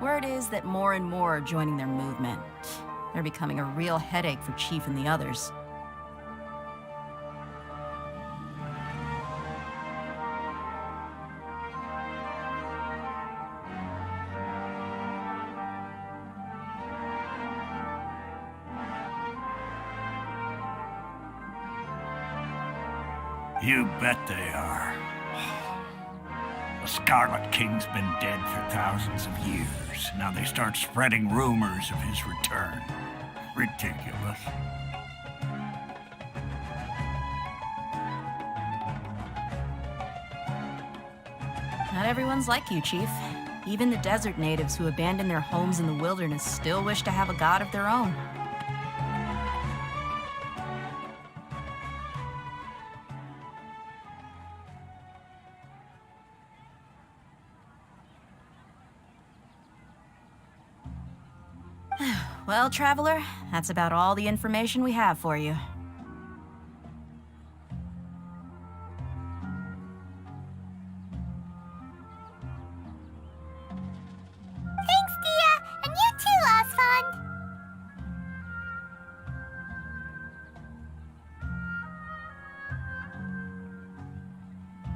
Word is that more and more are joining their movement. They're becoming a real headache for Chief and the others. You bet they are. The Scarlet King's been dead for thousands of years. Now they start spreading rumors of his return. Ridiculous. Not everyone's like you, Chief. Even the desert natives who abandoned their homes in the wilderness still wish to have a god of their own. Well, traveler, that's about all the information we have for you. Thanks, Dia! And you too, Osfond!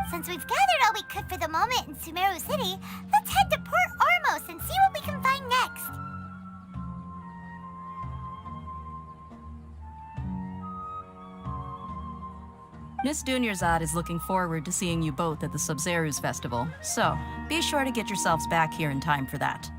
Since we've gathered all we could for the moment in Sumeru City, let's head to Port Ormos and see what we can find next. Miss Dunyarzad is looking forward to seeing you both at the Sub-Zerus Festival, so be sure to get yourselves back here in time for that.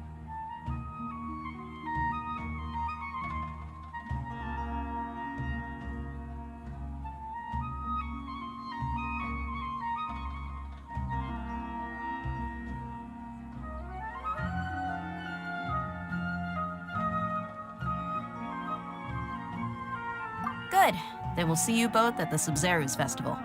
Good. Then we'll see you both at the Sub-Zerus Festival.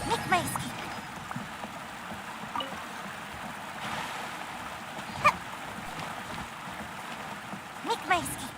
Make my escape. Make my escape.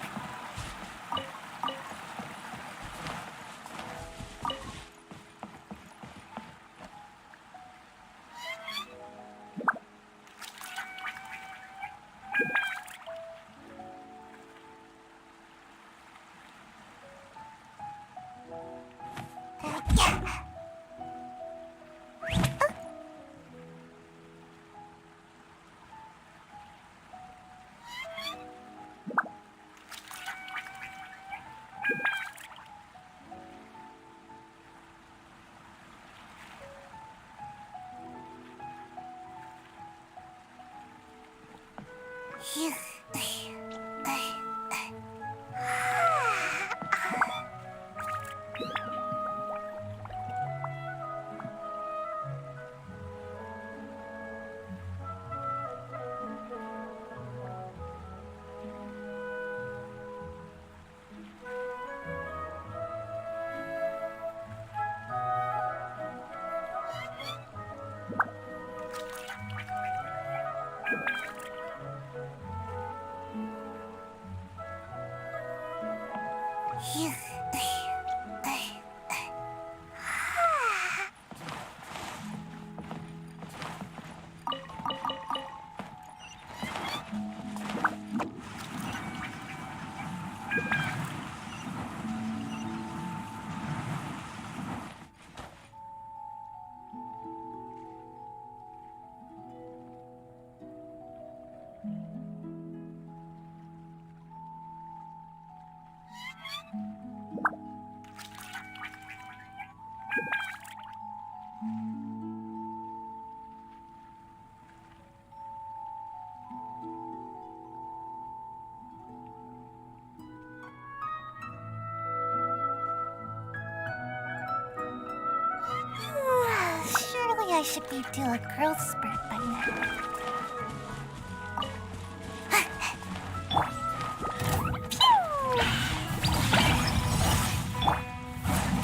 I should be due a growth spurt by now.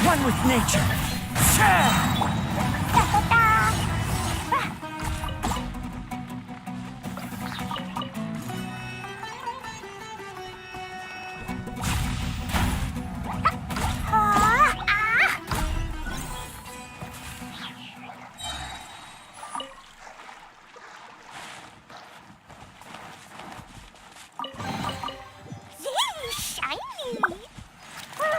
One with nature. Yay, shiny! Woo.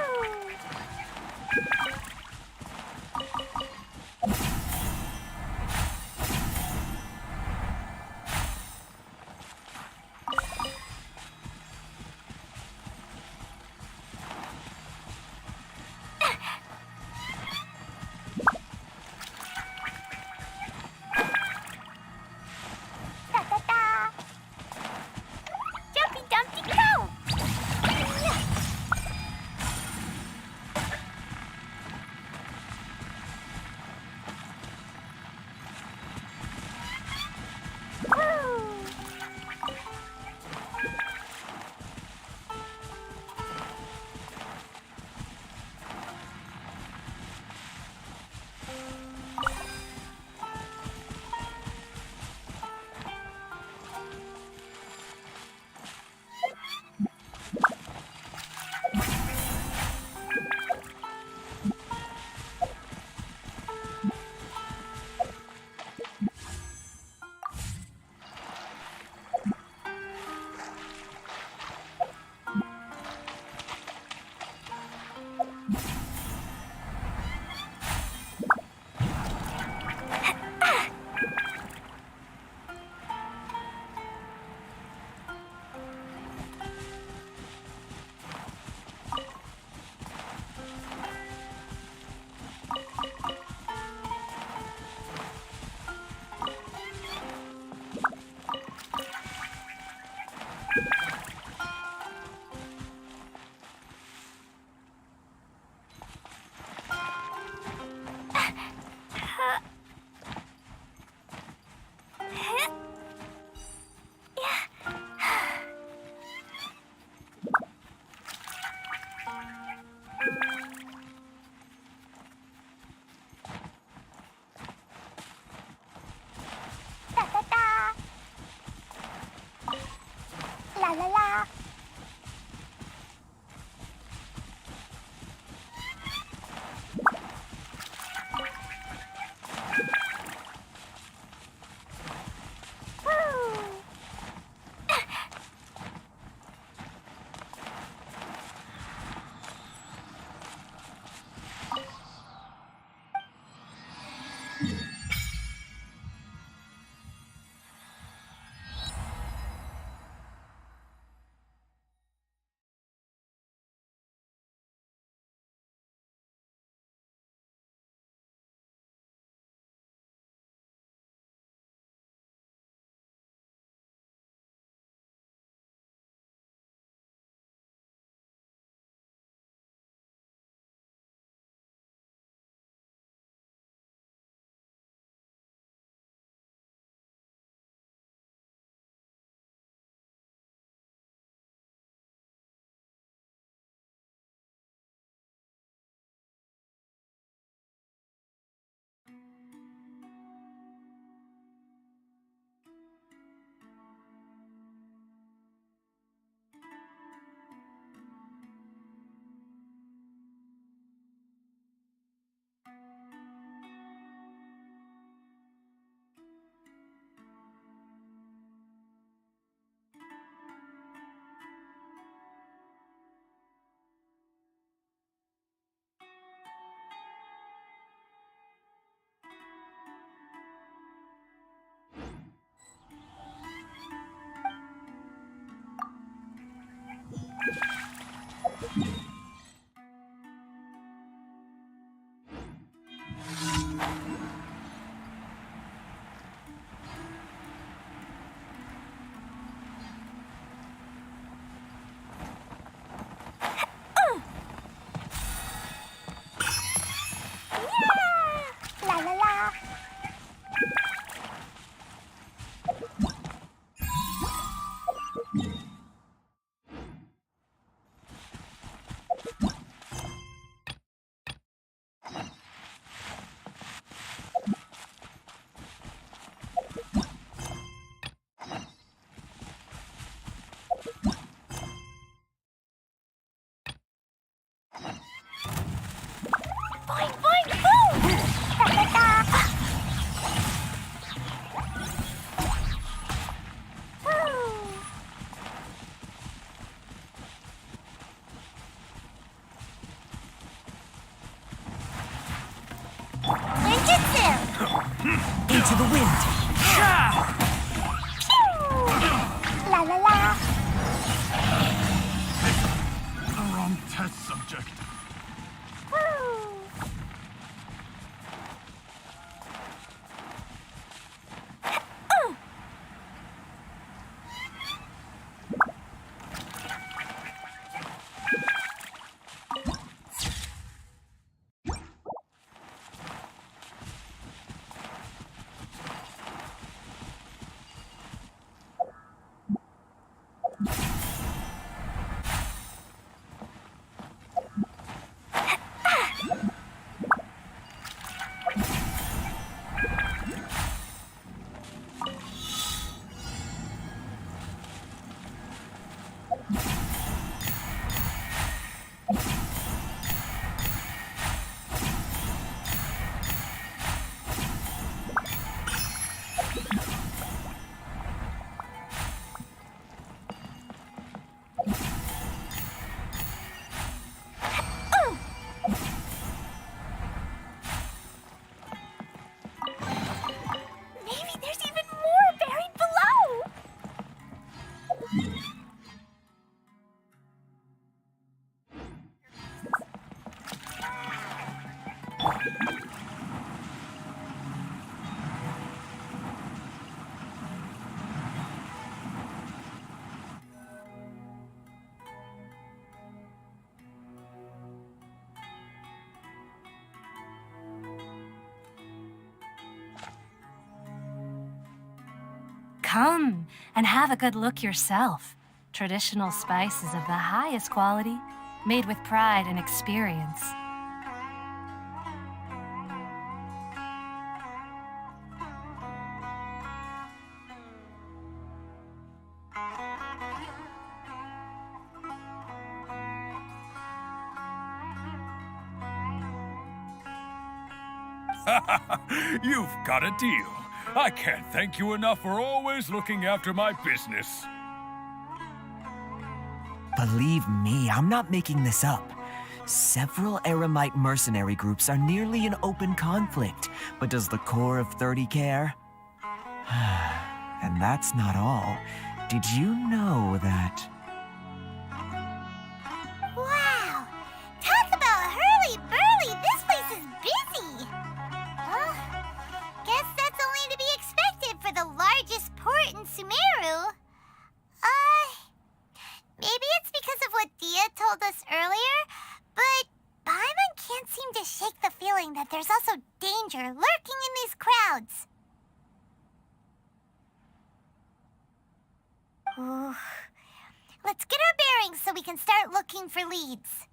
to the wind. La la la. The wrong test subject. Maybe there's even more buried below! Come and have a good look yourself. Traditional spices of the highest quality, made with pride and experience. You've got a deal. I can't thank you enough for always looking after my business. Believe me, I'm not making this up. Several Eremite mercenary groups are nearly in open conflict, but does the core of 30 care? And that's not all. Did you know that... Wow! Talk about hurly-burly! This place is busy! Well, guess that's only to be expected for the largest port in Sumeru. Maybe it's because of what Dia told us earlier, but Paimon can't seem to shake the feeling that there's also danger lurking in these crowds. Ooh. Let's get our bearings so we can start looking for leads.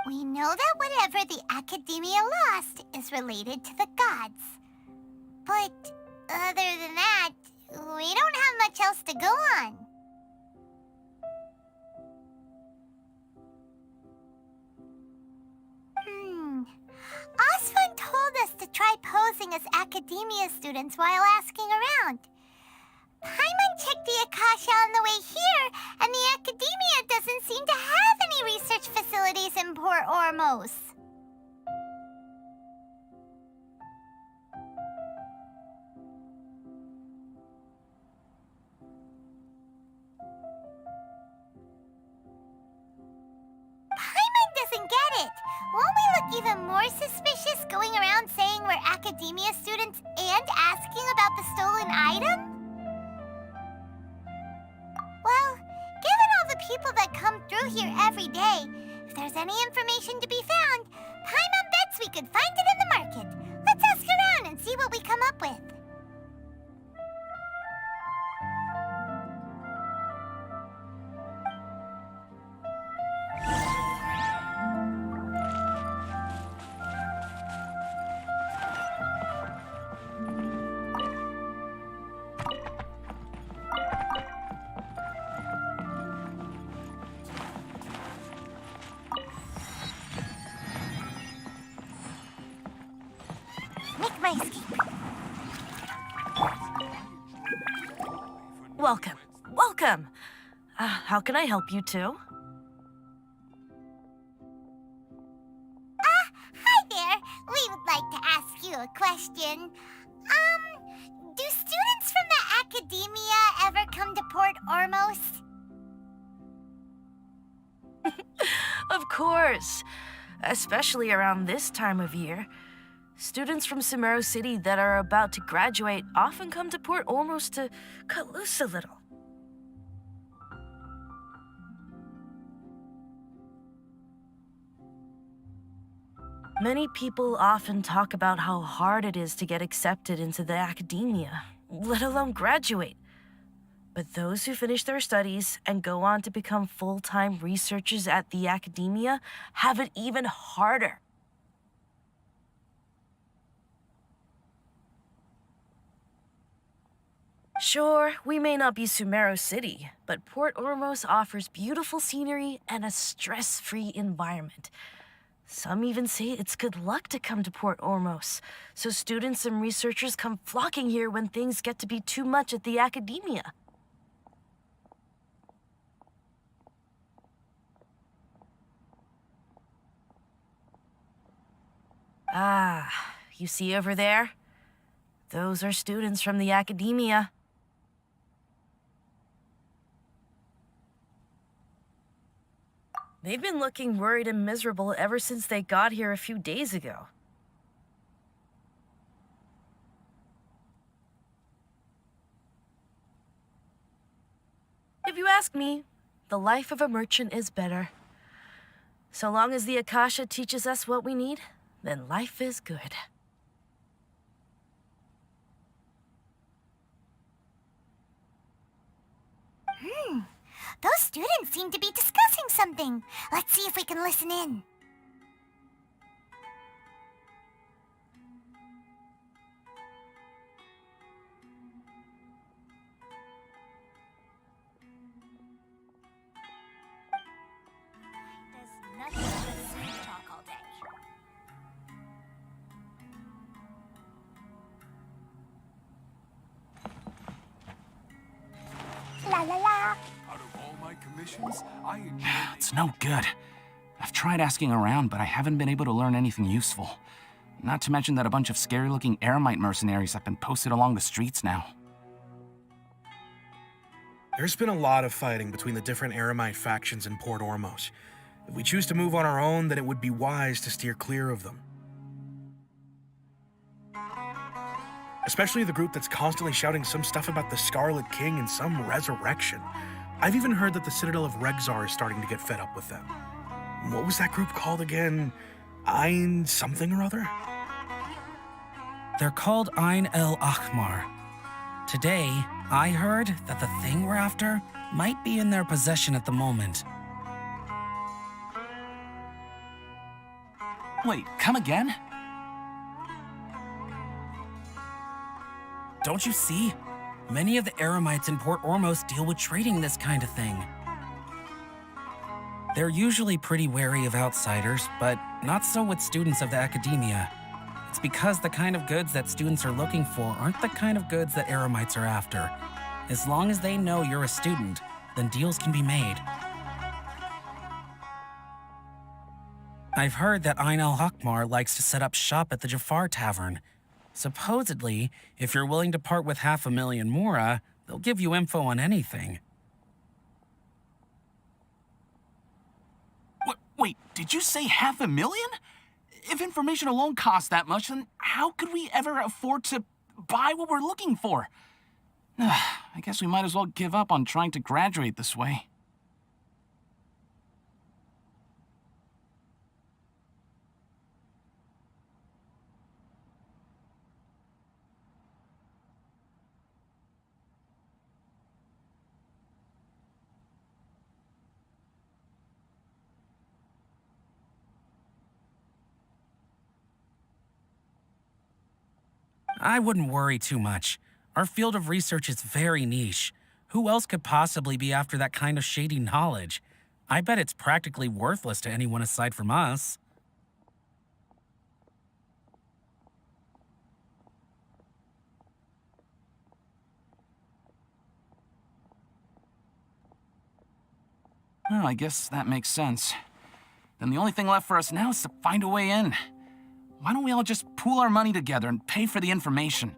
We know that whatever the Academia lost is related to the gods. But other than that, we don't have much else to go on. Osfun told us to try posing as Academia students while asking around. Paimon checked the Akasha on the way here, and the Academia doesn't seem to have any research facilities in Port Ormos. Paimon doesn't get it. Won't we look even more suspicious going around saying we're Academia students and asking about the stolen item? Well, given all the people that come through here every day, if there's any information to be found, Paimon bets we could find it in the market. Let's ask around and see what we come up with. Make my escape. Welcome. Welcome. How can I help you two? Hi there. We would like to ask you a question. Do students from the Academia ever come to Port Ormos? Of course. Especially around this time of year. Students from Sumeru City that are about to graduate often come to Port Ormos to cut loose a little. Many people often talk about how hard it is to get accepted into the academia, let alone graduate. But those who finish their studies and go on to become full-time researchers at the academia have it even harder. Sure, we may not be Sumeru City, but Port Ormos offers beautiful scenery and a stress-free environment. Some even say it's good luck to come to Port Ormos, so students and researchers come flocking here when things get to be too much at the academia. Ah, you see over there? Those are students from the academia. They've been looking worried and miserable ever since they got here a few days ago. If you ask me, the life of a merchant is better. So long as the Akasha teaches us what we need, then life is good. Those students seem to be discussing something. Let's see if we can listen in. Does nothing but sweet talk all day. La la la. Out of all my commissions, I enjoy It's no good. I've tried asking around, but I haven't been able to learn anything useful. Not to mention that a bunch of scary-looking Eremite mercenaries have been posted along the streets now. There's been a lot of fighting between the different Eremite factions in Port Ormos. If we choose to move on our own, then it would be wise to steer clear of them. Especially the group that's constantly shouting some stuff about the Scarlet King and some resurrection. I've even heard that the Citadel of Regzar is starting to get fed up with them. What was that group called again? Ein something or other? They're called Ein El Akhmar. Today, I heard that the thing we're after might be in their possession at the moment. Wait, come again? Don't you see? Many of the Eremites in Port Ormos deal with trading this kind of thing. They're usually pretty wary of outsiders, but not so with students of the academia. It's because the kind of goods that students are looking for aren't the kind of goods that Eremites are after. As long as they know you're a student, then deals can be made. I've heard that Ein al-Hakmar likes to set up shop at the Jafar Tavern. Supposedly, if you're willing to part with 500,000 Mora, they'll give you info on anything. Wait, did you say 500,000? If information alone costs that much, then how could we ever afford to buy what we're looking for? I guess we might as well give up on trying to graduate this way. I wouldn't worry too much. Our field of research is very niche. Who else could possibly be after that kind of shady knowledge? I bet it's practically worthless to anyone aside from us. Well, I guess that makes sense. Then the only thing left for us now is to find a way in. Why don't we all just pool our money together and pay for the information?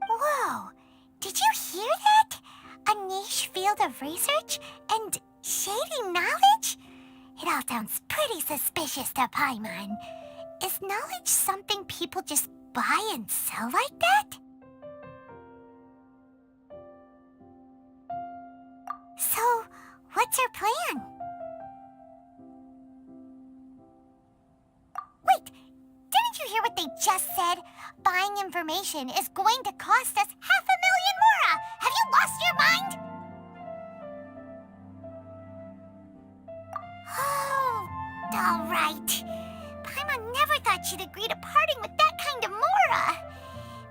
Whoa! Did you hear that? A niche field of research and shady knowledge? It all sounds pretty suspicious to Paimon. Is knowledge something people just buy and sell like that? So, what's our plan? Wait, didn't you hear what they just said? Buying information is going to cost us 500,000 mora! Have you lost your mind? Oh, all right. Paimon never thought she'd agree to parting with that kind of mora.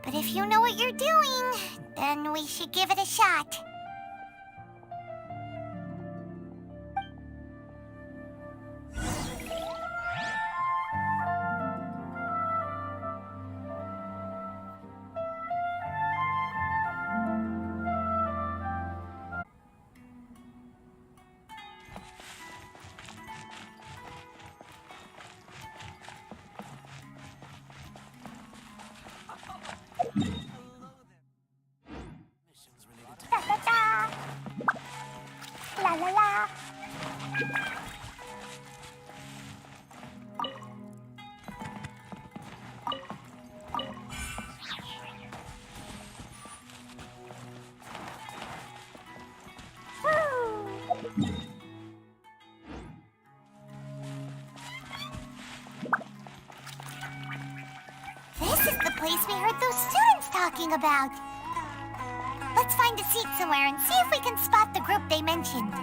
But if you know what you're doing, then we should give it a shot. La la la. This is the place we heard those students talking about. Let's find a seat somewhere and see if we can spot the group they mentioned.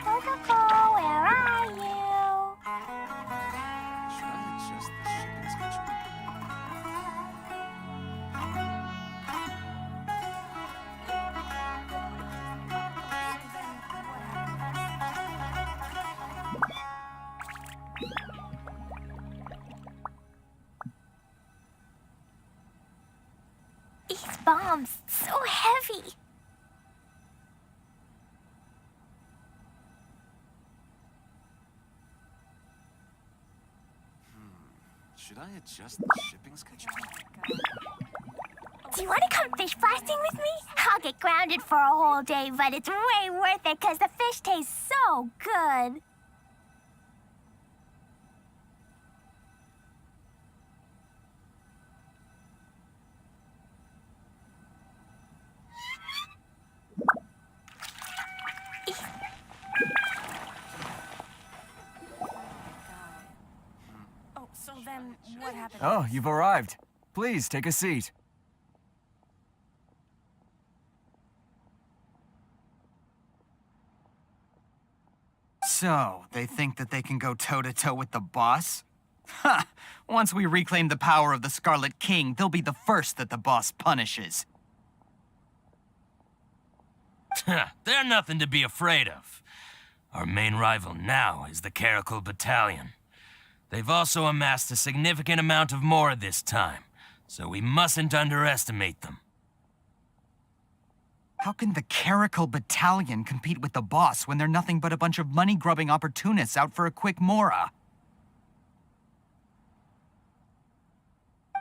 Protocol, where are you? Should I adjust the shipping schedule? These bombs, so heavy. Should I adjust the shipping schedule? Do you want to come fish blasting with me? I'll get grounded for a whole day, but it's way worth it because the fish tastes so good. Oh, so then what happened? Oh, you've arrived. Please, take a seat. So, they think that they can go toe-to-toe with the boss? Ha! Once we reclaim the power of the Scarlet King, they'll be the first that the boss punishes. They're nothing to be afraid of. Our main rival now is the Caracal Battalion. They've also amassed a significant amount of more this time, so we mustn't underestimate them. How can the Caracal Battalion compete with the boss when they're nothing but a bunch of money-grubbing opportunists out for a quick mora?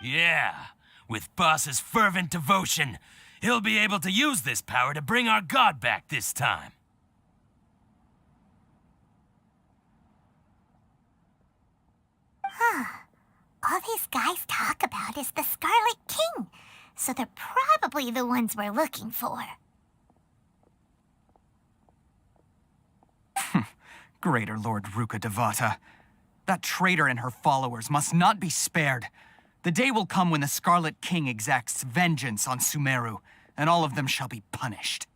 Yeah, with Boss's fervent devotion, he'll be able to use this power to bring our god back this time. these guys talk about is the Scarlet King, so they're probably the ones we're looking for. Greater Lord Ruka Devata. That traitor and her followers must not be spared. The day will come when the Scarlet King exacts vengeance on Sumeru, and all of them shall be punished.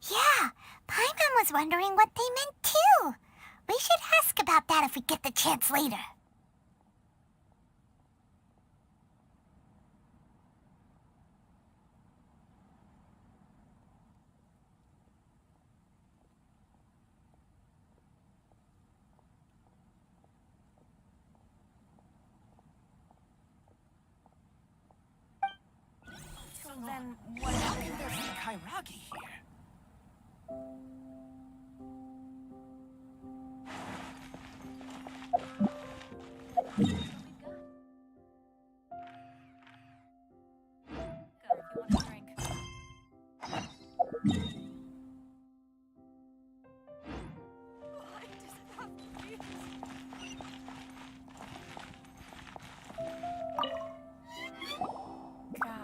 Yeah, Paimon was wondering what they meant too. We should ask about that if we get the chance later. So then, how can there be Kairagi here?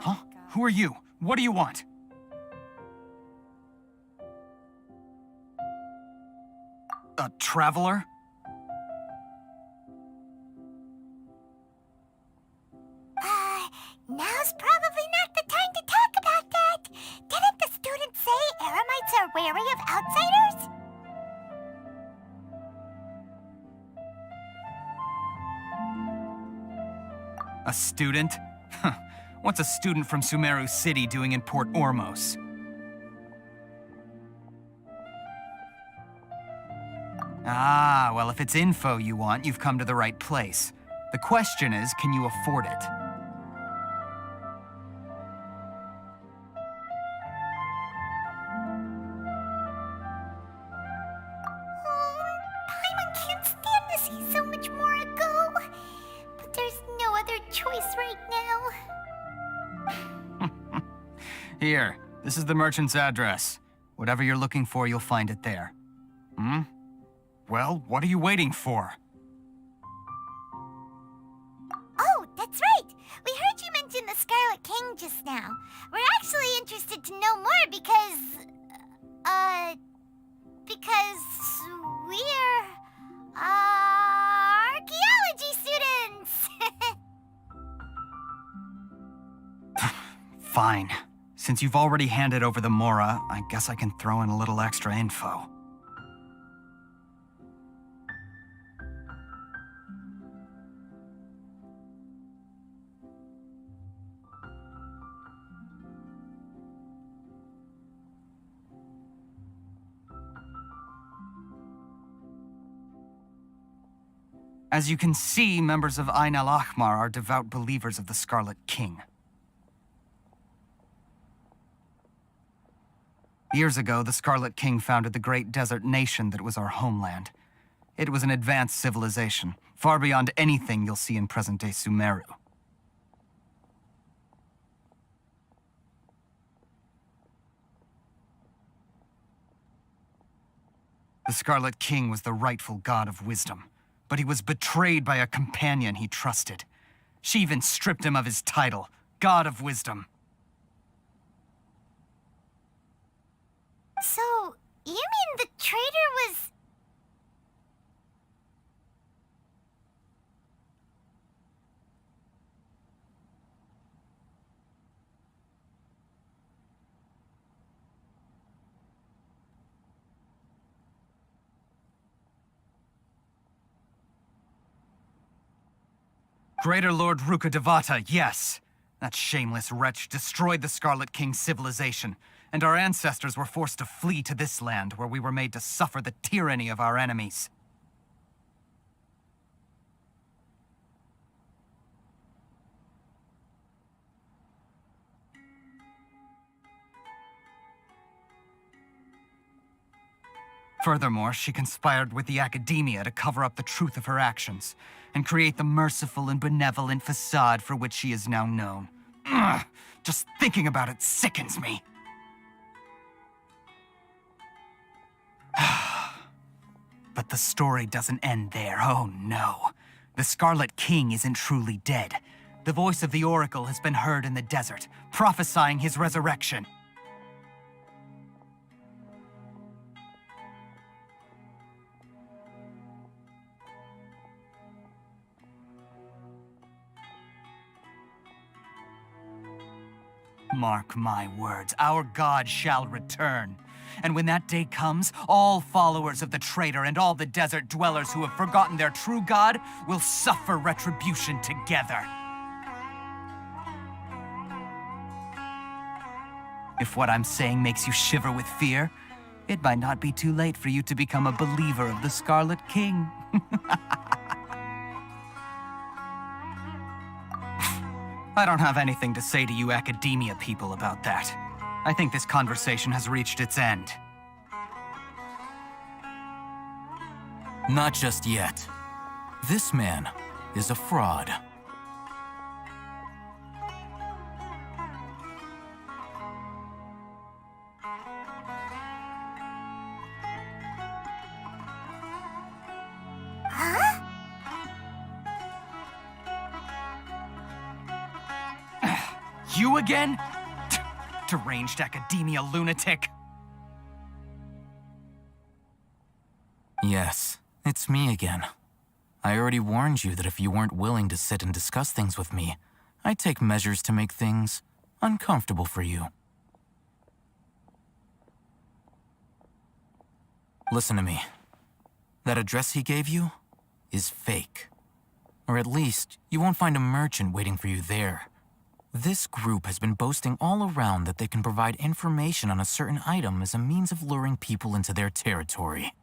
Huh? Who are you? What do you want? A traveler? Now's probably not the time to talk about that. Didn't the students say Eremites are wary of outsiders? A student? Huh. What's a student from Sumeru City doing in Port Ormos? Ah, well, if it's info you want, you've come to the right place. The question is, can you afford it? Paimon can't stand to see so much more go. But there's no other choice right now. Here, this is the merchant's address. Whatever you're looking for, you'll find it there. Hmm? Well, what are you waiting for? Oh, that's right. We heard you mention the Scarlet King just now. We're actually interested to know more because we're, archaeology students. Fine. Since you've already handed over the Mora, I guess I can throw in a little extra info. As you can see, members of Ain al-Ahmar are devout believers of the Scarlet King. Years ago, the Scarlet King founded the great desert nation that was our homeland. It was an advanced civilization, far beyond anything you'll see in present-day Sumeru. The Scarlet King was the rightful god of wisdom, but he was betrayed by a companion he trusted. She even stripped him of his title, God of Wisdom. So, you mean the traitor was... Greater Lord Ruka Devata, yes. That shameless wretch destroyed the Scarlet King's civilization, and our ancestors were forced to flee to this land where we were made to suffer the tyranny of our enemies. Furthermore, she conspired with the Academia to cover up the truth of her actions, and create the merciful and benevolent facade for which she is now known. Ugh, just thinking about it sickens me. But the story doesn't end there, oh no. The Scarlet King isn't truly dead. The voice of the Oracle has been heard in the desert, prophesying his resurrection. Mark my words, our God shall return. And when that day comes, all followers of the traitor and all the desert dwellers who have forgotten their true God will suffer retribution together. If what I'm saying makes you shiver with fear, it might not be too late for you to become a believer of the Scarlet King. I don't have anything to say to you academia people about that. I think this conversation has reached its end. Not just yet. This man is a fraud. You again? Deranged academia lunatic. Yes, it's me again. I already warned you that if you weren't willing to sit and discuss things with me, I'd take measures to make things uncomfortable for you. Listen to me. That address he gave you is fake. Or at least, you won't find a merchant waiting for you there. This group has been boasting all around that they can provide information on a certain item as a means of luring people into their territory.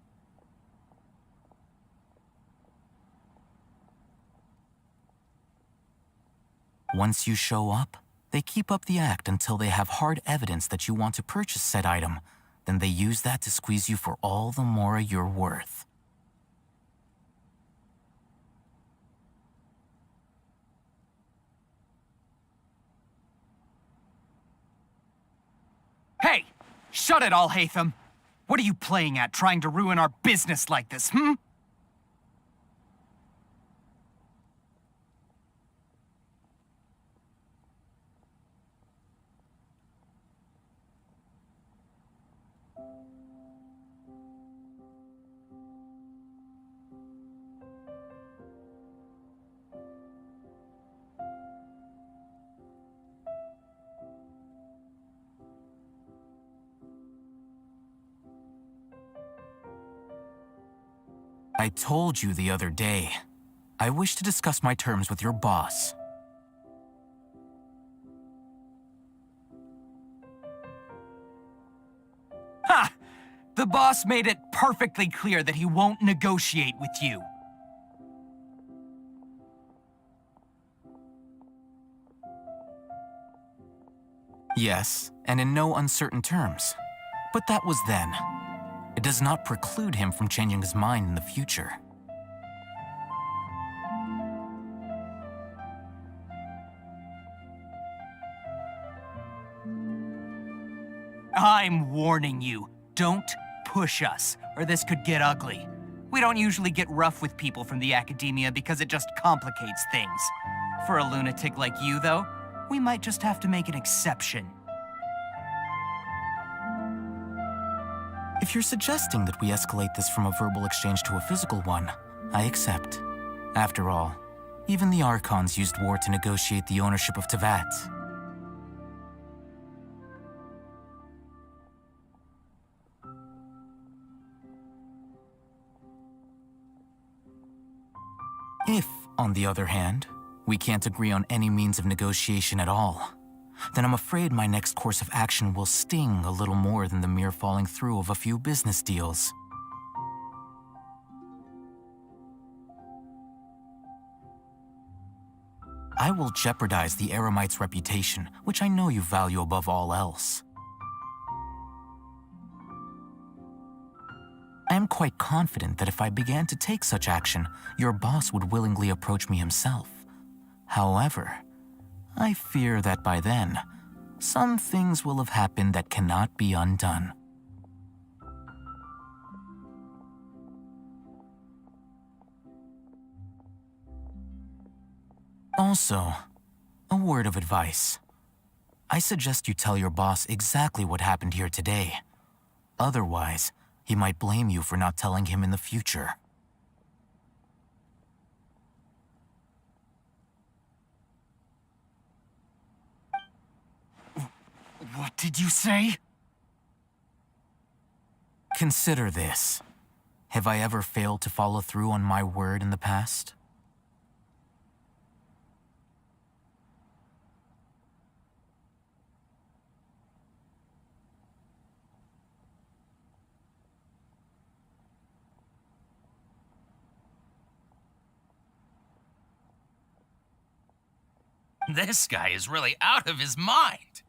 Once you show up, they keep up the act until they have hard evidence that you want to purchase said item. Then they use that to squeeze you for all the more you're worth. Hey! Shut it all, Hatham! What are you playing at, trying to ruin our business like this, hmm? I told you the other day, I wish to discuss my terms with your boss. Ha! The boss made it perfectly clear that he won't negotiate with you. Yes, and in no uncertain terms. But that was then. It does not preclude him from changing his mind in the future. I'm warning you, don't push us, or this could get ugly. We don't usually get rough with people from the academia because it just complicates things. For a lunatic like you, though, we might just have to make an exception. If you're suggesting that we escalate this from a verbal exchange to a physical one, I accept. After all, even the Archons used war to negotiate the ownership of Tevat. If, on the other hand, we can't agree on any means of negotiation at all, then I'm afraid my next course of action will sting a little more than the mere falling through of a few business deals. I will jeopardize the Eremite's reputation, which I know you value above all else. I am quite confident that if I began to take such action, your boss would willingly approach me himself. However, I fear that by then, some things will have happened that cannot be undone. Also, a word of advice. I suggest you tell your boss exactly what happened here today. Otherwise, he might blame you for not telling him in the future. What did you say? Consider this. Have I ever failed to follow through on my word in the past? This guy is really out of his mind.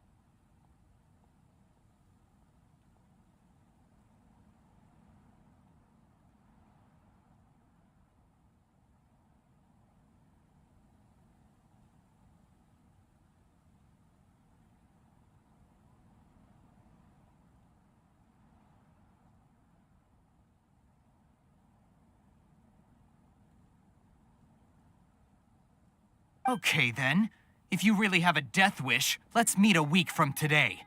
Okay, then. If you really have a death wish, let's meet a week from today.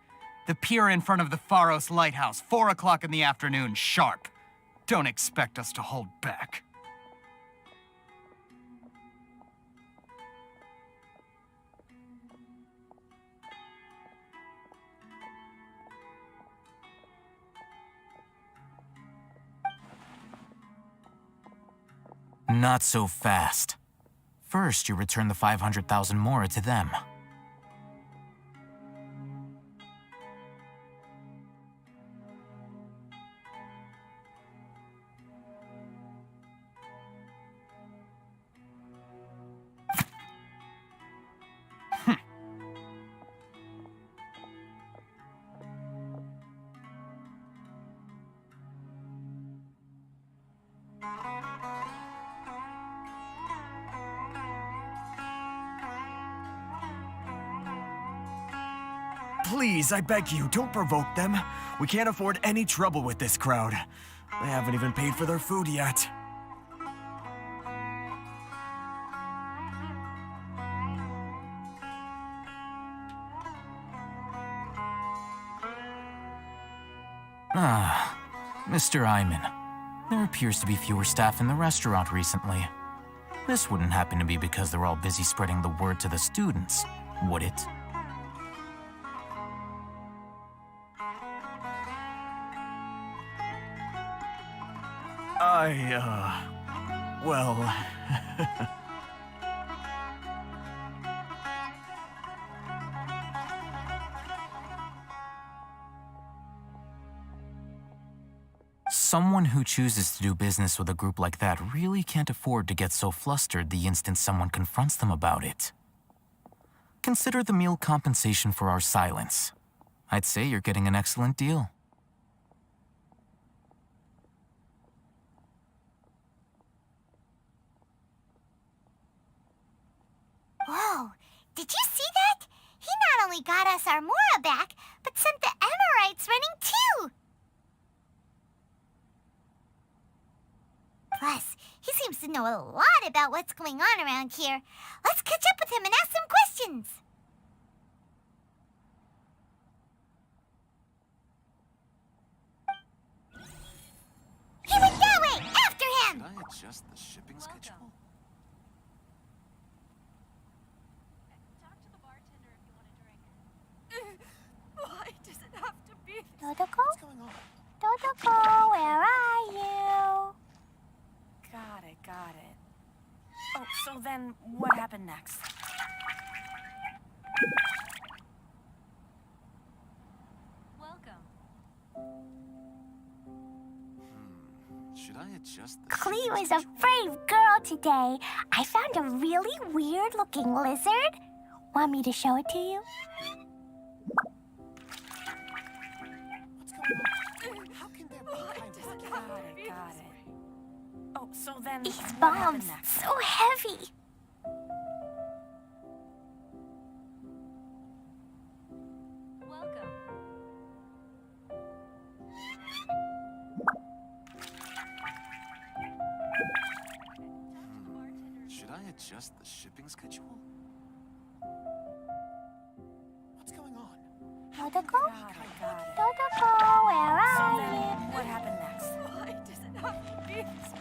The pier in front of the Pharos Lighthouse, 4 o'clock in the afternoon, sharp. Don't expect us to hold back. Not so fast. First, you return the 500,000 mora to them. Please, I beg you, don't provoke them. We can't afford any trouble with this crowd. They haven't even paid for their food yet. Ah, Mr. Iman. There appears to be fewer staff in the restaurant recently. This wouldn't happen to be because they're all busy spreading the word to the students, would it? Well... Someone who chooses to do business with a group like that really can't afford to get so flustered the instant someone confronts them about it. Consider the meal compensation for our silence. I'd say you're getting an excellent deal. Whoa, did you see that? He not only got us our mora back, but sent the Amorites running too! Plus, he seems to know a lot about what's going on around here. Let's catch up with him and ask some questions. He went that way! After him! Should I adjust the shipping schedule? Why does it have to be? Dodoko? Dodoko, where are you? Got it. Oh, so then what happened next? Should I adjust the Clee was a brave girl today. I found a really weird-looking lizard. Want me to show it to you? How can there be? Got it. Oh, so then These what bombs, happened next? so heavy. adjust the shipping schedule? What's going on? Dodoko? Dodoko, where are you? What happened next? Why does it have to be this way?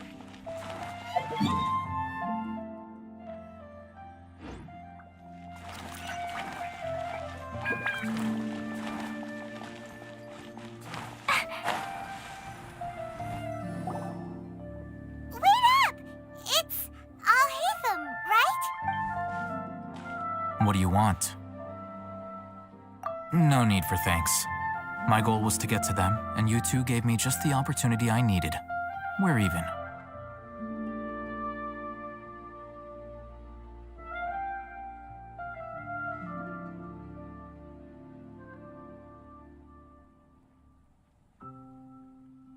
Wait up! It's Alhaitham, right? What do you want? No need for thanks. My goal was to get to them, and you two gave me just the opportunity I needed. We're even.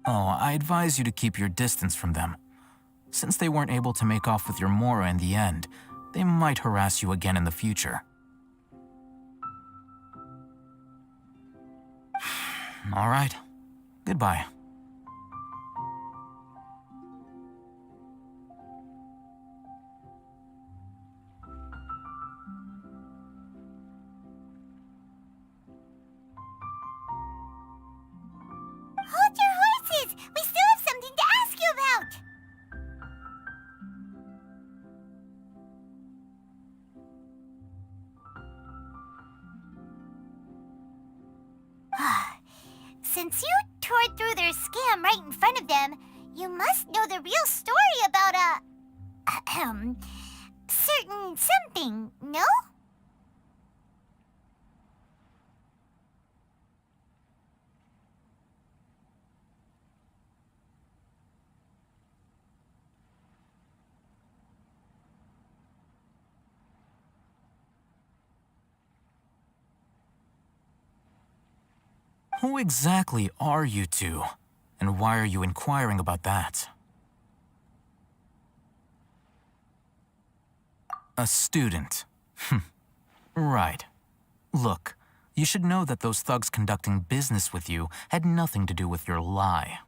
Oh, I advise you to keep your distance from them. Since they weren't able to make off with your Mora in the end, they might harass you again in the future. All right. Goodbye. Hold your horses! We still have something to ask you about! Since you tore through their scam right in front of them, you must know the real story about certain something, no? Who exactly are you two? And why are you inquiring about that? A student. Right. Look, you should know that those thugs conducting business with you had nothing to do with your lie.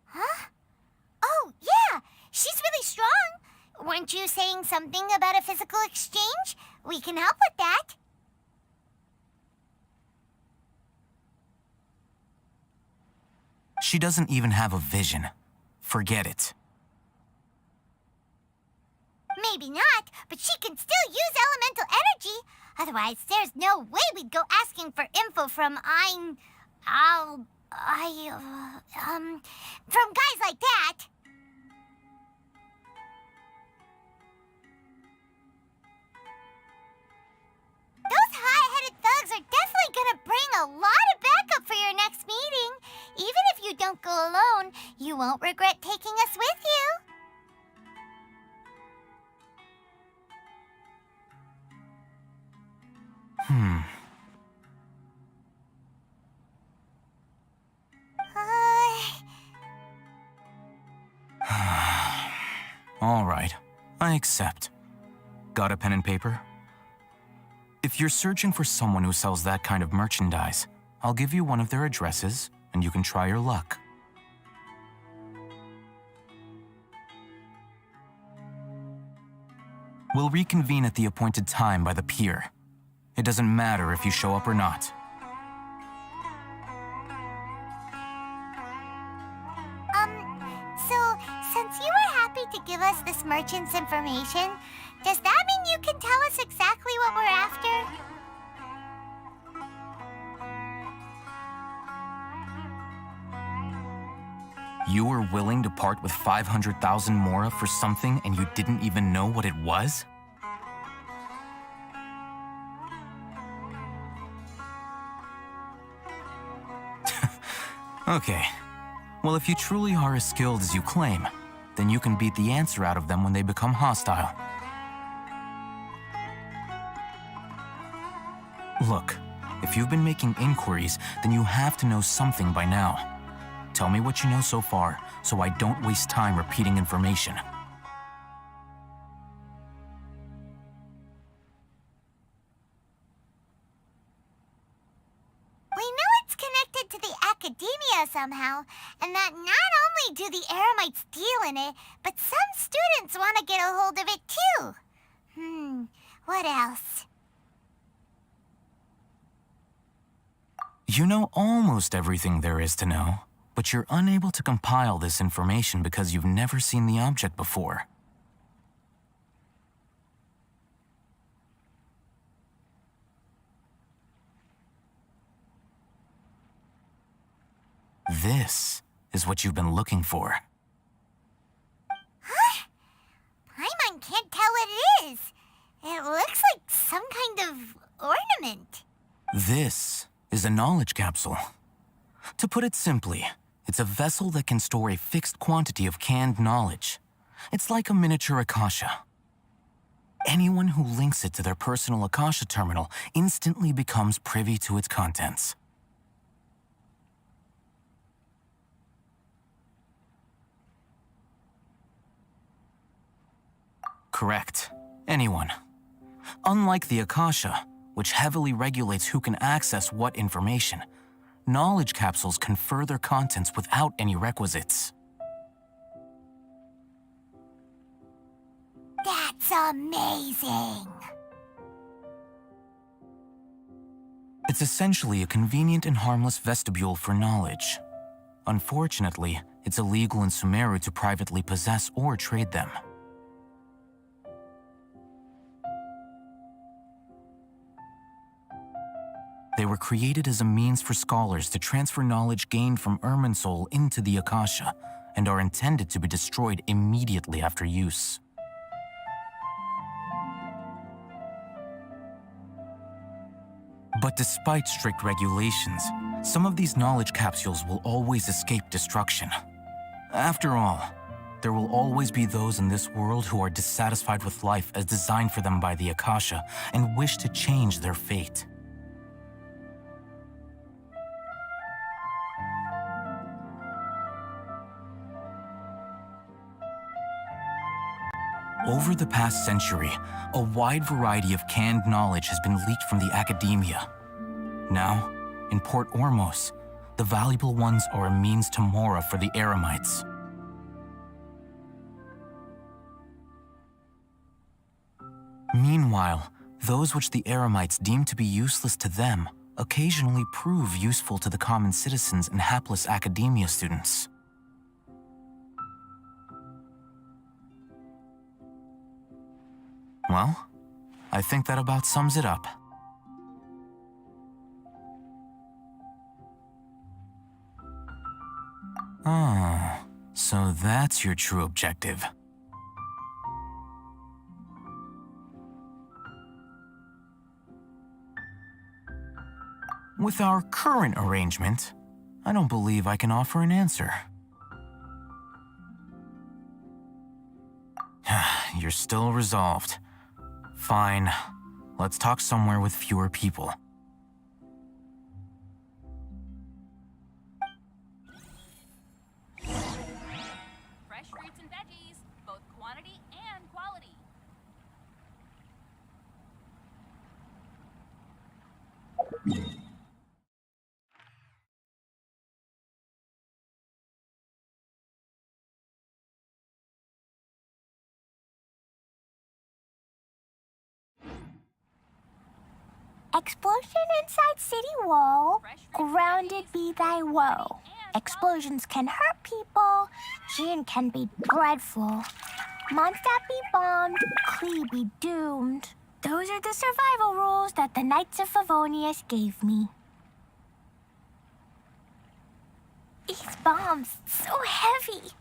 Huh? Oh, yeah! She's really strong! Weren't you saying something about a physical exchange? We can help with that. She doesn't even have a vision. Forget it. Maybe not, but she can still use elemental energy. Otherwise, there's no way we'd go asking for info from from guys like that. Those hot-headed thugs are definitely gonna bring a lot of backup for your next meeting. Even if you don't go alone, you won't regret taking us with you. All right, I accept. Got a pen and paper? If you're searching for someone who sells that kind of merchandise, I'll give you one of their addresses, and you can try your luck. We'll reconvene at the appointed time by the pier. It doesn't matter if you show up or not. So, since you were happy to give us this merchant's information, does that mean you can tell us exactly what we're after? You were willing to part with 500,000 Mora for something and you didn't even know what it was? Okay. Well, if you truly are as skilled as you claim, then you can beat the answer out of them when they become hostile. Look, if you've been making inquiries, then you have to know something by now. Tell me what you know so far, so I don't waste time repeating information. We know it's connected to the Academia, somehow, and that not only do the Eremites deal in it, but some students want to get a hold of it too. What else? You know almost everything there is to know, but you're unable to compile this information because you've never seen the object before. This is what you've been looking for. Huh? Paimon can't tell what it is. It looks like some kind of ornament. This is a knowledge capsule. To put it simply, it's a vessel that can store a fixed quantity of canned knowledge. It's like a miniature Akasha. Anyone who links it to their personal Akasha Terminal instantly becomes privy to its contents. Correct. Anyone. Unlike the Akasha, which heavily regulates who can access what information, knowledge capsules confer their contents without any requisites. That's amazing. It's essentially a convenient and harmless vestibule for knowledge. Unfortunately, it's illegal in Sumeru to privately possess or trade them. They were created as a means for scholars to transfer knowledge gained from Irminsul into the Akasha, and are intended to be destroyed immediately after use. But despite strict regulations, some of these knowledge capsules will always escape destruction. After all, there will always be those in this world who are dissatisfied with life as designed for them by the Akasha and wish to change their fate. Over the past century, a wide variety of canned knowledge has been leaked from the academia. Now, in Port Ormos, the valuable ones are a means to Mora for the Eremites. Meanwhile, those which the Eremites deem to be useless to them occasionally prove useful to the common citizens and hapless academia students. Well, I think that about sums it up. Oh, so that's your true objective. With our current arrangement, I don't believe I can offer an answer. You're still resolved. Fine. Let's talk somewhere with fewer people. Fresh fruits and veggies, both quantity and quality. Explosion inside city wall, grounded be thy woe. Explosions can hurt people, Jin can be dreadful. Mondstadt be bombed, Klee be doomed. Those are the survival rules that the Knights of Favonius gave me. These bombs, so heavy.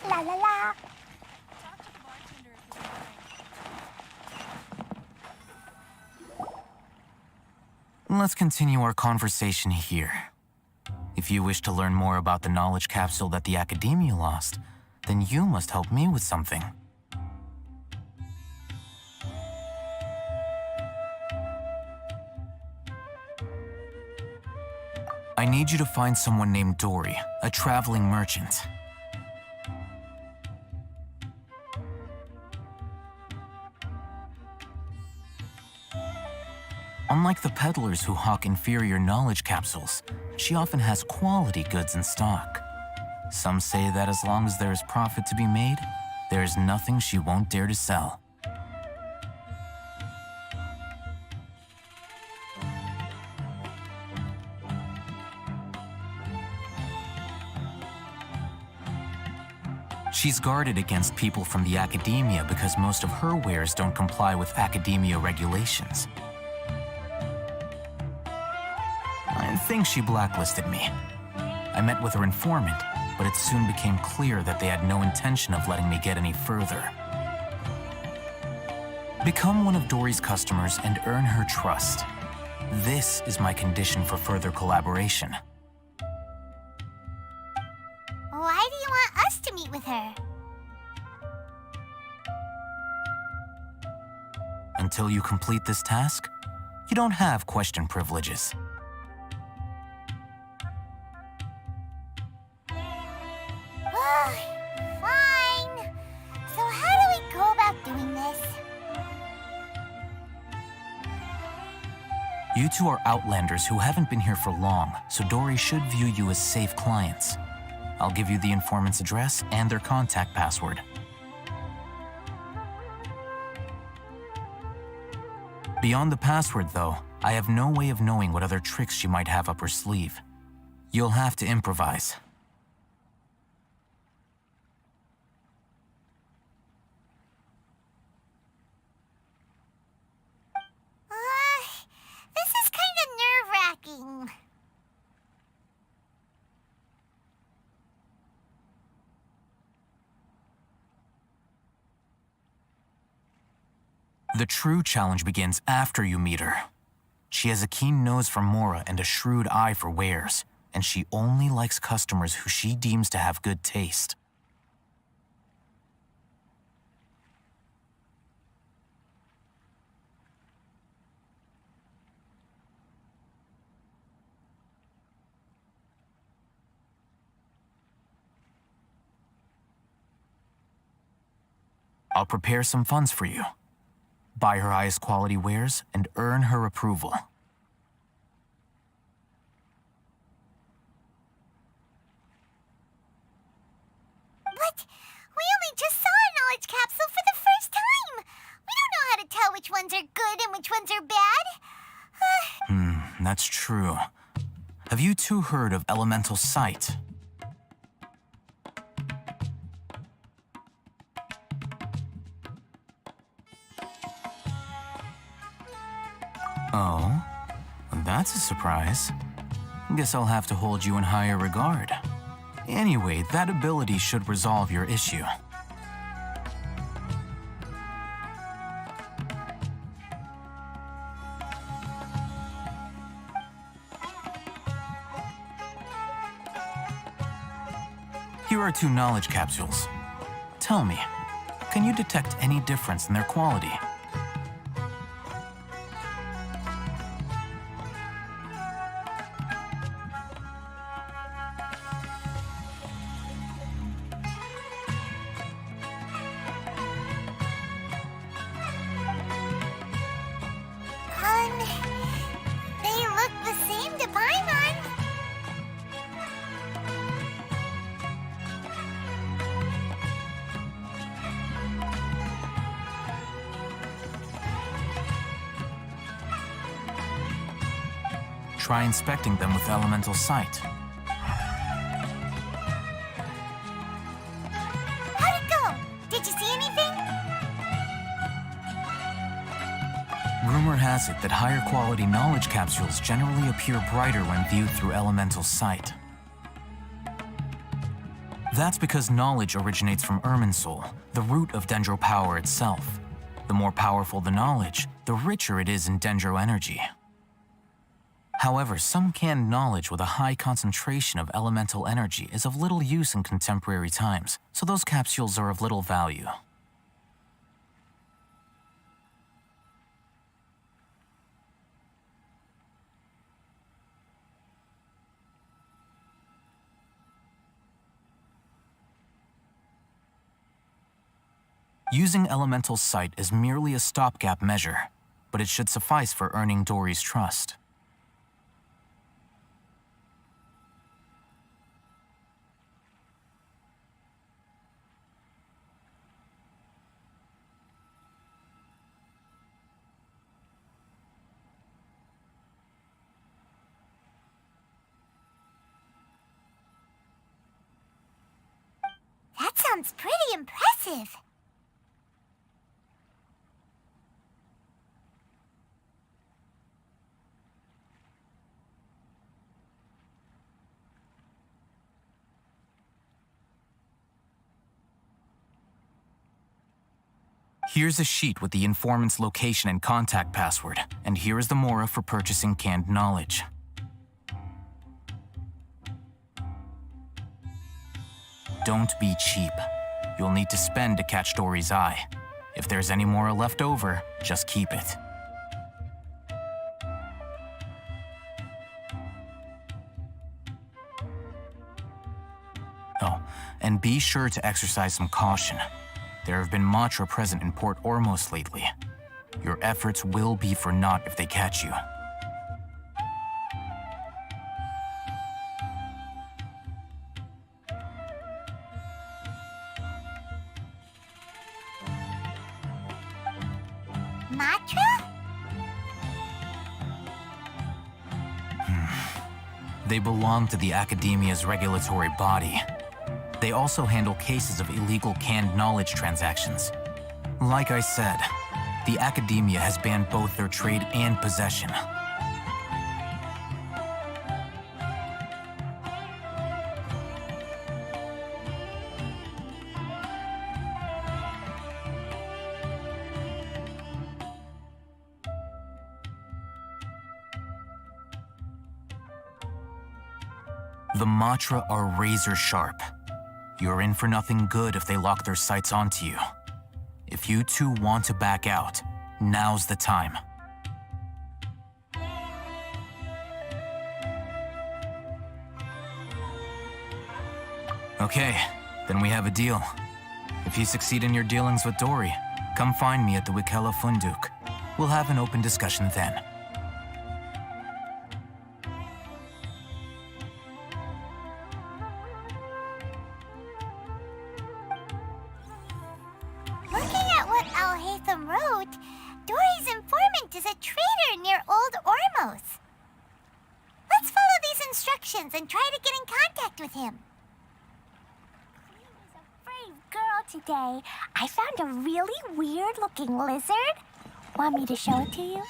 La la la. Let's continue our conversation here. If you wish to learn more about the knowledge capsule that the Academia lost, then you must help me with something. I need you to find someone named Dory, a traveling merchant. Unlike the peddlers who hawk inferior knowledge capsules, she often has quality goods in stock. Some say that as long as there is profit to be made, there is nothing she won't dare to sell. She's guarded against people from the academia because most of her wares don't comply with academia regulations. I think she blacklisted me. I met with her informant, but it soon became clear that they had no intention of letting me get any further. Become one of Dory's customers and earn her trust. This is my condition for further collaboration. Why do you want us to meet with her? Until you complete this task, you don't have question privileges. Fine. So how do we go about doing this? You two are outlanders who haven't been here for long, so Dory should view you as safe clients. I'll give you the informant's address and their contact password. Beyond the password, though, I have no way of knowing what other tricks she might have up her sleeve. You'll have to improvise. This is kind of nerve-wracking. The true challenge begins after you meet her. She has a keen nose for Mora and a shrewd eye for wares, and she only likes customers who she deems to have good taste. I'll prepare some funds for you. Buy her highest quality wares and earn her approval. But we only just saw a knowledge capsule for the first time. We don't know how to tell which ones are good and which ones are bad. That's true. Have you two heard of elemental sight? Oh, that's a surprise. Guess I'll have to hold you in higher regard. Anyway, that ability should resolve your issue. Here are 2 knowledge capsules. Tell me, can you detect any difference in their quality? They look the same to Paimon. Try inspecting them with elemental sight. How'd it go? Did you see anything? Rumor has it that higher quality knowledge capsules generally appear brighter when viewed through elemental sight. That's because knowledge originates from Irminsul, the root of Dendro power itself. The more powerful the knowledge, the richer it is in Dendro energy. However, some canned knowledge with a high concentration of elemental energy is of little use in contemporary times, so those capsules are of little value. Using Elemental Sight is merely a stopgap measure, but it should suffice for earning Dory's trust. That sounds pretty impressive. Here's a sheet with the informant's location and contact password, and here is the mora for purchasing canned knowledge. Don't be cheap. You'll need to spend to catch Dory's eye. If there's any mora left over, just keep it. Oh, and be sure to exercise some caution. There have been Matra present in Port Ormos lately. Your efforts will be for naught if they catch you. Matra? They belong to the Academia's regulatory body. They also handle cases of illegal canned knowledge transactions. Like I said, the Academia has banned both their trade and possession. The Matra are razor sharp. You're in for nothing good if they lock their sights onto you. If you two want to back out, now's the time. Okay, then we have a deal. If you succeed in your dealings with Dory, come find me at the Wikela Funduk. We'll have an open discussion then. Looking at what Al-Haytham wrote, Dory's informant is a trader near Old Ormos. Let's follow these instructions and try to get in contact with him. Brave girl today. I found a really weird-looking lizard. Want me to show it to you?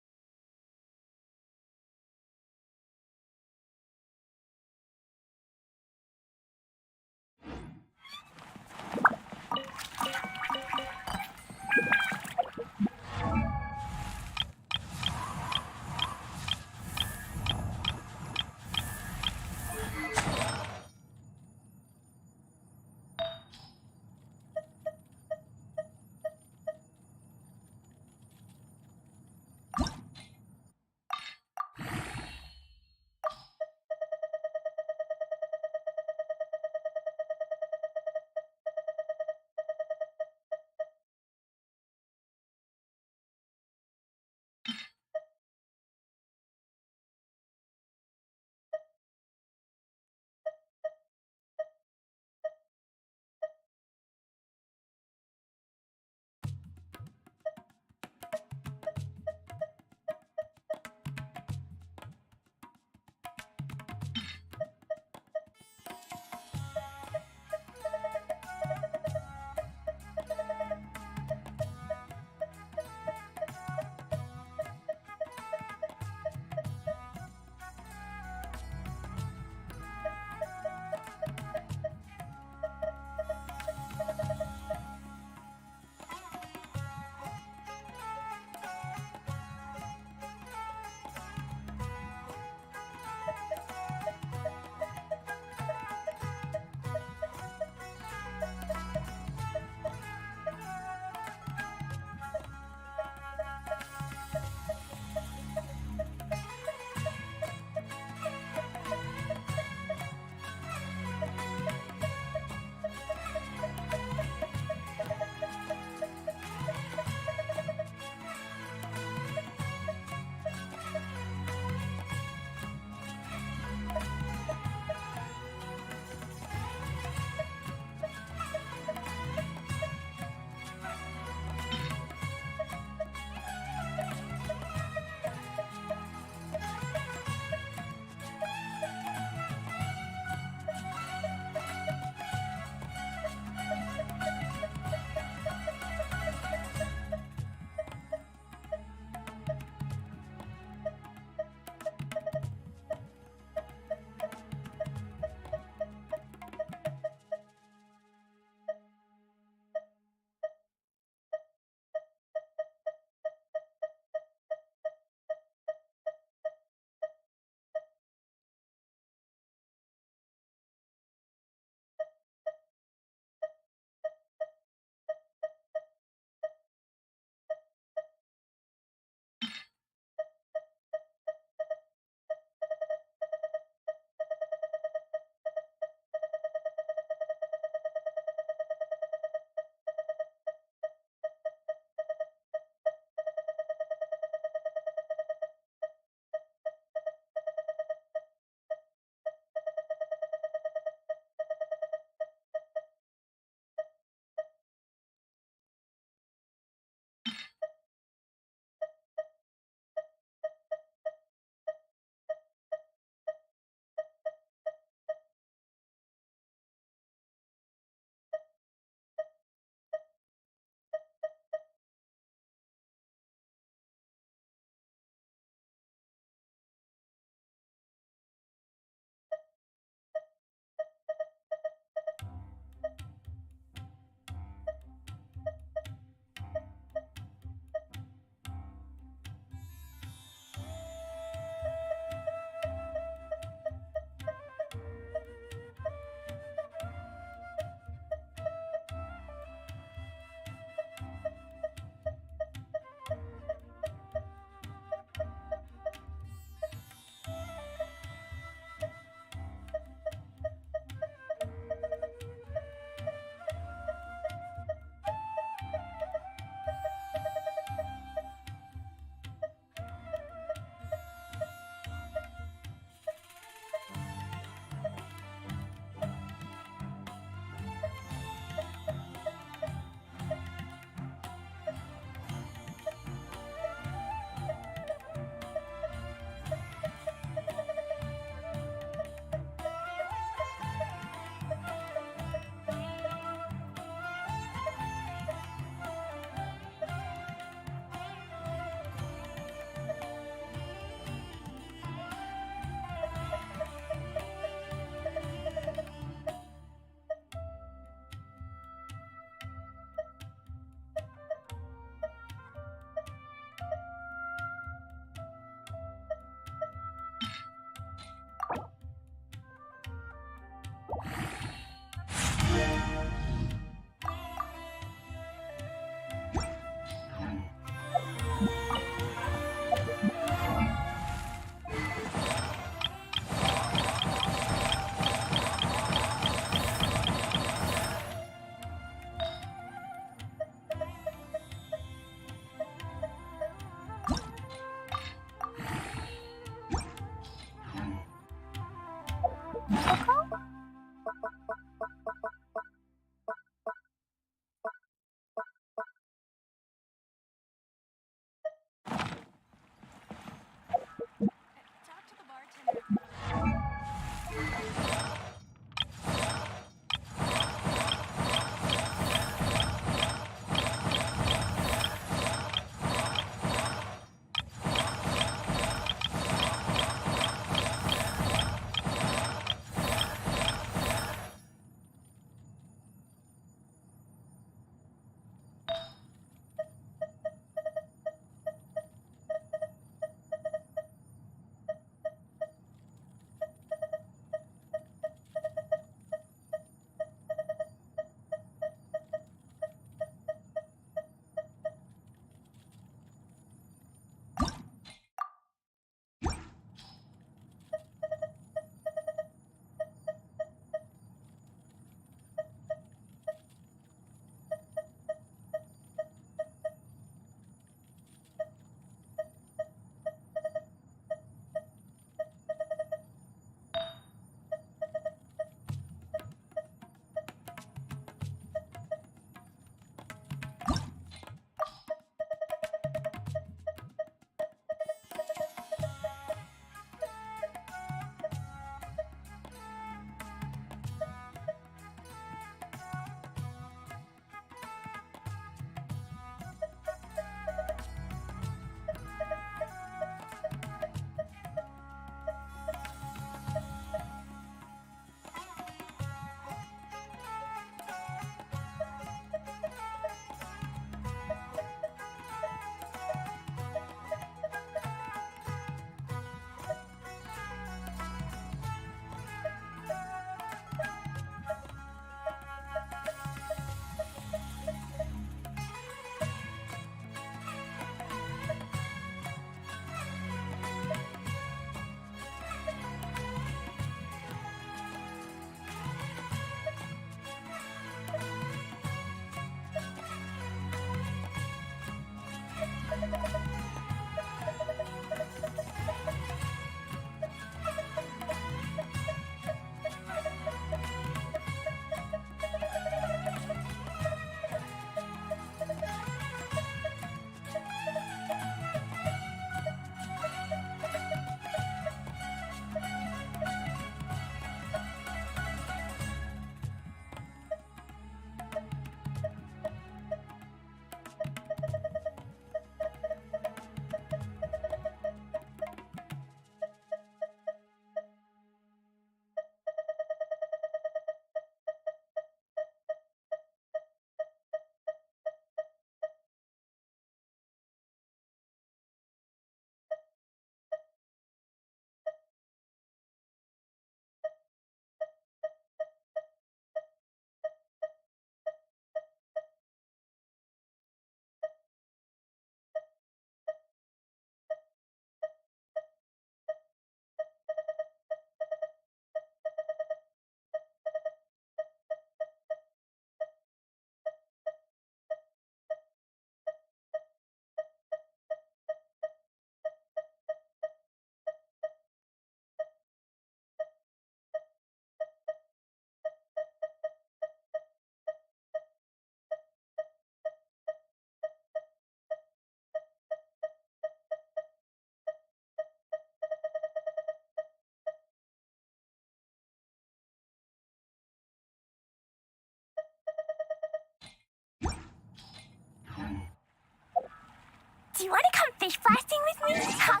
Do you want to come fish blasting with me? Huh?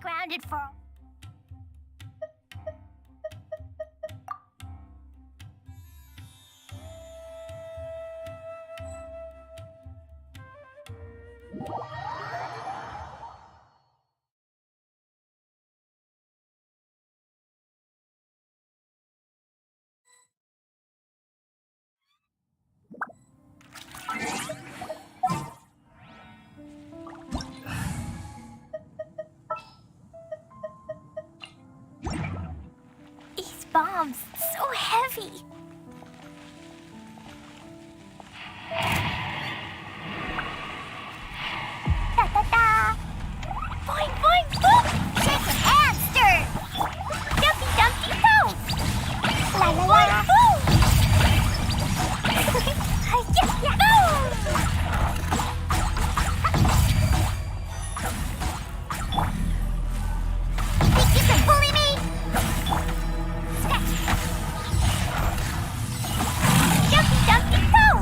Grounded for... These bombs, so heavy. Da-da-da! Boing, boing, boom! Shake and hand stir! Dumpty, dumpty, boom! La la la! Boom! Yeah, yeah, boom! Think you can bully me? Dumpty, dumpty, boom!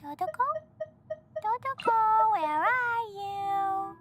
Dodoko? Dodoko, where are you?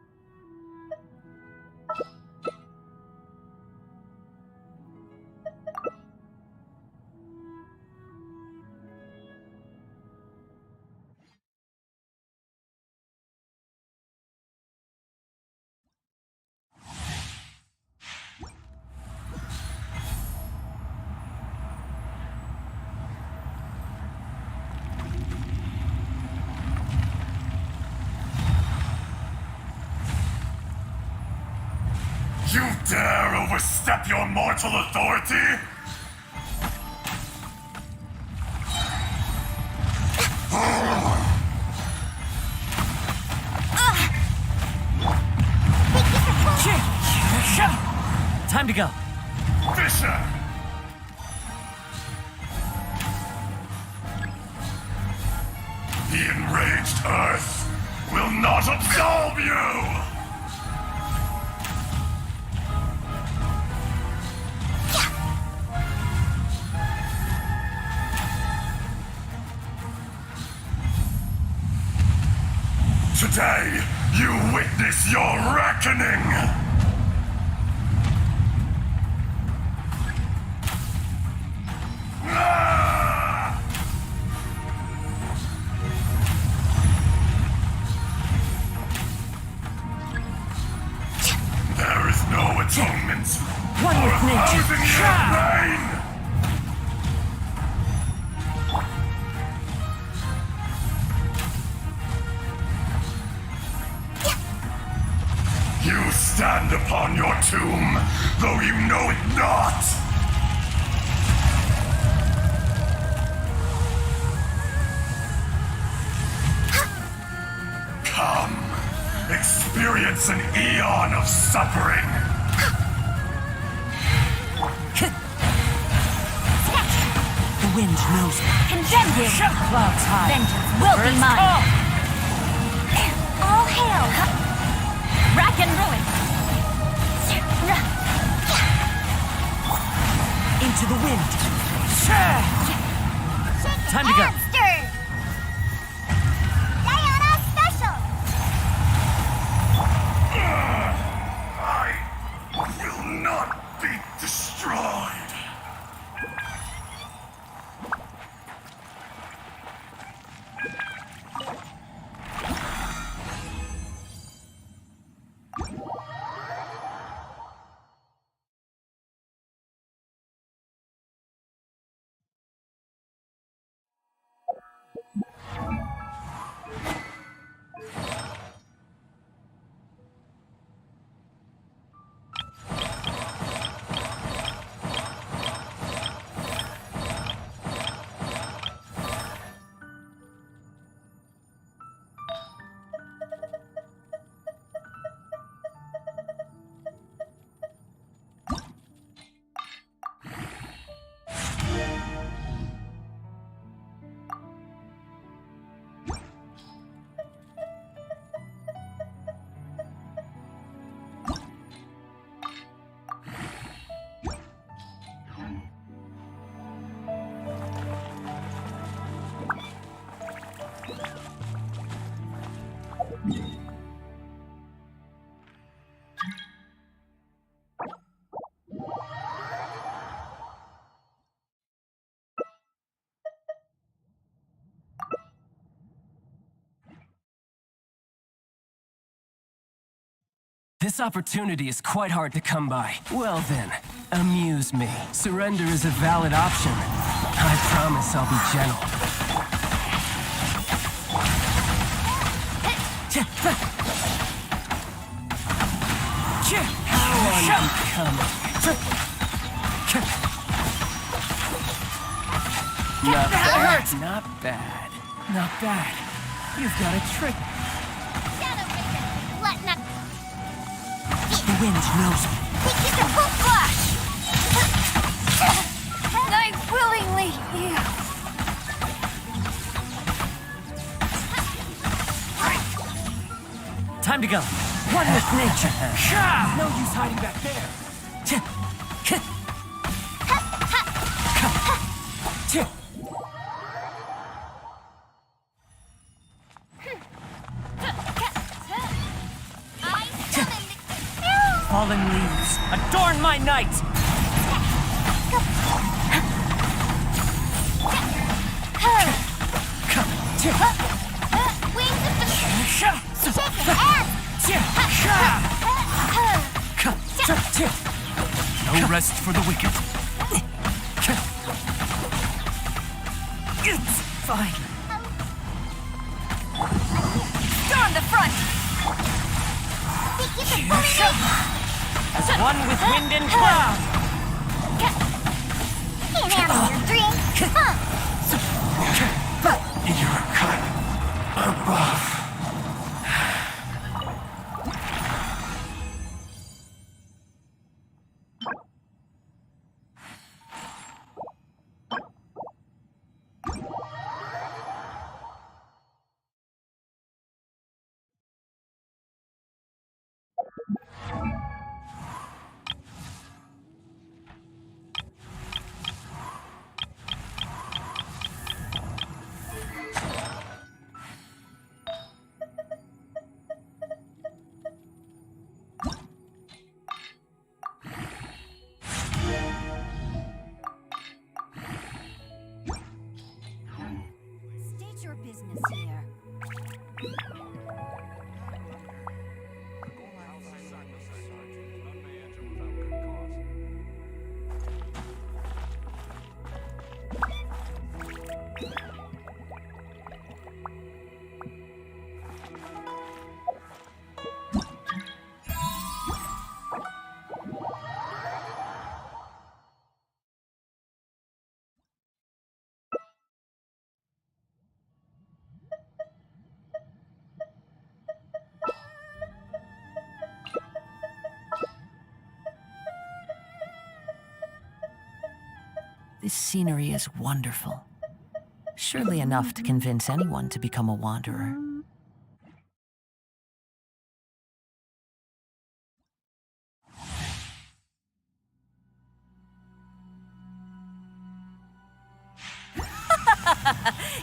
You dare overstep your mortal authority? Time to go. Fisher! The enraged Earth will not absolve you! Today, you witness your reckoning! There is no atonement One for with nature. opposing your reign! hand upon your tomb, though you know it not. Come, experience an eon of suffering. The wind knows me. Condemn you! Clouds high. Vengeance will be mine! All hail! Rack and ruin! Into the wind. Time to go. Monster! Diana Special! I will not be destroyed. This opportunity is quite hard to come by. Well then, amuse me. Surrender is a valid option. I promise I'll be gentle. Not bad, not bad, not bad. You've got a trick. The wind knows me. We get the full flush! I willingly yield. Time to go. One with nature. No use hiding back there. Fallen leaves, adorn my night! Wings of the... No rest for the wicked. It's fine. Storm the front! As one with wind and cloud. Can't handle your drink, huh? You're cut above. This scenery is wonderful. Surely enough to convince anyone to become a wanderer.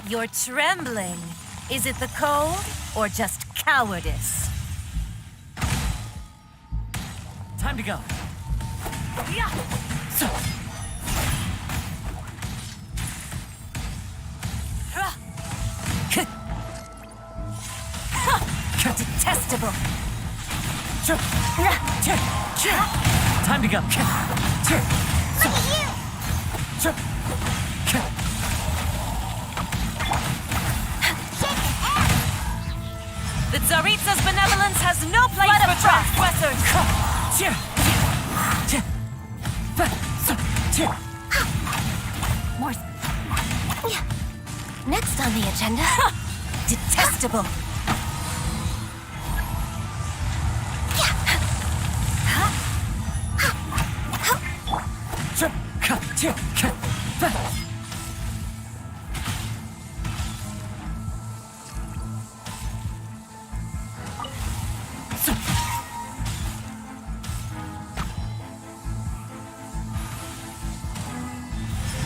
You're trembling. Is it the cold or just cowardice? Time to go. Yeah. So. Detestable. Time to go. Look at you! The Tsaritsa's benevolence has no place for transgressors. More. Next on the agenda. Detestable.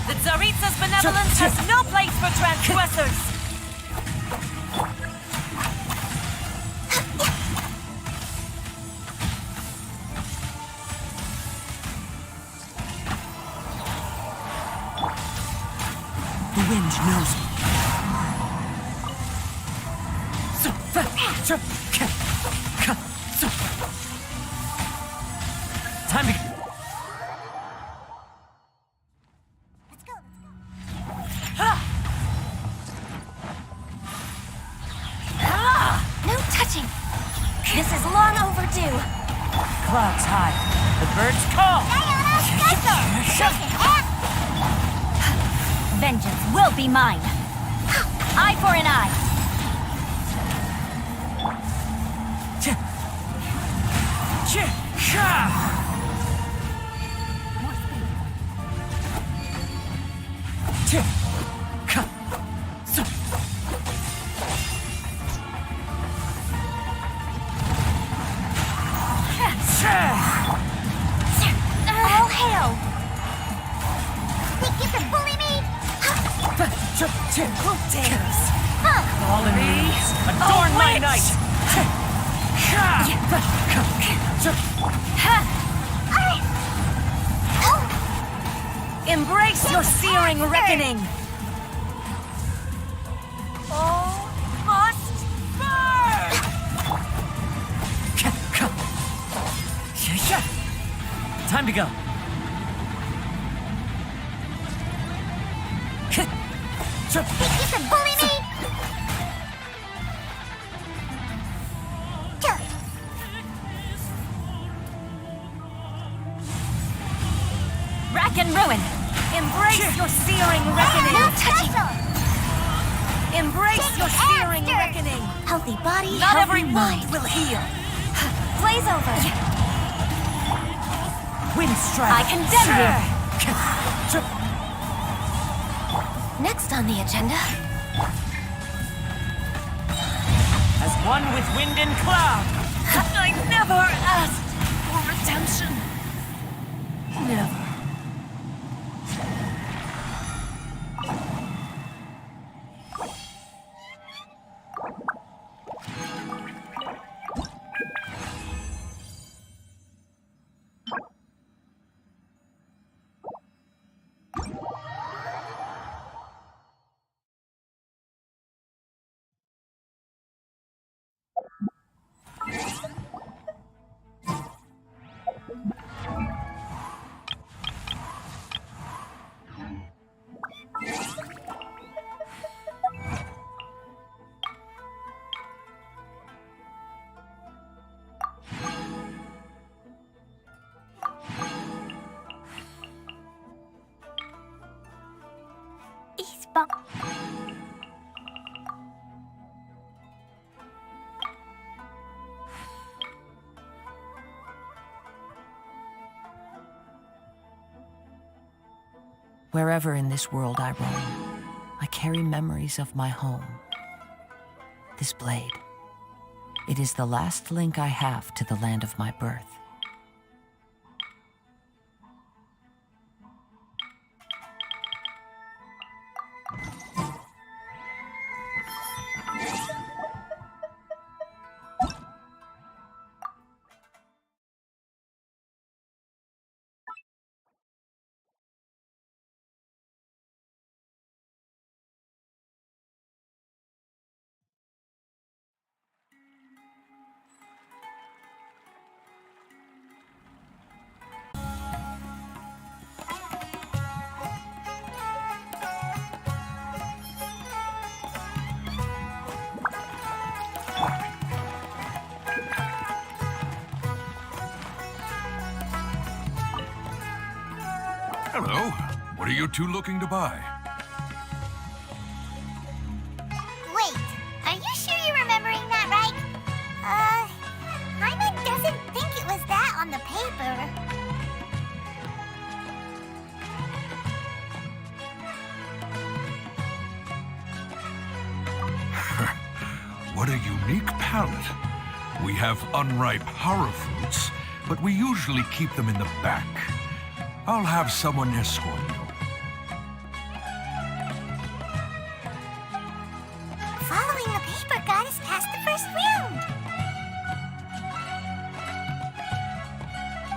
The Tsaritsa's benevolence has no place for transgressors. The wind knows me. Time to... No touching. This is long overdue. Clouds high. The birds call. Vengeance will be mine. Eye for an eye. All hail! Think you can bully me? Who dares? Fallen leaves, adorn my night! Embrace your searing reckoning! All must burn! Time to go. Think you can bully me? Rack and ruin! Embrace your searing reckoning! No touching! Embrace your searing reckoning! Healthy body, Not healthy every wound mind. will heal! Blaze over. Wind strike! I condemn you! Next on the agenda. As one with wind and cloud! I never asked for redemption! Never. Wherever in this world I roam, I carry memories of my home. This blade, it is the last link I have to the land of my birth. Hello. What are you two looking to buy? Wait, are you sure you're remembering that right? Hyman doesn't think it was that on the paper. What a unique palate. We have unripe horror fruits, but we usually keep them in the back. I'll have someone escort you. Following the paper got us past the first round.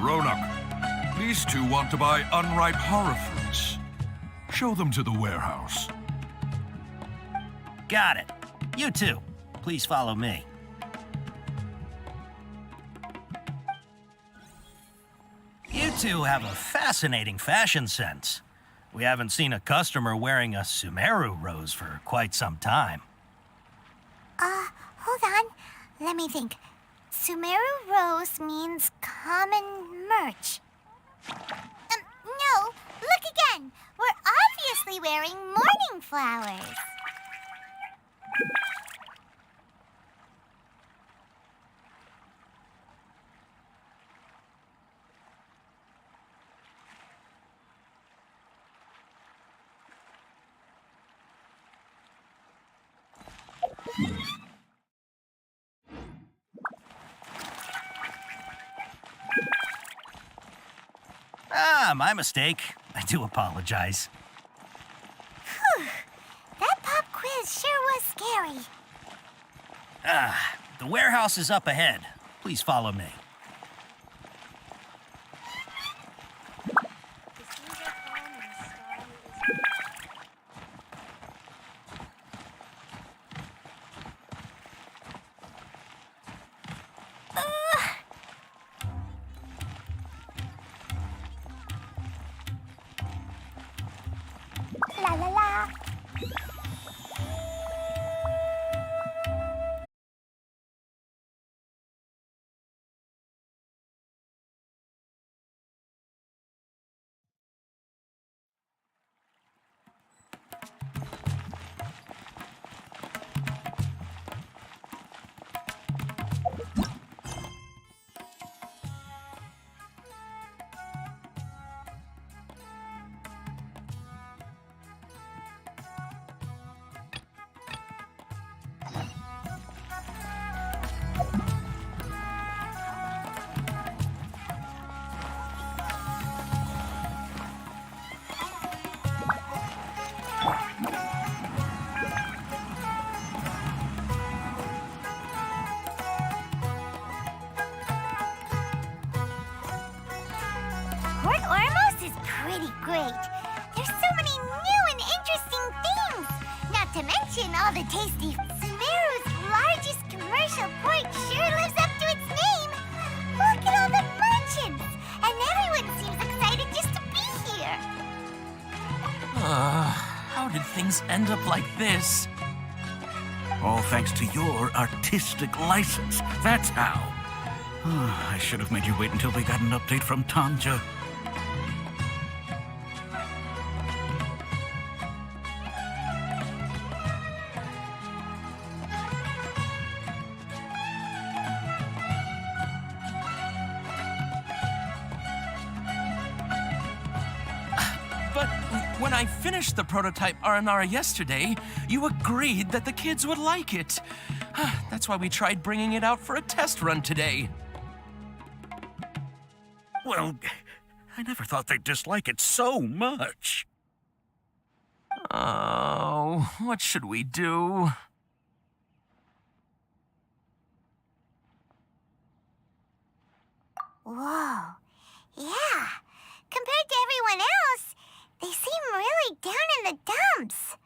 Ronak, these two want to buy unripe horror fruits. Show them to the warehouse. Got it. You two, please follow me. You two have a fascinating fashion sense. We haven't seen a customer wearing a Sumeru rose for quite some time. Hold on. Let me think. Sumeru rose means common merch. No, look again. We're obviously wearing morning flowers. Ah, my mistake. I do apologize. Whew. That pop quiz sure was scary. Ah, the warehouse is up ahead. Please follow me. La la la. Port Ormos is pretty great. There's so many new and interesting things. Not to mention all the tasty. Sumeru's largest commercial port sure lives up to its name. Look at all the merchants. And everyone seems excited just to be here. How did things end up like this? All thanks to your artistic license. That's how. I should have made you wait until we got an update from Tanja. But when I I finished the prototype Aranara yesterday, you agreed that the kids would like it. That's why we tried bringing it out for a test run today. Well, I never thought they'd dislike it so much. Oh, what should we do? Whoa. Yeah. Compared to everyone else, they seem really down in the dumps.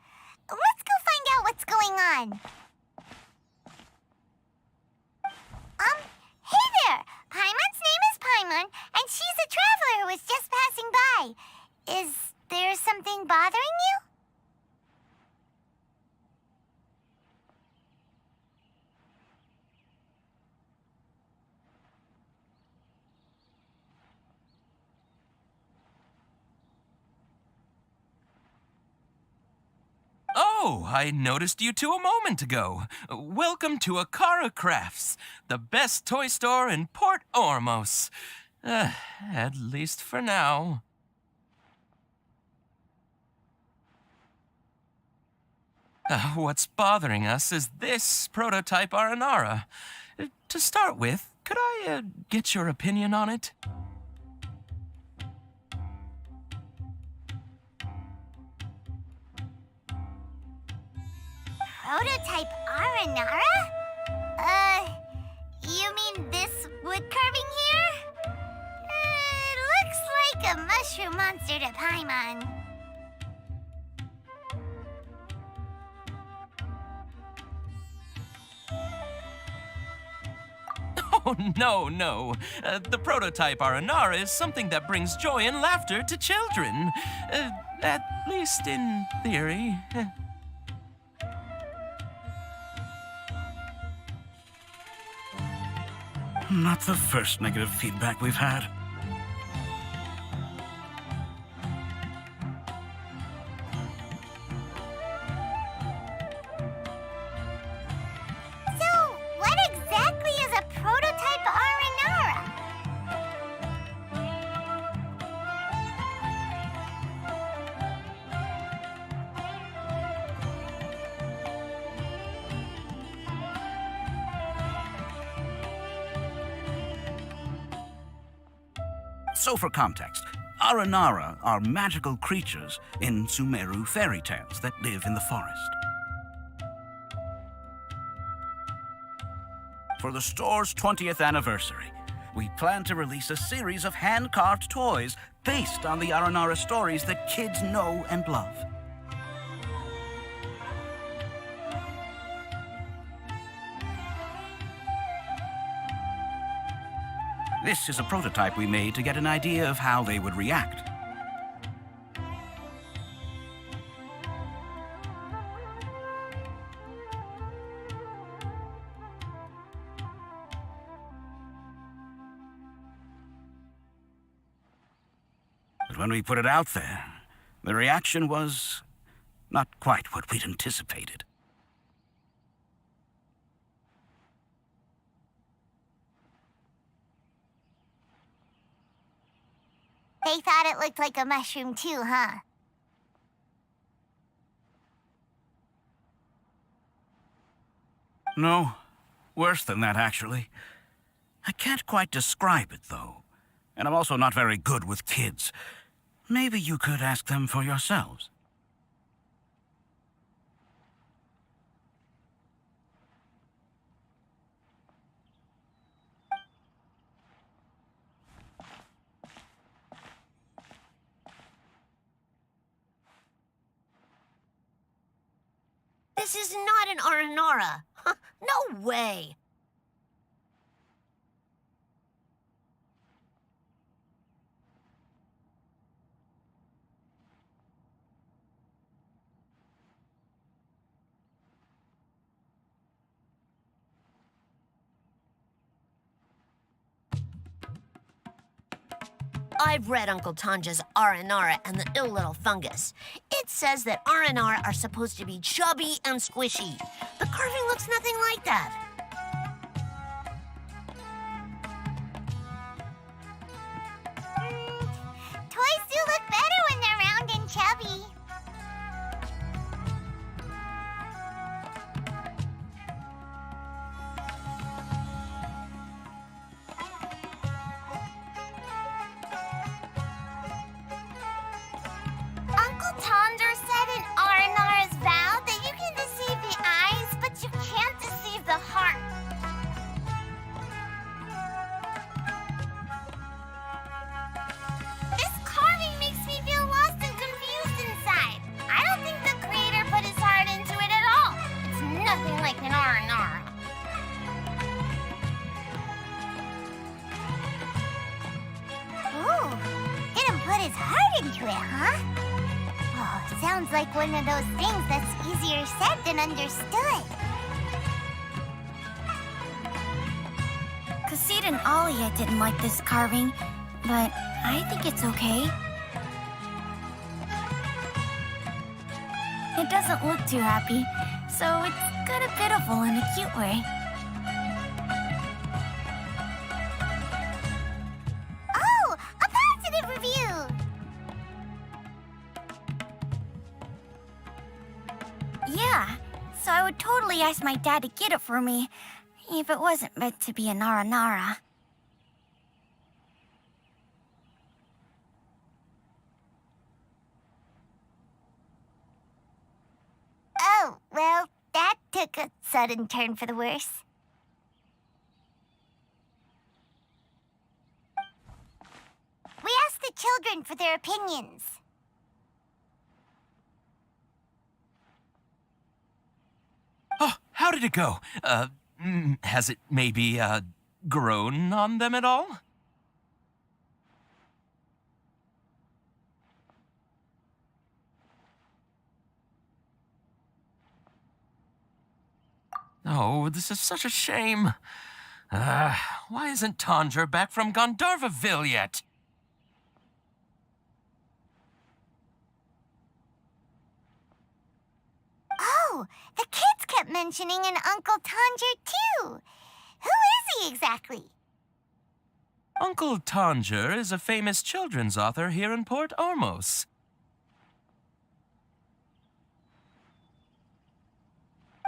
Let's go find out what's going on. Hey there! Paimon's name is Paimon, and she's a traveler who was just passing by. Is there something bothering you? Oh, I noticed you two a moment ago. Welcome to Akara Crafts, the best toy store in Port Ormos. At least for now. What's bothering us is this prototype Aranara. To start with, could I get your opinion on it? Prototype Aranara? You mean this wood carving here? Looks like a mushroom monster to Paimon. Oh, no. The prototype Aranara is something that brings joy and laughter to children. At least in theory. Not the first negative feedback we've had. So, what exactly is a prototype Aranara? So for context, Aranara are magical creatures in Sumeru fairy tales that live in the forest. For the store's 20th anniversary, we plan to release a series of hand-carved toys based on the Aranara stories that kids know and love. This is a prototype we made to get an idea of how they would react. But when we put it out there, the reaction was not quite what we'd anticipated. They thought it looked like a mushroom too, huh? No, worse than that, actually. I can't quite describe it, though. And I'm also not very good with kids. Maybe you could ask them for yourselves. This is not an Aranara. No way. I've read Uncle Tanja's Aranara and the Ill Little Fungus. It says that Aranara are supposed to be chubby and squishy. The carving looks nothing like that. Toys do look better when they're round and chubby. sounds like one of those things that's easier said than understood. Kassid and Alia didn't like this carving, but I think it's okay. It doesn't look too happy, so it's kind of pitiful in a cute way. Oh, a positive review! Yeah, so I would totally ask my dad to get it for me, if it wasn't meant to be a Nara. Oh, well, that took a sudden turn for the worse. We asked the children for their opinions. Oh, how did it go? Has it maybe, grown on them at all? Oh, this is such a shame. Why isn't Tanger back from Gandharvaville yet? Oh, the kids kept mentioning an Uncle Tanger, too. Who is he exactly? Uncle Tanger is a famous children's author here in Port Ormos.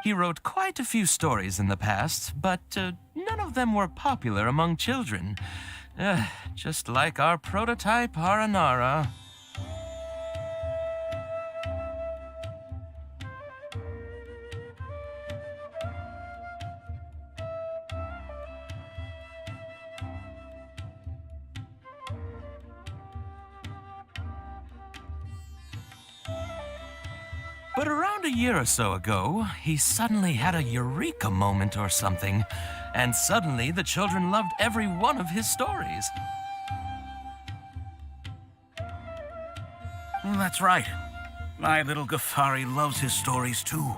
He wrote quite a few stories in the past, but none of them were popular among children. Just like our prototype Aranara. But around a year or so ago, he suddenly had a eureka moment or something, and suddenly the children loved every one of his stories. That's right. My little Ghaffari loves his stories too.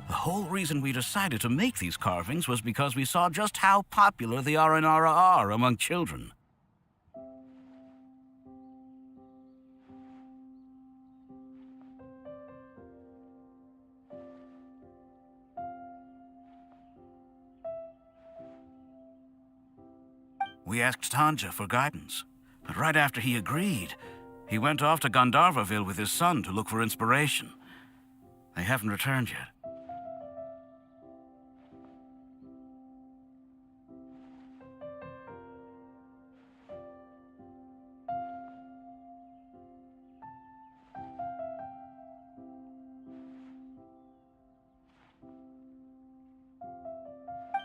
The whole reason we decided to make these carvings was because we saw just how popular the Aranara are among children. We asked Tanja for guidance, but right after he agreed, he went off to Gandharvaville with his son to look for inspiration. They haven't returned yet.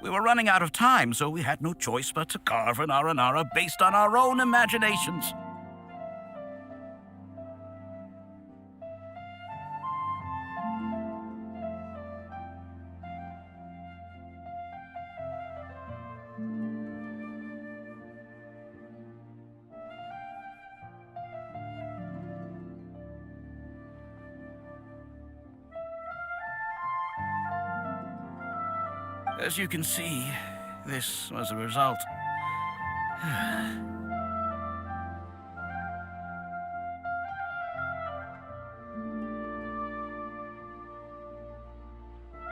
We were running out of time, so we had no choice but to carve an Aranara based on our own imaginations. As you can see, this was the result.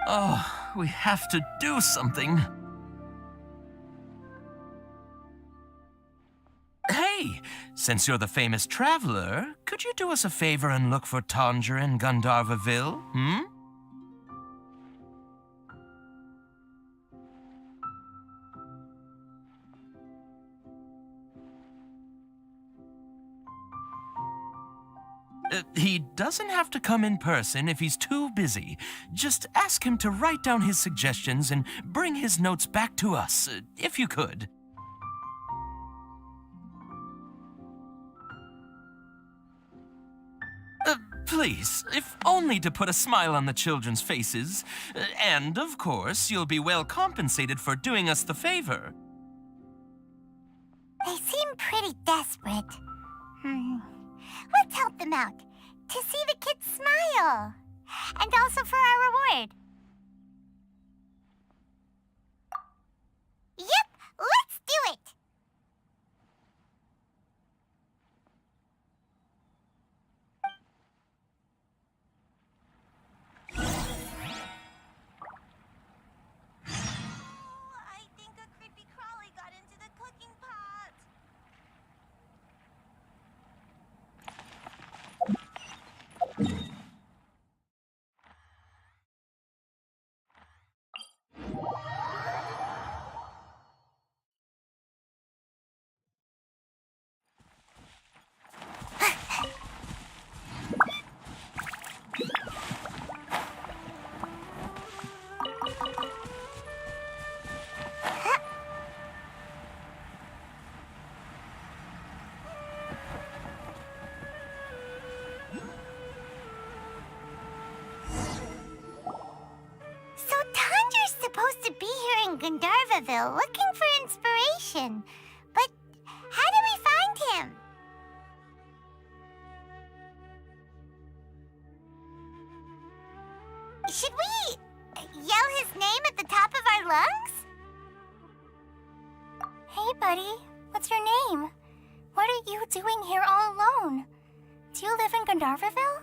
Oh, we have to do something. Hey, since you're the famous traveler, could you do us a favor and look for Tanger in Gandharvaville, hmm? He doesn't have to come in person if he's too busy. Just ask him to write down his suggestions and bring his notes back to us, if you could. Please, if only to put a smile on the children's faces. And, of course, you'll be well compensated for doing us the favor. They seem pretty desperate. Let's help them out. To see the kids smile. And also for our reward. Yep, let's do it! I think a creepy crawly got into the cooking pot. So Tandra's supposed to be here in Gandharvaville looking for inspiration. But how do we find him? Should we yell his name at the top of our lungs? Hey, buddy. What's your name? What are you doing here all alone? Do you live in Gandharvaville?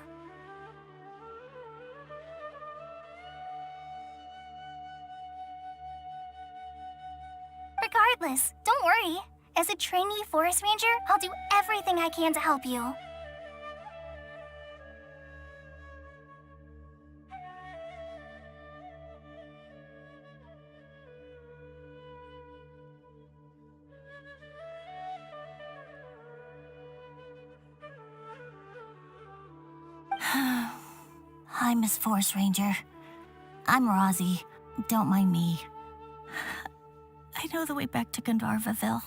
Regardless, don't worry. As a trainee forest ranger, I'll do everything I can to help you. Hi, Miss Forest Ranger. I'm Rosie. Don't mind me. I know the way back to Gandharvaville.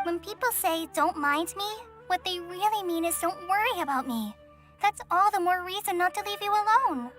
When people say, don't mind me, what they really mean is don't worry about me. That's all the more reason not to leave you alone.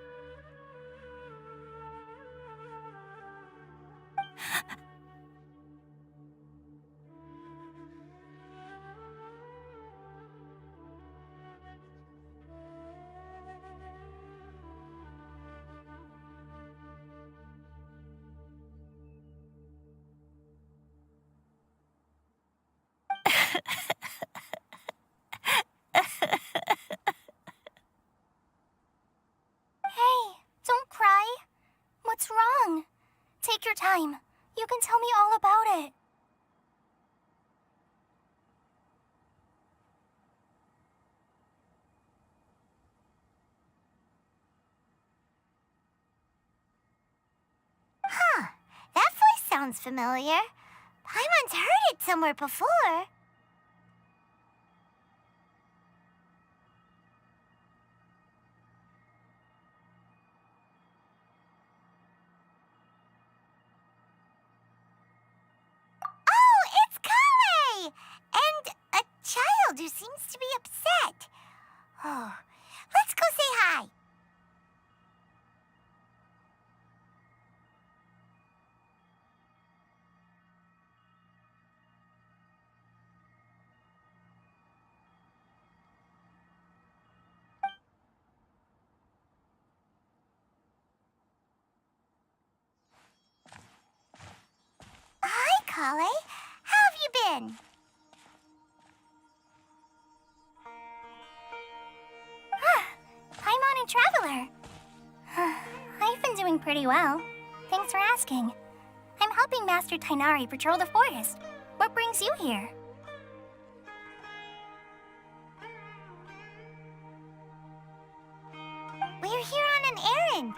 Hey, don't cry. What's wrong? Take your time. You can tell me all about it. Huh, that voice sounds familiar. I once heard it somewhere before. Oh, it's Kale! And a child who seems to be upset. Oh, let's go say hi. Hi, Kale. How have you been? I'm on a traveler. I've been doing pretty well. Thanks for asking. I'm helping Master Tainari patrol the forest. What brings you here? We're here on an errand.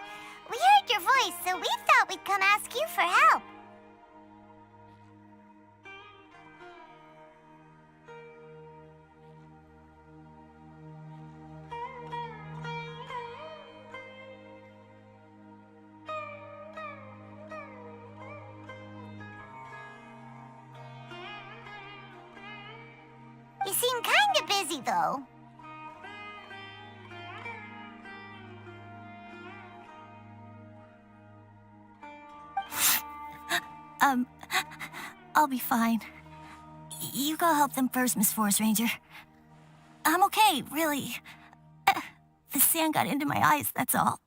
We heard your voice, so we thought we'd come ask you for help. busy, though. I'll be fine. You go help them first, Miss Forest Ranger. I'm okay, really. The sand got into my eyes, that's all.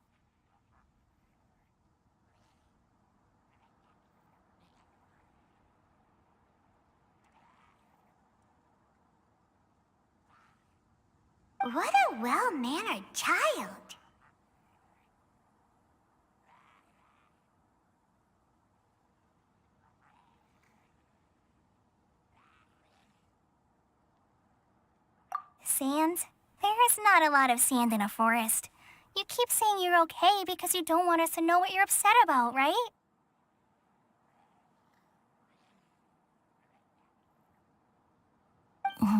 What a well-mannered child. Sand? There is not a lot of sand in a forest. You keep saying you're okay because you don't want us to know what you're upset about, right?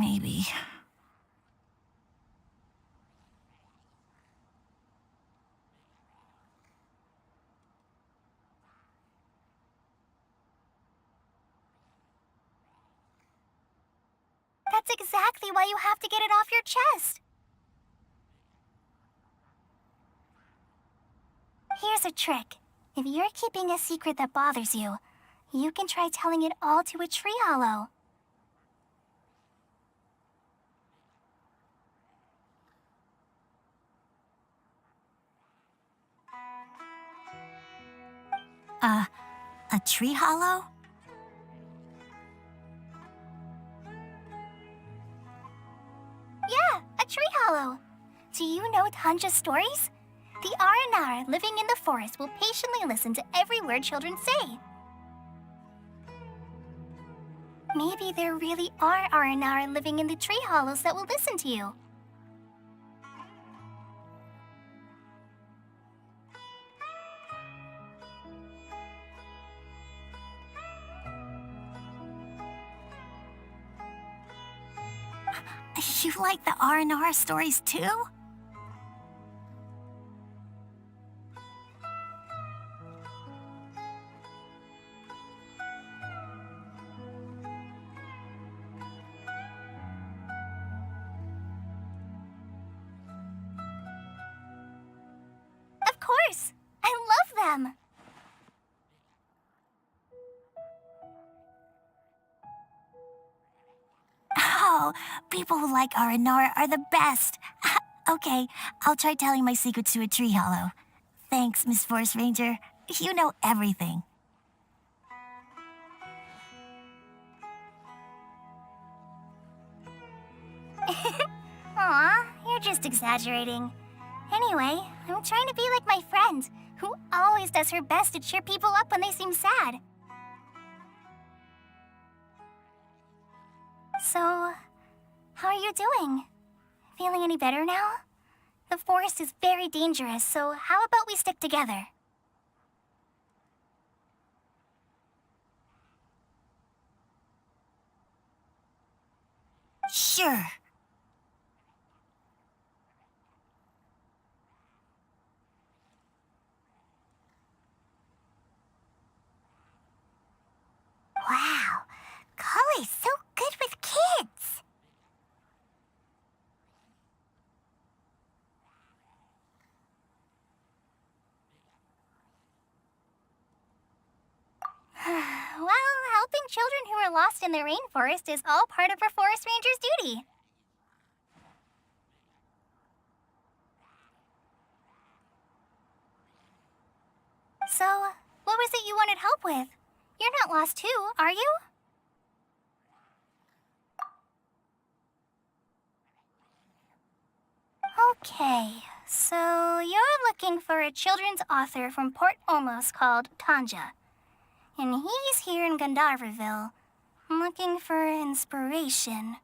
Maybe. That's exactly why you have to get it off your chest. Here's a trick. If you're keeping a secret that bothers you, you can try telling it all to a tree hollow. A tree hollow? Yeah, a tree hollow. Do you know Tanja's stories? The Aranara living in the forest will patiently listen to every word children say. Maybe there really are Aranara living in the tree hollows that will listen to you. You like the R&R stories too? Of course! I love them! Oh, people who like R&R are the best. Okay, I'll try telling my secrets to a tree hollow. Thanks, Miss Forest Ranger. You know everything. Aw, you're just exaggerating. Anyway, I'm trying to be like my friend, who always does her best to cheer people up when they seem sad. So, how are you doing? Feeling any better now? The forest is very dangerous, so how about we stick together? Sure. Wow, Kali's so good with kids. Well, helping children who are lost in the rainforest is all part of our forest ranger's duty. So, what was it you wanted help with? You're not lost too, are you? Okay, so you're looking for a children's author from Port Olmos called Tanja. And he's here in Gandharvaville, looking for inspiration.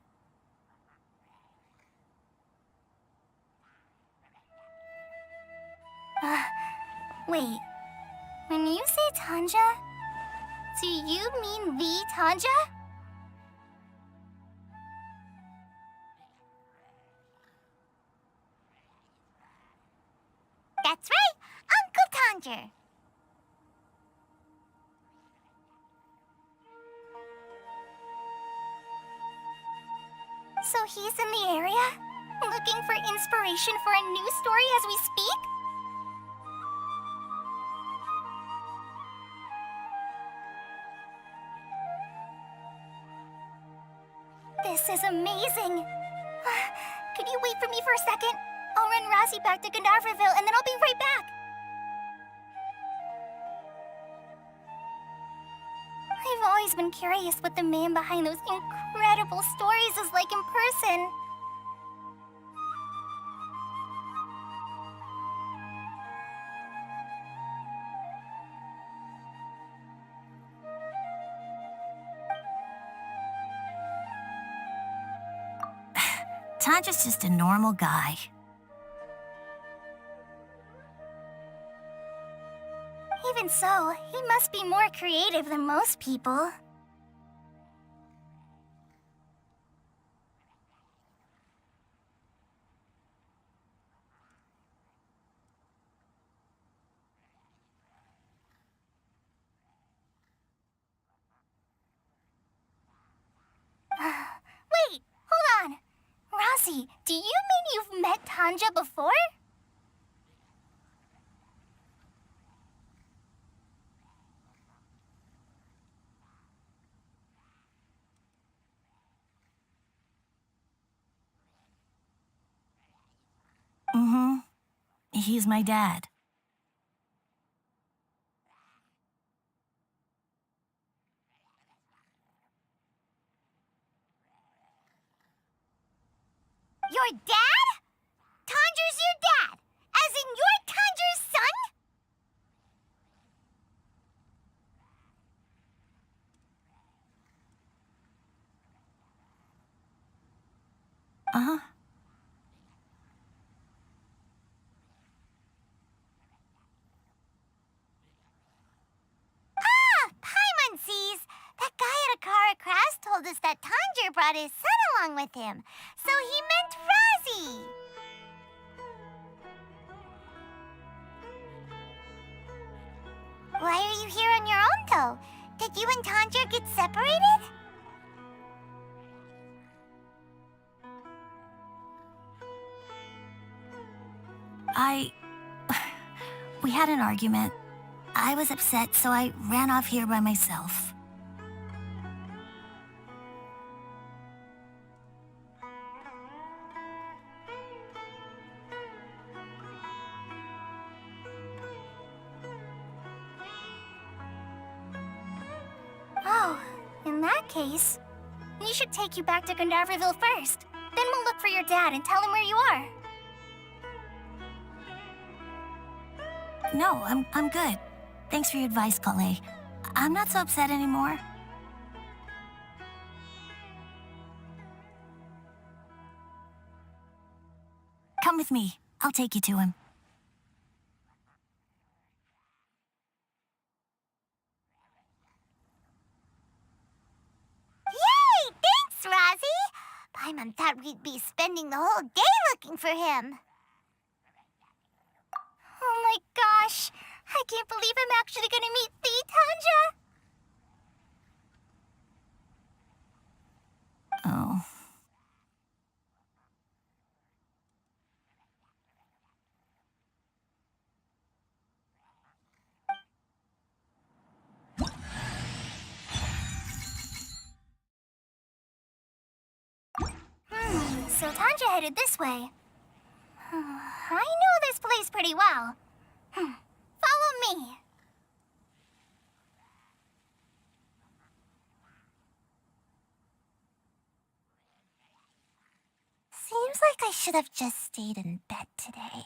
Wait, when you say Tanja, do you mean the Tanja? That's right, Uncle Tanja. So he's in the area? Looking for inspiration for a new story as we speak? This is amazing. Could you wait for me for a second? I'll run Razzie back to Gandharville and then I'll be right back. I've always been curious what the man behind those incredible stories is like in person. Tanja's just a normal guy. Even so, he must be more creative than most people. Wait, hold on. Razzie, do you mean you've met Tanja before? Mm-hmm. He's my dad. Your dad? Tanja's your dad? As in you're Tanja's son? Uh-huh. Paimonsees! That guy at Akara Craft told us that Tanja brought his son along with him. So he meant Razzie. Why are you here on your own, though? Did you and Tanja get separated? We had an argument. I was upset, so I ran off here by myself. Oh, in that case, we should take you back to Gandharville first. Then we'll look for your dad and tell him where you are. No, I'm good. Thanks for your advice, Kale. I'm not so upset anymore. Come with me. I'll take you to him. Yay! Thanks, Razzie! Paimon thought we'd be spending the whole day looking for him. Oh my gosh! I can't believe I'm actually gonna meet the Tanja! Oh. So Tanja headed this way. I know this place pretty well. Follow me. Seems like I should have just stayed in bed today.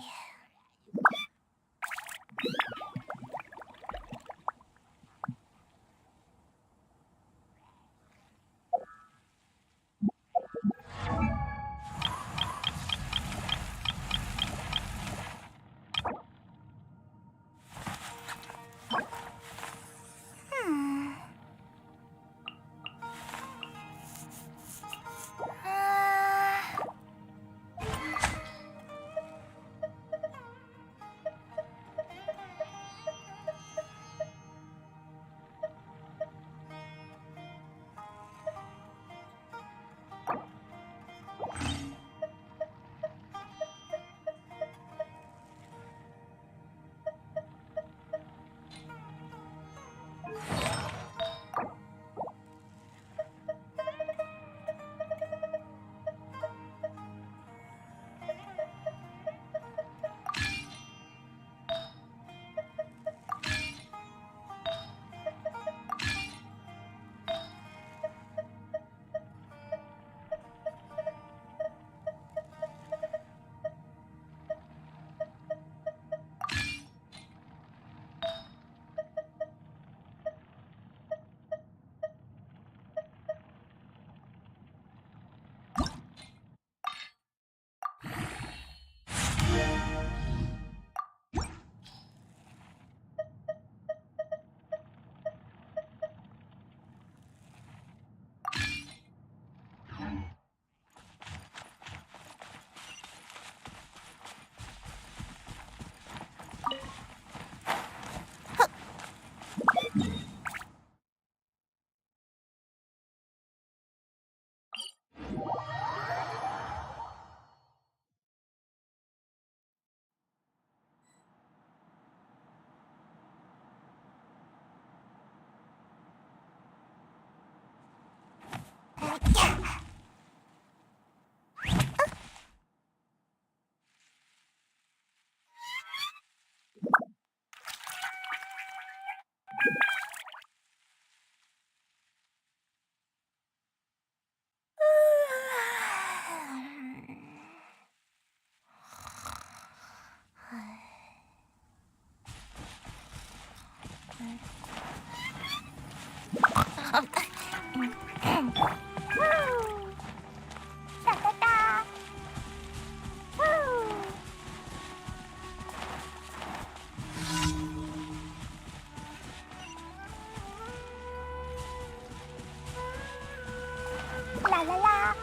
La la la.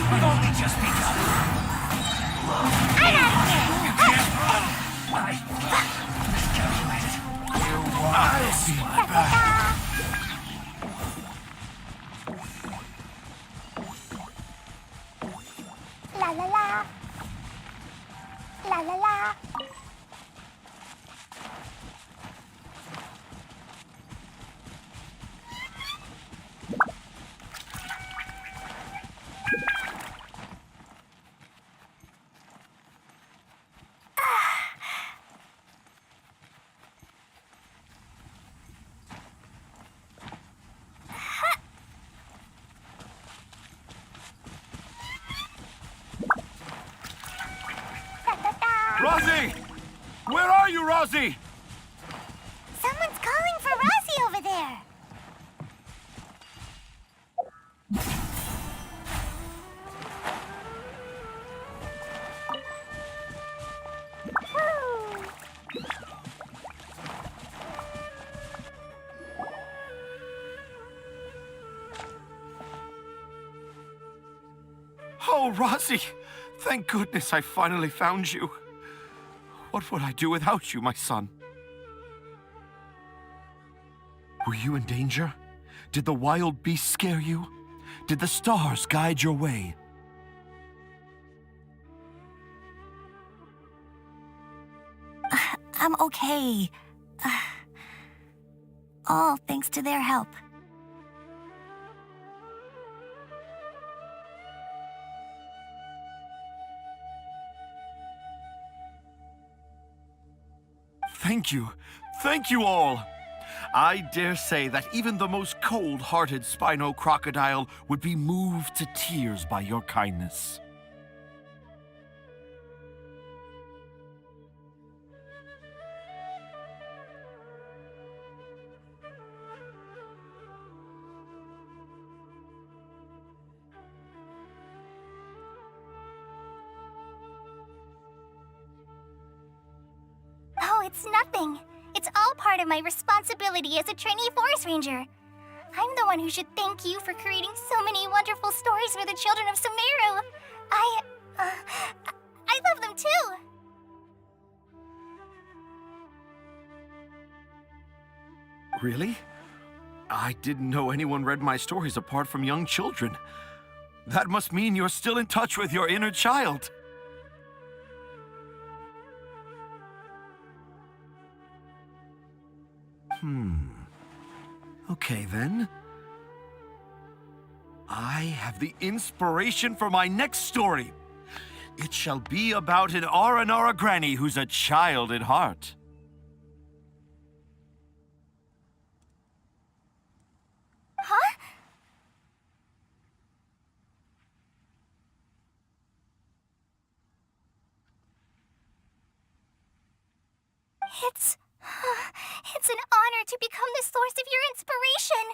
We've only just begun. I'm out of here. Miscalculated. You want to see my back. La la la. La la la. Rosie! Where are you, Rosie? Someone's calling for Rosie over there. Oh, Rosie! Thank goodness I finally found you. What would I do without you, my son? Were you in danger? Did the wild beasts scare you? Did the stars guide your way? I'm okay. All thanks to their help. Thank you. Thank you all. I dare say that even the most cold-hearted Spino crocodile would be moved to tears by your kindness. Oh, it's nothing. It's all part of my responsibility as a trainee forest ranger. I'm the one who should thank you for creating so many wonderful stories for the children of Sumeru. I love them too. Really? I didn't know anyone read my stories apart from young children. That must mean you're still in touch with your inner child. Okay, then. I have the inspiration for my next story. It shall be about an Aranara granny who's a child at heart. Huh? It's an honor to become the source of your inspiration.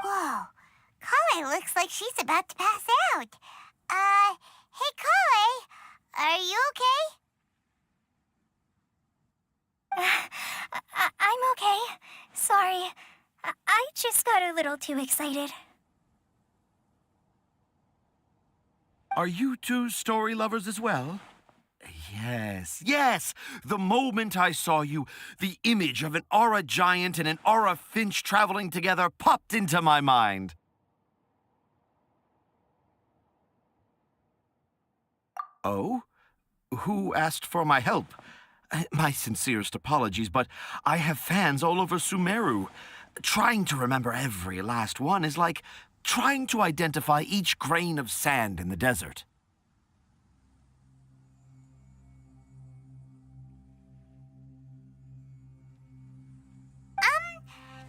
Whoa. Kale looks like she's about to pass out. Hey, Kale, are you okay? I'm okay. Sorry. I just got a little too excited. Are you two story lovers as well? Yes, yes! The moment I saw you, the image of an aura giant and an aura finch traveling together popped into my mind. Oh? Who asked for my help? My sincerest apologies, but I have fans all over Sumeru. Trying to remember every last one is like trying to identify each grain of sand in the desert.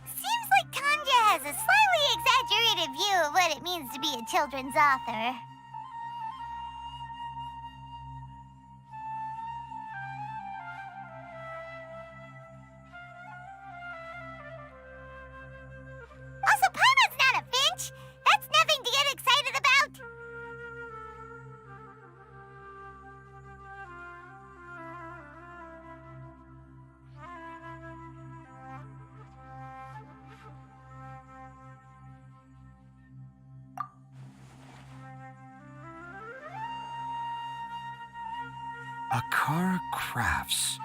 Seems like Tanja has a slightly exaggerated view of what it means to be a children's author. Also, Paimon's not a finch! That's nothing to get excited about! Akara Crafts.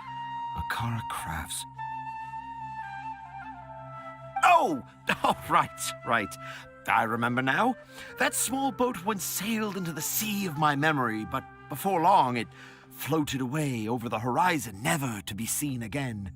Akara Crafts. Oh! Oh, right. I remember now. That small boat once sailed into the sea of my memory, but before long it floated away over the horizon, never to be seen again.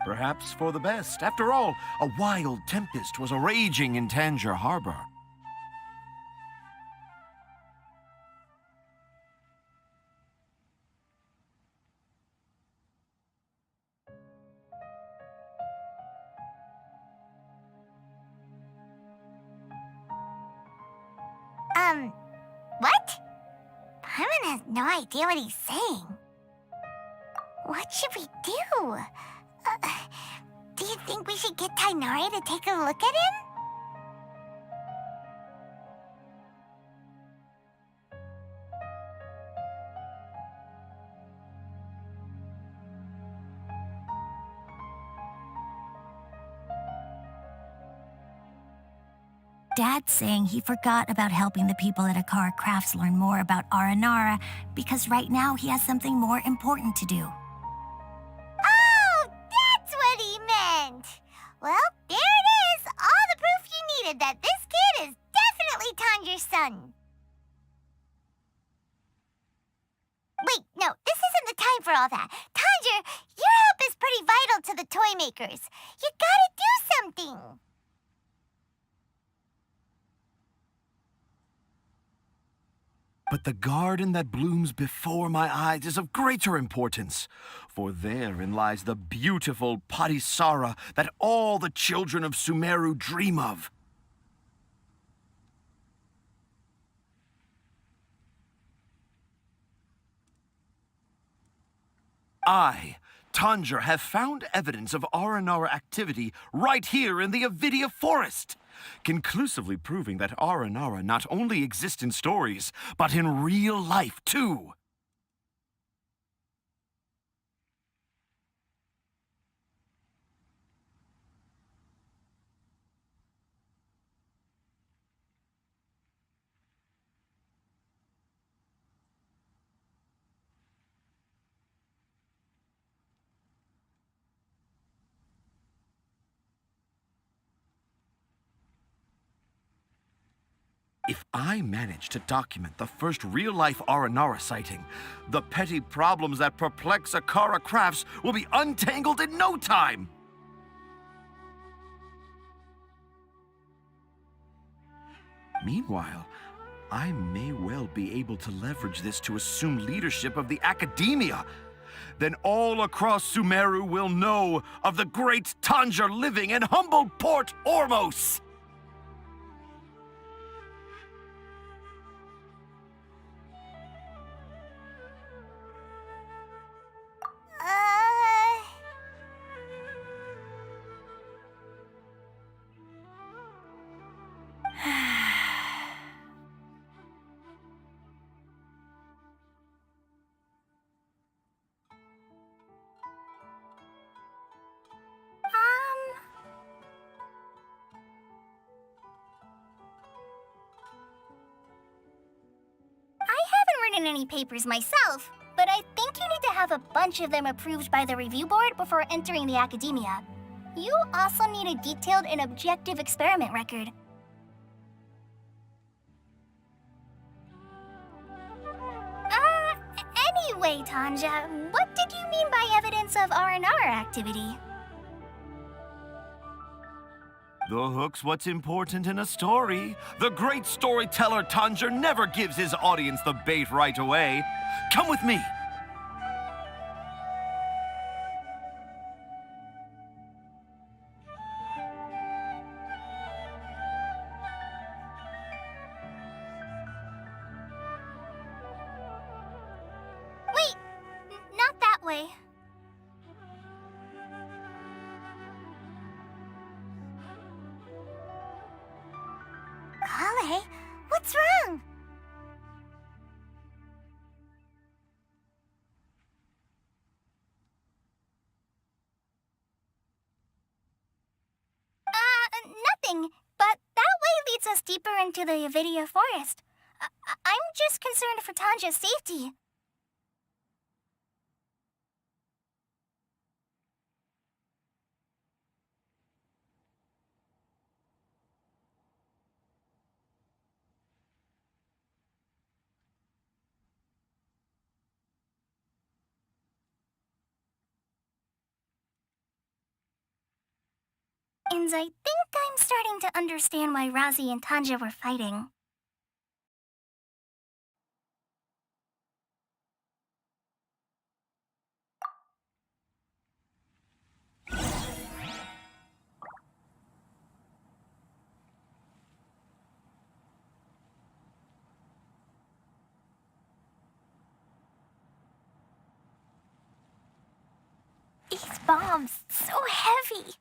Perhaps for the best. After all, a wild tempest was raging in Tangier Harbor. What? Paimon has no idea what he's saying. What should we do? Do you think we should get Tainari to take a look at him? Dad's saying he forgot about helping the people at Akara Crafts learn more about Aranara because right now he has something more important to do. Oh, that's what he meant! Well, there it is! All the proof you needed that this kid is definitely Tanjir's son. Wait, no, this isn't the time for all that. Tanjir, your help is pretty vital to the toy makers. You gotta do something. But the garden that blooms before my eyes is of greater importance, for therein lies the beautiful Sara that all the children of Sumeru dream of. I, Tanjir, have found evidence of Aranara activity right here in the Avidia Forest, conclusively proving that Aranara not only exists in stories, but in real life, too. If I manage to document the first real-life Aranara sighting, the petty problems that perplex Akara Crafts will be untangled in no time! Meanwhile, I may well be able to leverage this to assume leadership of the academia. Then all across Sumeru will know of the great Tanjir living in humble Port Ormos! sign any papers myself, but I think you need to have a bunch of them approved by the review board before entering the academia. You also need a detailed and objective experiment record. Anyway, Tanja, what did you mean by evidence of R&R activity? The hook's what's important in a story. The great storyteller Tanger never gives his audience the bait right away. Come with me. Wait, not that way. Kale, what's wrong? Nothing. But that way leads us deeper into the Avidia forest. I'm just concerned for Tanja's safety. And I think I'm starting to understand why Razi and Tanja were fighting. These bombs, so heavy.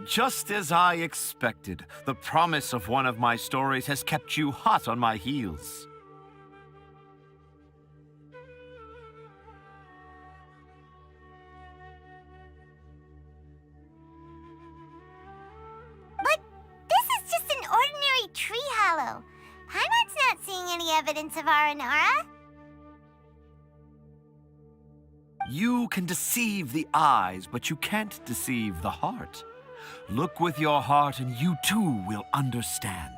Just as I expected, the promise of one of my stories has kept you hot on my heels. But this is just an ordinary tree hollow. Paimon's not seeing any evidence of Aranara. You can deceive the eyes, but you can't deceive the heart. Look with your heart and you too will understand.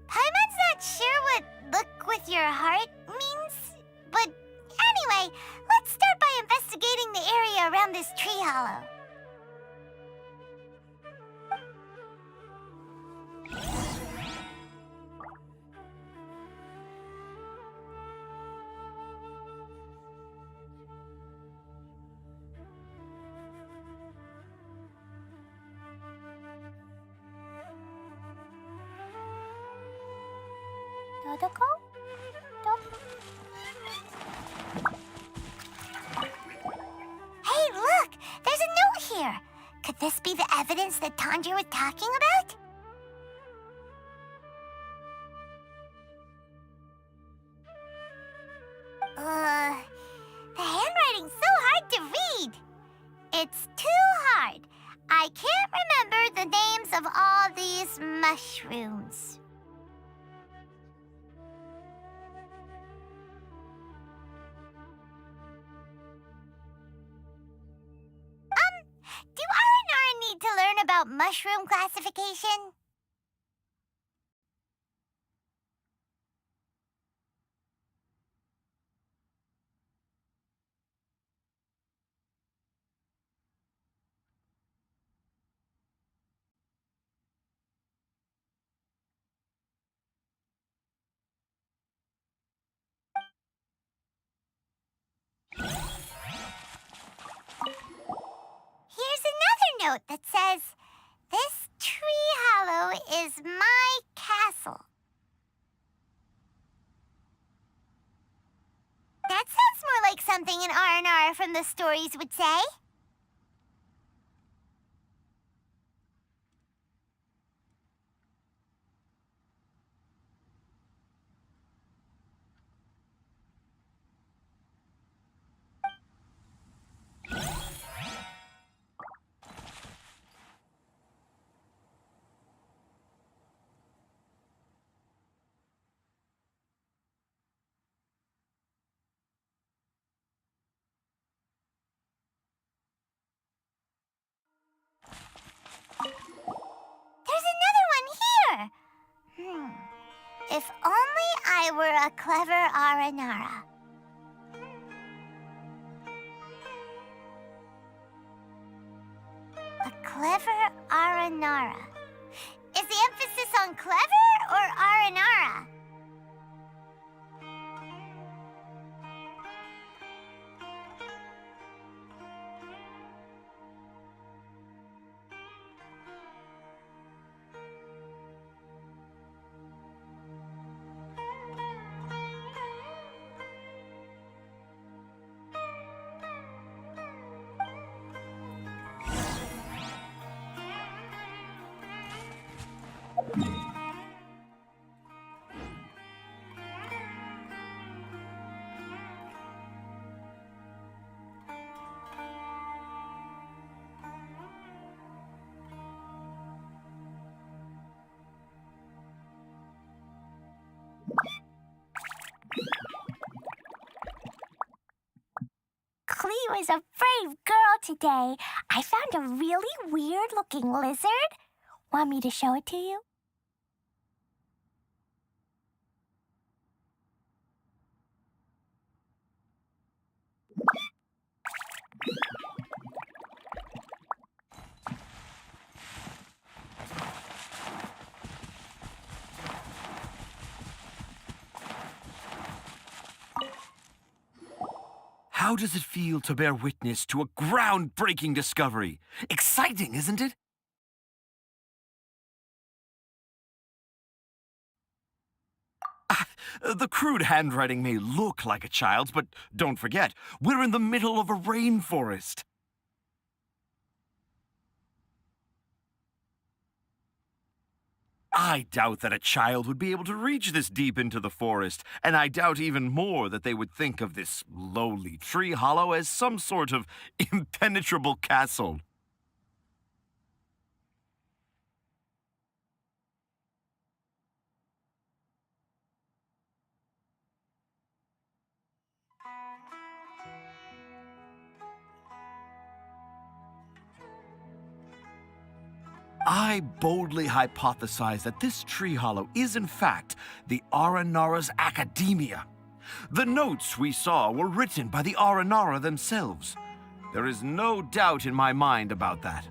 Paimon's not sure what look with your heart means. But anyway, let's start by investigating the area around this tree hollow. Dodoko? Hey, look! There's a note here! Could this be the evidence that Tanja was talking about? The handwriting's so hard to read. It's too hard. I can't remember the names of all these mushrooms. Do Aranara need to learn about mushroom classification? Here's another note that says, "This tree Sumeru is my castle. That sounds more like something an R&R from the stories would say. There's another one here! If only I were a clever Aranara. A clever Aranara. Is the emphasis on clever or Aranara? Clee was a brave girl today. I found a really weird-looking lizard. Want me to show it to you? How does it feel to bear witness to a groundbreaking discovery? Exciting, isn't it? The crude handwriting may look like a child's, but don't forget, we're in the middle of a rainforest. I doubt that a child would be able to reach this deep into the forest, and I doubt even more that they would think of this lowly tree hollow as some sort of impenetrable castle. I boldly hypothesize that this tree hollow is, in fact, the Aranara's academia. The notes we saw were written by the Aranara themselves. There is no doubt in my mind about that.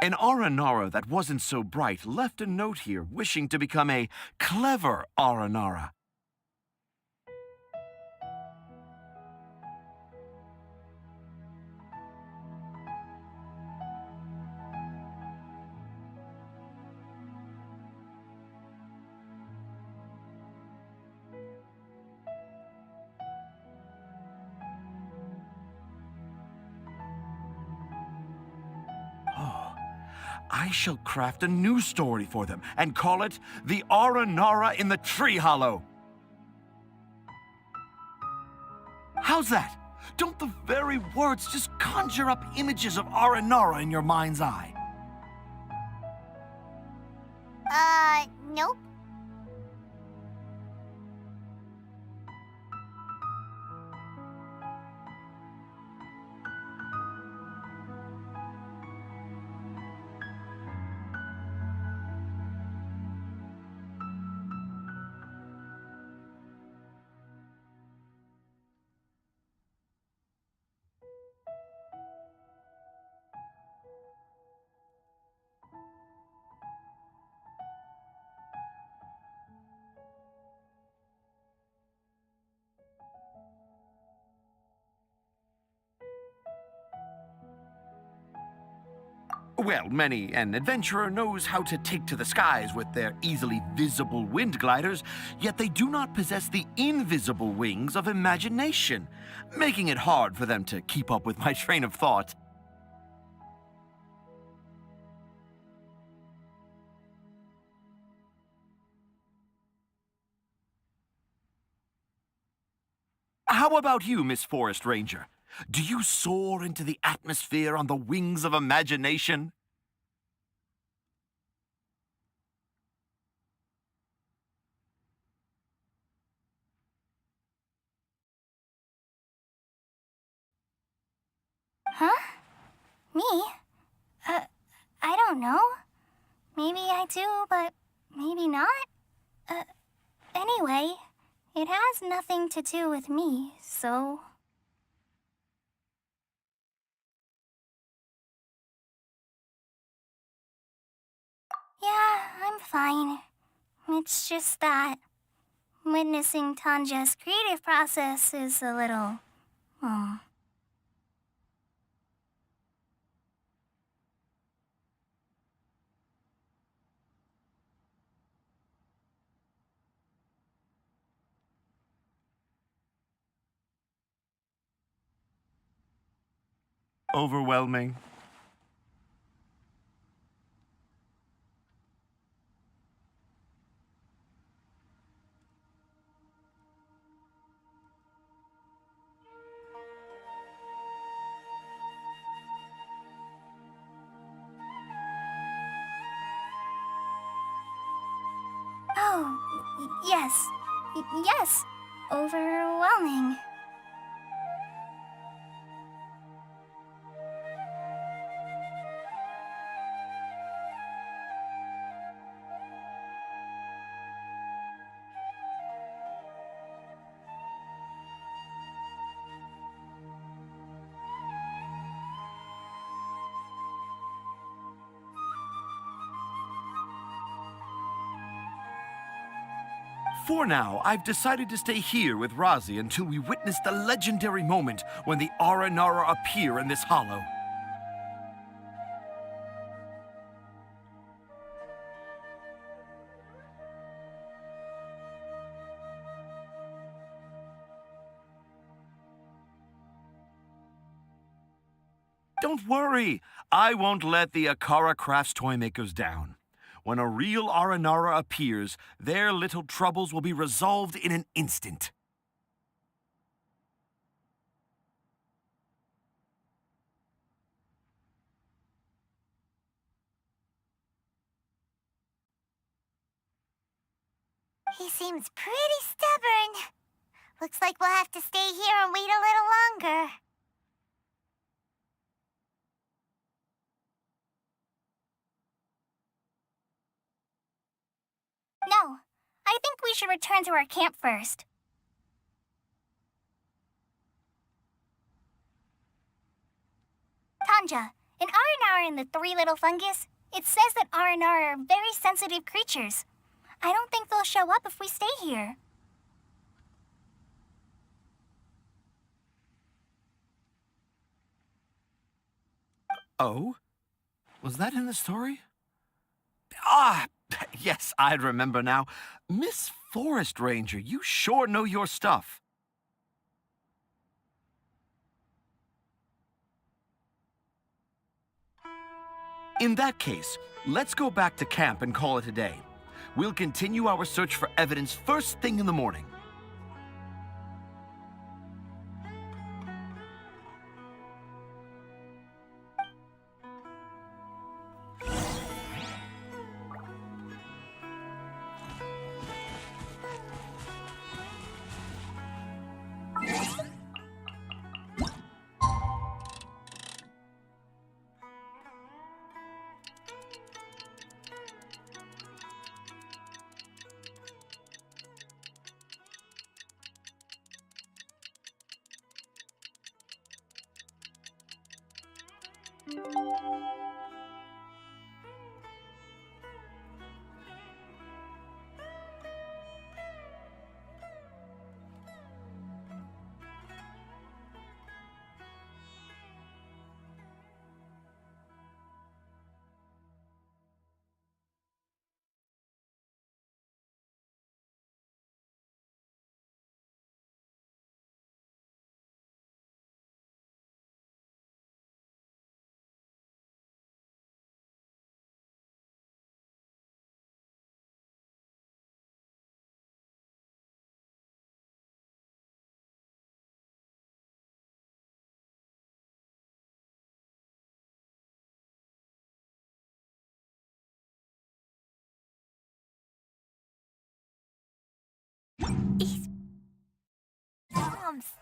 An Aranara that wasn't so bright left a note here wishing to become a clever Aranara. I shall craft a new story for them and call it The Aranara in the Tree Hollow. How's that? Don't the very words just conjure up images of Aranara in your mind's eye? Nope. Well, many an adventurer knows how to take to the skies with their easily visible wind gliders, yet they do not possess the invisible wings of imagination, making it hard for them to keep up with my train of thought. How about you, Miss Forest Ranger? Do you soar into the atmosphere on the wings of imagination? Huh? Me? I don't know. Maybe I do, but maybe not. Anyway, it has nothing to do with me, so... Yeah, I'm fine. It's just that witnessing Tanja's creative process is a little... Overwhelming. Oh, yes. Yes. Overwhelming. For now, I've decided to stay here with Razi until we witness the legendary moment when the Aranara appear in this hollow. Don't worry, I won't let the Akara Crafts toymakers down. When a real Aranara appears, their little troubles will be resolved in an instant. He seems pretty stubborn. Looks like we'll have to stay here and wait a little longer. No, I think we should return to our camp first. Tanja, in Aranara and the Three Little Fungus, it says that Aranara are very sensitive creatures. I don't think they'll show up if we stay here. Oh? Was that in the story? Ah, yes, I remember now. Miss Forest Ranger, you sure know your stuff. In that case, let's go back to camp and call it a day. We'll continue our search for evidence first thing in the morning.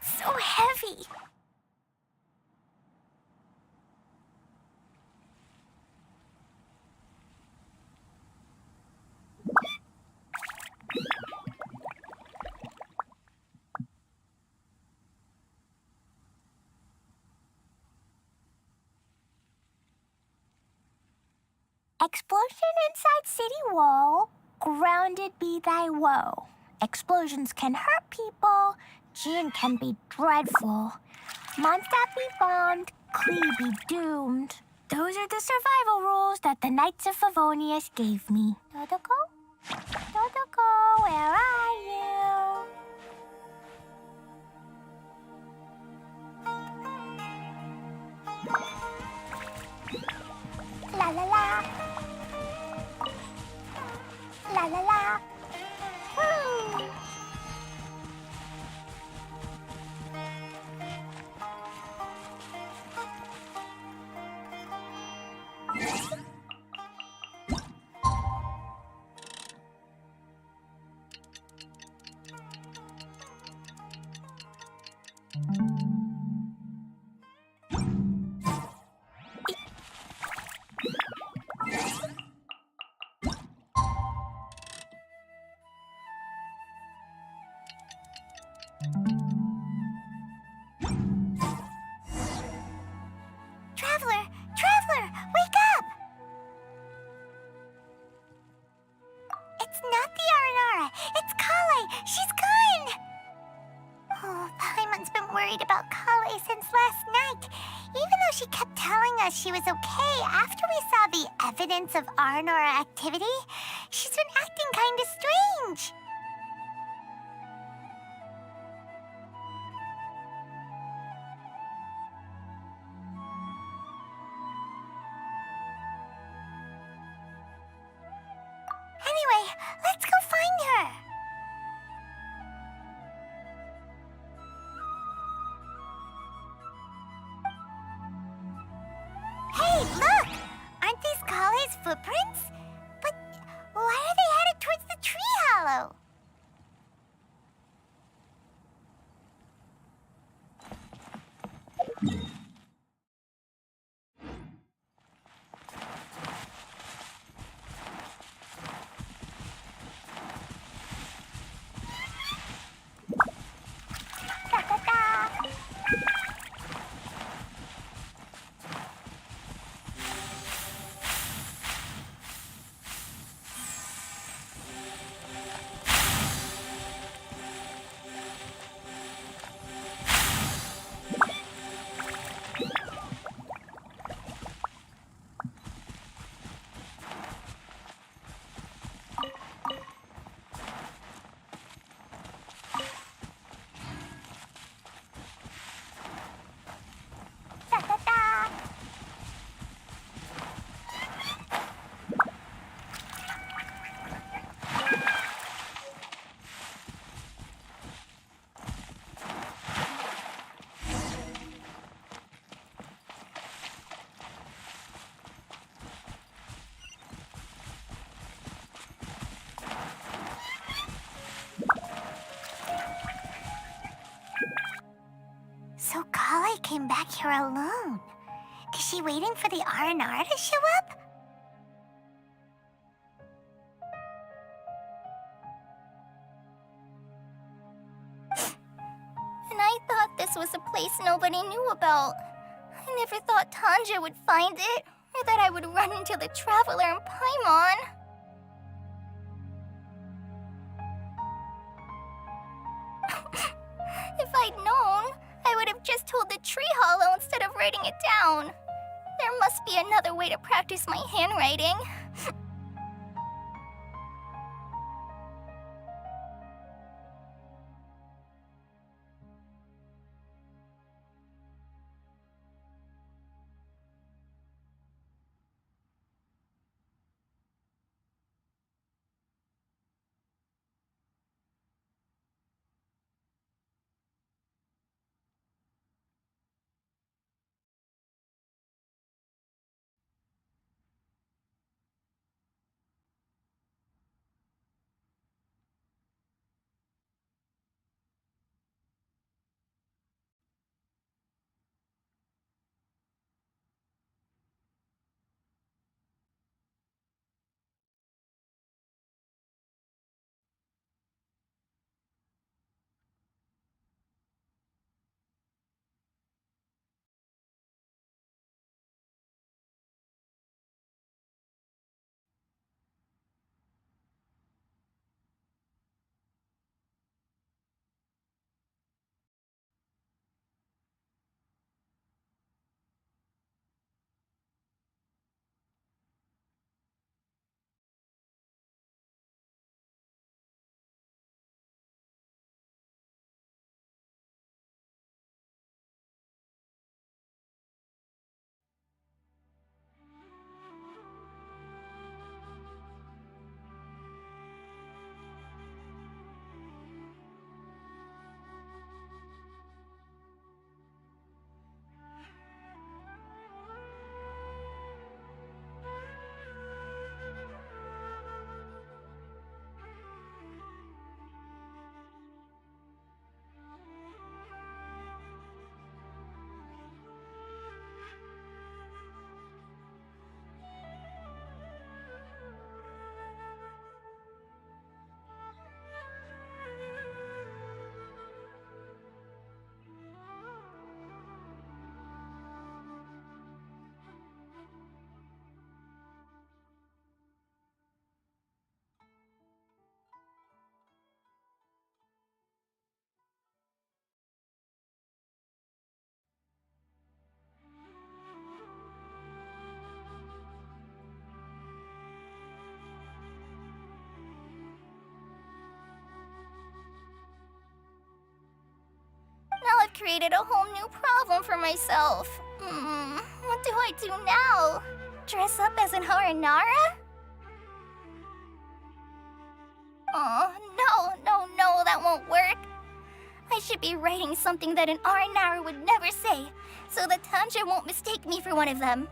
so heavy. Explosion inside city wall. Grounded be thy woe. Explosions can hurt people. Gin can be dreadful. Mondstadt be bombed. Klee be doomed. Those are the survival rules that the Knights of Favonius gave me. Dodoko? Dodoko, where are you? La la la. La la la. Woo! Traveler! Traveler! Wake up! It's not the Aranara. It's Kale. She's gone! Oh, Paimon's been worried about Kale since last night. Even though she kept telling us she was okay after we saw the evidence of Aranara activity, she's been acting kinda strange. Anyway, let's go find her. Hey, look! Aren't these Kale's footprints? But why are they headed towards the tree hollow? Da, da, da. Da, da, da. So Kale came back here alone. Is she waiting for the R&R to show up? And I thought this was a place nobody knew about. I never thought Tanja would find it, or that I would run into the Traveler in Paimon. If I'd known, I would have just told the tree hollow instead of writing it down. There must be another way to practice my handwriting. created a whole new problem for myself. What do I do now? Dress up as an Aranara? Oh, no, that won't work. I should be writing something that an Aranara would never say, so the Tundra won't mistake me for one of them.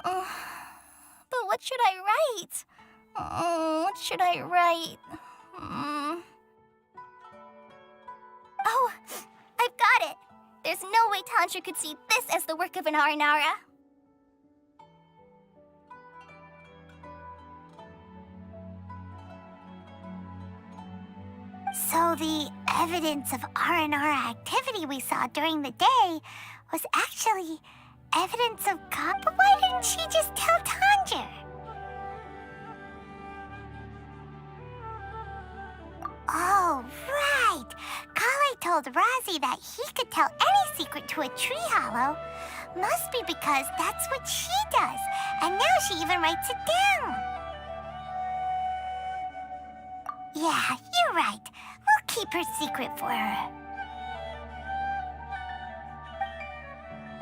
But what should I write? What should I write? Oh, I've got it! There's no way Tantra could see this as the work of an Aranara. So the evidence of Aranara activity we saw during the day was actually evidence of God? But why didn't she just tell Tanjir? Oh, right. Kale told Razi that he could tell any secret to a tree hollow. Must be because that's what she does. And now she even writes it down. Yeah, you're right. We'll keep her secret for her.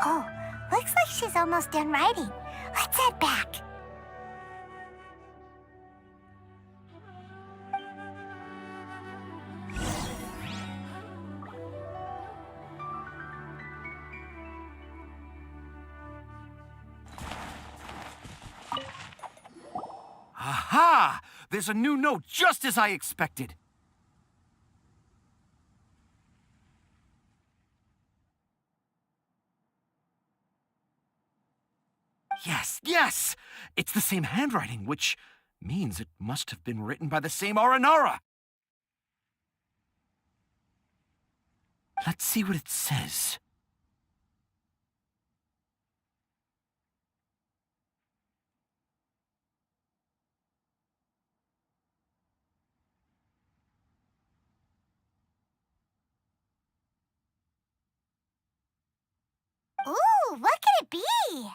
Oh, looks like she's almost done writing. Let's head back. Aha! There's a new note just as I expected. Yes! It's the same handwriting, which means it must have been written by the same Aranara. Let's see what it says. Ooh, what could it be?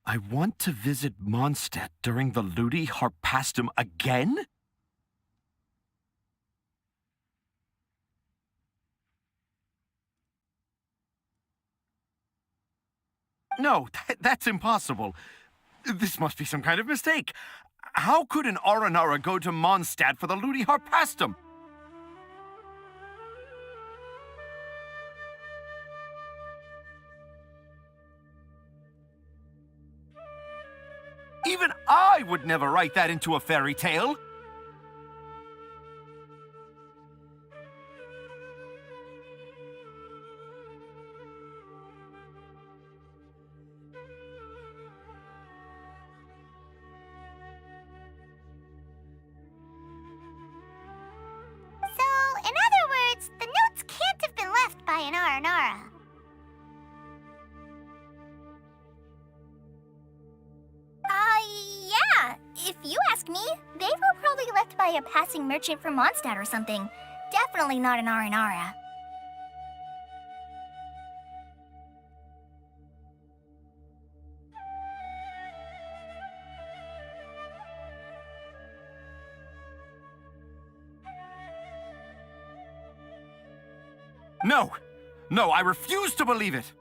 I want to visit Mondstadt during the Ludi Harpastum again? No, that's impossible. This must be some kind of mistake. How could an Aranara go to Mondstadt for the Ludi Harpastum? Even I would never write that into a fairy tale. So, in other words, the notes can't have been left by an Aranara. Yeah. If you ask me, they were probably left by a passing merchant from Mondstadt or something. Definitely not an Aranara. No, I refuse to believe it.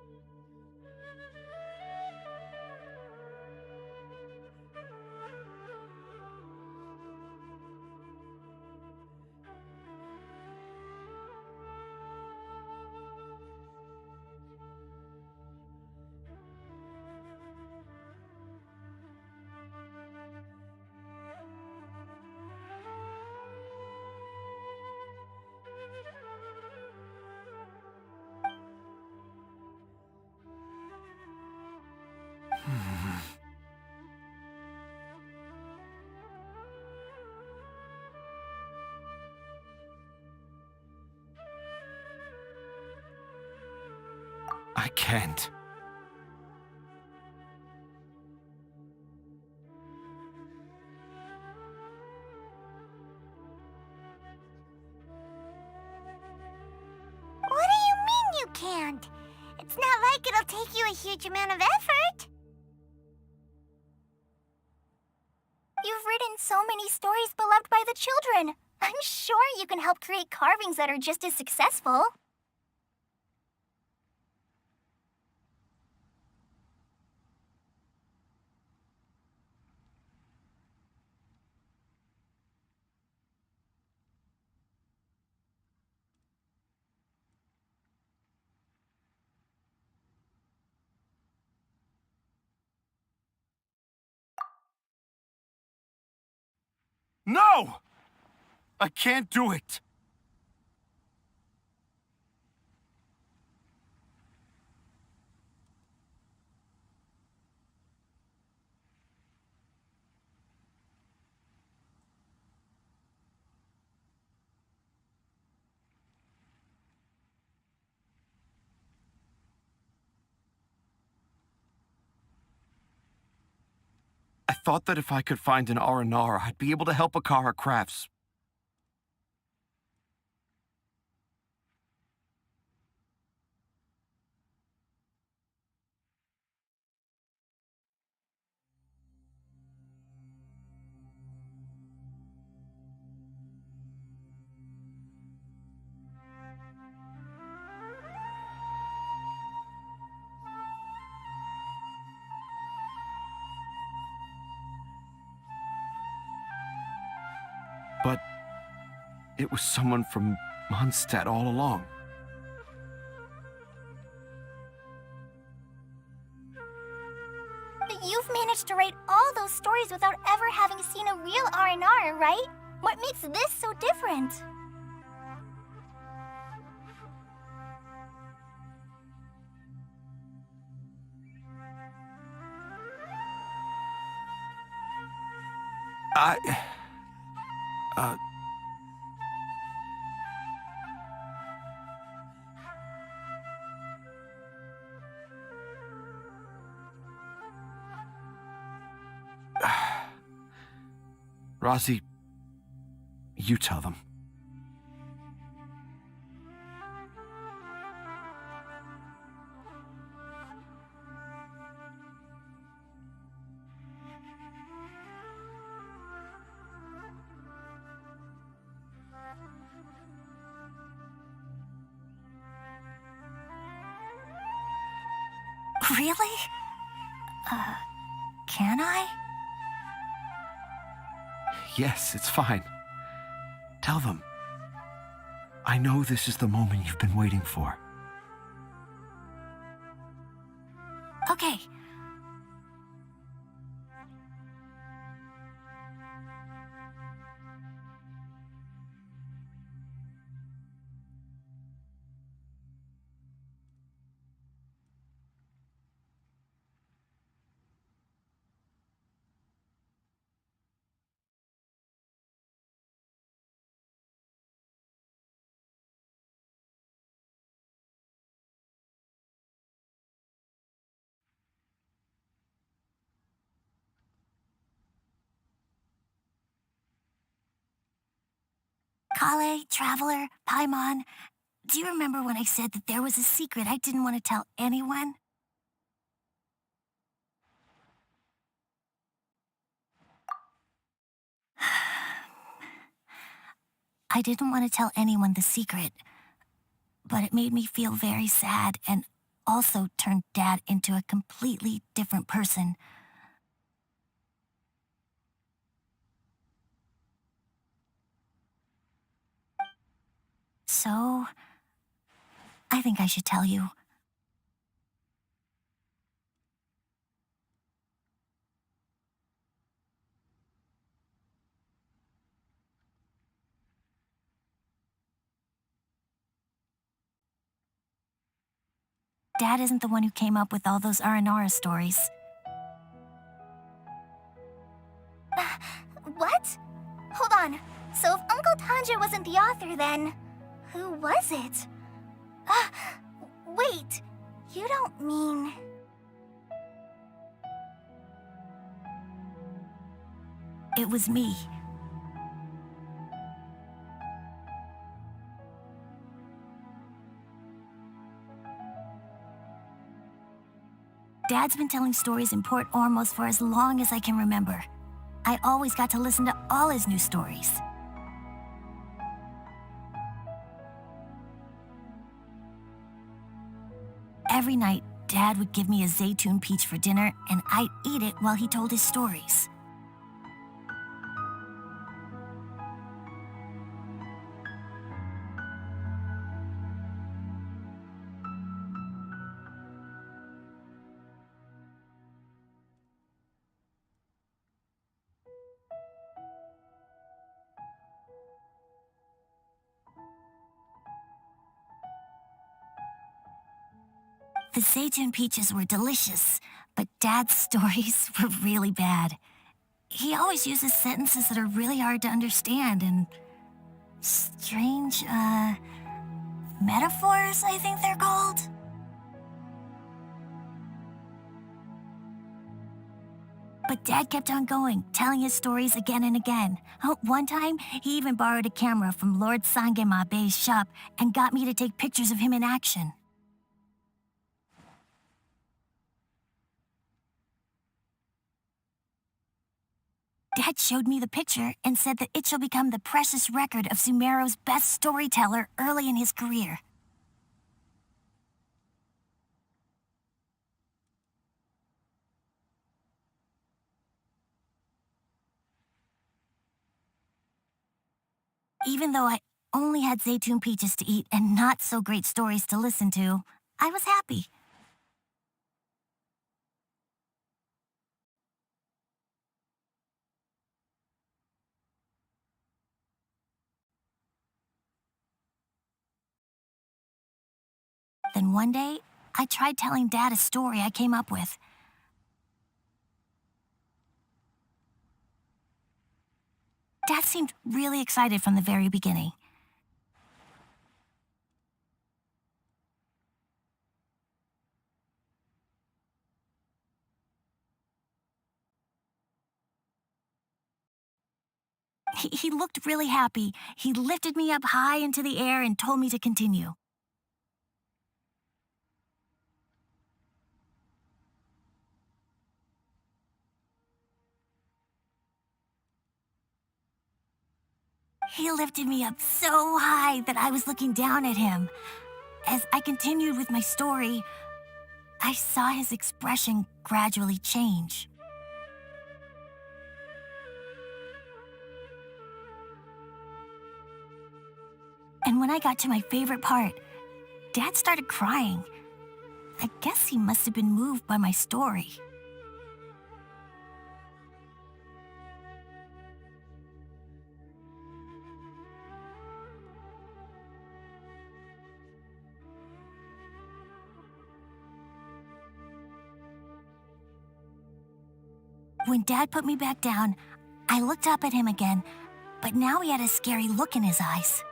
I can't. like it'll take you a huge amount of effort. You've written so many stories beloved by the children. I'm sure you can help create carvings that are just as successful. No! I can't do it. I thought that if I could find an R&R, I'd be able to help Akara Crafts. But it was someone from Mondstadt all along. You've managed to write all those stories without ever having seen a real R&R, right? What makes this so different? Rosie, you tell them. Really? Can I? Yes, it's fine. Tell them. I know this is the moment you've been waiting for. Okay. Kale, Traveler, Paimon, do you remember when I said that there was a secret I didn't want to tell anyone? I didn't want to tell anyone the secret, but it made me feel very sad and also turned Dad into a completely different person. So, I think I should tell you. Dad isn't the one who came up with all those R&R stories. What? Hold on. So if Uncle Tanja wasn't the author, then who was it? Wait. You don't mean... It was me. Dad's been telling stories in Port Ormos for as long as I can remember. I always got to listen to all his new stories. Every night, Dad would give me a Zaytun peach for dinner, and I'd eat it while he told his stories. The Zaytun peaches were delicious, but Dad's stories were really bad. He always uses sentences that are really hard to understand and strange, metaphors, I think they're called. But Dad kept on going, telling his stories again and again. Oh, one time, he even borrowed a camera from Lord Sangema Bey's shop and got me to take pictures of him in action. Dad showed me the picture and said that it shall become the precious record of Sumeru's best storyteller early in his career. Even though I only had Zaytun peaches to eat and not so great stories to listen to, I was happy. Then one day, I tried telling Dad a story I came up with. Dad seemed really excited from the very beginning. He looked really happy. He lifted me up high into the air and told me to continue. He lifted me up so high that I was looking down at him. As I continued with my story, I saw his expression gradually change. And when I got to my favorite part, Dad started crying. I guess he must have been moved by my story. When Dad put me back down, I looked up at him again, but now he had a scary look in his eyes.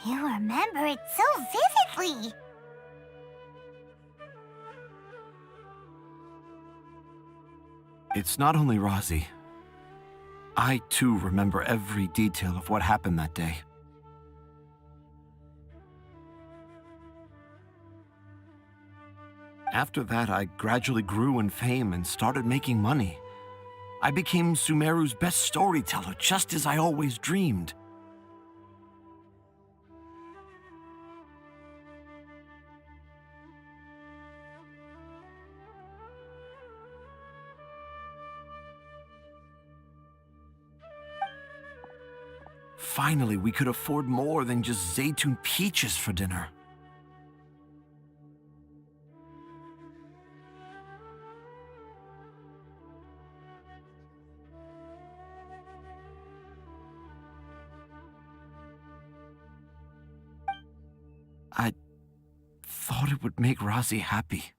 You remember it so vividly. It's not only Razi. I, too, remember every detail of what happened that day. After that, I gradually grew in fame and started making money. I became Sumeru's best storyteller, just as I always dreamed. Finally, we could afford more than just Zaytun peaches for dinner. I thought it would make Razi happy.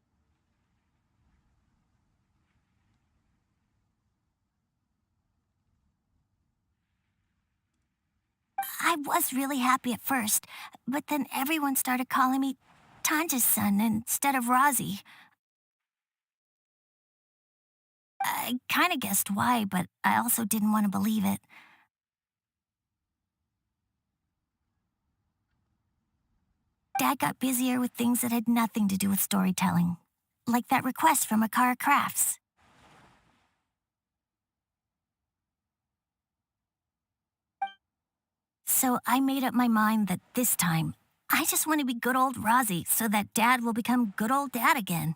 I was really happy at first, but then everyone started calling me Tanja's son instead of Razi. I kind of guessed why, but I also didn't want to believe it. Dad got busier with things that had nothing to do with storytelling, like that request from Akara Crafts. So I made up my mind that this time, I just want to be good old Razi so that Dad will become good old Dad again.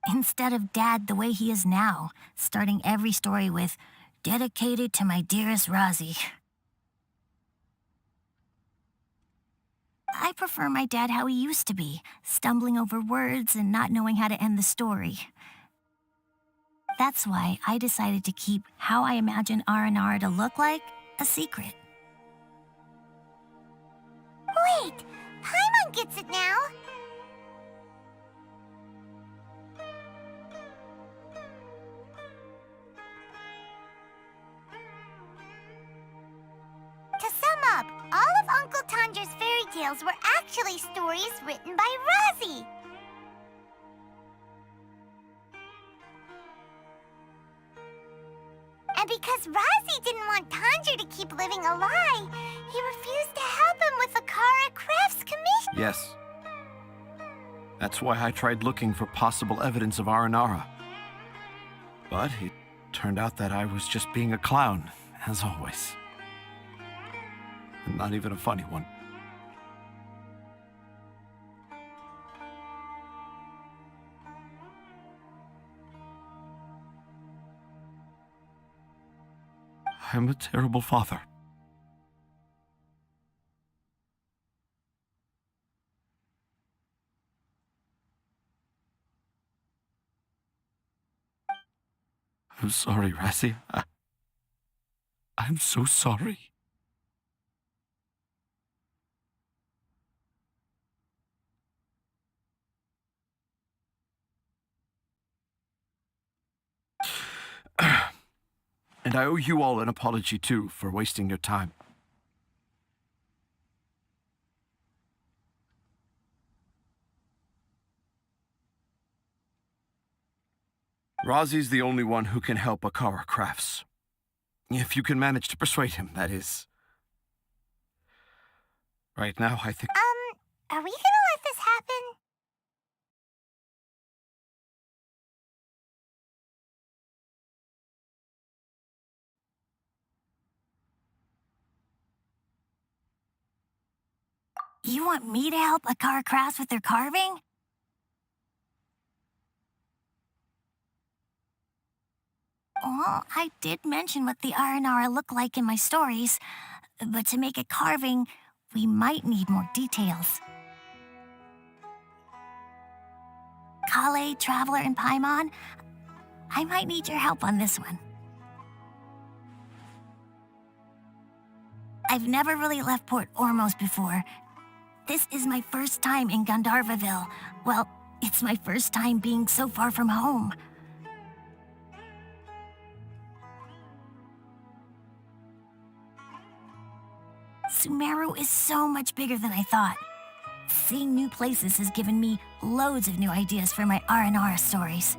Instead of Dad the way he is now, starting every story with, "Dedicated to my dearest Razi." I prefer my dad how he used to be, stumbling over words and not knowing how to end the story. That's why I decided to keep how I imagine Aranara to look like a secret. Wait, Paimon gets it now. To sum up, all of Uncle Tandra's fairy tales were actually stories written by Razi. And because Razi didn't want Tandra to keep living a lie, he refused to help him with the Akara Crafts commission. Yes. That's why I tried looking for possible evidence of Aranara. But it turned out that I was just being a clown, as always. And not even a funny one. I'm a terrible father. I'm sorry, Razi. I'm so sorry. And I owe you all an apology, too, for wasting your time. Razi's the only one who can help Akara Crafts. If you can manage to persuade him, that is. Right now, I think... Are we gonna let this happen? You want me to help Akara Crafts with their carving? Well, I did mention what the Aranara look like in my stories, but to make a carving, we might need more details. Kale, Traveler, and Paimon, I might need your help on this one. I've never really left Port Ormos before. This is my first time in Gandharvaville. Well, it's my first time being so far from home. Sumeru is so much bigger than I thought. Seeing new places has given me loads of new ideas for my Aranara stories.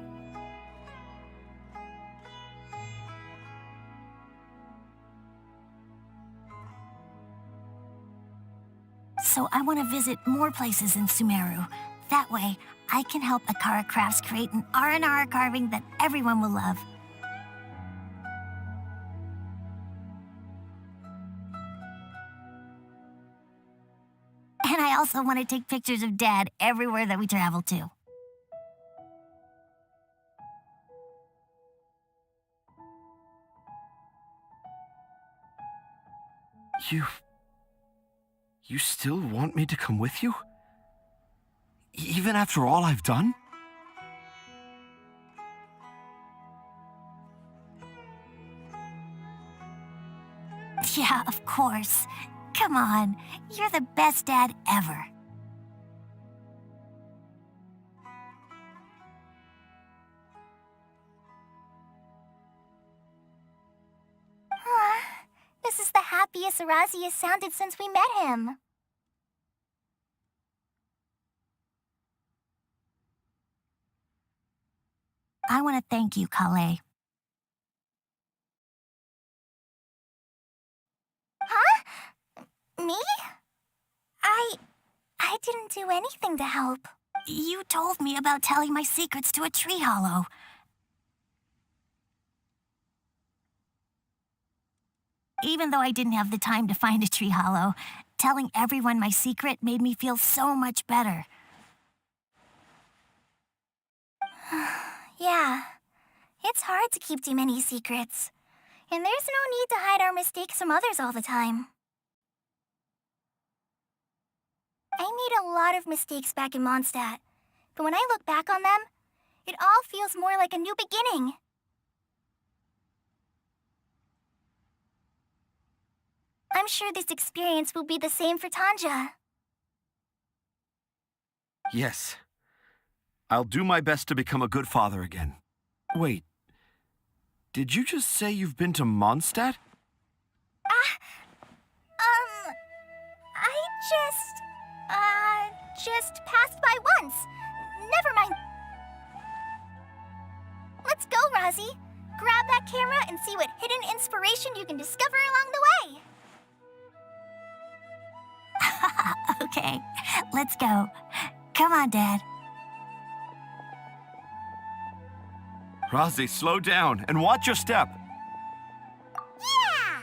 So I want to visit more places in Sumeru. That way, I can help Akara Crafts create an Aranara carving that everyone will love. And I also want to take pictures of Dad everywhere that we travel to. You still want me to come with you? Even after all I've done? Yeah, of course. Come on, you're the best dad ever. happiest Arazi has sounded since we met him. I want to thank you, Kale. Huh? Me? I didn't do anything to help. You told me about telling my secrets to a tree hollow. Even though I didn't have the time to find a tree hollow, telling everyone my secret made me feel so much better. Yeah. It's hard to keep too many secrets. And there's no need to hide our mistakes from others all the time. I made a lot of mistakes back in Mondstadt, but when I look back on them, it all feels more like a new beginning. I'm sure this experience will be the same for Tanja. Yes. I'll do my best to become a good father again. Wait. Did you just say you've been to Mondstadt? I just passed by once. Never mind. Let's go, Razi. Grab that camera and see what hidden inspiration you can discover along the way. Okay, let's go. Come on, Dad. Razi, slow down and watch your step. Yeah!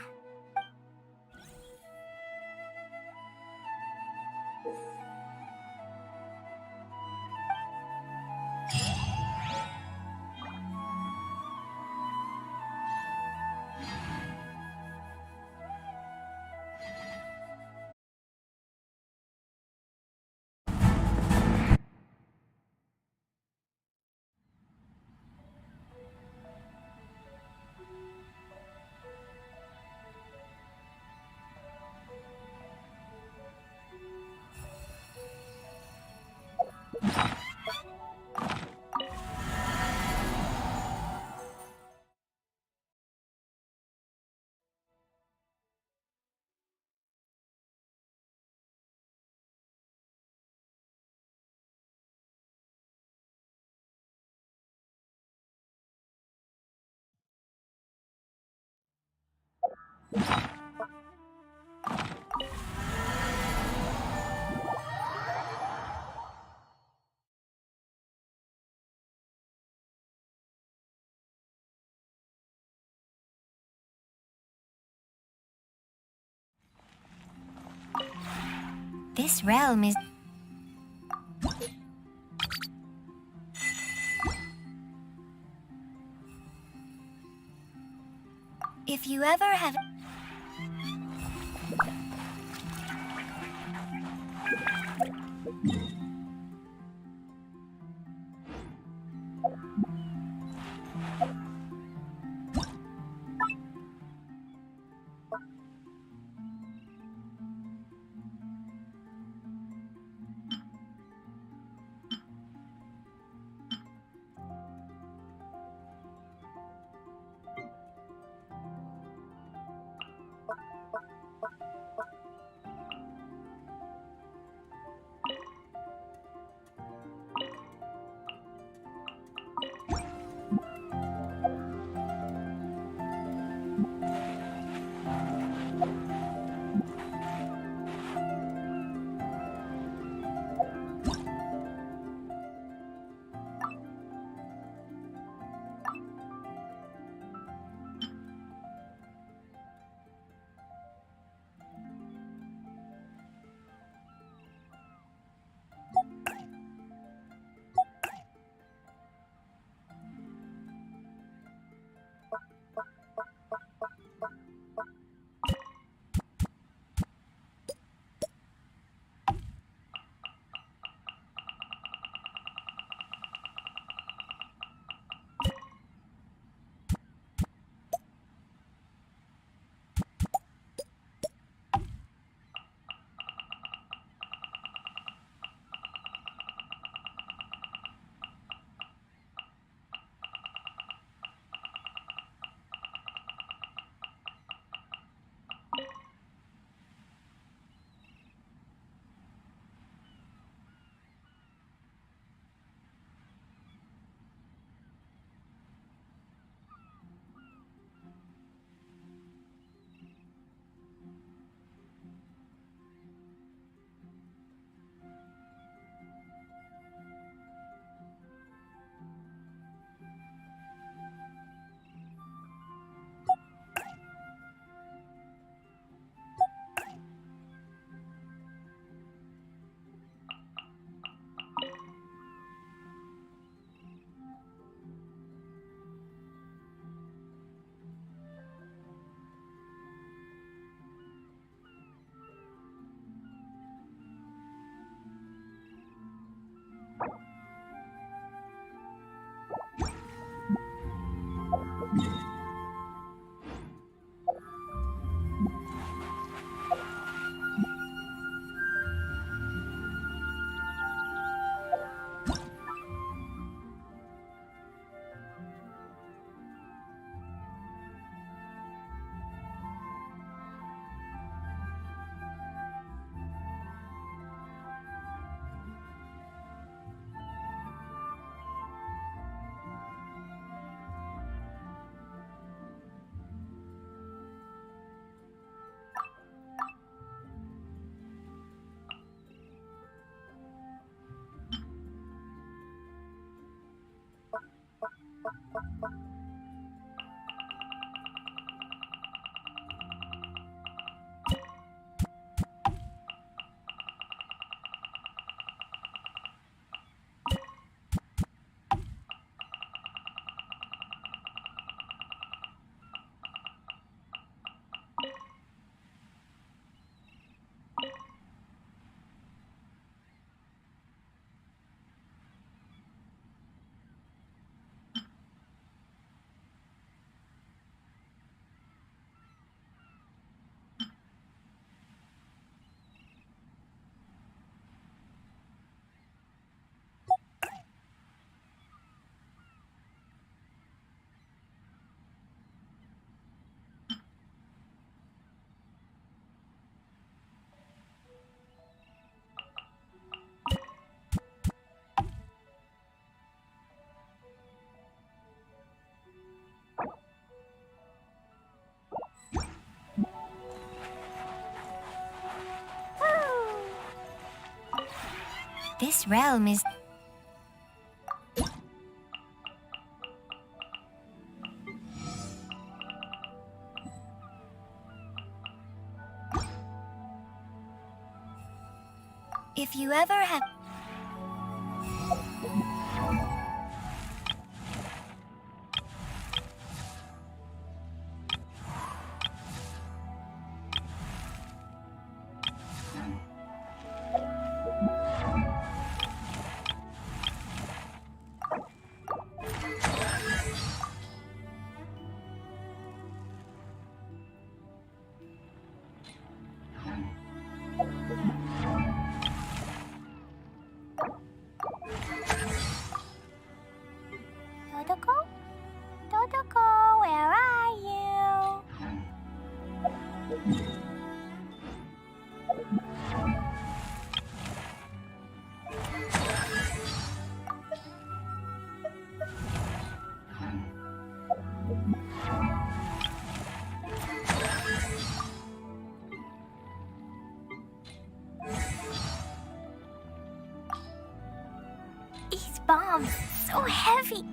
This realm is... If you ever have... This realm is... If you ever have... Dodoko? Dodoko, where are you? These bombs, so heavy.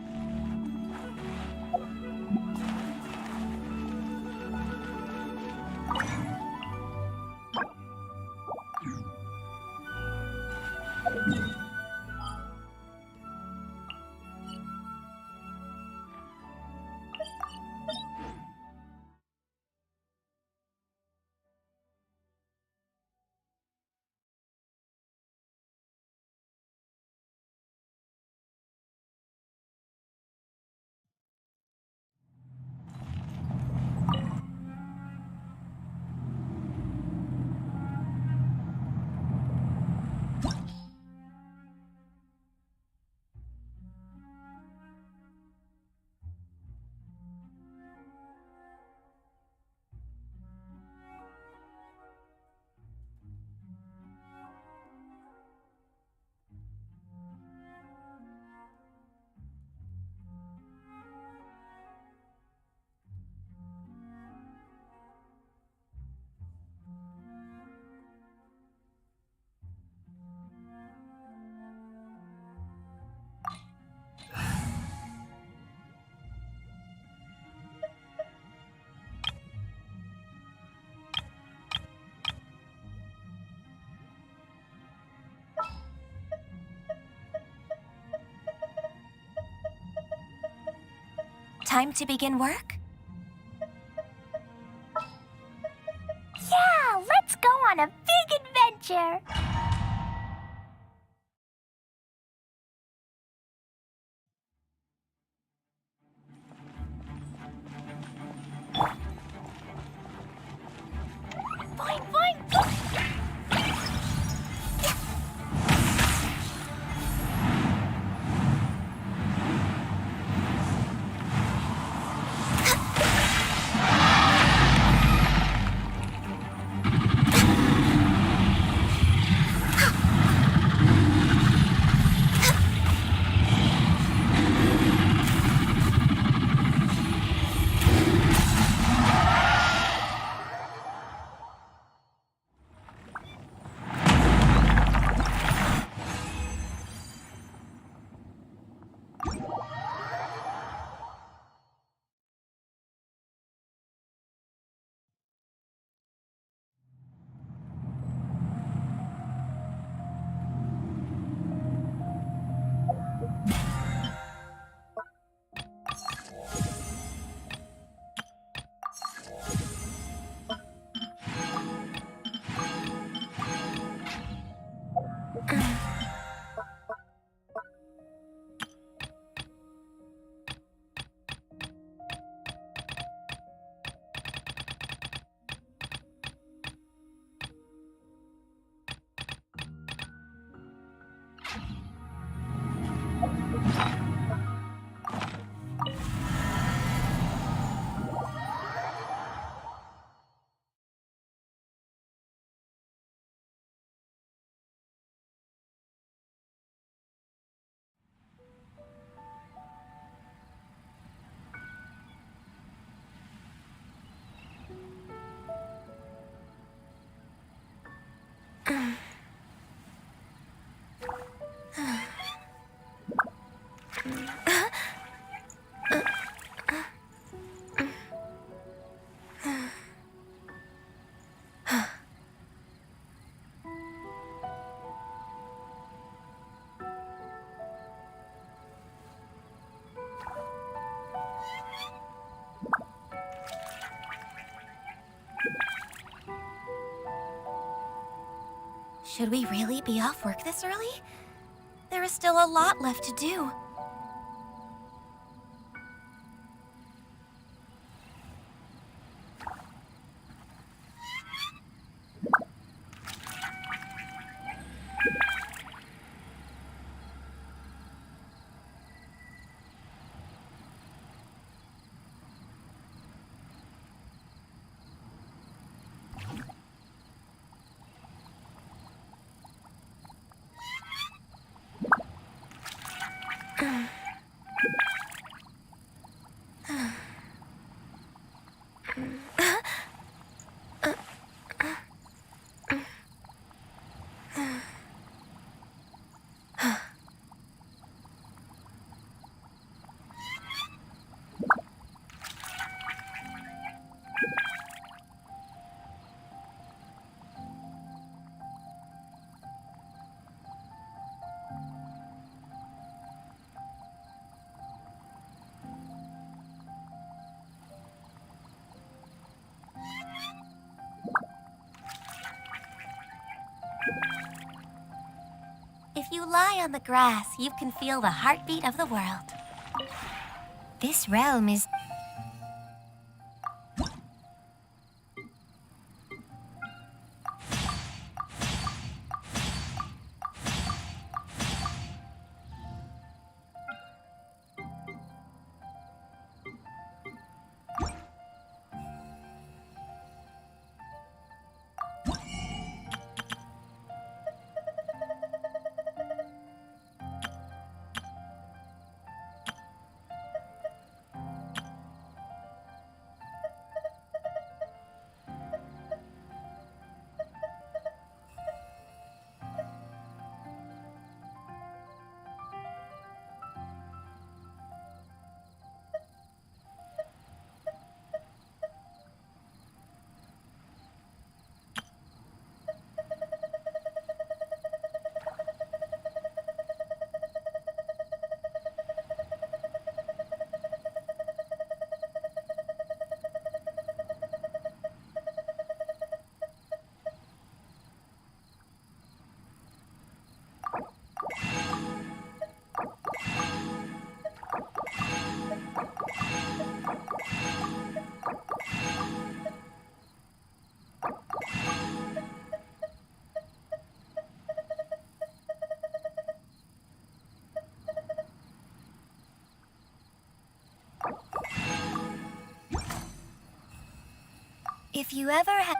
Time to begin work? Yeah, let's go on a big adventure! Boing, boing, boing! Should we really be off work this early? There is still a lot left to do. If you lie on the grass, you can feel the heartbeat of the world. This realm is... If you ever have...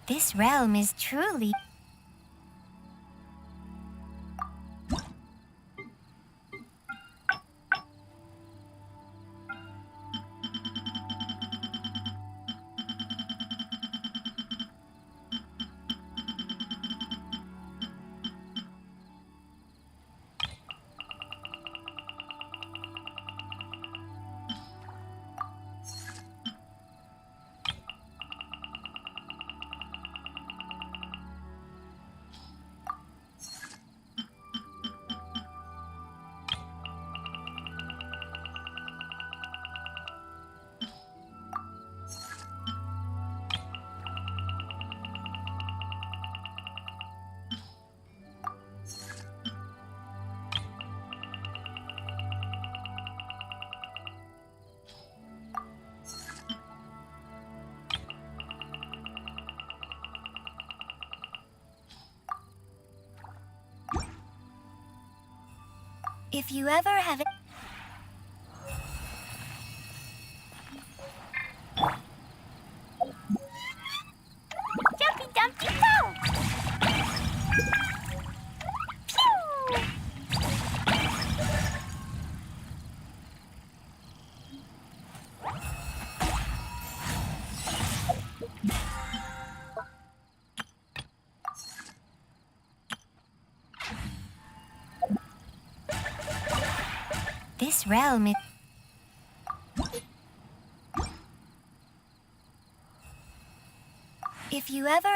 This realm is truly... If you ever have... Jumpy Dumpty Go! Pew! This realm is... If you ever